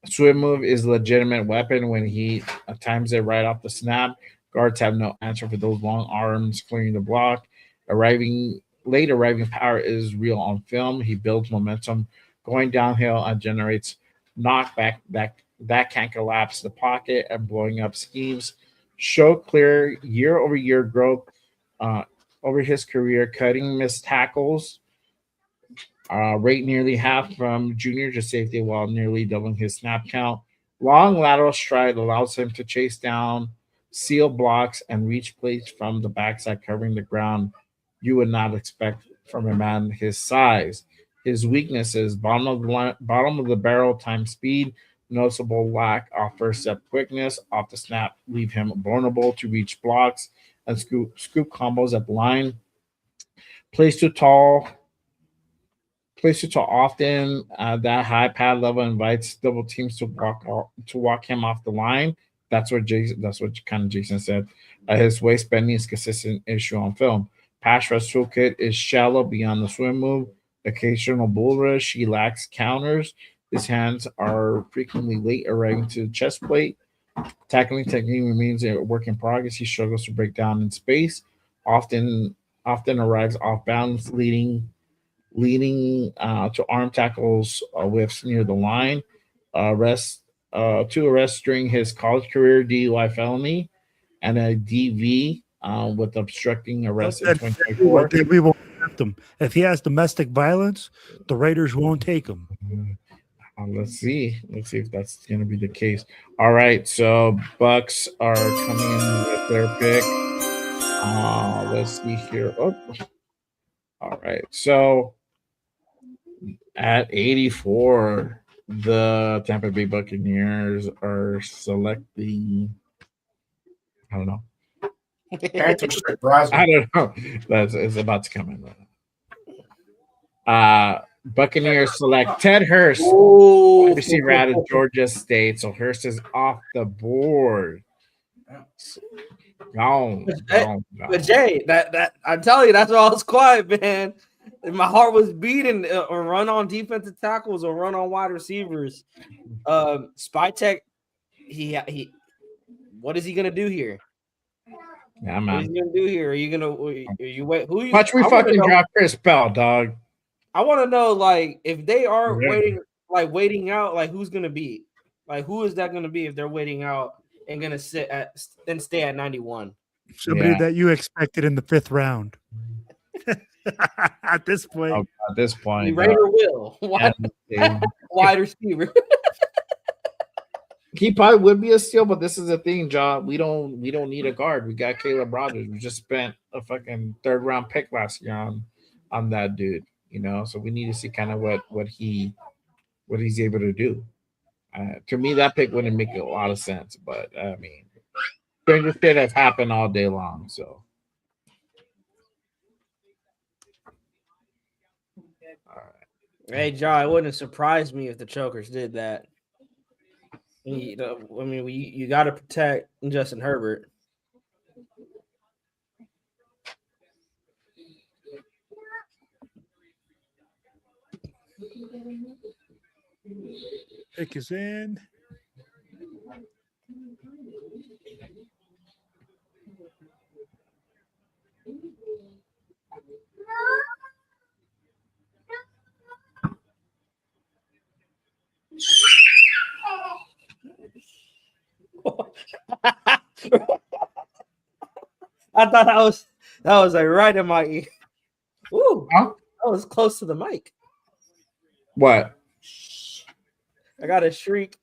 Swim move is a legitimate weapon when he times it right off the snap. Guards have no answer for those long arms clearing the block. Late arriving power is real on film. He builds momentum going downhill and generates knockback that can collapse the pocket and blowing up schemes. Show clear year-over-year growth over his career, cutting missed tackles. Rate nearly half from junior to safety while nearly doubling his snap count. Long lateral stride allows him to chase down, seal blocks, and reach plays from the backside, covering the ground you would not expect from a man his size. His weaknesses: bottom of the barrel time speed, noticeable lack of first step quickness off the snap, leave him vulnerable to reach blocks and scoop combos at the line. Plays too tall often. That high pad level invites double teams to walk him off the line. That's what Jason said. His waist bending is consistent issue on film. Pass rush toolkit is shallow beyond the swim move. Occasional bull rush. He lacks counters. His hands are frequently late arriving to the chest plate. Tackling technique remains a work in progress. He struggles to break down in space. Often arrives off balance, leading to arm tackles whiffs near the line. Two arrests during his college career, DUI felony, and a DV with obstructing arrest in 2024. We won't accept him. If he has domestic violence, the Raiders won't take him. Let's see if that's going to be the case. All right, so Bucks are coming in with their pick. Let's see here. Oh. All right, so at 84, the Tampa Bay Buccaneers are selecting. I don't know. I don't know. It's about to come in. Buccaneers select Ted Hurst, Ooh. receiver out of Georgia State. So Hurst is off the board. Gone. But Jay, that I'm telling you, that's why I was quiet, man. And my heart was beating. Or run on defensive tackles or run on wide receivers. Spytech, he what is he gonna do here? Yeah, What is man. he gonna do here? Are you wait? Who you? Watch we I wanna fucking know- drop Chris Bell, dog. I want to know, like, if they are Yeah. waiting out, like, who's gonna be, like, who is that gonna be if they're waiting out and gonna sit at and stay at 91? Somebody Yeah. that you expected in the 5th round. At this point, At this point, Raider Will, yeah, wide receiver. he probably would be a steal, but this is the thing, John. We don't need a guard. We got Caleb Rogers. We just spent a fucking 3rd round pick last year on that dude, so we need to see kind of what he's able to do. To me, that pick wouldn't make a lot of sense, but I mean, stranger shit has happened all day long. So, all right. Hey, John, it wouldn't surprise me if the Chokers did that. I mean, you got to protect Justin Herbert. pick is in. I thought that was like right in my ear. Ooh, Huh? that was close to the mic. What? I got a shriek.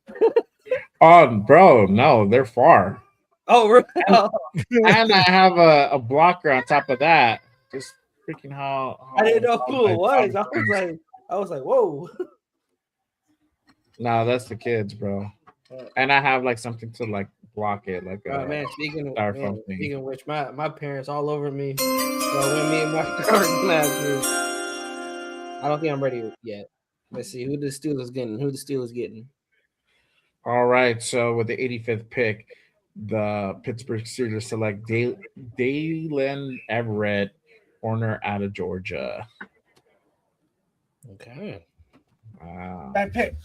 Oh, bro, no, they're far. Oh, really? And I have a blocker on top of that. Just freaking how I didn't know how who it my- was. I was like, whoa. No, that's the kids, bro. And I have like something to like block it, like Oh, man, speaking styrofoam thing. of which, my parents all over me. So when me and my car matches, I don't think I'm ready yet. Let's see who the Steelers getting. All right, so with the 85th pick, the Pittsburgh Steelers select Dalen Everett, corner out of Georgia. Okay. Wow. Bad pick.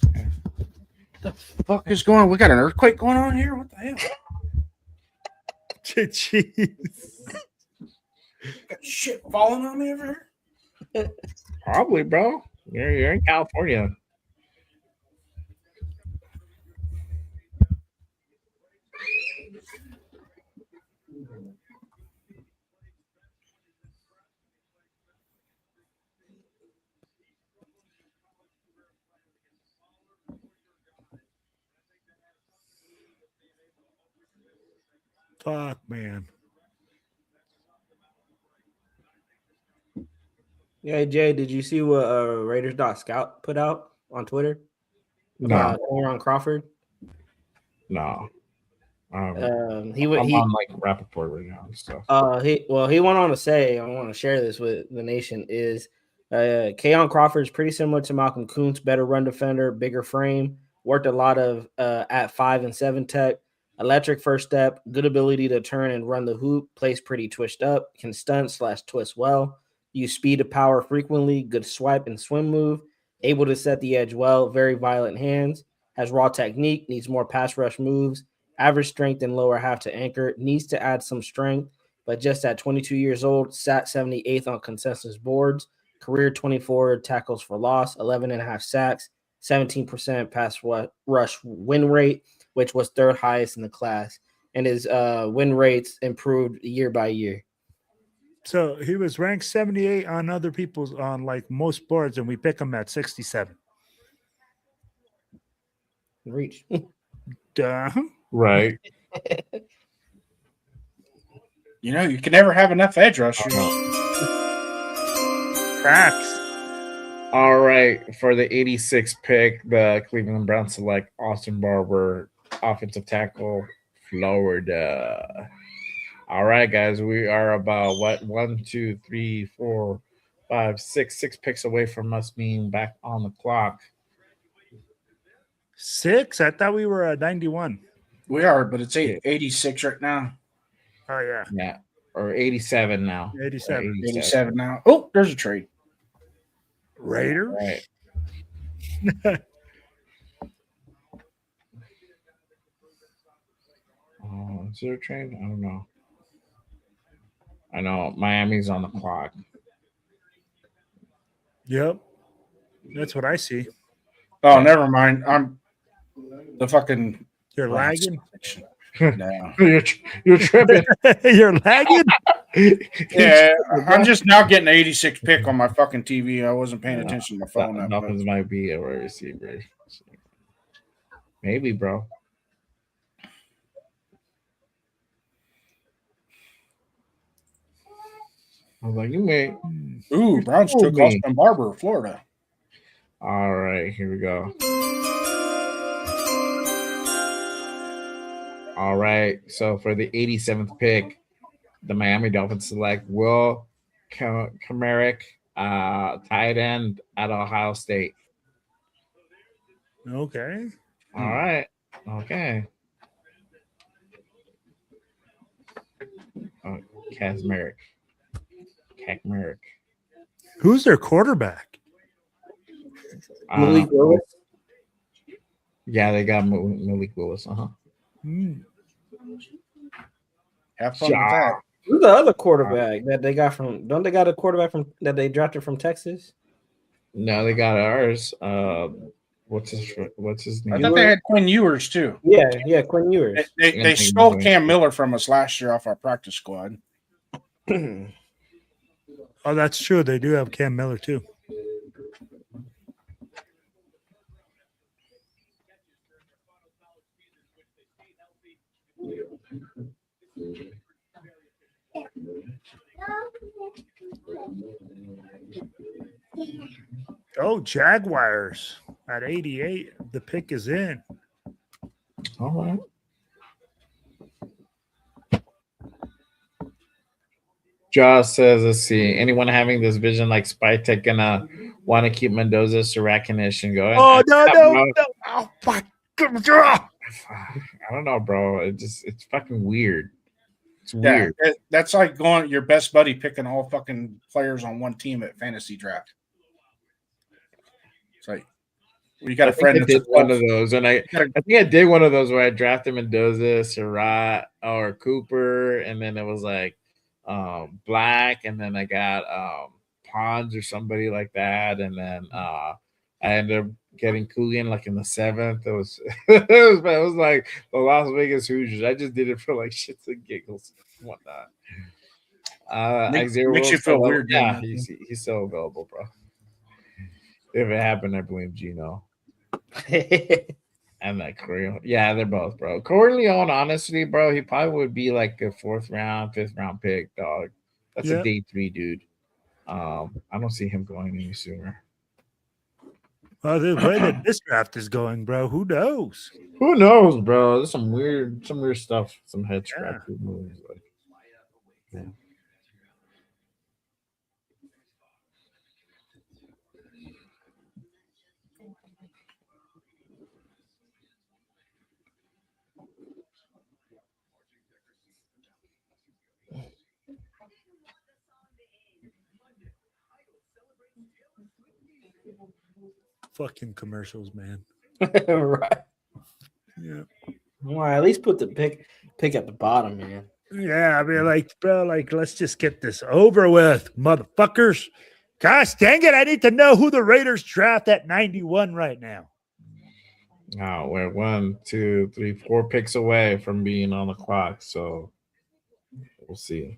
The fuck is going on? We got an earthquake going on here? What the hell? Jeez. Got shit falling on me over here? Probably, bro. You're in California. Fuck, man. Yeah, Jay, did you see what Raiders.scout put out on Twitter about Aaron Crawford? No. He I'm on like Rappaport right now and stuff. He went on to say, I want to share this with the nation, is Keon Crawford is pretty similar to Malcolm Kuntz, better run defender, bigger frame, worked a lot of at 5 and 7 tech, electric first step, good ability to turn and run the hoop, plays pretty twitched up, can stunt/twist well, use speed to power frequently, good swipe and swim move, able to set the edge well, very violent hands, has raw technique, needs more pass rush moves, average strength in lower half to anchor, needs to add some strength, but just at 22 years old, sat 78th on consensus boards, career 24 tackles for loss, 11.5 sacks, 17% pass rush win rate, which was 3rd highest in the class, and his win rates improved year by year. So he was ranked 78 on other people's on like most boards, and we pick him at 67. Reach. Duh. Right. You can never have enough edge rushers. Facts. All right, for the 86th pick, the Cleveland Browns select Austin Barber, offensive tackle, Florida. All right, guys, we are about 1, 2, 3, 4, 5, 6 picks away from us being back on the clock. 6? I thought we were at 91. We are, but it's 86 right now. Oh, yeah. Yeah, or 87 now. 87. 87 now. Oh, there's a trade. Raiders? Right. Is there a trade? I don't know. I know Miami's on the clock. Yep. That's what I see. Oh, never mind. I'm the fucking. You're lagging? No. You're tripping. You're lagging? Yeah, I'm just now getting an 86 pick on my fucking TV. I wasn't paying attention to my phone. Dolphins might be a wide receiver. Maybe, bro. I was like, you may. Ooh, Browns took Austin Barber, Florida. All right, here we go. All right, so for the 87th pick, the Miami Dolphins select Will Kamarick, tight end at Ohio State. Okay. All right. Okay. Kaczmarek. Who's their quarterback? Malik Willis. Yeah, they got Malik Willis. Have fun with that. Who's the other quarterback that they got from? Don't they got a quarterback from that they drafted from Texas? No, they got ours. What's his name? I thought they had Quinn Ewers too. Yeah, Quinn Ewers. They stole Cam Miller from us last year off our practice squad. Oh, that's true. They do have Cam Miller too. Oh, Jaguars at 88. The pick is in. All right. Josh says, let's see. Anyone having this vision like Spytek gonna want to keep Mendoza, Sirakish going? Oh, no. Oh, my God. I don't know, bro. It's fucking weird. It's weird. That's like going your best buddy picking all fucking players on one team at fantasy draft. It's like you got a friend that did one of those, and I think I did one of those where I drafted Mendoza, Surratt, or Cooper, and then it was like Black, and then I got Pons or somebody like that, and then I ended up getting Coolian like in the 7th. It was it was like the Las Vegas Hoosiers. I just did it for like shits and giggles and whatnot. Makes you feel weird. Yeah, he's still available, bro. If it happened, I blame Gino. And that Corleone. Yeah, they're both, bro. Corleone, honestly, bro, he probably would be like a 4th round, 5th round pick, dog. That's a day 3 dude. I don't see him going any sooner. Well, the way that this draft is going, bro, who knows? Who knows, bro? There's some weird stuff, some head scratching moves. Like, yeah. Fucking commercials, man. Right. Yeah. Well, at least put the pick at the bottom, man. Yeah, I mean, like, bro, like, let's just get this over with, motherfuckers. Gosh dang it, I need to know who the Raiders draft at 91 right now. Oh, we're 1, 2, 3, 4 picks away from being on the clock, so we'll see.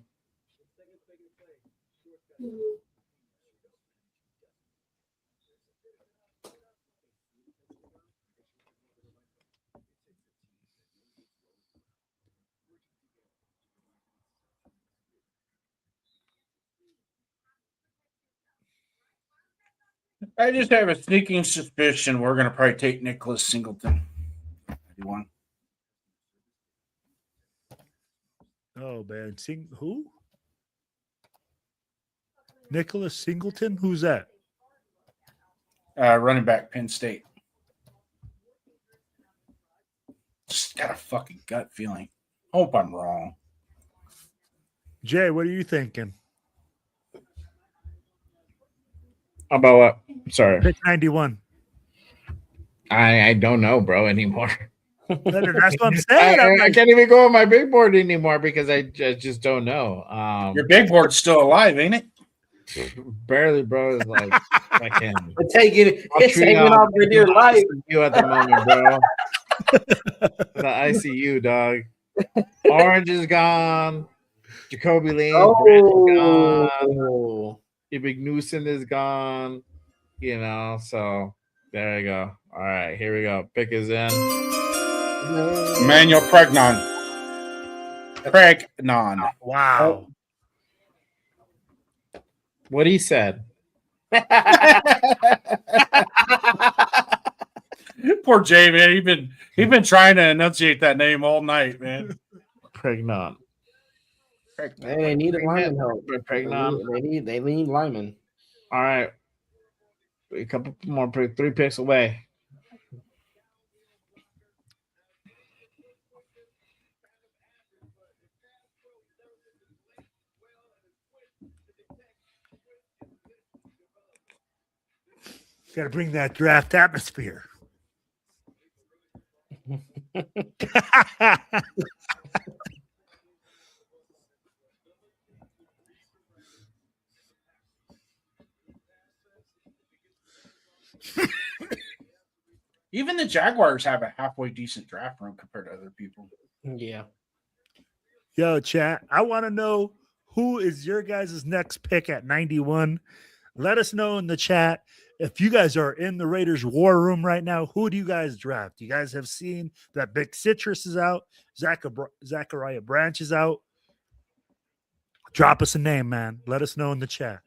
I just have a sneaking suspicion we're going to probably take Nicholas Singleton. 91. Oh, man. Who? Nicholas Singleton? Who's that? Running back, Penn State. Just got a fucking gut feeling. Hope I'm wrong. Jay, what are you thinking? About what? Sorry. Pick 91. I don't know, bro, anymore. That's what I'm saying. I can't even go on my big board anymore because I just don't know. Your big board's still alive, ain't it? Barely, bro. Is like I can. It's hanging off with your life. You at the moment, bro. The ICU, dog. Orange is gone. Jacoby Lane is gone. Big Newsom is gone. You know, so there you go. All right, here we go. Pick is in. Emmanuel Pregnon. Wow. What he said. Poor Jay, man. He's been trying to enunciate that name all night, man. Pregnon. They need a lineman help. Pregnon. They need linemen. All right. A couple more, 3 picks away. Got to bring that draft atmosphere. Even the Jaguars have a halfway decent draft room compared to other people. Yeah. Yo, chat, I want to know who is your guys' next pick at 91. Let us know in the chat. If you guys are in the Raiders war room right now, who do you guys draft? You guys have seen that Big Citrus is out. Zachariah Branch is out. Drop us a name, man. Let us know in the chat.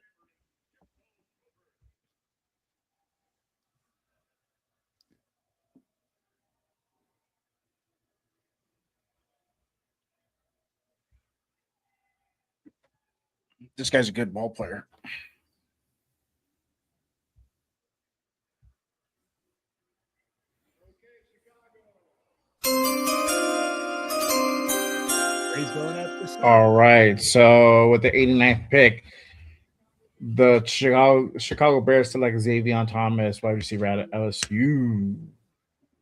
This guy's a good ball player. All right. So with the 89th pick, the Chicago Bears select Xavier Thomas, wide receiver at LSU.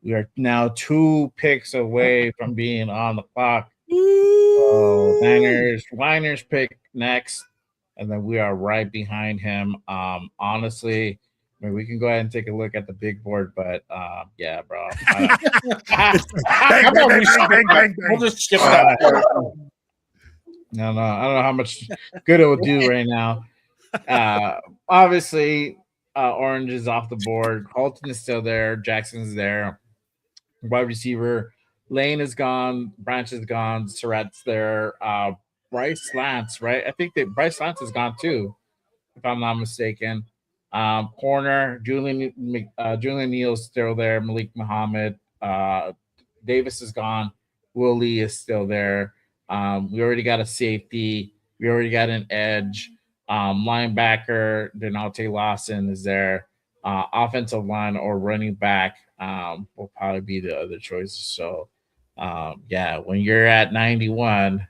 We are now 2 picks away from being on the clock. So Niners pick next, and then we are right behind him. Honestly, I mean, we can go ahead and take a look at the big board, but yeah, bro. We'll just skip that. No, I don't know how much good it will do right now. Obviously, Orange is off the board. Halton is still there. Jackson's there. Wide receiver Lane is gone. Branch is gone. Surratt's there. Bryce Lance, right? I think that Bryce Lance is gone too, if I'm not mistaken. Corner Julian Neal's still there. Malik Muhammad. Davis is gone. Will Lee is still there. We already got a safety. We already got an edge. Linebacker Denalte Lawson is there. Offensive line or running back will probably be the other choices. So, yeah, when you're at 91,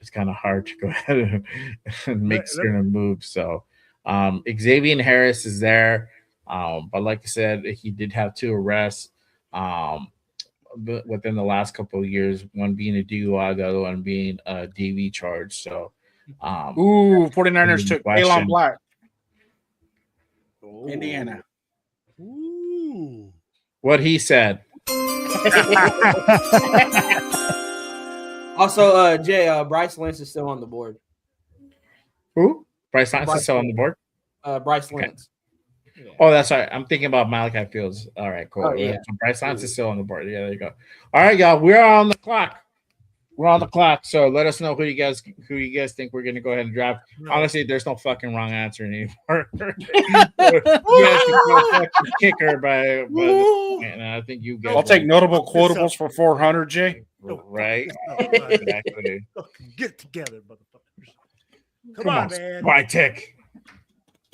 it's kind of hard to go ahead and make certain moves. So, Xavier Harris is there. But like I said, he did have 2 arrests within the last couple of years, one being a DUI, the other one being a DV charge. So, 49ers took Kalon Black. Indiana. Ooh. What he said. Also, Jay, Bryce Lance is still on the board. Who? Bryce Lance is still on the board? Bryce Lance. Yeah. Oh, that's right. I'm thinking about Malachi Fields. All right, cool. Oh, yeah. So Bryce Lance is still on the board. Yeah, there you go. All right, y'all. We're on the clock. We're on the clock. So let us know who you guys think we're gonna go ahead and draft. Honestly, there's no fucking wrong answer anymore. Kicker and I think you guys. I'll take notable quotables for 400, Jay. Right. Exactly. Get together, motherfuckers. Come on, man. Spytek.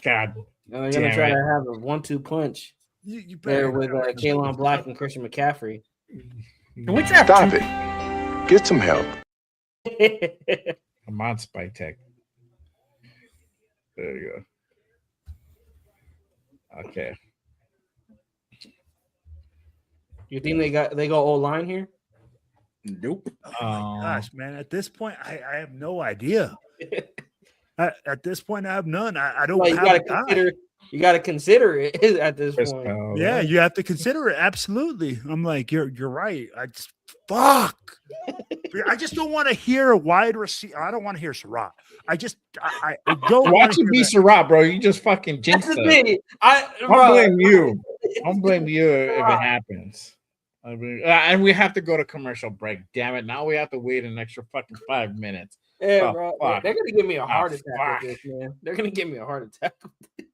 God. They're gonna damn try it. to have a 1-2 punch You there better with Kalen Black and Christian McCaffrey. Can we draft Stop two? it. Get some help. Come on, Spytek. There you go. Okay. You think they go old line here? Nope. Gosh, man. At this point, I have no idea. At this point, I have none. I don't Well, you have gotta a guy. consider. You got to consider it at this Chris point. Bell, Yeah, right? you have to consider it. Absolutely. I'm like, you're right. Fuck. I just don't want to hear a wide receiver. I don't want to hear Surratt. I don't want Watch to it be hear Surratt, bro. You just fucking That's jinxed the it. thing. I'll blame you. I'll blame you if it happens. I mean, and we have to go to commercial break. Damn it! Now we have to wait an extra fucking 5 minutes. Yeah, Oh, bro. fuck. They're gonna give me a heart Oh, attack fuck. with this, man. They're gonna give me a heart attack with this.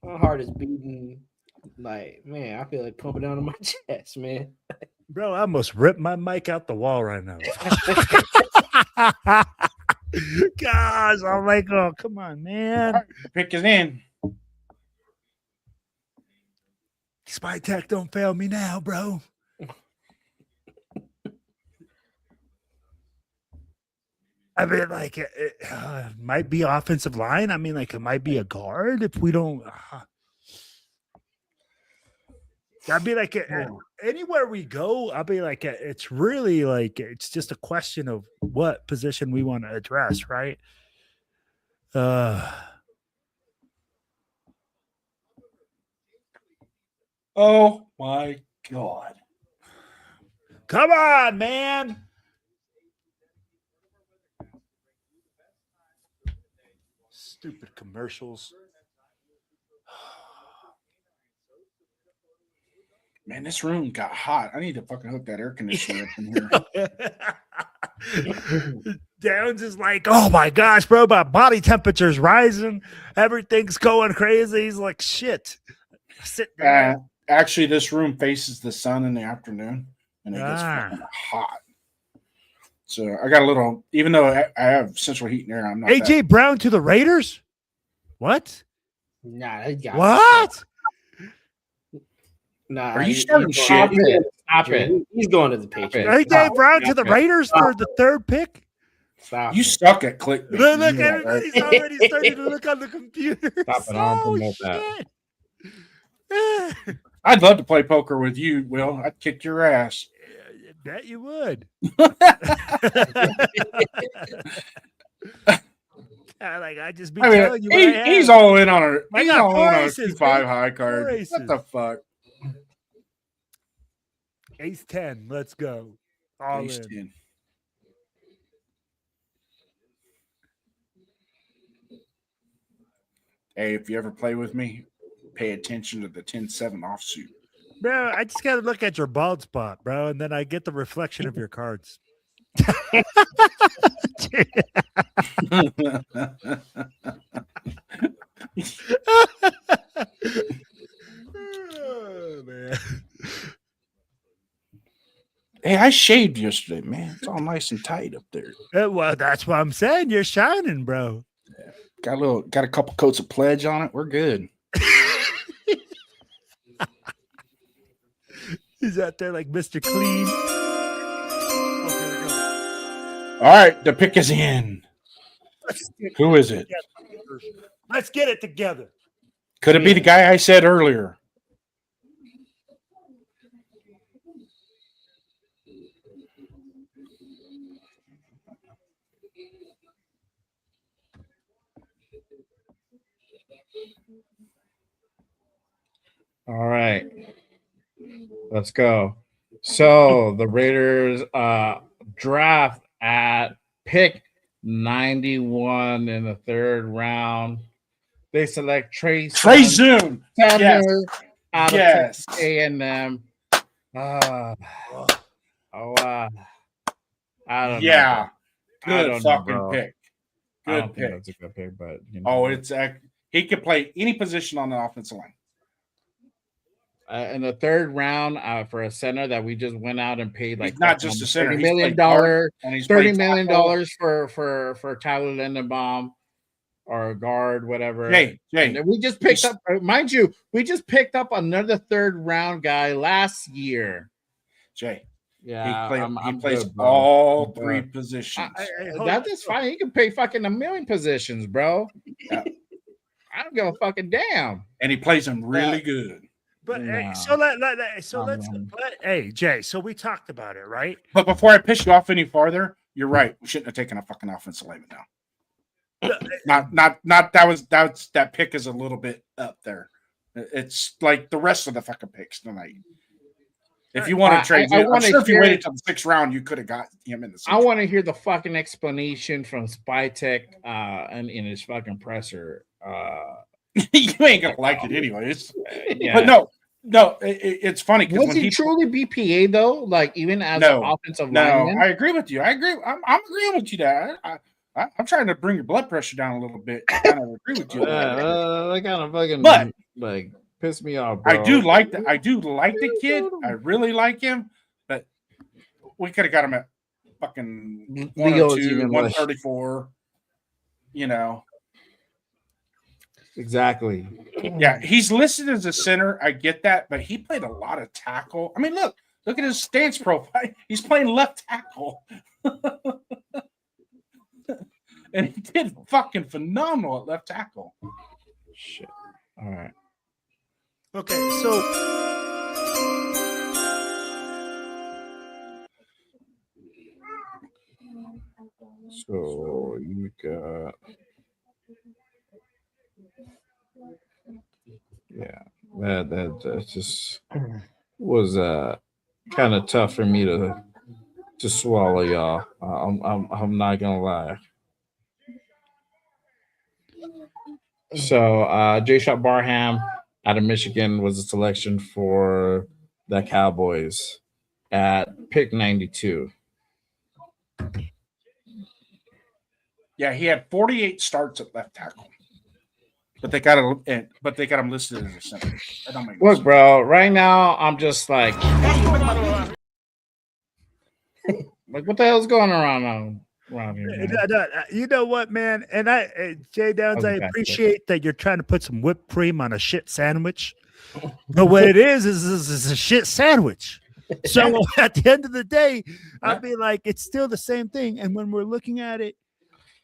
My heart is beating. Like, man, I feel like pumping down on my chest, man. Bro, I almost ripped my mic out the wall right now. Gosh, I'm like, oh, come on, man. Pick is in. Spytek, don't fail me now, bro. I mean, like, it might be offensive line. I mean, like, it might be a guard if we don't. I'd be like, anywhere we go, I'll be like, it's really like, it's just a question of what position we want to address, right? Oh my God. Come on, man. Stupid commercials. Man, this room got hot. I need to fucking hook that air conditioner up in here. Downs is like, oh my gosh, bro, my body temperature's rising. Everything's going crazy. He's like, shit. Sit down. Actually, this room faces the sun in the afternoon, and it gets Ah. fucking hot. So I got a little, even though I have central heat and air, I'm not. AJ Brown to the Raiders? What? Nah, they got What? Nah, Are you he's starting going- shit? Stop it. He's going to the Patriots. AJ Brown to Stop the it. Raiders for the third pick? Stop. You suck at clickbait. Look, You know that, right? everybody's already starting to look on the computer. Stop it. I don't promote that. that. I'd love to play poker with you, Will. I'd kick your ass. Bet you would. Like, I just be I telling mean, you. he's all in on a I he's got all four in on a aces, 2-5 baby. high card. Four What the fuck? Ace 10. Let's go. All Ace in. 10. Hey, if you ever play with me, pay attention to the 10-7 offsuit. Bro, I just got to look at your bald spot, bro, and then I get the reflection of your cards. Oh, man. Hey, I shaved yesterday, man. It's all nice and tight up there. Well, that's what I'm saying. You're shining, bro. Got a couple coats of pledge on it. We're good. He's out there like Mr. Clean. All right, the pick is in. Who is it? Let's get it together. Could it be the guy I said earlier? All right. Let's go. So the Raiders draft at pick 91 in the third round. They select Trey Zoom. Yes. out Yes. of A&M. I don't know. Yeah. I Good don't know, fucking bro. pick. I Good don't think pick. that's a good pick, but Oh, he could play any position on the offensive line. in the third round for a center that we just went out and paid like He's not just a center. $30 He's million played guard, and he's played $30 million tackle. for Tyler Lindenbaum or a guard, whatever. Jay, And then we just picked up, mind you, we just picked up another third round guy last year. Jay. Yeah, He plays good, bro. all three positions. That's fine. You can pay fucking a million positions, bro. Yeah. I don't give a fucking damn. And he plays them really good. But No. hey, hey, Jay. So we talked about it, right? But before I piss you off any farther, you're right. We shouldn't have taken a fucking offensive lineman now. That pick is a little bit up there. It's like the rest of the fucking picks tonight. If you want to trade, I'm sure if you waited till the 6th round, you could have got him in the 6th I want to hear the fucking explanation from Spytech and in his fucking presser. You ain't gonna like it anyways. Yeah. But no, it's funny because was he truly BPA though? Like even as an offensive lineman? I agree with you. I agree. I'm agreeing with you there. I'm trying to bring your blood pressure down a little bit. I kind of agree with you. That kind of fucking like piss me off, bro. I do like the kid. I really like him, but we could have got him at fucking 102, 134. You know. Exactly. Yeah, he's listed as a center. I get that, but he played a lot of tackle. I mean, look at his stance profile. He's playing left tackle. And he did fucking phenomenal at left tackle. Shit. All right. Okay, so you got that just was kind of tough for me to swallow, y'all. I'm not gonna lie. So J. Shot Barham out of Michigan was a selection for the Cowboys at pick 92. Yeah, he had 48 starts at left tackle, but they got him listed as a center. That don't make Look, sense. bro. Right now, I'm just like what the hell's going around here? Man? You know what, man? And Jay Downs, I appreciate that you're trying to put some whipped cream on a shit sandwich. But what it is a shit sandwich. So at the end of the day, I'll be like, it's still the same thing. And when we're looking at it,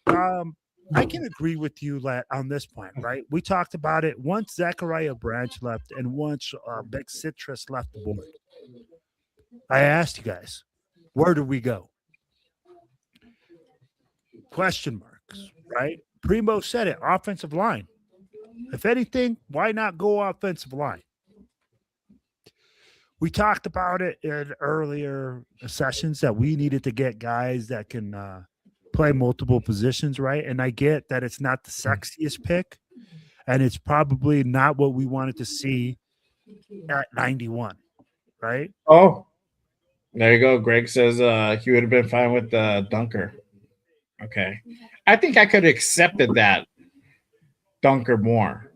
I can agree with you on this point, right? We talked about it once Zachariah Branch left and once Big Citrus left the board. I asked you guys, where do we go? Question marks, right? Primo said it, offensive line. If anything, why not go offensive line? We talked about it in earlier sessions that we needed to get guys that can play multiple positions, right? And I get that it's not the sexiest pick, and it's probably not what we wanted to see at 91, right? Oh, there you go. Greg says he would have been fine with Dunker. Okay. I think I could have accepted that Dunker more.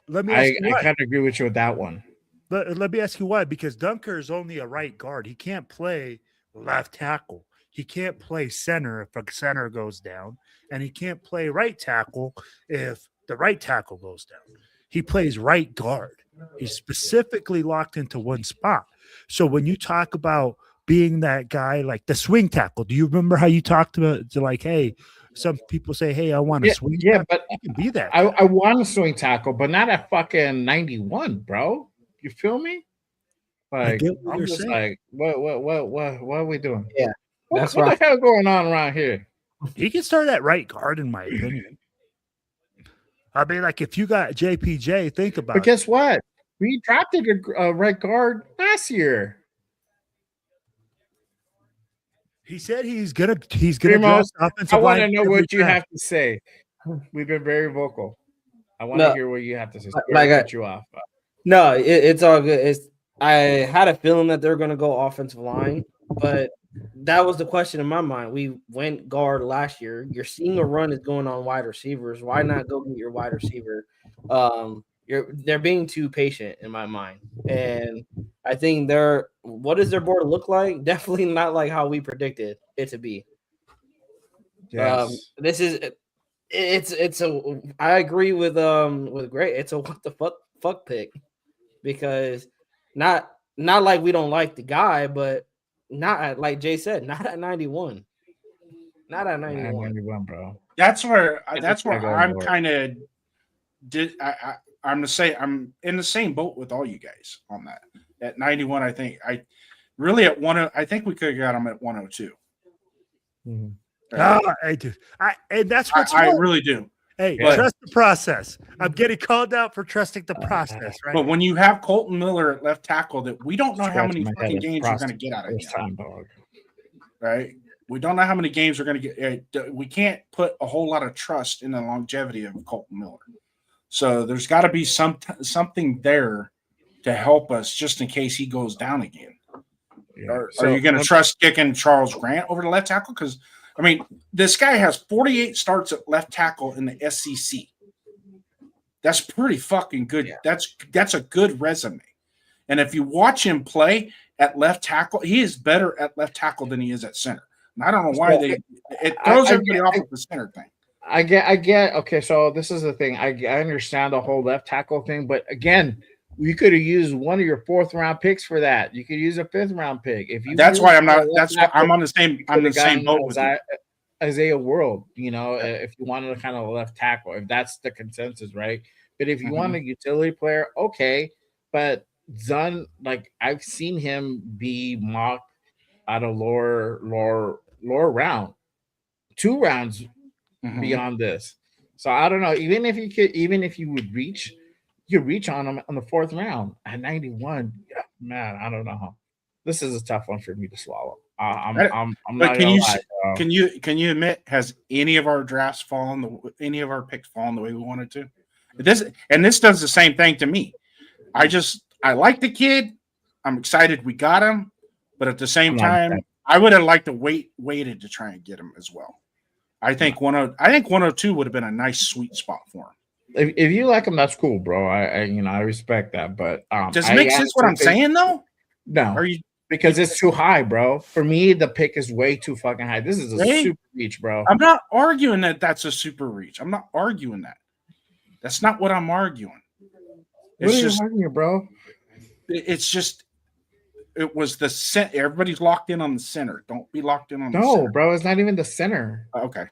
Let me ask you I kind of agree with you with that one. Let me ask you why. Because Dunker is only a right guard. He can't play left tackle. He can't play center if a center goes down. And he can't play right tackle if the right tackle goes down. He plays right guard. He's specifically locked into one spot. So when you talk about being that guy, like the swing tackle, do you remember how you talked to like, hey, some people say, hey, I want to swing tackle. Yeah, but you can be that. I want to swing tackle, but not at fucking 91, bro. You feel me? Like, I'm just saying. Like, what are we doing? Yeah. What the hell going on around here? He can start at right guard, in my opinion. I mean, like, if you got JPJ, think about it. But guess what? We drafted a right guard last year. He said he's gonna Primo, address offensive I want to line know every what you draft. have to say. We've been very vocal. I want to hear what you have to say. Like cut you off. No, it's all good. I had a feeling that they're going to go offensive line, but that was the question in my mind. We went guard last year. You're seeing a run is going on wide receivers. Why not go get your wide receiver? they're being too patient in my mind, and I think what does their board look like? Definitely not like how we predicted it to be. Yes. This is it's a I agree with Gray. It's a what the fuck pick, because not like we don't like the guy, but not at, like Jay said, not at 91. Not at 91. 91, bro. That's where It's that's where a big I'm award. kind of I'm in the same boat with all you guys on that. At 91, I think I think we could have got him at 102. Mhm. Dude, and that's what's I wrong. really do. Hey, But- trust the process. I'm getting called out for trusting the process, right? But when you have Colton Miller at left tackle, that we don't know how Scratching many my fucking head games we're going to get out of him, first time, dog. right? We don't know how many games we're going to get. We can't put a whole lot of trust in the longevity of Colton Miller. So there's got to be something there to help us just in case he goes down again. Yeah. Are So, you going to trust kicking Charles Grant over the left tackle? Because, I mean, this guy has 48 starts at left tackle in the SEC. That's pretty fucking good. Yeah. That's a good resume. And if you watch him play at left tackle, he is better at left tackle than he is at center. And I don't know why it throws everybody off with the center thing. I get. Okay, so this is the thing. I understand the whole left tackle thing, but again, you could have used one of your 4th round picks for that. You could use a 5th round pick. If you That's use why I'm not. a left That's why tackle, I'm on the same. you I'm the could have same gotten boat with you. Isaiah World. You know, if you wanted a kind of left tackle, if that's the consensus, right? But if you want a utility player, okay. But Zun, like I've seen him be mocked out of lower round, 2 rounds beyond this. So I don't know. Even if you would reach, you could reach on him on the 4th round at 91. Yeah, man, I don't know. This is a tough one for me to swallow. I'm But not can gonna you lie, bro. can you admit, has any of our drafts any of our picks fallen the way we wanted to? This does the same thing to me. I like the kid. I'm excited we got him, but at the same time, I would have liked to waited to try and get him as well. I think 102 would have been a nice sweet spot for him. If you like him, that's cool, bro. I respect that. But does it make sense what I'm saying though? No, because it's too high, bro. For me, the pick is way too fucking high. This is a super reach, bro. I'm not arguing that that's a super reach. I'm not arguing that. That's not what I'm arguing. What are you arguing, bro? It's just it was the center. Everybody's locked in on the center. Don't be locked in on the No, center. bro. It's not even the center. Okay.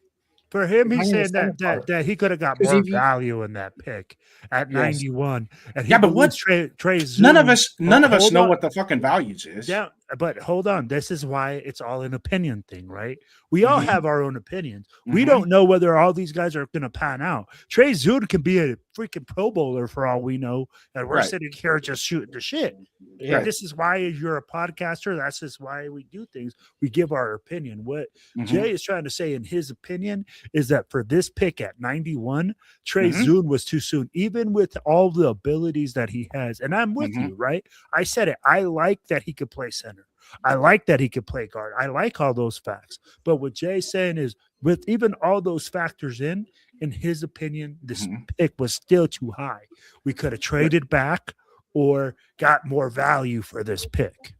For him, he's Not even saying the center part. that he could have got 'Cause more if you- value in that pick at 91. And he Yeah, but what? believes Trey Zoom, None of us Hold know on. what the fucking values is. Yeah, but hold on. This is why it's all an opinion thing, right? We all have our own opinions. We don't know whether all these guys are going to pan out. Trey Zoom can be a freaking Pro Bowler for all we know, and we're Right. sitting here just shooting the shit. Yeah. And this is why you're a podcaster. That's just why we do things. We give our opinion. What Jay is trying to say, in his opinion, is that for this pick at 91, Trey Zoom was too soon, even with all the abilities that he has. And I'm with you, right? I said it. I like that he could play center. I like that he could play guard. I like all those facts. But what Jay's saying is, with even all those factors in his opinion, this pick was still too high. We could have traded back or got more value for this pick.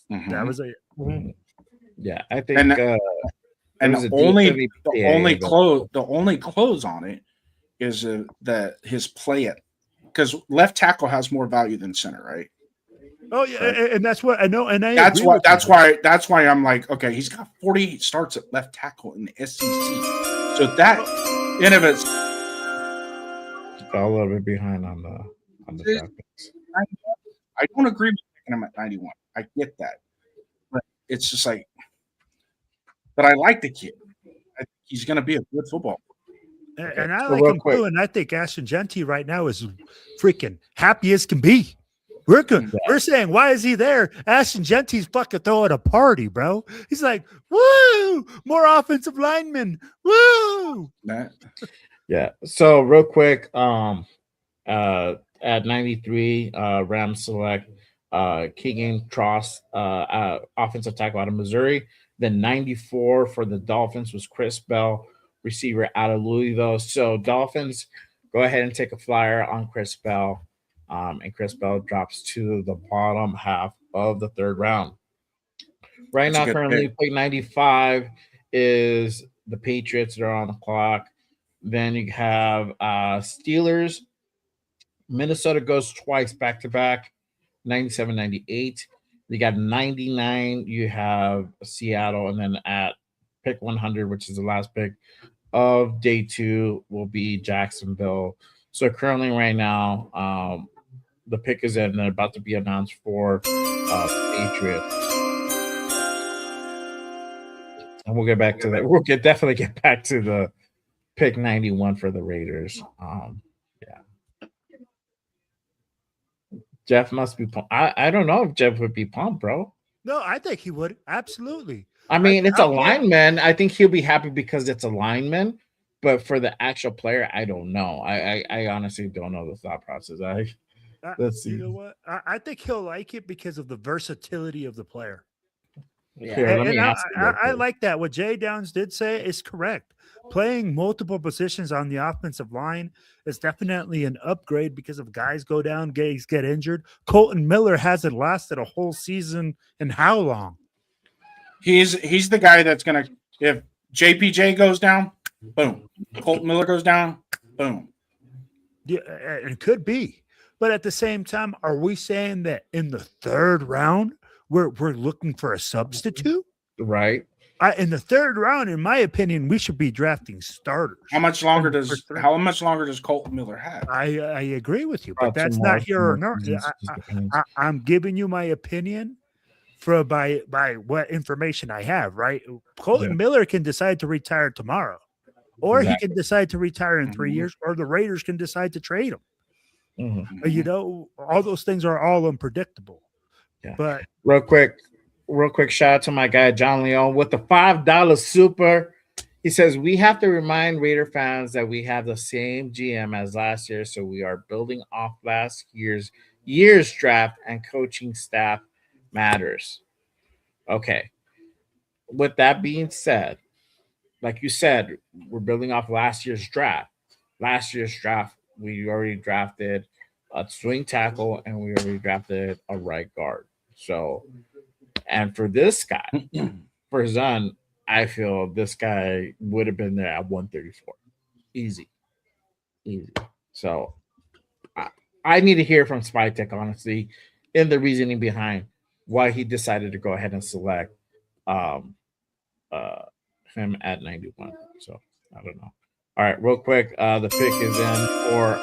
That was it. Yeah, I think. And it was the a deep only WPA, the only close on it is that his play at, because left tackle has more value than center, right? Oh yeah, and that's what I know. And I That's agree why. with That's why I'm like, okay, he's got 48 starts at left tackle in the SEC. So that in of it's fell a little bit behind on the draft picks. I don't agree with picking him at 91. I get that, but it's just like, but I like the kid. I think he's going to be a good football player. And I So like real him quick. too. And I think Ashton Genty right now is freaking happy as can be. We're good. We're saying, why is he there? Ashton Genty's fucking throwing a party, bro. He's like, woo, more offensive linemen. Woo. Yeah. So real quick, at 93, Rams select Keegan Tross, offensive tackle out of Missouri. Then 94 for the Dolphins was Chris Bell, receiver out of Louisville. So Dolphins go ahead and take a flyer on Chris Bell. And Chris Bell drops to the bottom half of the third round. Right That's a now, good currently, pick. pick 95 is the Patriots. They're on the clock. Then you have Steelers. Minnesota goes twice back to back, 97, 98. You got 99. You have Seattle. And then at pick 100, which is the last pick of day 2, will be Jacksonville. So currently, right now, the pick is in and about to be announced for Patriots. And we'll get back to that. We'll definitely get back to the pick 91 for the Raiders. Yeah. Jeff must be pumped. I don't know if Jeff would be pumped, bro. No, I think he would. Absolutely. I mean, it's a lineman. I think he'll be happy because it's a lineman. But for the actual player, I don't know. I honestly don't know the thought process. Let's see. You know what? I think he'll like it because of the versatility of the player. Yeah. Here, let me And ask you real I quick. like that. What Jay Downs did say is correct. Playing multiple positions on the offensive line is definitely an upgrade because if guys go down, guys get injured. Colton Miller hasn't lasted a whole season in how long? He's the guy that's gonna, if JPJ goes down, boom. Colton Miller goes down, boom. Yeah, it could be. But at the same time, are we saying that in the third round we're looking for a substitute? Right. In the third round, in my opinion, we should be drafting starters. How much longer For does three. how much longer does Colton Miller have? I agree with you, but Two that's more- not here or two more not. seasons, just depends. I'm giving you my opinion by what information I have. Right, Colton Yeah. Miller can decide to retire tomorrow, or he Exactly. can decide to retire in 3 Mhm. years, or the Raiders can decide to trade him. Mhm. You know, all those things are all unpredictable. Yeah. But Real quick, shout out to my guy John Leon with the $5 super. He says we have to remind Raider fans that we have the same GM as last year, so we are building off last year's draft and coaching staff matters. Okay. With that being said, like you said, we're building off last year's draft. Last year's draft, we already drafted a swing tackle and we already drafted a right guard. So, and for this guy, for Zun, I feel this guy would have been there at 134. Easy. So, I need to hear from Spytech, honestly, and the reasoning behind why he decided to go ahead and select him at 91. So, I don't know. All right, real quick, the pick is in for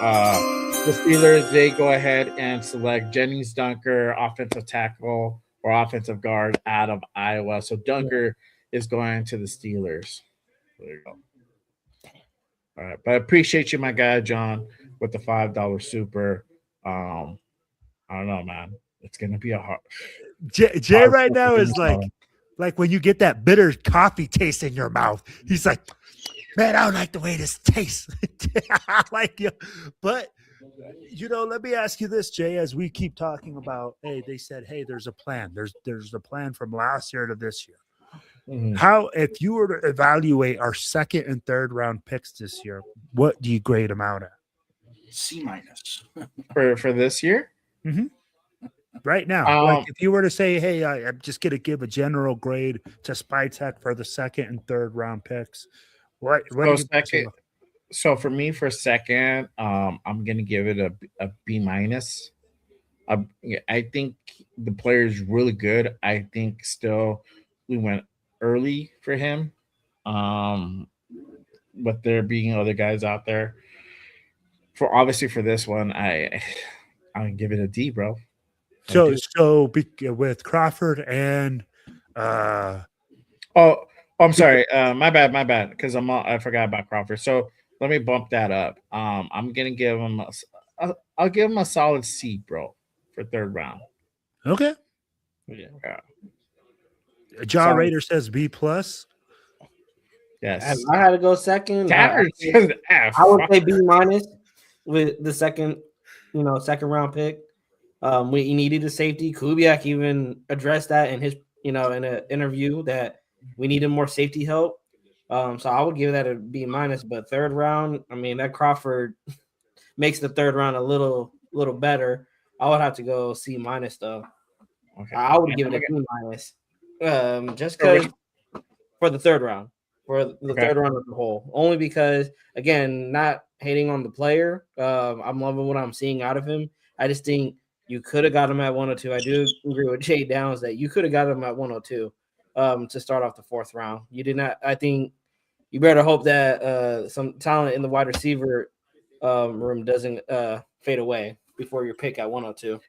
the Steelers. They go ahead and select Jennings Dunker, offensive tackle or offensive guard out of Iowa. So Dunker is going to the Steelers. There you go. All right, but I appreciate you, my guy John, with the $5 super. I don't know, man. It's gonna be a hard. Jay hard right super now to is like when you get that bitter coffee taste in your mouth. He's like, man, I don't like the way this tastes. I like you. But, you know, let me ask you this, Jay, as we keep talking about, hey, they said, hey, there's a plan. There's a plan from last year to this year. Mhm. How, if you were to evaluate our second and third round picks this year, what do you grade them out at? C minus. for this year. Right now, like Um, if you were to say, hey, I'm just going to give a general grade to Spytech for the second and third round picks, what do you second. So for me, for second, I'm gonna give it a B minus. I think the player is really good. I think still we went early for him, but there being other guys out there. For obviously for this one, I'll give it a D, bro. With Crawford and Oh, I'm sorry. My bad. Because I forgot about Crawford. So let me bump that up. I'm gonna give him. I'll give him a solid C, bro, for third round. okay, Yeah. John Solid. Rader says B plus. Yes. If I had to go second, Tanner says F. I would say B minus with the second round pick. We needed a safety. Kubiak even addressed that in his, in an interview that we needed more safety help. So I would give that a B minus. But third round, I mean, that Crawford, makes the third round a little better. I would have to go C- though. Okay. I would give it a B-, just because for the third round, for the third round as a whole. Only because, again, not hating on the player. I'm loving what I'm seeing out of him. I just think you could have got him at 102. I do agree with Jay Downs that you could have got him at 102 to start off the fourth round. You did not. I think you better hope that some talent in the wide receiver room doesn't fade away before your pick at 102.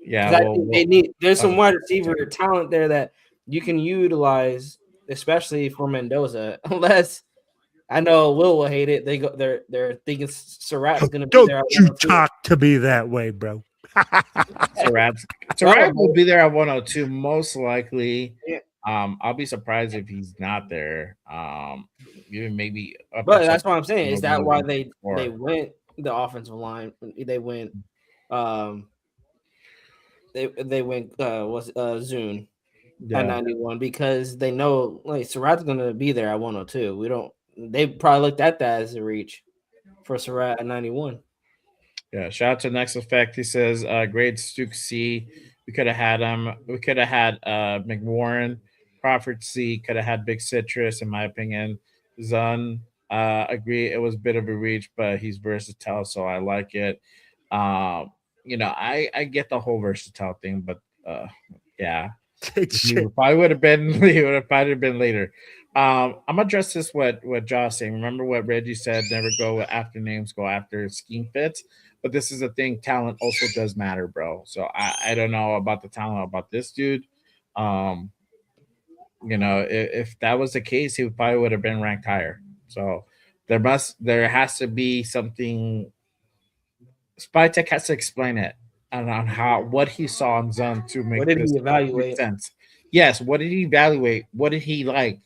Yeah, there's some wide receiver talent there that you can utilize, especially for Mendoza. Unless I know Will hate it. They're thinking Surratt's going to be there. Don't you talk to me that way, bro. Surratt will be there at 102 most likely. Yeah. I'll be surprised if he's not there. Even maybe. But that's what I'm saying. Is that why they went the offensive line? They went. They went Zune at 91 because they know like Surratt's gonna be there at 102. They probably looked at that as a reach for Surratt at 91. Yeah, shout out to Next Effect. He says grade Stuke C. We could have had him. We could have had McWarren, Crawford C. Could have had Big Citrus, in my opinion. Zun, agree. It was a bit of a reach, but he's versatile, so I like it. I get the whole versatile thing, but yeah, he probably would have been. He would have probably been later. I'm gonna address this what Josh saying. Remember what Reggie said: never go after names, go after scheme fits. But this is the thing: talent also does matter, bro. So I don't know about the talent about this dude. If that was the case, he probably would have been ranked higher. So there has to be something. Spytek has to explain it on what he saw in Zun to make this make sense. Yes, what did he evaluate? What did he like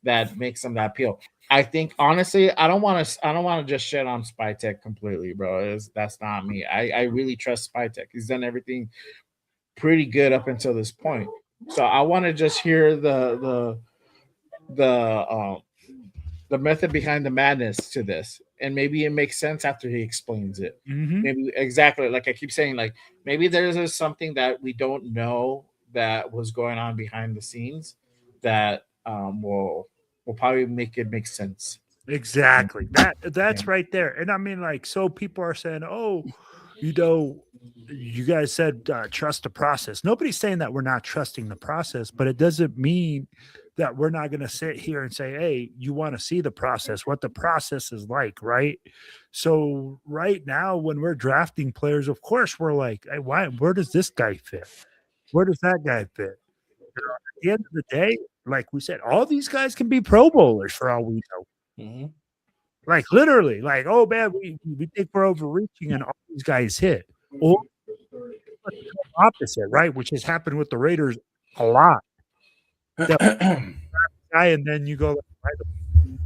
that makes him that appeal? I think honestly, I don't want to just shit on Spytek completely, bro. That's not me. I really trust Spytek. He's done everything pretty good up until this point. So I want to just hear the method behind the madness to this, and maybe it makes sense after he explains it. Mm-hmm. Maybe exactly like I keep saying, like maybe there's something that we don't know that was going on behind the scenes that will probably make it make sense. Exactly. That's right there. And I mean, like, so people are saying, oh, you guys said trust the process. Nobody's saying that we're not trusting the process, but it doesn't mean that we're not going to sit here and say, hey, you want to see the process, what the process is like, right? So right now, when we're drafting players, of course, we're like, hey, where does this guy fit? Where does that guy fit? At the end of the day, like we said, all these guys can be Pro Bowlers for all we know. Mm-hmm. Like literally, like, oh man, we think we're overreaching and all these guys hit. Or opposite, right? Which has happened with the Raiders a lot. Guy, and then you go,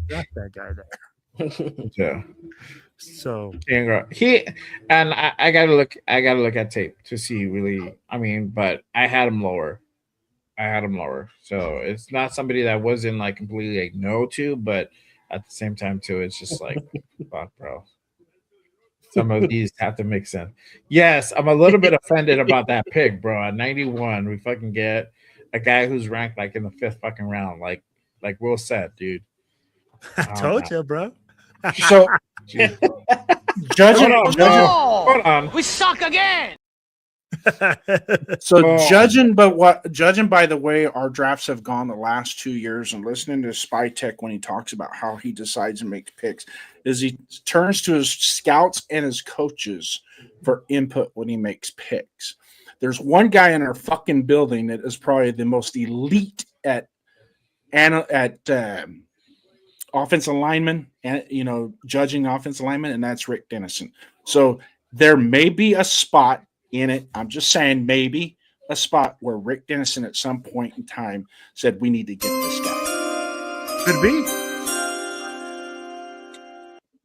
that's that guy there. Yeah. So I gotta look at tape to see really. I mean, but I had him lower. So it's not somebody that wasn't like completely like no to, but at the same time too, it's just like fuck, bro. Some of these have to make sense. Yes, I'm a little bit offended about that pick, bro. At 91, we fucking get a guy who's ranked like in the 5th fucking round, like Will said, dude. I told you, bro. So judging we suck again. So judging by the way our drafts have gone the last 2 years, and listening to Spytek when he talks about how he decides and makes picks, is he turns to his scouts and his coaches for input when he makes picks. There's one guy in our fucking building that is probably the most elite at offensive lineman and judging offensive lineman, and that's Rick Dennison. So there may be a spot in it. I'm just saying, maybe a spot where Rick Dennison at some point in time said, we need to get this guy. Could be.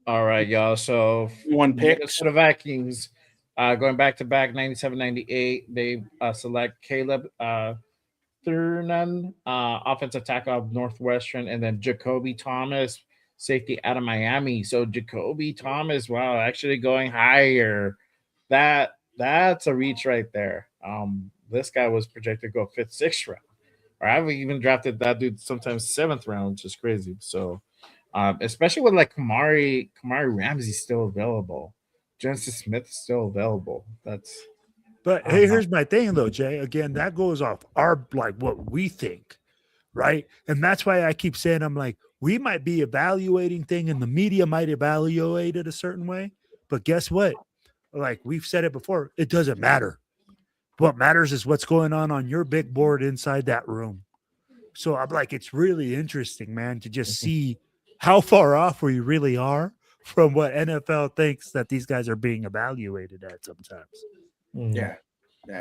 All right, y'all. So one pick for the Vikings, going back to back 97-98, they select Caleb Thurman, offensive tackle of Northwestern, and then Jacoby Thomas, safety out of Miami. So Jacoby Thomas, wow, actually going higher. That's a reach right there. This guy was projected to go fifth, sixth round, or I've even drafted that dude sometimes seventh round, which is crazy. So, especially with like Kamari Ramsey still available, Jensen Smith still available. That's But hey, here's my thing though, Jay. Again, that goes off our like what we think, right? And that's why I keep saying I'm like, we might be evaluating thing and the media might evaluate it a certain way. But guess what? Like we've said it before, it doesn't matter. What matters is what's going on your big board inside that room. So I'm like, it's really interesting, man, to just see how far off we really are from what NFL thinks that these guys are being evaluated at sometimes. Yeah.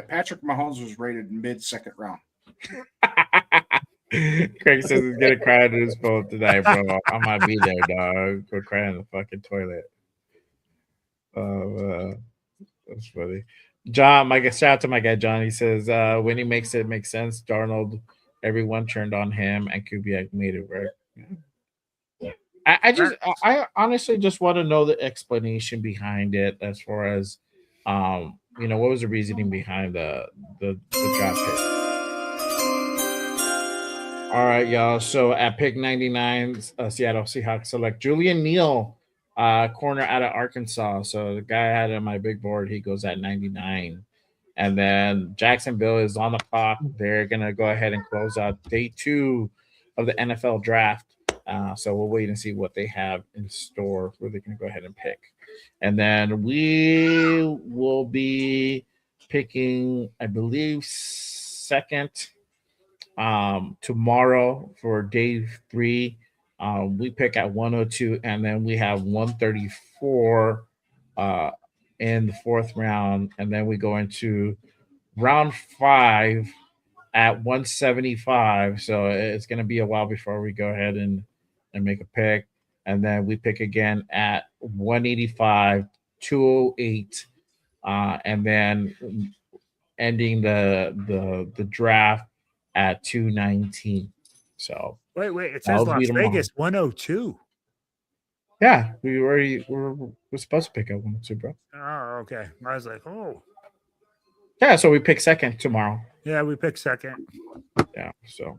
Patrick Mahomes was rated mid-second round. Craig says he's gonna cry into his phone tonight, bro. I might be there, dog. Go cry in the fucking toilet. That's funny. John, shout out to my guy John. He says when he makes it make sense. Darnold, everyone turned on him, and Kubiak made it work. Yeah. I honestly just want to know the explanation behind it, as far as what was the reasoning behind the draft pick. All right, y'all. So at pick 99, Seattle Seahawks select Julian Neal, corner out of Arkansas. So the guy I had on my big board, he goes at 99. And then Jacksonville is on the clock. They're going to go ahead and close out day 2 of the NFL draft. So we'll wait and see what they have in store, where they're going to go ahead and pick. And then we will be picking, I believe, second tomorrow for day 3. We pick at 102, and then we have 134 in the 4th round, and then we go into round 5 at 175. So it's going to be a while before we go ahead and make a pick. And then we pick again at 185, 208, and then ending the draft at 219. So wait, it says Las Vegas 102. Yeah, we're supposed to pick up 102, bro. Oh, okay. I was like, oh. Yeah, so we pick second tomorrow. Yeah, we pick second. Yeah, so.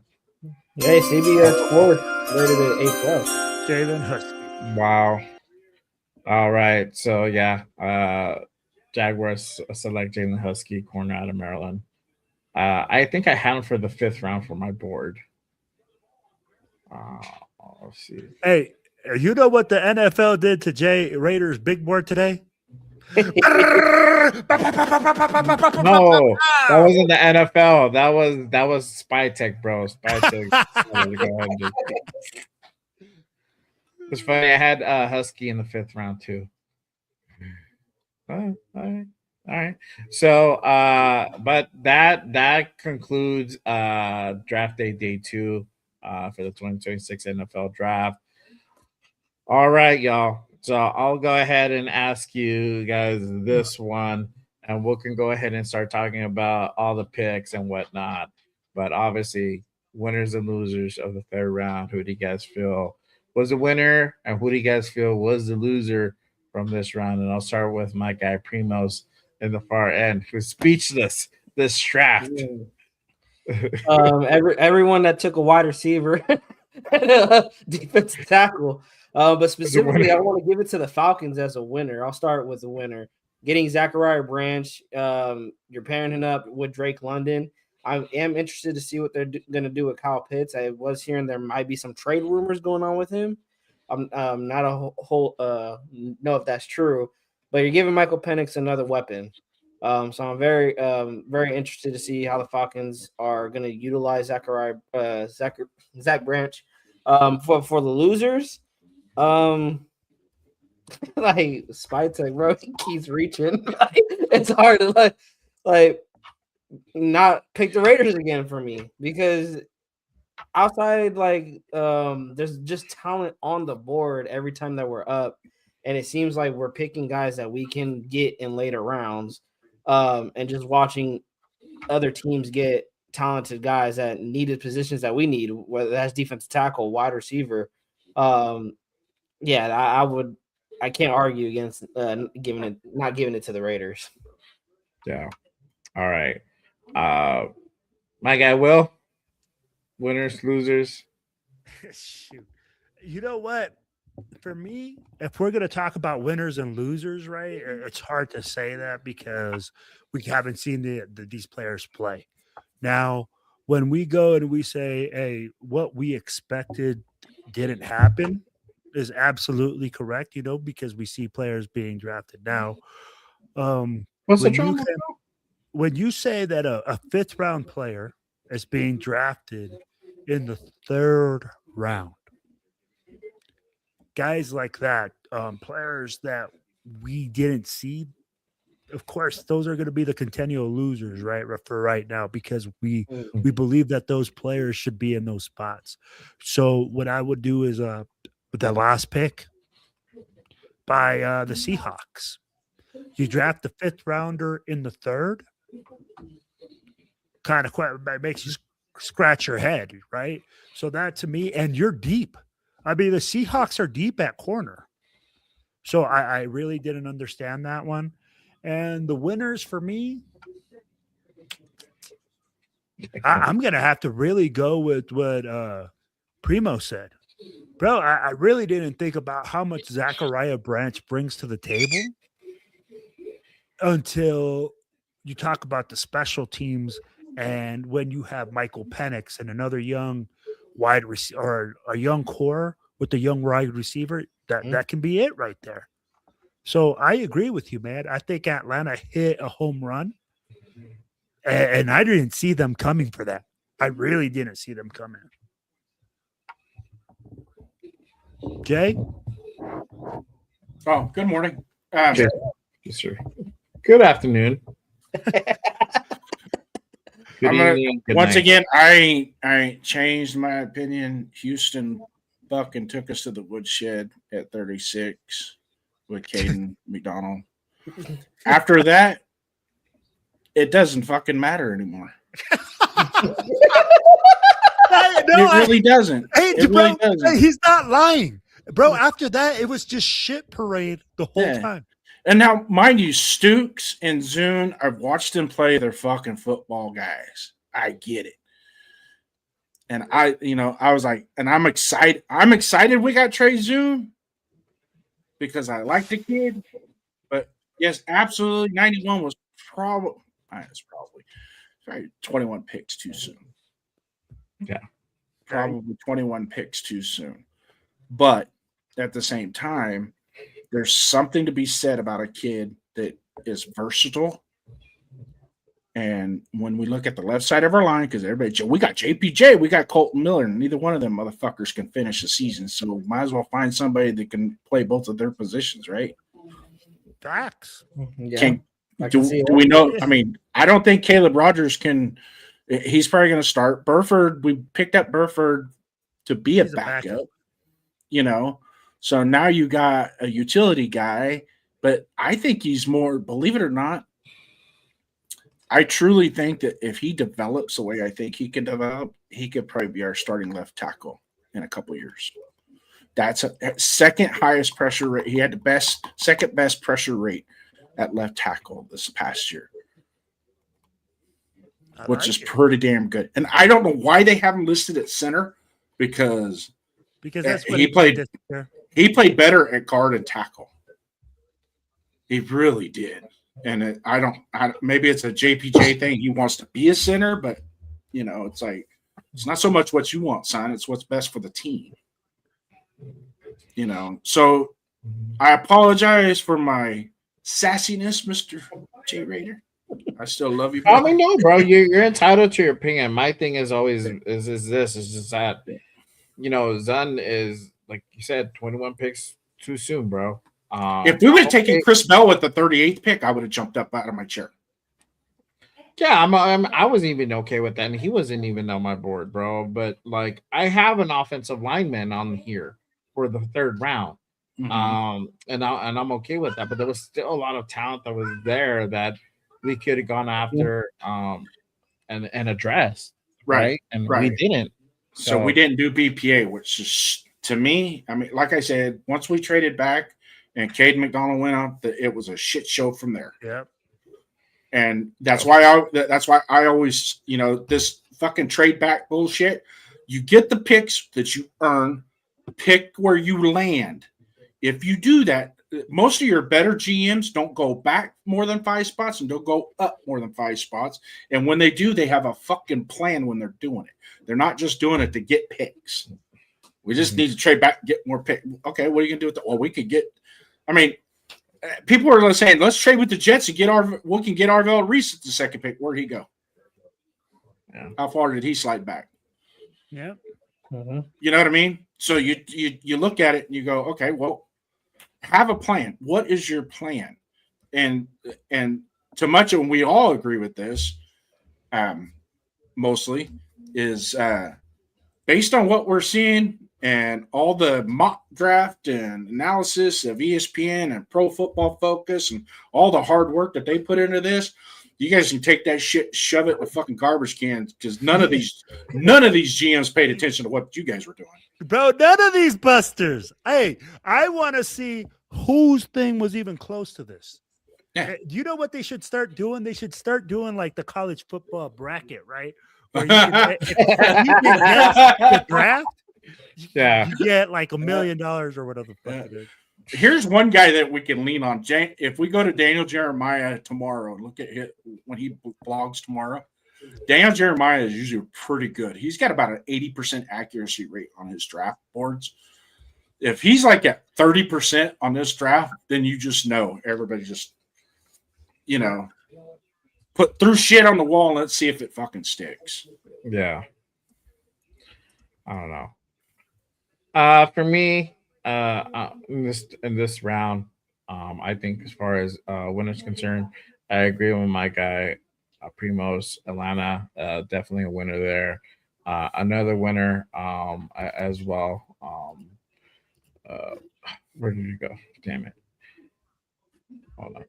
Hey, CBS Sports rated at A+. Jalen Husky. Wow. All right. So yeah, Jaguars select Jalen Husky, corner out of Maryland. I think I had him for the 5th round for my board. Let's see. Hey, you know what the NFL did to Jay Raiders' big board today? No, that wasn't the NFL. That was Spy Tech, bro. Spy Tech. It's funny. I had Husky in the 5th round too. All right. So, but that concludes draft day 2 for the 2026 NFL draft. All right, y'all. So I'll go ahead and ask you guys this one, and we can go ahead and start talking about all the picks and whatnot. But obviously, winners and losers of the 3rd round. Who do you guys feel was the winner, and who do you guys feel was the loser from this round? And I'll start with my guy Primos in the far end, who's speechless this draft. Everyone that took a wide receiver and a defensive tackle. But specifically, I want to give it to the Falcons as a winner. I'll start with the winner. Getting Zachariah Branch, you're pairing him up with Drake London. I am interested to see what they're going to do with Kyle Pitts. I was hearing there might be some trade rumors going on with him. I'm not a whole know if that's true, but you're giving Michael Penix another weapon. So I'm very interested to see how the Falcons are going to utilize Zach Branch. For the losers, like Spytech, bro, he keeps reaching. It's hard to like not pick the Raiders again for me, because outside there's just talent on the board every time that we're up, and it seems like we're picking guys that we can get in later rounds, and just watching other teams get talented guys that needed positions that we need, whether that's defensive tackle, wide receiver. Yeah, I would. I can't argue against not giving it to the Raiders. Yeah. All right. My guy Will. Winners, losers. Shoot. You know what? For me, if we're going to talk about winners and losers, right, it's hard to say that because we haven't seen these players play. Now, when we go and we say, hey, what we expected didn't happen is absolutely correct, because we see players being drafted. Now, What's the drama? when you say that a fifth round player is being drafted in the third round, guys like that, players that we didn't see, of course, those are going to be the continual losers, right? For right now, because we believe that those players should be in those spots. So what I would do is with that last pick by the Seahawks, you draft the fifth rounder in the third, kind of makes you scratch your head, right? So that to me, and you're deep. I mean, the Seahawks are deep at corner. So I really didn't understand that one. And the winners for me, I'm going to have to really go with what Primo said. Bro, I really didn't think about how much Zachariah Branch brings to the table until you talk about the special teams and when you have Michael Penix and another young wide receiver or a young core with a young wide receiver, that can be it right there. So I agree with you, man. I think Atlanta hit a home run, and I didn't see them coming for that. I really didn't see them coming. Jay? Oh, good morning. Yes, sir. Good afternoon. Good evening. Good once night. again, I ain't changed my opinion. Houston fucking took us to the woodshed at 36 with Caden McDonald. After that, it doesn't fucking matter anymore. It really doesn't. Hey, It bro, really doesn't. he's not lying. Bro, after that, it was just shit parade the whole time. And now, mind you, Stooks and Zune, I've watched them play. They're fucking football guys. I get it. And I was like, and I'm excited. I'm excited we got Trey Zune because I like the kid. But yes, absolutely, 91 was probably 21 picks too soon. Yeah. Probably 21 picks too soon. But at the same time, there's something to be said about a kid that is versatile. And when we look at the left side of our line, because we got JPJ, we got Colton Miller, and neither one of them motherfuckers can finish the season. So might as well find somebody that can play both of their positions, right? Facts. Yeah. Do we know? I mean, I don't think Caleb Rogers can. He's probably going to start. Burford, we picked up Burford to be a backup, So now you got a utility guy, but I think he's more, believe it or not, I truly think that if he develops the way I think he can develop, he could probably be our starting left tackle in a couple of years. That's a second highest pressure rate. He had the second best pressure rate at left tackle this past year, which is pretty damn good. And I don't know why they haven't listed at center because that's what he played. He played better at guard and tackle. He really did. And maybe it's a JPJ thing. He wants to be a center, but it's like, it's not so much what you want, son. It's what's best for the team. So I apologize for my sassiness, Mr. J Raider. I still love you. I mean, no, bro, you're entitled to your opinion. My thing is always is just that, Zun is, like you said, 21 picks too soon, bro. If we would have taken Chris Bell with the 38th pick, I would have jumped up out of my chair. Yeah, I wasn't even okay with that, and he wasn't even on my board, bro. But like, I have an offensive lineman on here for the third round, and I'm okay with that. But there was still a lot of talent that was there that we could have gone after, and addressed, right? And we didn't. So we didn't do BPA, which is to me, I mean, like I said, once we traded back and Cade McDonald went out, it was a shit show from there. Yep. And that's why I always, this fucking trade back bullshit. You get the picks that you earn, pick where you land. If you do that, most of your better GMs don't go back more than 5 spots and don't go up more than 5 spots. And when they do, they have a fucking plan when they're doing it. They're not just doing it to get picks. We just need to trade back and get more picks. Okay, what are you going to do with that? Well, we could get – I mean, people are saying, let's trade with the Jets and we can get Arvell Reese at the second pick. Where'd he go? Yeah. How far did he slide back? Yeah. You know what I mean? So you look at it and you go, okay, well, have a plan. What is your plan? And to much of, and we all agree with this, mostly, is based on what we're seeing and all the mock draft and analysis of ESPN and Pro Football Focus and all the hard work that they put into this. You guys can take that shit, shove it in the fucking garbage cans, because none of these GMs paid attention to what you guys were doing. Bro, none of these busters. Hey, I want to see whose thing was even close to this. Yeah. Do you know what they should start doing? They should start doing like the college football bracket, right? Where you can, if you can guess the draft, you get like $1 million or whatever the fuck it is. Here's one guy that we can lean on. If we go to Daniel Jeremiah tomorrow, look at it when he blogs tomorrow. Daniel Jeremiah is usually pretty good. He's got about an 80% accuracy rate on his draft boards. If he's like at 30% on this draft, then you just know everybody just, put through shit on the wall and let's see if it fucking sticks. Yeah. I don't know. For me, in this round, I think as far as winners concerned, I agree with my guy, Primos. Atlanta, definitely a winner there. Another winner as well. Where did you go? Damn it. Hold on.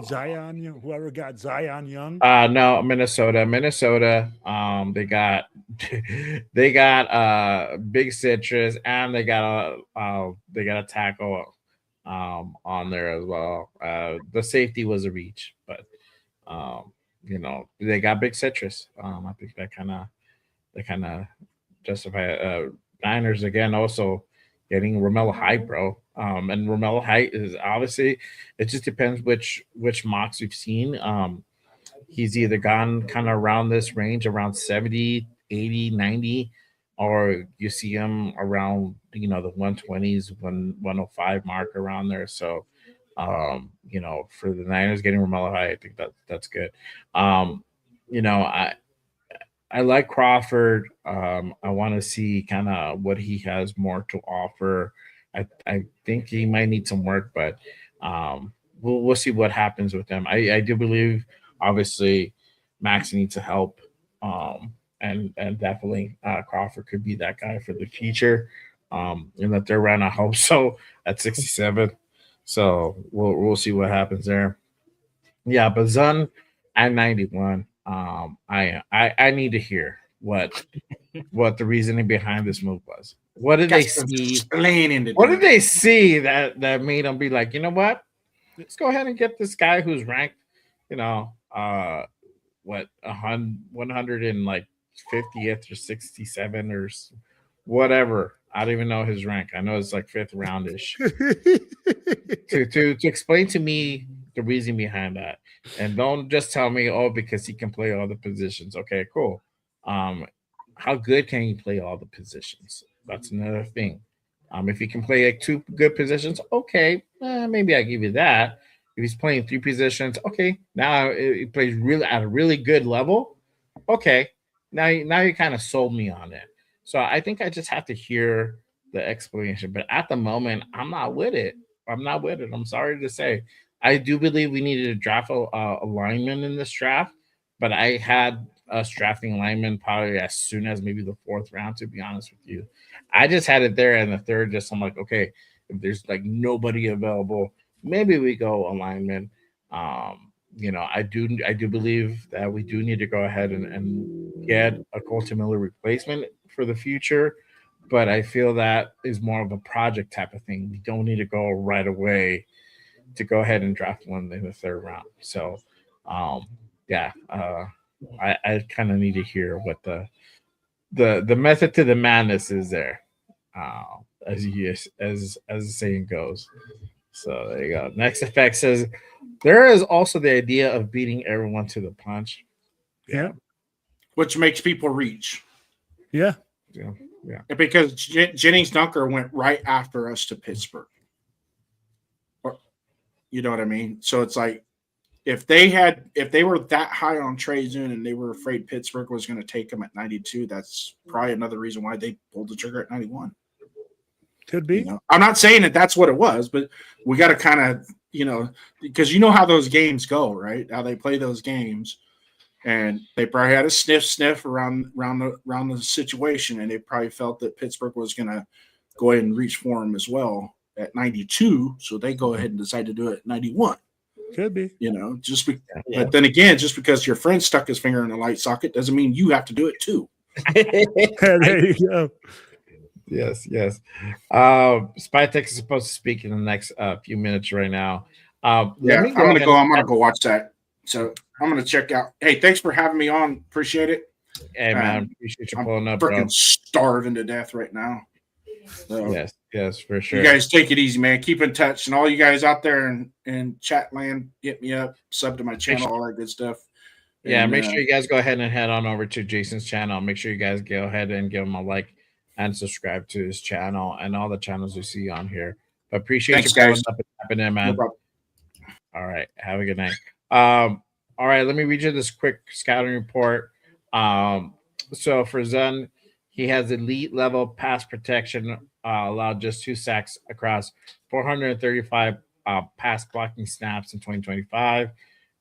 Zion, whoever got Zion Young. No, Minnesota. They got Big Citrus, and they got a tackle on there as well. The safety was a reach, but they got Big Citrus. I think that kind of justify Niners again also getting Romello Height, bro. And Romello Height is obviously, it just depends which mocks we've seen. He's either gone kind of around this range, around 70, 80, 90, or you see him around, the 120s, 105 mark around there. So, for the Niners getting Romello Height, I think that's good. I like Crawford. I want to see kind of what he has more to offer. I think he might need some work, but we'll see what happens with him. I do believe, obviously, Max needs help, and definitely Crawford could be that guy for the future. In the third round, I hope so at 67. So we'll see what happens there. Yeah, but Zun at 91. I need to hear what the reasoning behind this move was. What did they see? What did they see that made them be like, you know what? Let's go ahead and get this guy who's ranked, 150th or 67 or whatever. I don't even know his rank. I know it's like 5th roundish. to explain to me the reason behind that, and don't just tell me, because he can play all the positions. Okay, cool. How good can he play all the positions? That's another thing. If he can play like 2 good positions, okay, maybe I give you that. If he's playing 3 positions, okay, now he plays really at a really good level. Okay, now you kind of sold me on it. So I think I just have to hear the explanation. But at the moment, I'm not with it. I'm sorry to say. I do believe we needed to draft a lineman in this draft, but I had us drafting linemen probably as soon as maybe the 4th round, to be honest with you. I just had it there in the 3rd, I'm like, okay, if there's like nobody available, maybe we go a lineman. I do believe that we do need to go ahead and get a Colton Miller replacement for the future. but I feel that is more of a project type of thing. We don't need to go right away to go ahead and draft one in the third round. So, yeah, I kind of need to hear what the method to the madness is there, as the saying goes. So there you go. Next effect says there is also the idea of beating everyone to the punch. Yeah. Which makes people reach. Yeah. Yeah. Because Jennings Dunker went right after us to Pittsburgh. You know what I mean? So it's like if they were that high on Trey Zoon and they were afraid Pittsburgh was going to take him at 92, that's probably another reason why they pulled the trigger at 91. Could be. You know? I'm not saying that that's what it was, but we got to kind of, because you know how those games go, right? How they play those games, and they probably had a sniff around the situation, and they probably felt that Pittsburgh was going to go ahead and reach for him as well at 92, so they go ahead and decide to do it at 91. Could be. But then again, just because your friend stuck his finger in a light socket doesn't mean you have to do it too. There you go. Yes. Spytek is supposed to speak in the next few minutes right now. I'm gonna go watch that. So I'm gonna check out. Hey, thanks for having me on. Appreciate it. Hey man, appreciate you pulling up, freaking bro. Starving to death right now. So, yes, for sure. You guys take it easy, man. Keep in touch, and all you guys out there in chat land, hit me up, sub to my channel, all that good stuff. Yeah, make sure you guys go ahead and head on over to Jason's channel. Make sure you guys go ahead and give him a like and subscribe to his channel and all the channels we see on here. But appreciate you pulling up and tapping in, man. No all right, have a good night. All right, let me read you this quick scouting report. So for Zen, he has elite level pass protection, allowed just 2 sacks across 435 pass blocking snaps in 2025.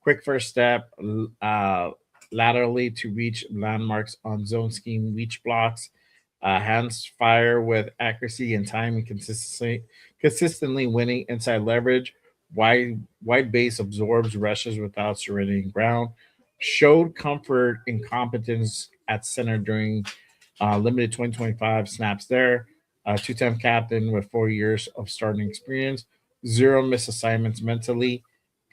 Quick first step, laterally to reach landmarks on zone scheme reach blocks. Hands fire with accuracy and timing, consistently winning inside leverage. Wide base absorbs rushes without surrendering ground. Showed comfort and competence at center during limited 2025 snaps there. Two-time captain with 4 years of starting experience. 0 misassignments mentally.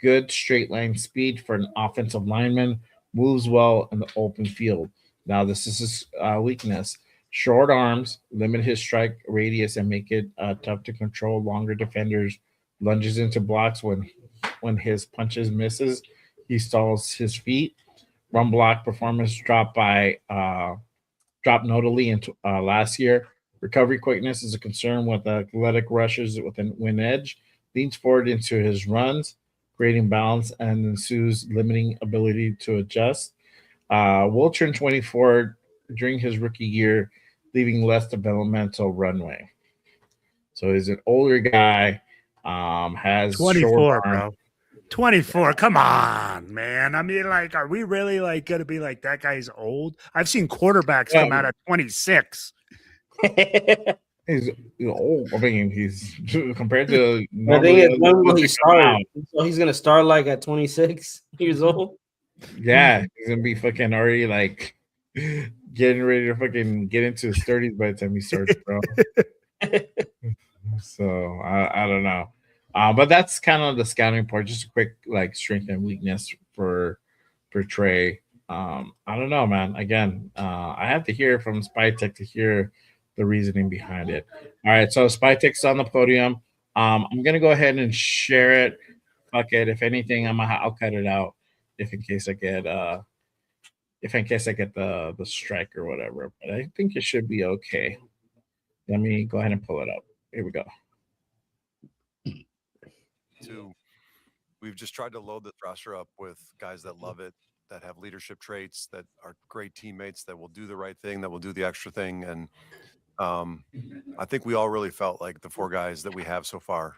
Good straight line speed for an offensive lineman. Moves well in the open field. Now this is his weakness. Short arms, limit his strike radius and make it tough to control longer defenders. Lunges into blocks when his punches misses. He stalls his feet. Run block performance dropped notably into last year. Recovery quickness is a concern with athletic rushes with an win edge. Leans forward into his runs, creating balance and ensues limiting ability to adjust. Will turn 24 during his rookie year, leaving less developmental runway. So he's an older guy. Has 24, bro. 24. Come on, man. I mean, like, are we really like gonna be like that guy's old? I've seen quarterbacks come out at 26. He's old. I mean, he's compared to. I think it's when he started. So he's gonna start like at 26 years old. Yeah, he's gonna be fucking already like getting ready to fucking get into his 30s by the time he starts, bro. So I don't know, but that's kind of the scouting report. Just a quick like strength and weakness for Trey. I don't know, man. Again, I have to hear from Spytek to hear the reasoning behind it. All right, so Spytek's on the podium. I'm gonna go ahead and share it. Fuck it. If anything, I'll cut it out if in case I get the strike or whatever. But I think it should be okay. Let me go ahead and pull it up. Here we go. We've just tried to load this roster up with guys that love it, that have leadership traits, that are great teammates, that will do the right thing, that will do the extra thing. And I think we all really felt like the 4 guys that we have so far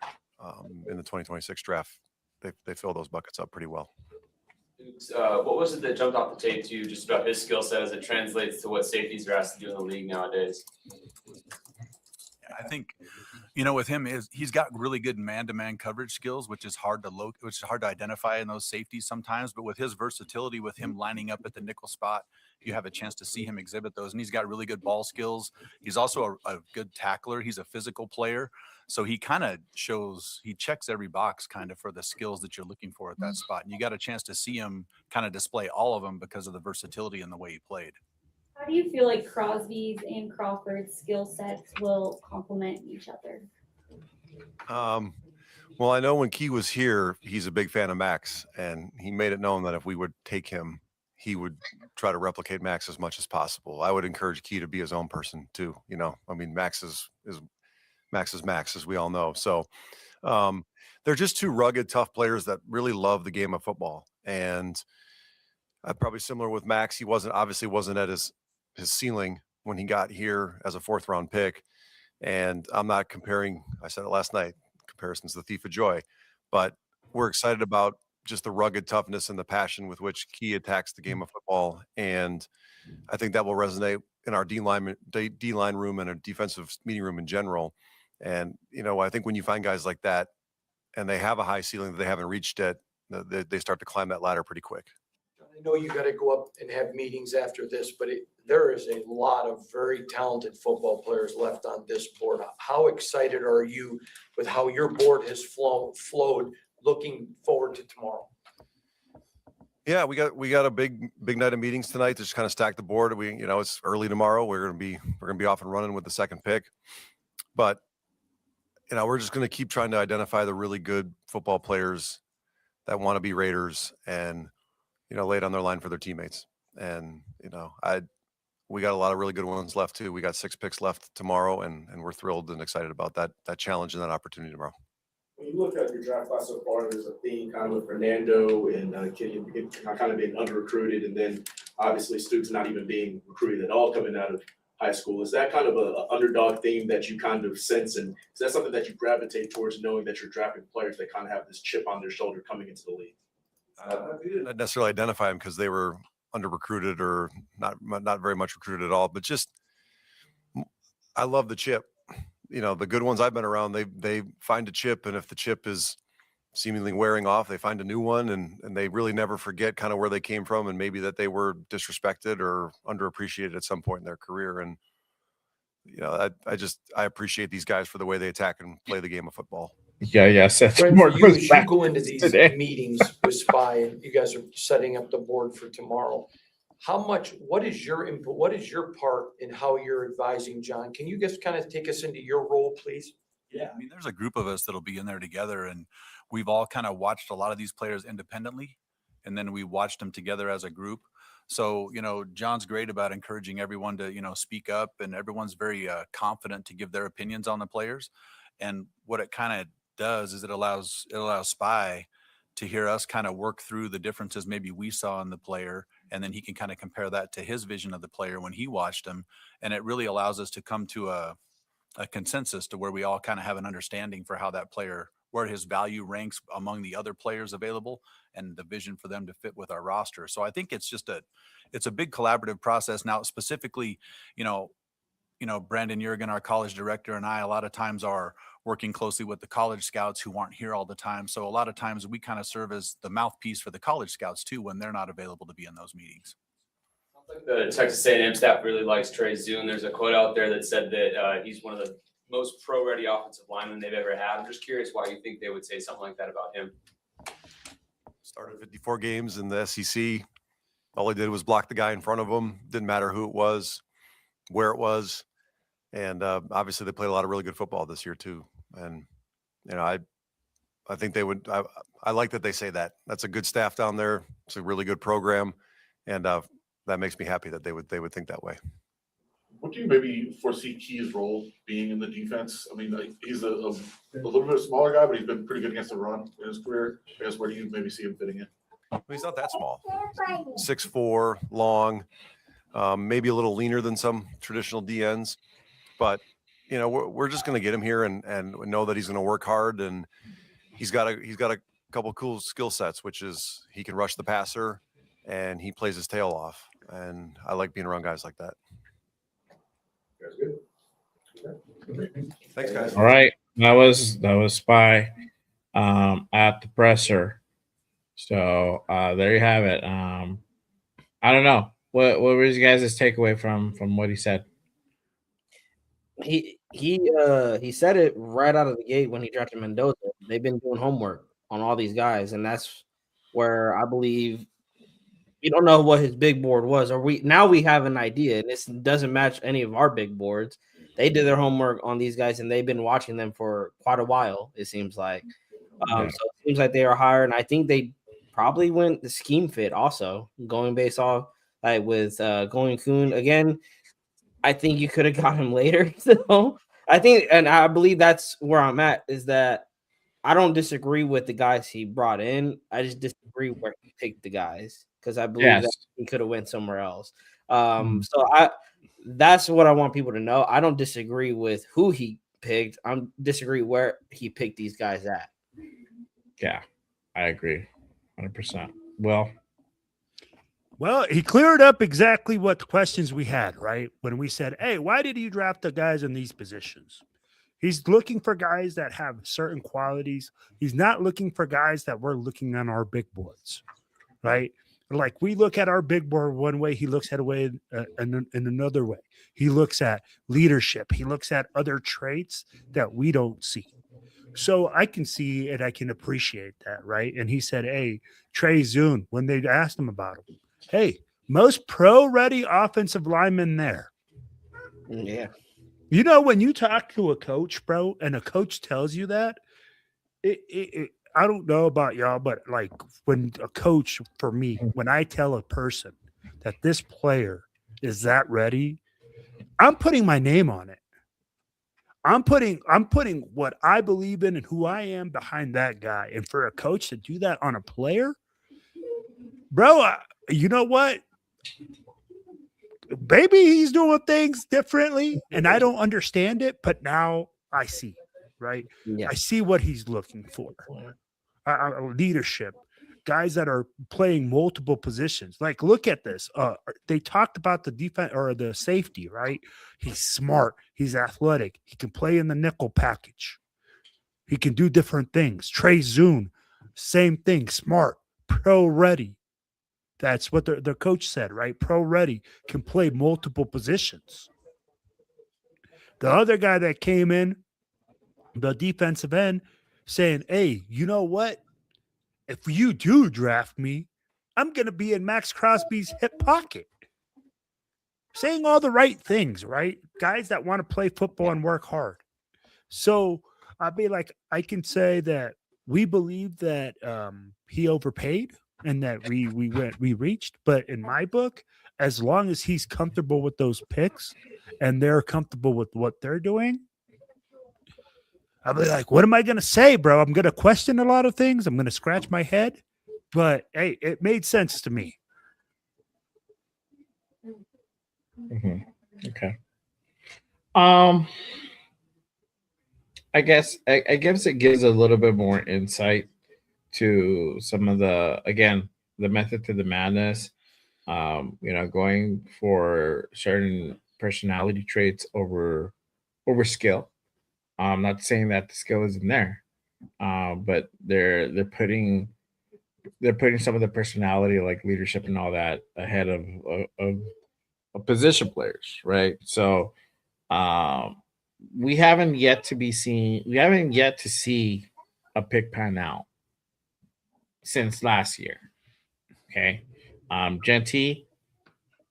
in the 2026 draft, they fill those buckets up pretty well. What was it that jumped off the tape to you just about his skill set as it translates to what safeties are asked to do in the league nowadays? I think you know, with him is he's got really good man-to-man coverage skills, which is hard to identify in those safeties sometimes. But with his versatility, with him lining up at the nickel spot, you have a chance to see him exhibit those. And he's got really good ball skills. He's also a good tackler. He's a physical player. So he kind of he checks every box kind of for the skills that you're looking for at that spot. And you got a chance to see him kind of display all of them because of the versatility and the way he played. How do you feel like Crosby's and Crawford's skill sets will complement each other? Well, I know when Key was here, he's a big fan of Max, and he made it known that if we would take him, he would try to replicate Max as much as possible. I would encourage Key to be his own person too. You know, I mean, Max is Max, as we all know. So they're just two rugged, tough players that really love the game of football. And probably similar with Max, he obviously wasn't at his ceiling when he got here as a 4th round pick. And I'm not comparing, I said it last night, comparison's the thief of joy, but we're excited about just the rugged toughness and the passion with which Key attacks the game of football. And I think that will resonate in our D-line room and a defensive meeting room in general. And, you know, I think when you find guys like that and they have a high ceiling that they haven't reached yet, they start to climb that ladder pretty quick. I know you got to go up and have meetings after this, but there is a lot of very talented football players left on this board. How excited are you with how your board has flowed looking forward to tomorrow? Yeah, we got a big night of meetings tonight to just kind of stack the board. It's early tomorrow. We're gonna be off and running with the 2nd pick, but we're just gonna keep trying to identify the really good football players that want to be Raiders and lay it on their line for their teammates. And we got a lot of really good ones left too. We got 6 picks left tomorrow, and we're thrilled and excited about that challenge and that opportunity tomorrow. When you look at your draft class so far, there's a theme kind of with Fernando and Kenny kind of being under-recruited, and then obviously Stoops not even being recruited at all coming out of high school. Is that kind of an underdog theme that you kind of sense, and is that something that you gravitate towards, knowing that you're drafting players that kind of have this chip on their shoulder coming into the league? We didn't necessarily identify them because they were under-recruited or not very much recruited at all, but just I love the chip. The good ones I've been around, they find a chip, and if the chip is seemingly wearing off, they find a new one, and they really never forget kind of where they came from and maybe that they were disrespected or underappreciated at some point in their career. And I appreciate these guys for the way they attack and play the game of football. Yeah. Seth, Brent, for you, as you go into these meetings with SPY, and you guys are setting up the board for tomorrow, what is your input? What is your part in how you're advising John? Can you just kind of take us into your role, please? Yeah, I mean, there's a group of us that'll be in there together, and we've all kind of watched a lot of these players independently, and then we watched them together as a group. So, John's great about encouraging everyone to, speak up, and everyone's very confident to give their opinions on the players. And what it kind of does is it allows SPY to hear us kind of work through the differences maybe we saw in the player, and then he can kind of compare that to his vision of the player when he watched him. And it really allows us to come to a consensus to where we all kind of have an understanding for how that player, where his value ranks among the other players available, and the vision for them to fit with our roster. So I think it's a big collaborative process. Now, specifically, Brandon Jurgen, our college director, and I a lot of times are working closely with the college scouts who aren't here all the time. So a lot of times we kind of serve as the mouthpiece for the college scouts too, when they're not available to be in those meetings. The Texas A&M staff really likes Trey Zune. There's a quote out there that said that he's one of the most pro-ready offensive linemen they've ever had. I'm just curious why you think they would say something like that about him. Started 54 games in the SEC. All he did was block the guy in front of him. Didn't matter who it was, where it was. And obviously they played a lot of really good football this year too. And, I think they would, I like that they say that. That's a good staff down there. It's a really good program. And that makes me happy that they would think that way. What do you maybe foresee Key's role being in the defense? I mean, he's a little bit smaller guy, but he's been pretty good against the run in his career. I guess where do you maybe see him fitting in? Well, he's not that small. 6'4", long, maybe a little leaner than some traditional DNs, but we're just going to get him here and know that he's going to work hard, and he's got a couple cool skill sets, which is he can rush the passer and he plays his tail off, and I like being around guys like that. That's good. Thanks, guys. All right. That was Spy at the presser. So there you have it. I don't know. What was you guys' takeaway from what he said? He said it right out of the gate when he drafted Mendoza. They've been doing homework on all these guys, and that's where I believe we don't know what his big board was, or we have an idea, and this doesn't match any of our big boards. They did their homework on these guys, and they've been watching them for quite a while. It seems like, so it seems like they are higher, and I think they probably went the scheme fit also, going based off like with going Kuhn again. I think you could have got him later. So I think, and I believe that's where I'm at, is that I don't disagree with the guys he brought in. I just disagree where he picked the guys because I believe that he could have went somewhere else. So that's what I want people to know. I don't disagree with who he picked. I disagree where he picked these guys at. Yeah, I agree, 100%. Well, he cleared up exactly what questions we had, right? When we said, hey, why did you draft the guys in these positions? He's looking for guys that have certain qualities. He's not looking for guys that we're looking on our big boards, right? Like we look at our big board one way, he looks at a way in another way. He looks at leadership. He looks at other traits that we don't see. So I can see and I can appreciate that, right? And he said, hey, Trey Zune, when they asked him about him, hey, most pro-ready offensive lineman there. Yeah. You know, when you talk to a coach, bro, and a coach tells you that, I don't know about y'all, but like when a coach, for me, when I tell a person that this player is that ready, I'm putting my name on it. I'm putting what I believe in and who I am behind that guy. And for a coach to do that on a player, bro, you know what? Maybe he's doing things differently and I don't understand it, but now I see, right? Yeah. I see what he's looking for. Leadership, guys that are playing multiple positions. Like, look at this. They talked about the defense or the safety, right? He's smart. He's athletic. He can play in the nickel package. He can do different things. Trey Zune, same thing. Smart, pro ready. That's what the coach said, right? Pro ready, can play multiple positions. The other guy that came in, the defensive end, saying, hey, you know what? If you do draft me, I'm going to be in Max Crosby's hip pocket. Saying all the right things, right? Guys that want to play football and work hard. So I'd be like, I can say that we believe that he overpaid and that we reached. But in my book, as long as he's comfortable with those picks and they're comfortable with what they're doing, I'll be like, what am I going to say, bro? I'm going to question a lot of things. I'm going to scratch my head. But, hey, it made sense to me. Mm-hmm. Okay. I guess it gives a little bit more insight to some of the method to the madness. Going for certain personality traits over skill. I'm not saying that the skill isn't there, but they're putting some of the personality, like leadership and all that, ahead of position players, right? So we haven't yet to see a pick pan out since last year. Okay. Genty,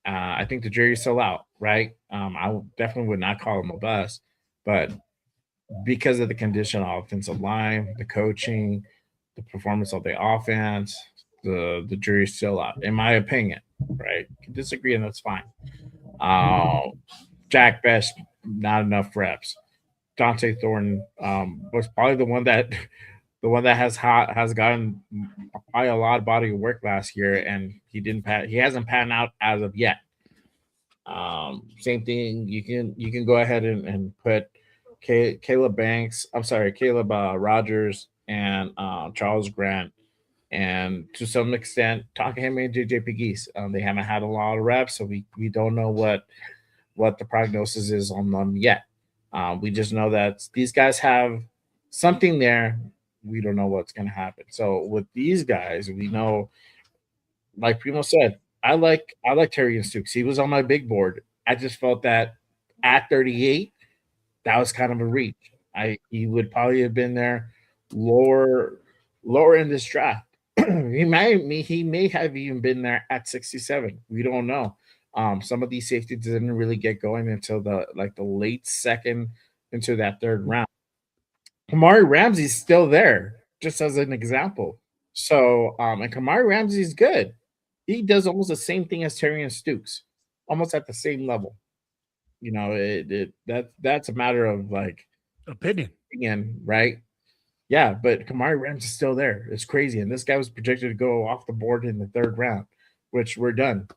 I think the jury's still out, right? I definitely would not call him a bust, but because of the condition of offensive line, the coaching, the performance of the offense, the jury's still out, in my opinion, right? You can disagree, and that's fine. Jack Best, not enough reps. Dante Thornton was probably the one that has gotten probably a lot of body of work last year, and he hasn't panned out as of yet. Same thing. You can go ahead and put Caleb Rogers and Charles Grant, and to some extent Takahime and JJ Pegues. They haven't had a lot of reps, so we don't know what the prognosis is on them yet. We just know that these guys have something there. We don't know what's going to happen. So with these guys, we know, like Primo said, I like Terry Stooks. He was on my big board. I just felt that at 38, that was kind of a reach. He would probably have been there lower in this draft. he may have even been there at 67. We don't know. Some of these safeties didn't really get going until the late second into that third round. Kamari Ramsey's still there, just as an example. So, and Kamari Ramsey's good. He does almost the same thing as Terry Stooks, almost at the same level. You know, that's a matter of like opinion, right? Yeah, but Kamari Ramsey's still there. It's crazy, and this guy was projected to go off the board in the third round, which we're done.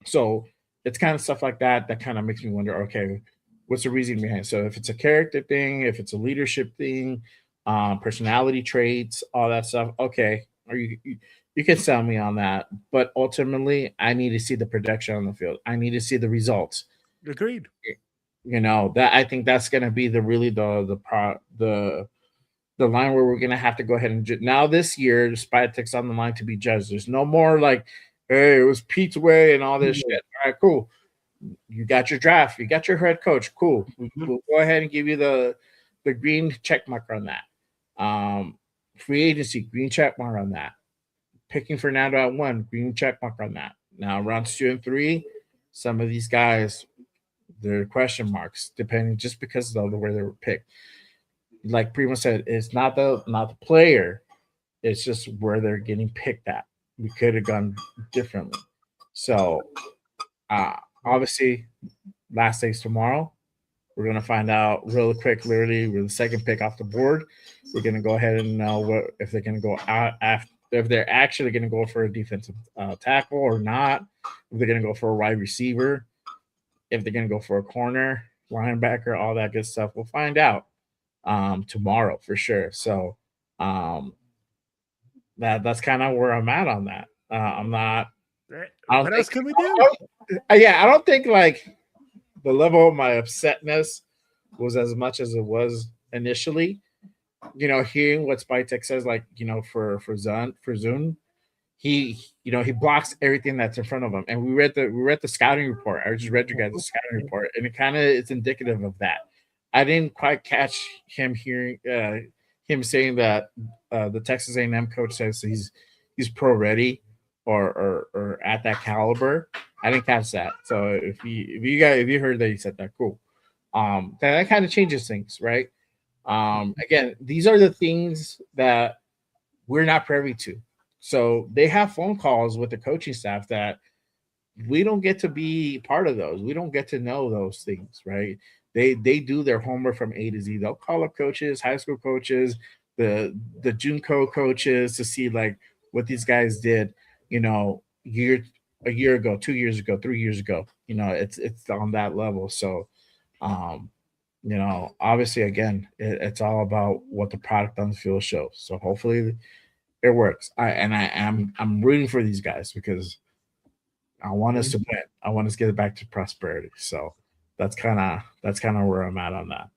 So it's kind of stuff like that that kind of makes me wonder, okay, what's the reason behind it? So if it's a character thing, if it's a leadership thing, personality traits, all that stuff, okay, or you can sell me on that. But ultimately, I need to see the production on the field. I need to see the results. Agreed. You know, that I think that's going to be the line where we're going to have to go ahead and now this year, Spytek's on the line to be judged. There's no more like, hey, it was Pete's way and all this shit. All right, cool. You got your draft. You got your head coach. Cool. We'll go ahead and give you the green check mark on that. Free agency, green check mark on that. Picking Fernando at 1, green check mark on that. Now rounds 2 and 3, some of these guys, they're question marks, depending just because of the way they were picked. Like Primo said, it's not the player, it's just where they're getting picked at. We could have gone differently. So obviously, last day's tomorrow. We're going to find out really quick. Literally, we're the second pick off the board. We're going to go ahead and know if they're going to go out after, if they're actually going to go for a defensive tackle or not. If they're going to go for a wide receiver, if they're going to go for a corner, linebacker, all that good stuff. We'll find out tomorrow for sure. So that's kind of where I'm at on that. I'm not. What else can we do? I don't think like the level of my upsetness was as much as it was initially. You know, hearing what Spytek says, like, you know, for Zune, he blocks everything that's in front of him. And we read the scouting report. I just read you guys the scouting report, and it's indicative of that. I didn't quite catch him saying that the Texas A&M coach says he's pro ready or at that caliber. I didn't catch that. So if you heard that he said that, cool. That kind of changes things, right? Again, these are the things that we're not privy to. So they have phone calls with the coaching staff that we don't get to be part of those. We don't get to know those things, right? They do their homework from A to Z. They'll call up coaches, high school coaches, the JUCO coaches to see like what these guys did, you know, a year ago, 2 years ago, 3 years ago. You know, it's on that level. So you know, obviously, again, it's all about what the product on the field shows. So hopefully it works. I'm rooting for these guys because I want us to win. I want us to get it back to prosperity. So that's kind of where I'm at on that.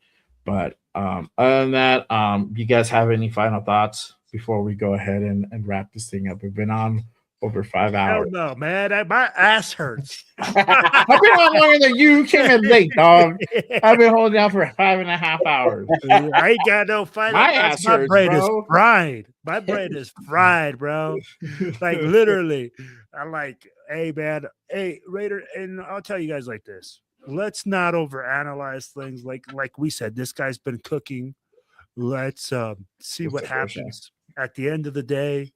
But other than that, you guys have any final thoughts before we go ahead and wrap this thing up? We've been on over 5 hours. I don't know, man. My ass hurts. I've been on longer than you. Came in late, dog. I've been holding down for 5.5 hours. I ain't got no final My thoughts. ass My hurts, brain bro. is fried. My brain is fried, bro. Like literally. I'm like, hey, man. Hey, Raider, and I'll tell you guys like this. Let's not overanalyze things. Like we said, this guy's been cooking. Let's see what happens. At the end of the day,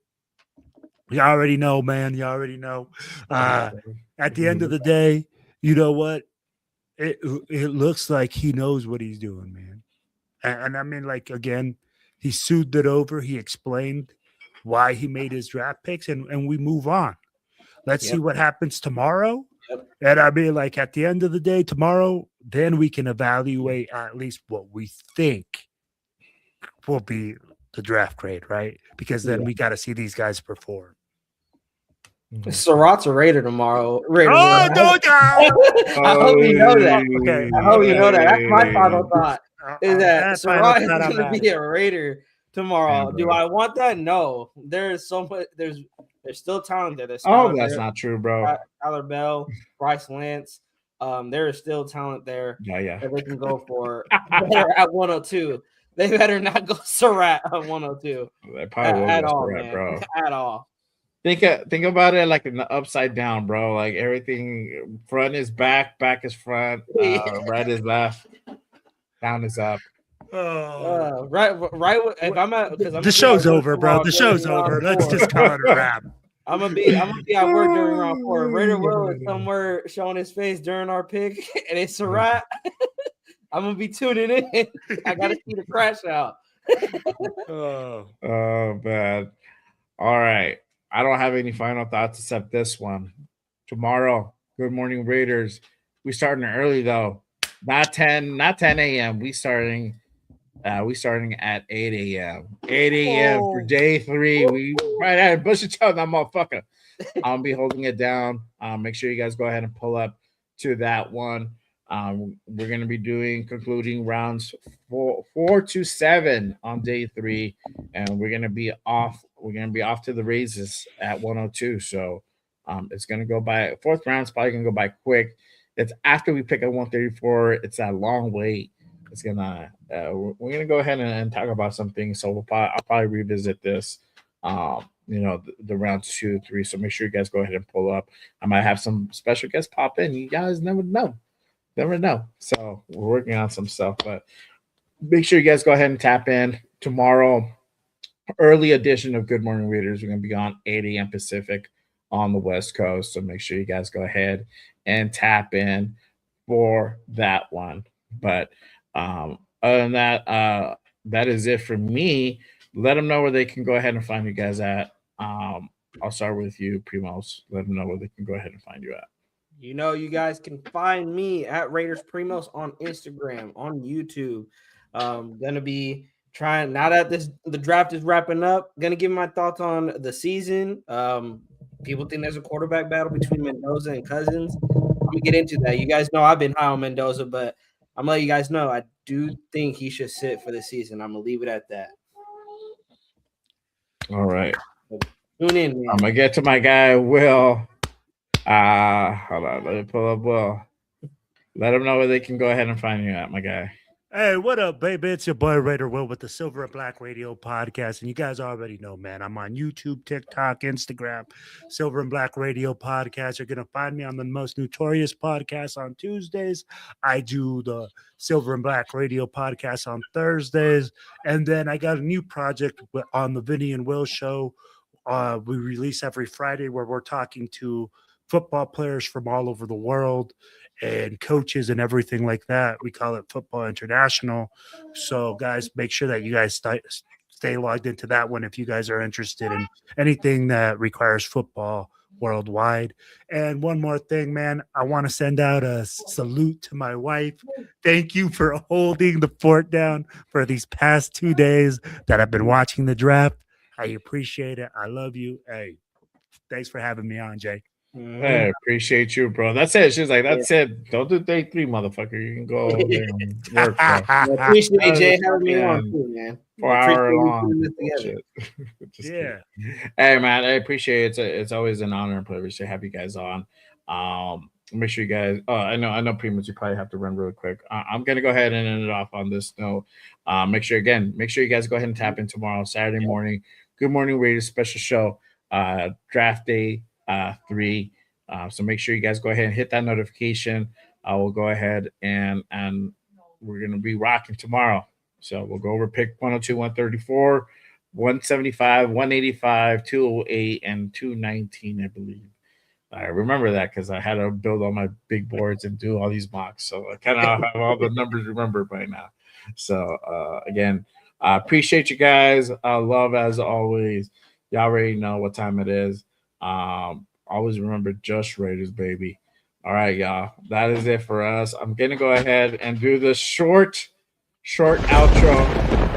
you already know, man. You already know. At the end of the day, you know what? It looks like he knows what he's doing, man. And I mean, like, again, he soothed it over. He explained why he made his draft picks, and we move on. Let's see what happens tomorrow. And I mean, like, at the end of the day, tomorrow, then we can evaluate at least what we think will be the draft grade, right? Because then we got to see these guys perform. Surratt's a Raider tomorrow. Raider. Oh, don't I hope you know that. Okay. I hope you know that. That's my final thought. Is that That final Surratt is thought, I'm going to at be it. a Raider tomorrow? Yeah, Do bro. I want that? No. There's so much. There's still talent there. There's Oh, Skylar that's Bell- not true, bro. Tyler Bell, Bryce Lance. There is still talent there Yeah. that they can go for. They're at 102. They better not go Surratt at 102 They probably will at go all, Surratt, man. bro. At all. Think about it like in the upside down, bro. Like everything, front is back is front, right is left, down is up. Right. If I'm at, because The show's over, bro. The show's over. Let's just call it a wrap. I'm gonna be at work during round 4. Raider Will is somewhere showing his face during our pick, and it's Surratt. I'm gonna be tuning in. I gotta see the crash out. Oh man. All right. I don't have any final thoughts except this one. Tomorrow, Good Morning Raiders. We starting early though. Not 10 a.m. We starting at 8 a.m. 8 a.m. for day 3. We right at Bush and Chow, that motherfucker. I'll be holding it down. Make sure you guys go ahead and pull up to that one. We're going to be concluding rounds 4 to 7 on day 3, and we're going to be off. We're going to be off to the races at 102. So it's going to go by. 4th round's probably going to go by quick. It's after we pick at 134. It's that long wait. It's gonna. We're gonna go ahead and talk about some things. So I'll probably revisit this. The rounds 2, 3. So make sure you guys go ahead and pull up. I might have some special guests pop in. You guys never know. So we're working on some stuff, but make sure you guys go ahead and tap in tomorrow. Early edition of Good Morning Raiders. We're gonna be on 8 a.m. Pacific on the West Coast. So make sure you guys go ahead and tap in for that one. But other than that, that is it for me. Let them know where they can go ahead and find you guys at. I'll start with you, Primos. Let them know where they can go ahead and find you at. You know, you guys can find me at Raiders Primos on Instagram, on YouTube. Gonna be trying, now that the draft is wrapping up, gonna give my thoughts on the season. People think there's a quarterback battle between Mendoza and Cousins. I'm gonna get into that. You guys know I've been high on Mendoza, but I'm gonna let you guys know I do think he should sit for the season. I'm gonna leave it at that. All right. Tune in, man. I'm gonna get to my guy Will. Hold on, let me pull up Will. Let them know where they can go ahead and find you at, my guy. Hey, what up, baby? It's your boy Raider Will with the Silver and Black Radio Podcast. And you guys already know, man, I'm on YouTube, TikTok, Instagram, Silver and Black Radio Podcast. You're going to find me on the Most Notorious Podcast on Tuesdays. I do the Silver and Black Radio Podcast on Thursdays. And then I got a new project on the Vinny and Will Show. We release every Friday where we're talking to football players from all over the world and coaches and everything like that. We call it Football International. So, guys, make sure that you guys stay logged into that one if you guys are interested in anything that requires football worldwide. And one more thing, man, I want to send out a salute to my wife. Thank you for holding the fort down for these past 2 days that I've been watching the draft. I appreciate it. I love you. Hey, thanks for having me on, Jay. Hey, appreciate you, bro. That's it. She's like, that's it. Don't do day 3, motherfucker. You can go over there and work, bro. I appreciate Jay having me on too, man. 4 hour long. Yeah. Hey, man, I appreciate it. It's always an honor and privilege to have you guys on. Make sure you guys. I know, Primus. You probably have to run really quick. I'm gonna go ahead and end it off on this note. Make sure you guys go ahead and tap in tomorrow, Saturday morning. Good Morning Raiders special show. Draft day 3. So make sure you guys go ahead and hit that notification. I will go ahead and we're gonna be rocking tomorrow. So we'll go over pick 102, 134, 175, 185, 208, and 219, I believe. I remember that because I had to build all my big boards and do all these mocks. So I kind of have all the numbers remembered by now. So again, I appreciate you guys. Love as always. Y'all already know what time it is. Always remember Just Raiders, baby. All right, y'all. That is it for us. I'm gonna go ahead and do the short outro.